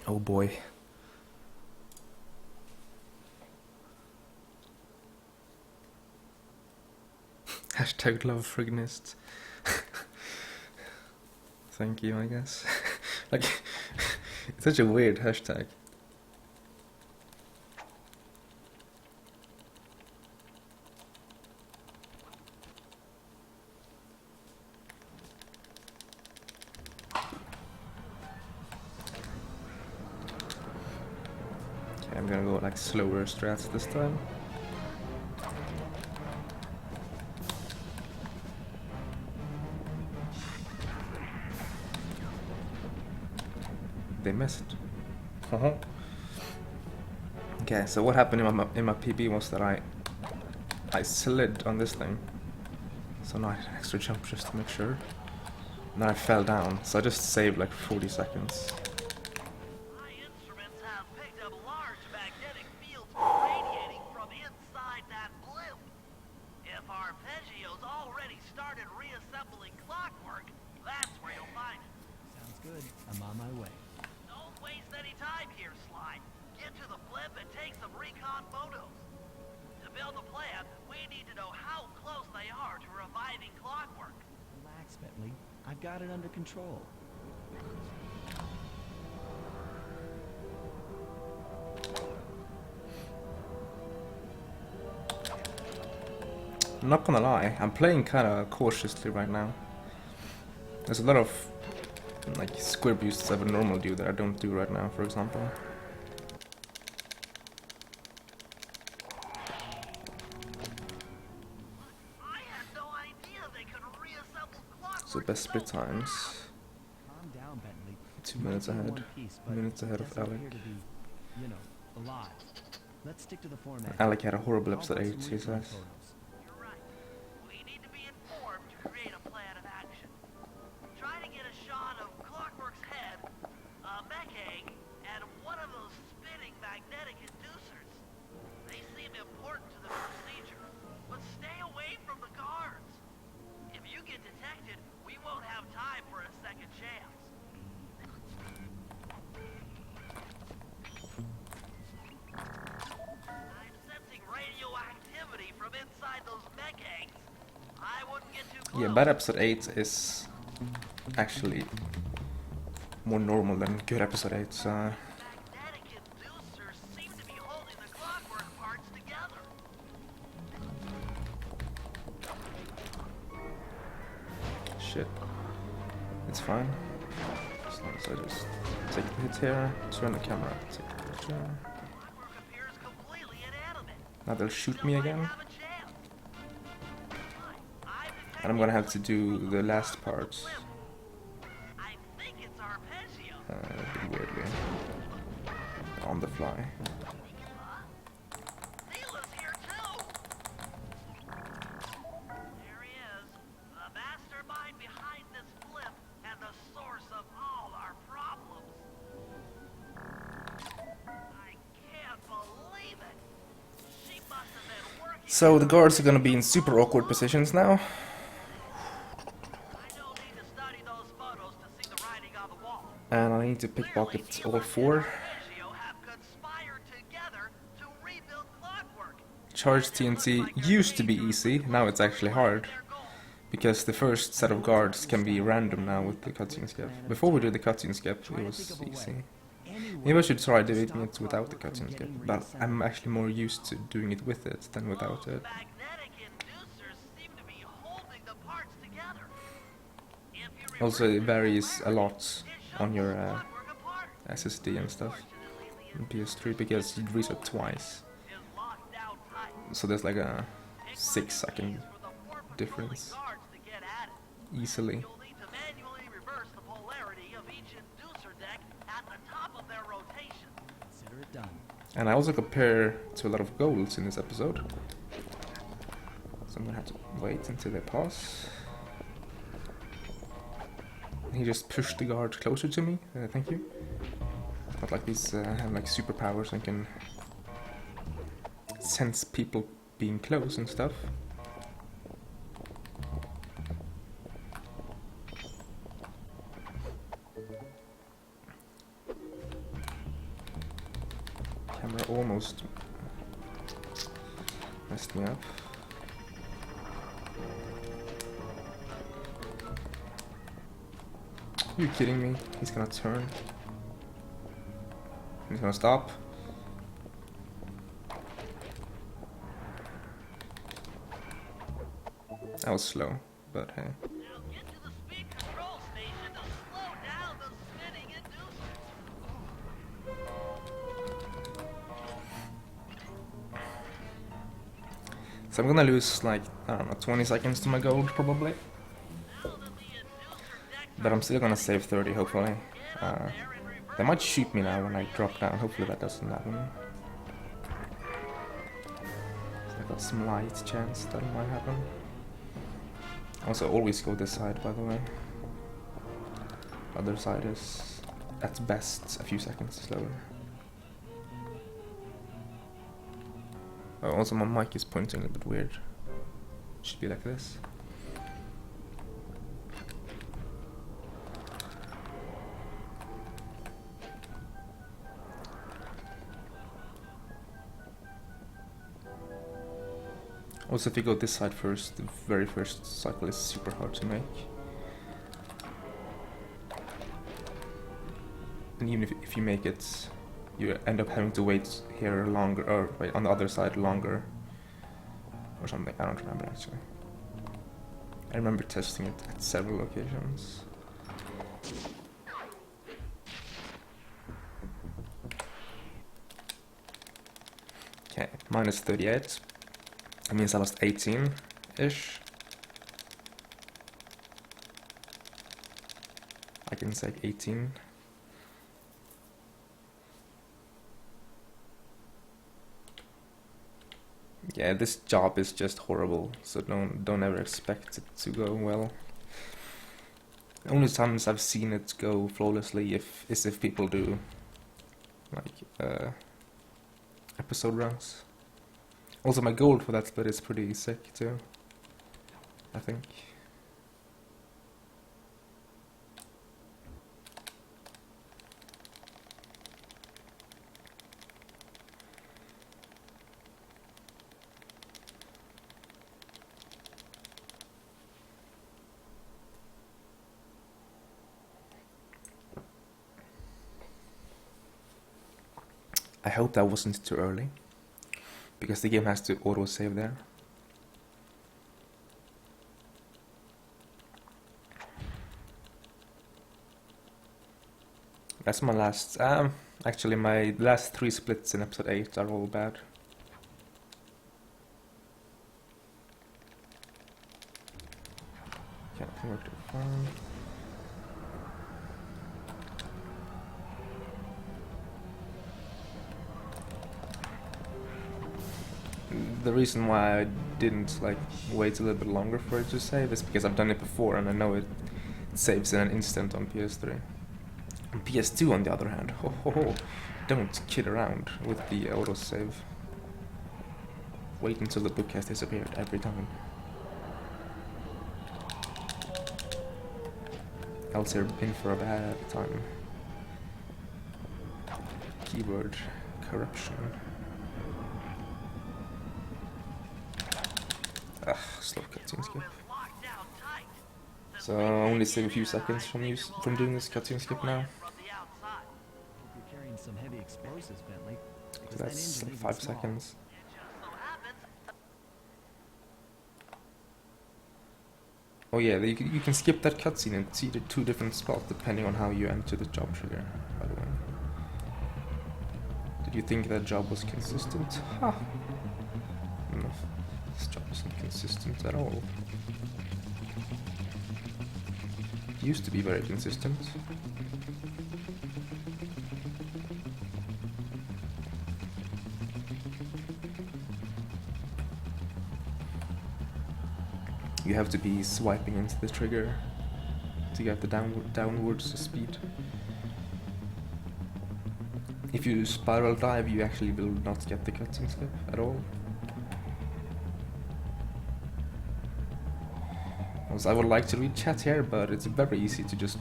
Oh boy. Hashtag love frignist. Thank you, I guess. Like, it's such a weird hashtag. Okay, I'm gonna go like slower strats this time. They missed. Okay, so what happened in my PB was that I slid on this thing, so now I had an extra jump just to make sure. And then I fell down, so I just saved like 40 seconds.
My instruments have picked up large magnetic fields radiating from inside that blimp. If Arpeggio's already started reassembling clockwork, that's where you'll find it.
Sounds good. I'm on my way.
Don't waste any time here, Sly. Get to the blimp and take some recon photos. To build a plan, we need to know how close they are to reviving clockwork.
Relax, Bentley. I've got it under control.
I'm not gonna lie, I'm playing kinda cautiously right now. There's a lot of like square boosts I would normally do that I don't do right now, for example. So best split times.
Calm down, Bentley.
2 minutes ahead. Minutes ahead of Alec.
To be, you know, alive. Let's stick to the format.
Alec had a horrible episode 8, he says.
You're right. We need to be informed to create a plan of action. Try to get a shot of Clockwork's head, a mech egg, and one of those spinning magnetic inducers. They seem important to the procedure, but stay away from the guards. If you get detected, we won't have time for a second chance. I'm sensing radioactivity from inside those mech eggs. I wouldn't get too close.
Yeah, bad episode 8 is actually more normal than good episode 8, so...
Magnetic inducers seem to be holding the clockwork parts together.
Shit. It's fine. As long as I just take the hit here, turn the camera, take the picture.
Clockwork appears completely inanimate.
Now they'll shoot me
Still
again.
might have a chance. I've
And I'm gonna have to do the last parts.
I think it's Arpeggio.
A bit weirdly. On the fly.
Neela's here too. There he is, the mastermind behind this blimp and the source of all our problems. I can't believe it. She must have been working.
So the guards are gonna be in super awkward positions now.
I don't need to study those photos to see the writing on the wall.
And I need to pickpocket all 4.
Arpeggio have conspired together to rebuild clockwork.
Charge TNT used to be easy, now it's actually hard. Because the first set of guards can be random now with the cutscene skip. Before we did the cutscene skip, it was easy. Maybe I should try doing it without the cutscene skip, but I'm actually more used to doing it with it than without it.
Magnetic inducers seem to be holding the parts together. If you
Also, it varies a lot on your
clockwork apart,
SSD and stuff on PS3 because it resets twice.
is locked down tight.
So there's like a 6-second difference easily.
You'll need to manually reverse the polarity of each inducer deck at the top of their rotation.
Consider it done.
And I also compare to a lot of goals in this episode. So I'm gonna have to wait until they pass. He just pushed the guard closer to me. Thank you. Not like these have like superpowers and can sense people being close and stuff. Camera almost messed me up. Are you kidding me? He's gonna turn. He's gonna stop. That was slow, but hey.
Now get to the speed control station to slow down the spinning inducer.
So I'm gonna lose like, I don't know, 20 seconds to my gold probably. But I'm still gonna save 30 hopefully. They might shoot me now when I drop down, hopefully that doesn't happen. I got some light chance that might happen. Also always go this side by the way. Other side is at best a few seconds slower. Oh, also my mic is pointing a little bit weird. Should be like this. Also, if you go this side first, the very first cycle is super hard to make. And even if you make it, you end up having to wait here longer, or wait on the other side longer. Or something, I don't remember actually. I remember testing it at several locations. Okay, minus 38. That means I lost 18-ish. I can say 18. Yeah, this job is just horrible, so don't ever expect it to go well. The only times I've seen it go flawlessly is if people do like episode runs. Also, my gold for that split is pretty sick too, I think. I hope that wasn't too early, because the game has to auto-save there. That's my last... actually my last 3 splits in episode 8 are all bad. Can't work too far. The reason why I didn't like wait a little bit longer for it to save is because I've done it before and I know it saves in an instant on PS3. On PS2 on the other hand, don't kid around with the autosave. Wait until the book has disappeared every time. Else you're in for a bad time. Keyword corruption. Slow cutscene skip. So I only save a few seconds from doing this cutscene skip now.
You're carrying some heavy explosives, Bentley.
So that's like 5 seconds. Oh yeah, you can skip that cutscene and see the 2 different spots depending on how you enter the job trigger, by the way. Did you think that job was consistent? Ha! No. This job isn't consistent at all. It used to be very consistent. You have to be swiping into the trigger to get the downwards speed. If you spiral dive, you actually will not get the cutscene slip at all. Also, I would like to read chat here, but it's very easy to just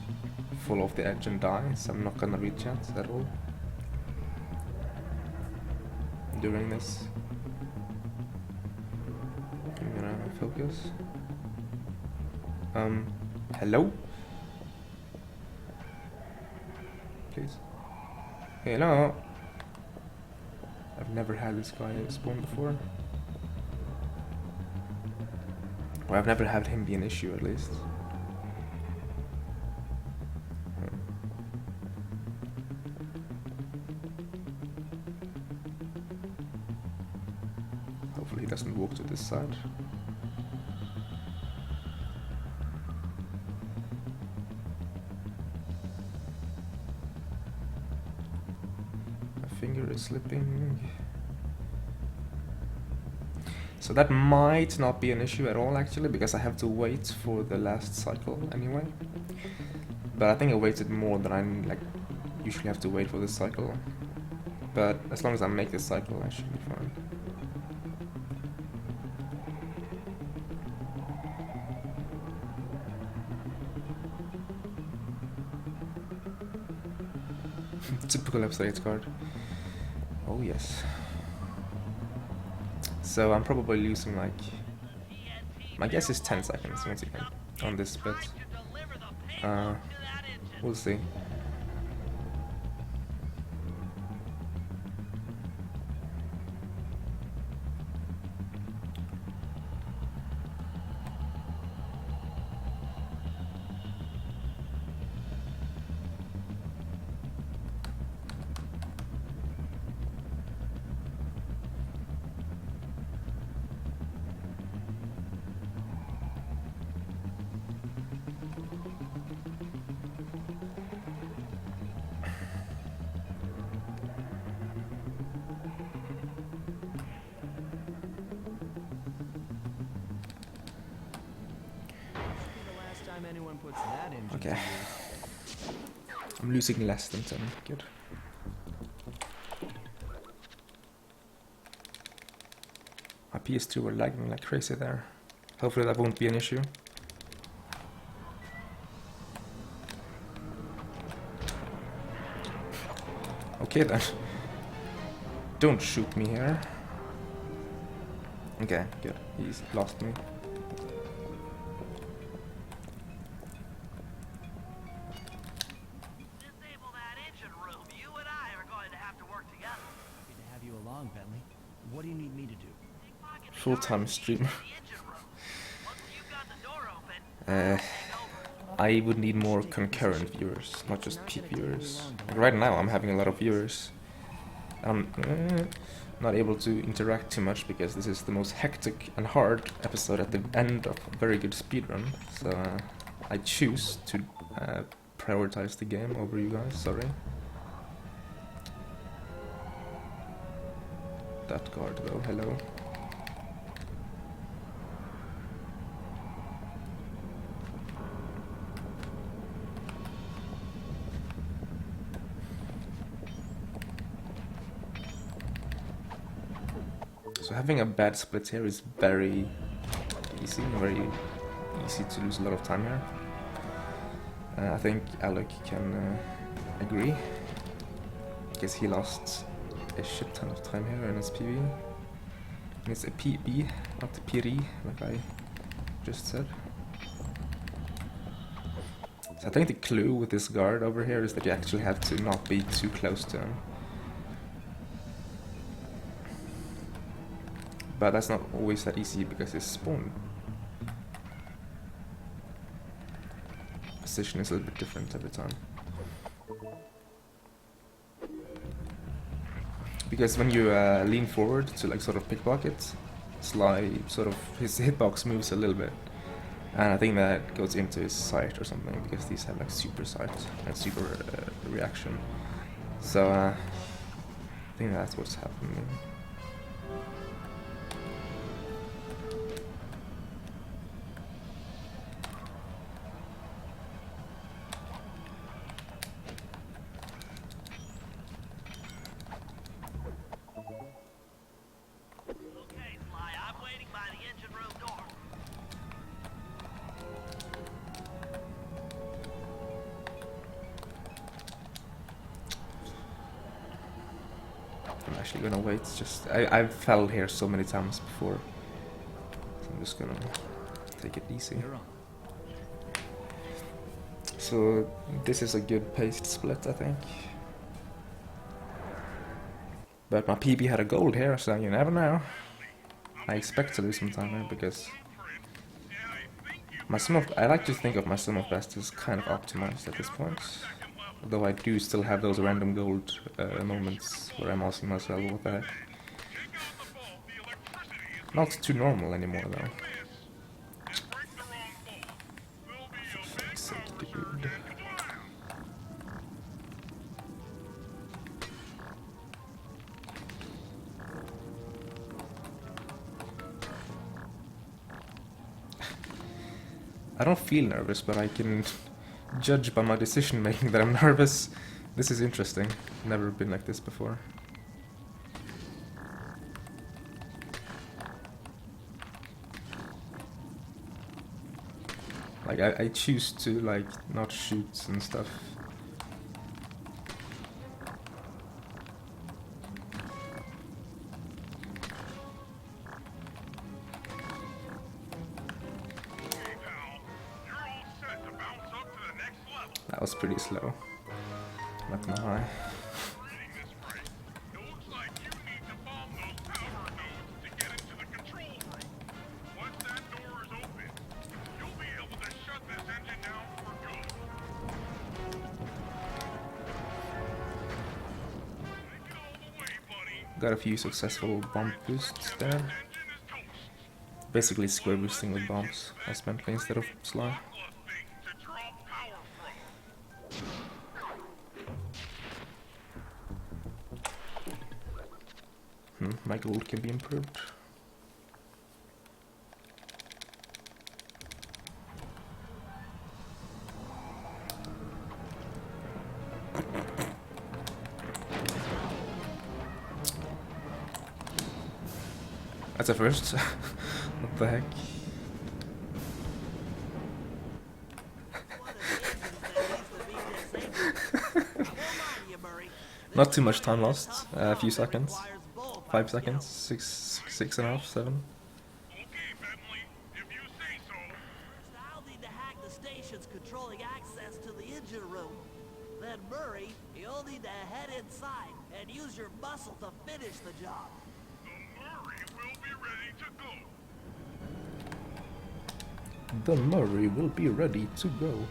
fall off the edge and die, so I'm not gonna read chat at all during this. I'm gonna focus. Hello? Please. Hello? I've never had this guy spawn before. Or I've never had him be an issue, at least. Hopefully he doesn't walk to this side. Finger is slipping. So that might not be an issue at all, actually, because I have to wait for the last cycle anyway. But I think I waited more than I usually have to wait for this cycle. But as long as I make this cycle, I should be fine. Typical episode card. Oh yes. So I'm probably losing my guess is 10 seconds once again on this bit. We'll see. Okay. I'm losing less than 10. Good. My PS2 were lagging like crazy there. Hopefully that won't be an issue. Okay then. Don't shoot me here. Okay, good. He's lost me.
What do you need me to do?
Full-time streamer. I would need more concurrent viewers, not just peak viewers. Like right now I'm having a lot of viewers. I'm not able to interact too much because this is the most hectic and hard episode at the end of a very good speedrun. So I choose to prioritize the game over you guys, sorry. That guard though, hello. So having a bad split here is very easy to lose a lot of time here. I think Alec can agree, because he lost a shit ton of time here in his PV. And it's a PB, not a PRI, like I just said. So I think the clue with this guard over here is that you actually have to not be too close to him. But that's not always that easy because his spawn position is a little bit different every time. Because when you lean forward to like sort of pickpocket, Sly sort of his hitbox moves a little bit, and I think that goes into his sight or something because these have like super sight and super reaction. So I think that's what's happening.
Okay, Sly, I'm waiting by the engine room door.
I'm actually gonna wait. Just I've fell here so many times before, so I'm just gonna take it easy.
You're on.
So this is a good paced split, I think. But my PB had a gold here, so you never know. I expect to lose some time here because my I like to think of my sum of best as kind of optimized at this point. Although I do still have those random gold moments where I'm asking myself, what the heck? Not too normal anymore though. For fuck's sake, dude. I don't feel nervous, but I can judge by my decision making that I'm nervous. This is interesting. Never been like this before. Like I choose to like not shoot and stuff. That was pretty slow. Not gonna lie. Got a few successful bomb boosts there. Basically square boosting with bombs, as Bentley instead of Sly. My gold can be improved. That's a first. What the heck? Not too much time lost. A few seconds. 5 seconds. 6.5, 7.
I'll need to hack the stations controlling access to the engine room. Then Murray, you'll need to head inside and use your muscle to finish the job.
The Murray will be ready to go.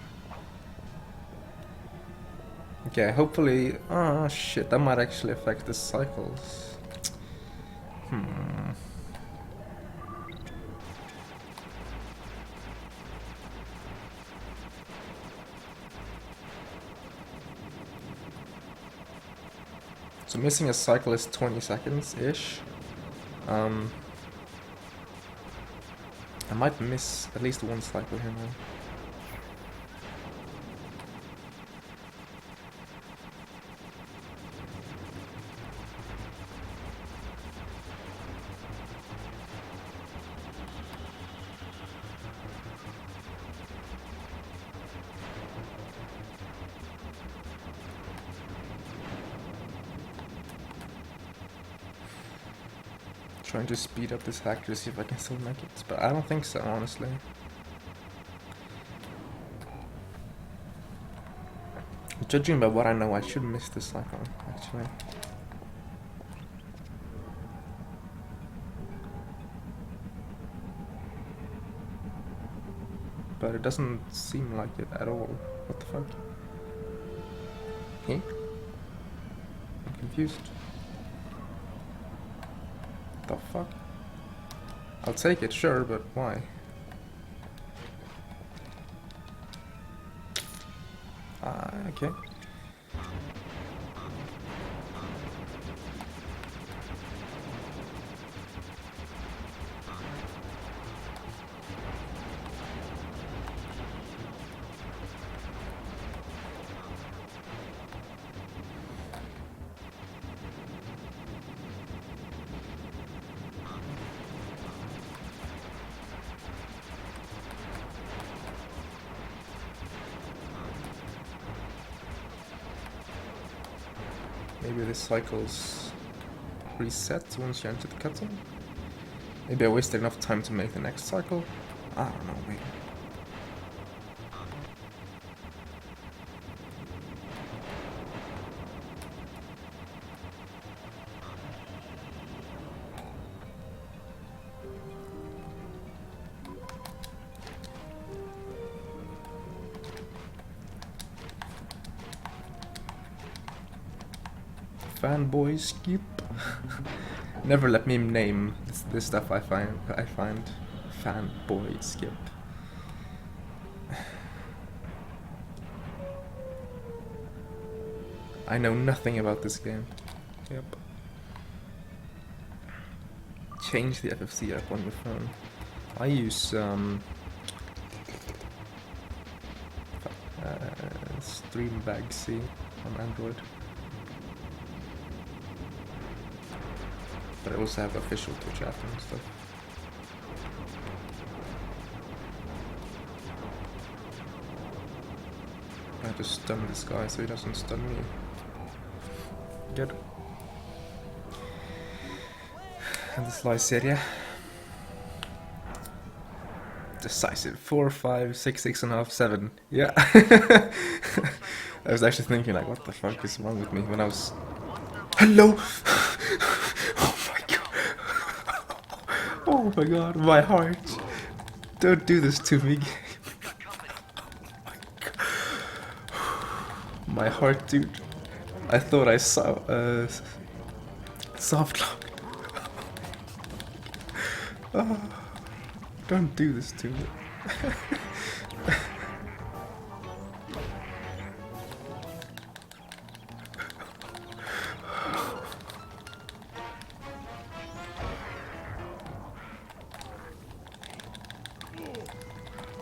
Okay, hopefully... Oh shit, that might actually affect the cycles. So missing a cycle is 20 seconds-ish. I might miss at least one cycle here now. Trying to speed up this hack to see if I can still make it, but I don't think so, honestly. Judging by what I know, I should miss this cycle, actually. But it doesn't seem like it at all. What the fuck? Okay. I'm confused. The fuck? I'll take it, sure, but why? Okay. Maybe this cycle's reset once you enter the cutscene? Maybe I wasted enough time to make the next cycle? I don't know, maybe. Fanboy skip. Never let me name this stuff I find fanboy skip. I know nothing about this game. Yep. Change the FFC app on your phone. I use Streambag C on Android. But I also have official Twitch app and stuff. I have to stun this guy so he doesn't stun me. Good. And this lies seria. Decisive. 4, 5, 6, 6.5, 7. Yeah. I was actually thinking like, what the fuck is wrong with me when I was... Hello! Oh my god, my heart. Don't do this to me. My heart, dude. I thought I saw soft lock. Oh, don't do this to me.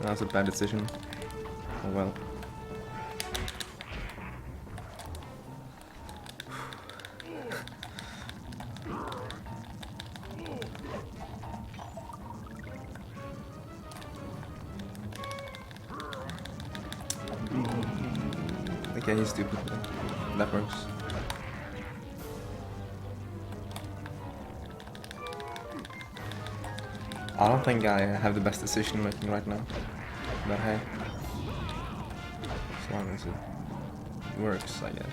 That was a bad decision. Oh well. Okay, he's stupid. That works. I don't think I have the best decision making right now. But hey, as long as it works, I guess.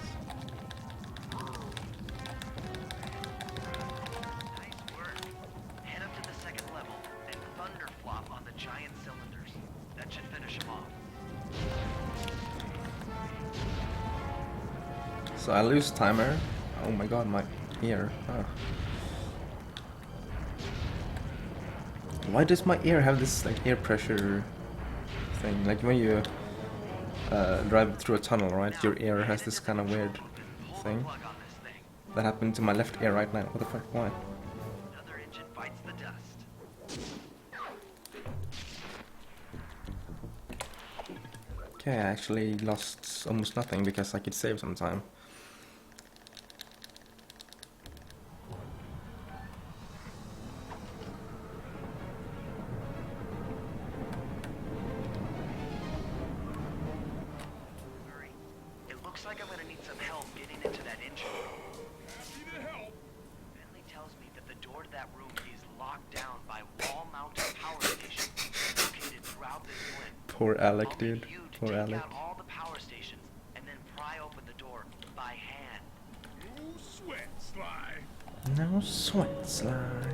Nice work. Head up to the second level and thunder flop on the giant cylinders. That should finish them off.
So I lose timer. Oh my god, my ear. Oh. Why does my ear have this like ear pressure thing? Like when you drive through a tunnel, right? Your ear has this kind of weird thing. That happened to my left ear right now. What the fuck? Why?
Another engine bites the dust.
Okay, I actually lost almost nothing because I could save some time.
Looks like I'm gonna need some help getting into that engine room.
Happy to help.
Bentley tells me that the door to that room is locked down by wall-mounted power stations located throughout this blimp.
Poor Alec,
I'll
dude.
need you to
Poor
take
Alec.
out all the power stations and then pry open the door by hand.
No sweat, Sly.
No sweat, Sly.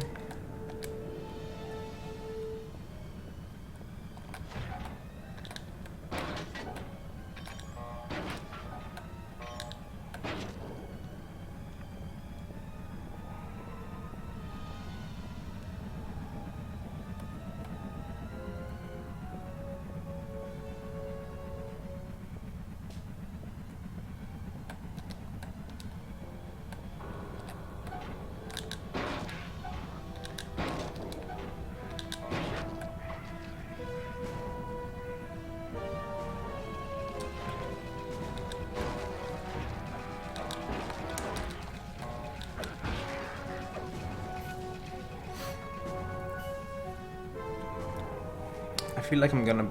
I feel like I'm gonna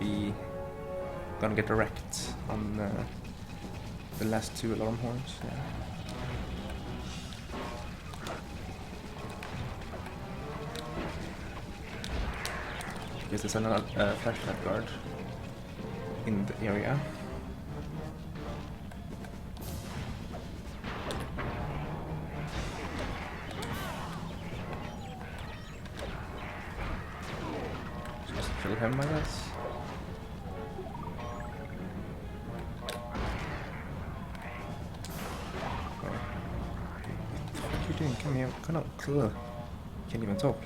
get wrecked on the last 2 alarm horns. Yeah. Because there's another flashlight guard in the area. Just kill him, I guess. Doing? Come here, come on, cool. Can't even talk.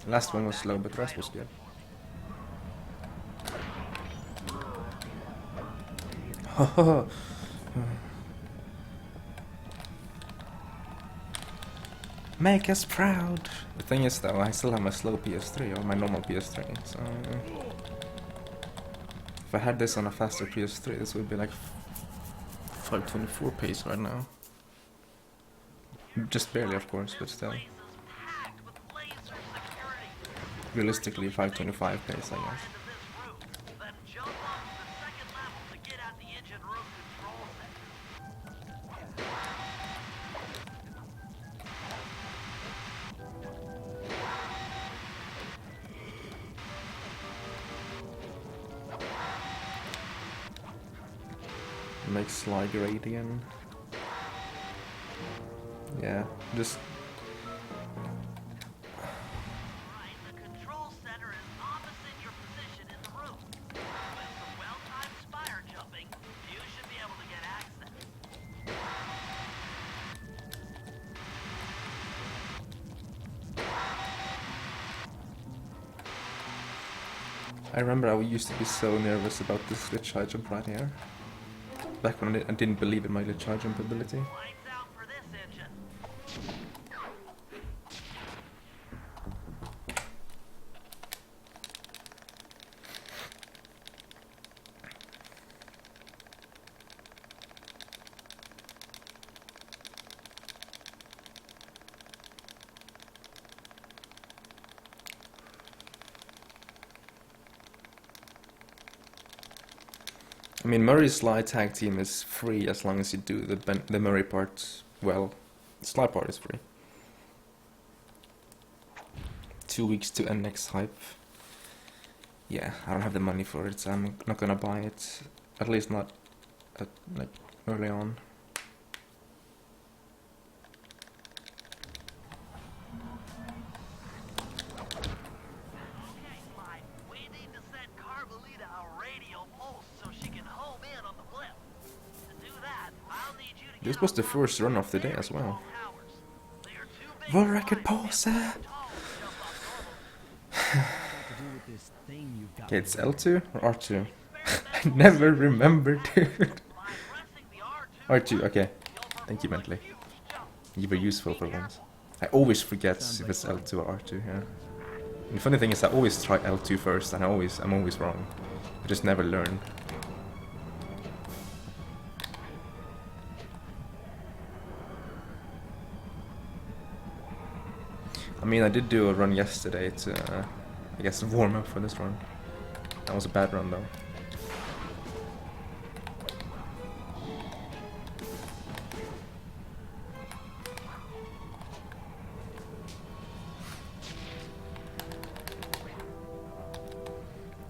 The last one was slow, but the rest was good. Make us proud! The thing is though, I still have my slow PS3, or my normal PS3, so... if I had this on a faster PS3, this would be like 524 pace right now. Just barely, of course, but still. Realistically, 525 pace, I guess. Make slide gradient. Yeah, just
The control center is opposite your position in the room. With some well-timed spire jumping, you should be able to get access.
I remember I used to be so nervous about this glitch high jump right here. Back when I didn't believe in my glitch high jump ability.
Lights out for this engine.
I mean, Murray's slide tag team is free as long as you do the Murray part well. The slide part is free. 2 weeks to NX hype. Yeah, I don't have the money for it, so I'm not gonna buy it. At least not at, like early on. This was the first run of the day as well. World record pause! Okay, it's L2 or R2? I never remember, dude. R2, okay. Thank you, Bentley. You were useful for once. I always forget if it's L2 or R2 here. And the funny thing is I always try L2 first and I'm always wrong. I just never learn. I mean, I did do a run yesterday to, I guess, warm up for this run. That was a bad run, though.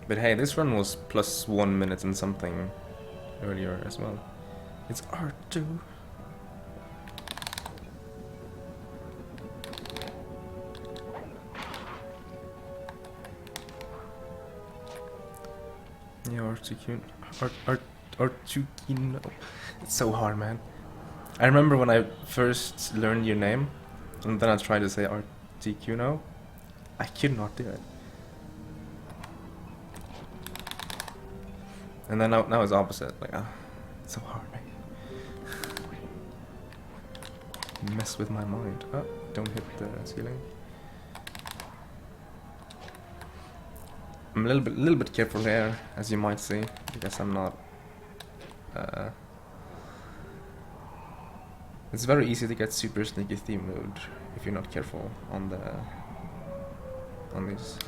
But hey, this run was plus 1 minute and something earlier as well. It's R2. Yeah, Artuquino. It's so hard, man. I remember when I first learned your name, and then I tried to say Articuno. I could not do it. And then now it's opposite. Like, it's so hard, man. Mess with my mind. Oh, don't hit the ceiling. I'm a little bit careful here, as you might see, because I'm not. It's very easy to get super sneaky theme mode if you're not careful on the on these.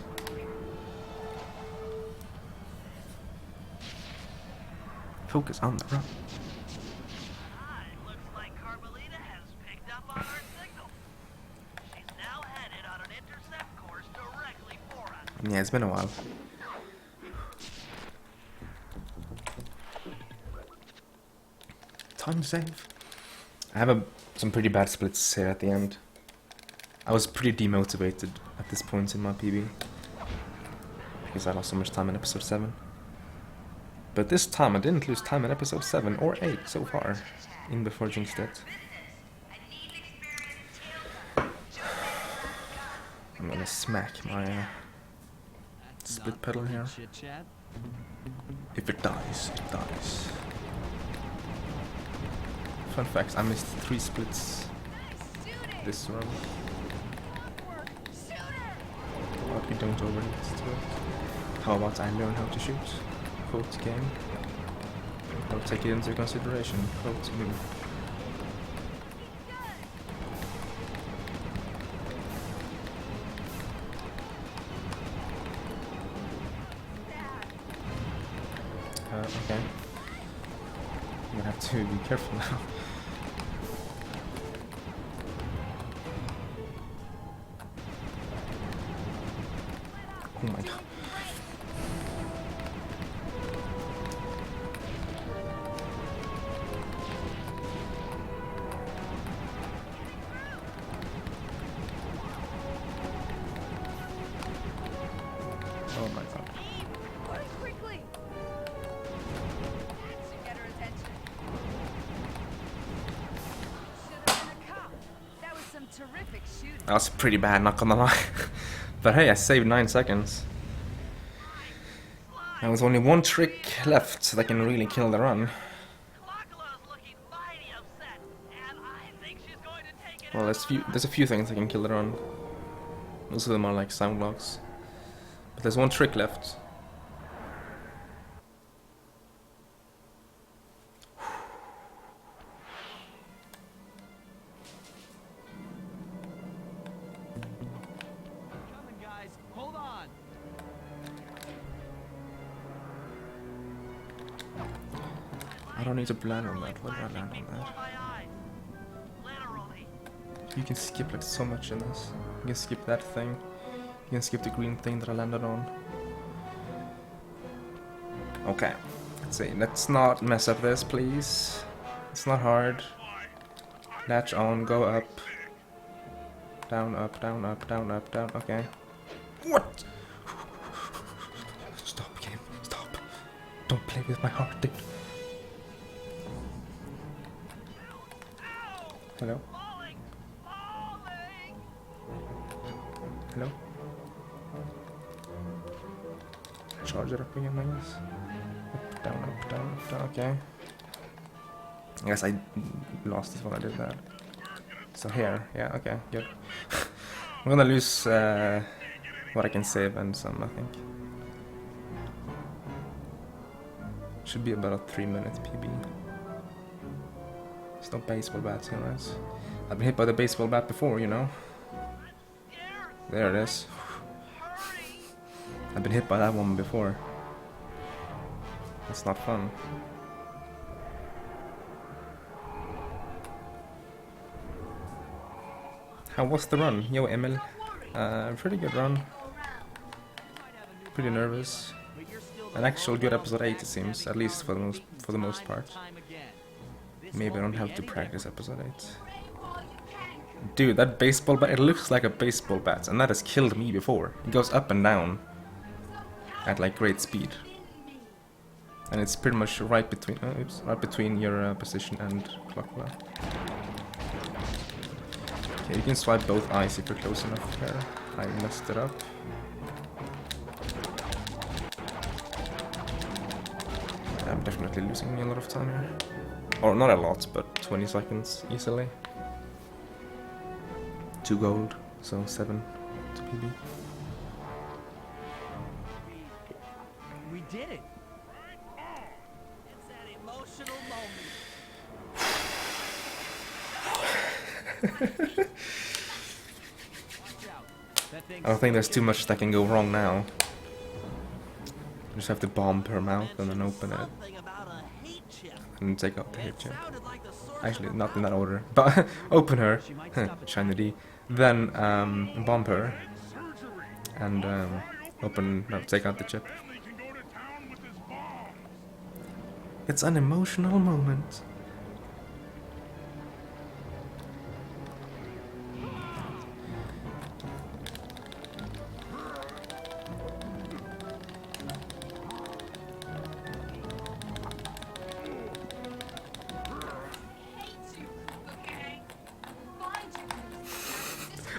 Focus on the run.
Looks like Carmelita has picked up on our signal. She's now headed on an intercept course directly for us.
Yeah, it's been a while. Time to save. I have some pretty bad splits here at the end. I was pretty demotivated at this point in my PB because I lost so much time in episode 7. But this time I didn't lose time in episode 7 or 8 so far in Before Jinx Dead. I'm gonna smack my split pedal here. If it dies, it dies. Fun fact, I missed 3 splits this run. But we don't overheat to it. How about I learn how to shoot? Quote game. I'll take it into consideration. Quote move. Okay. I'm gonna have to be careful now. Oh my god. Oh my god.
Quickly! That should get her attention. Should have been a cop. That was some terrific shooting.
That was pretty bad, not gonna lie. But hey, I saved 9 seconds. There was only one trick left that can really kill the run. Well, there's a few things that can kill the run. Most of them are like sound blocks. But there's one trick left. I don't need to land on that. Why did I land on that? You can skip like so much in this. You can skip that thing. You can skip the green thing that I landed on. Okay. Let's see. Let's not mess up this, please. It's not hard. Latch on, go up. Down, up, down, up, down, up, down. Okay. What? Stop, game. Stop. Don't play with my heart, dude. Hello? Hello? Charge it up again, I guess. Up, down, up, down, up, down. Okay. I guess I lost this when I did that. So here, yeah, okay, good. I'm gonna lose what I can save and some, I think. Should be about a 3-minute PB. There's no baseball bats here, right? I've been hit by the baseball bat before, you know. There it is. I've been hit by that one before. That's not fun. How was the run? Yo, Emil. Pretty good run. Pretty nervous. An actual good episode 8, it seems, at least for the most part. Maybe I don't have to practice episode 8. Dude, that baseball bat, it looks like a baseball bat, and that has killed me before. It goes up and down at like great speed. And it's pretty much right between your position and clockwise. Okay, you can swipe both eyes if you're close enough here. I messed it up. I'm definitely losing a lot of time here. Or not a lot, but 20 seconds easily. 2 gold, so 7 to PB.
We did it! It's that emotional moment. Watch out.
I don't think there's too much that can go wrong now. Just have to bomb her mouth and then open it. And take out the hit chip. Actually, not in that order. But open her, shiny D. Then bomb her. And take out the chip. It's an emotional moment.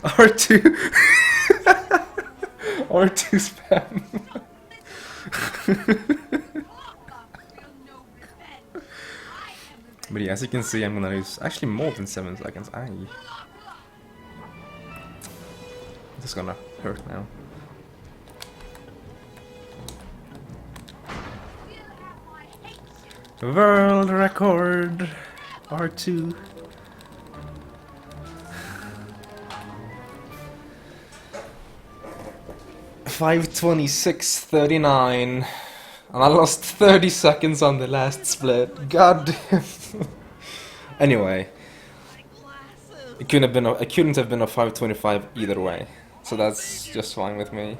R2 R2 spam. But yeah, as you can see, I'm gonna use actually more than 7 seconds. This is gonna hurt now. World record R2. $5:26:39, and I lost 30 seconds on the last split. God damn. Anyway, it couldn't have been a 5:25 either way, so that's just fine with me.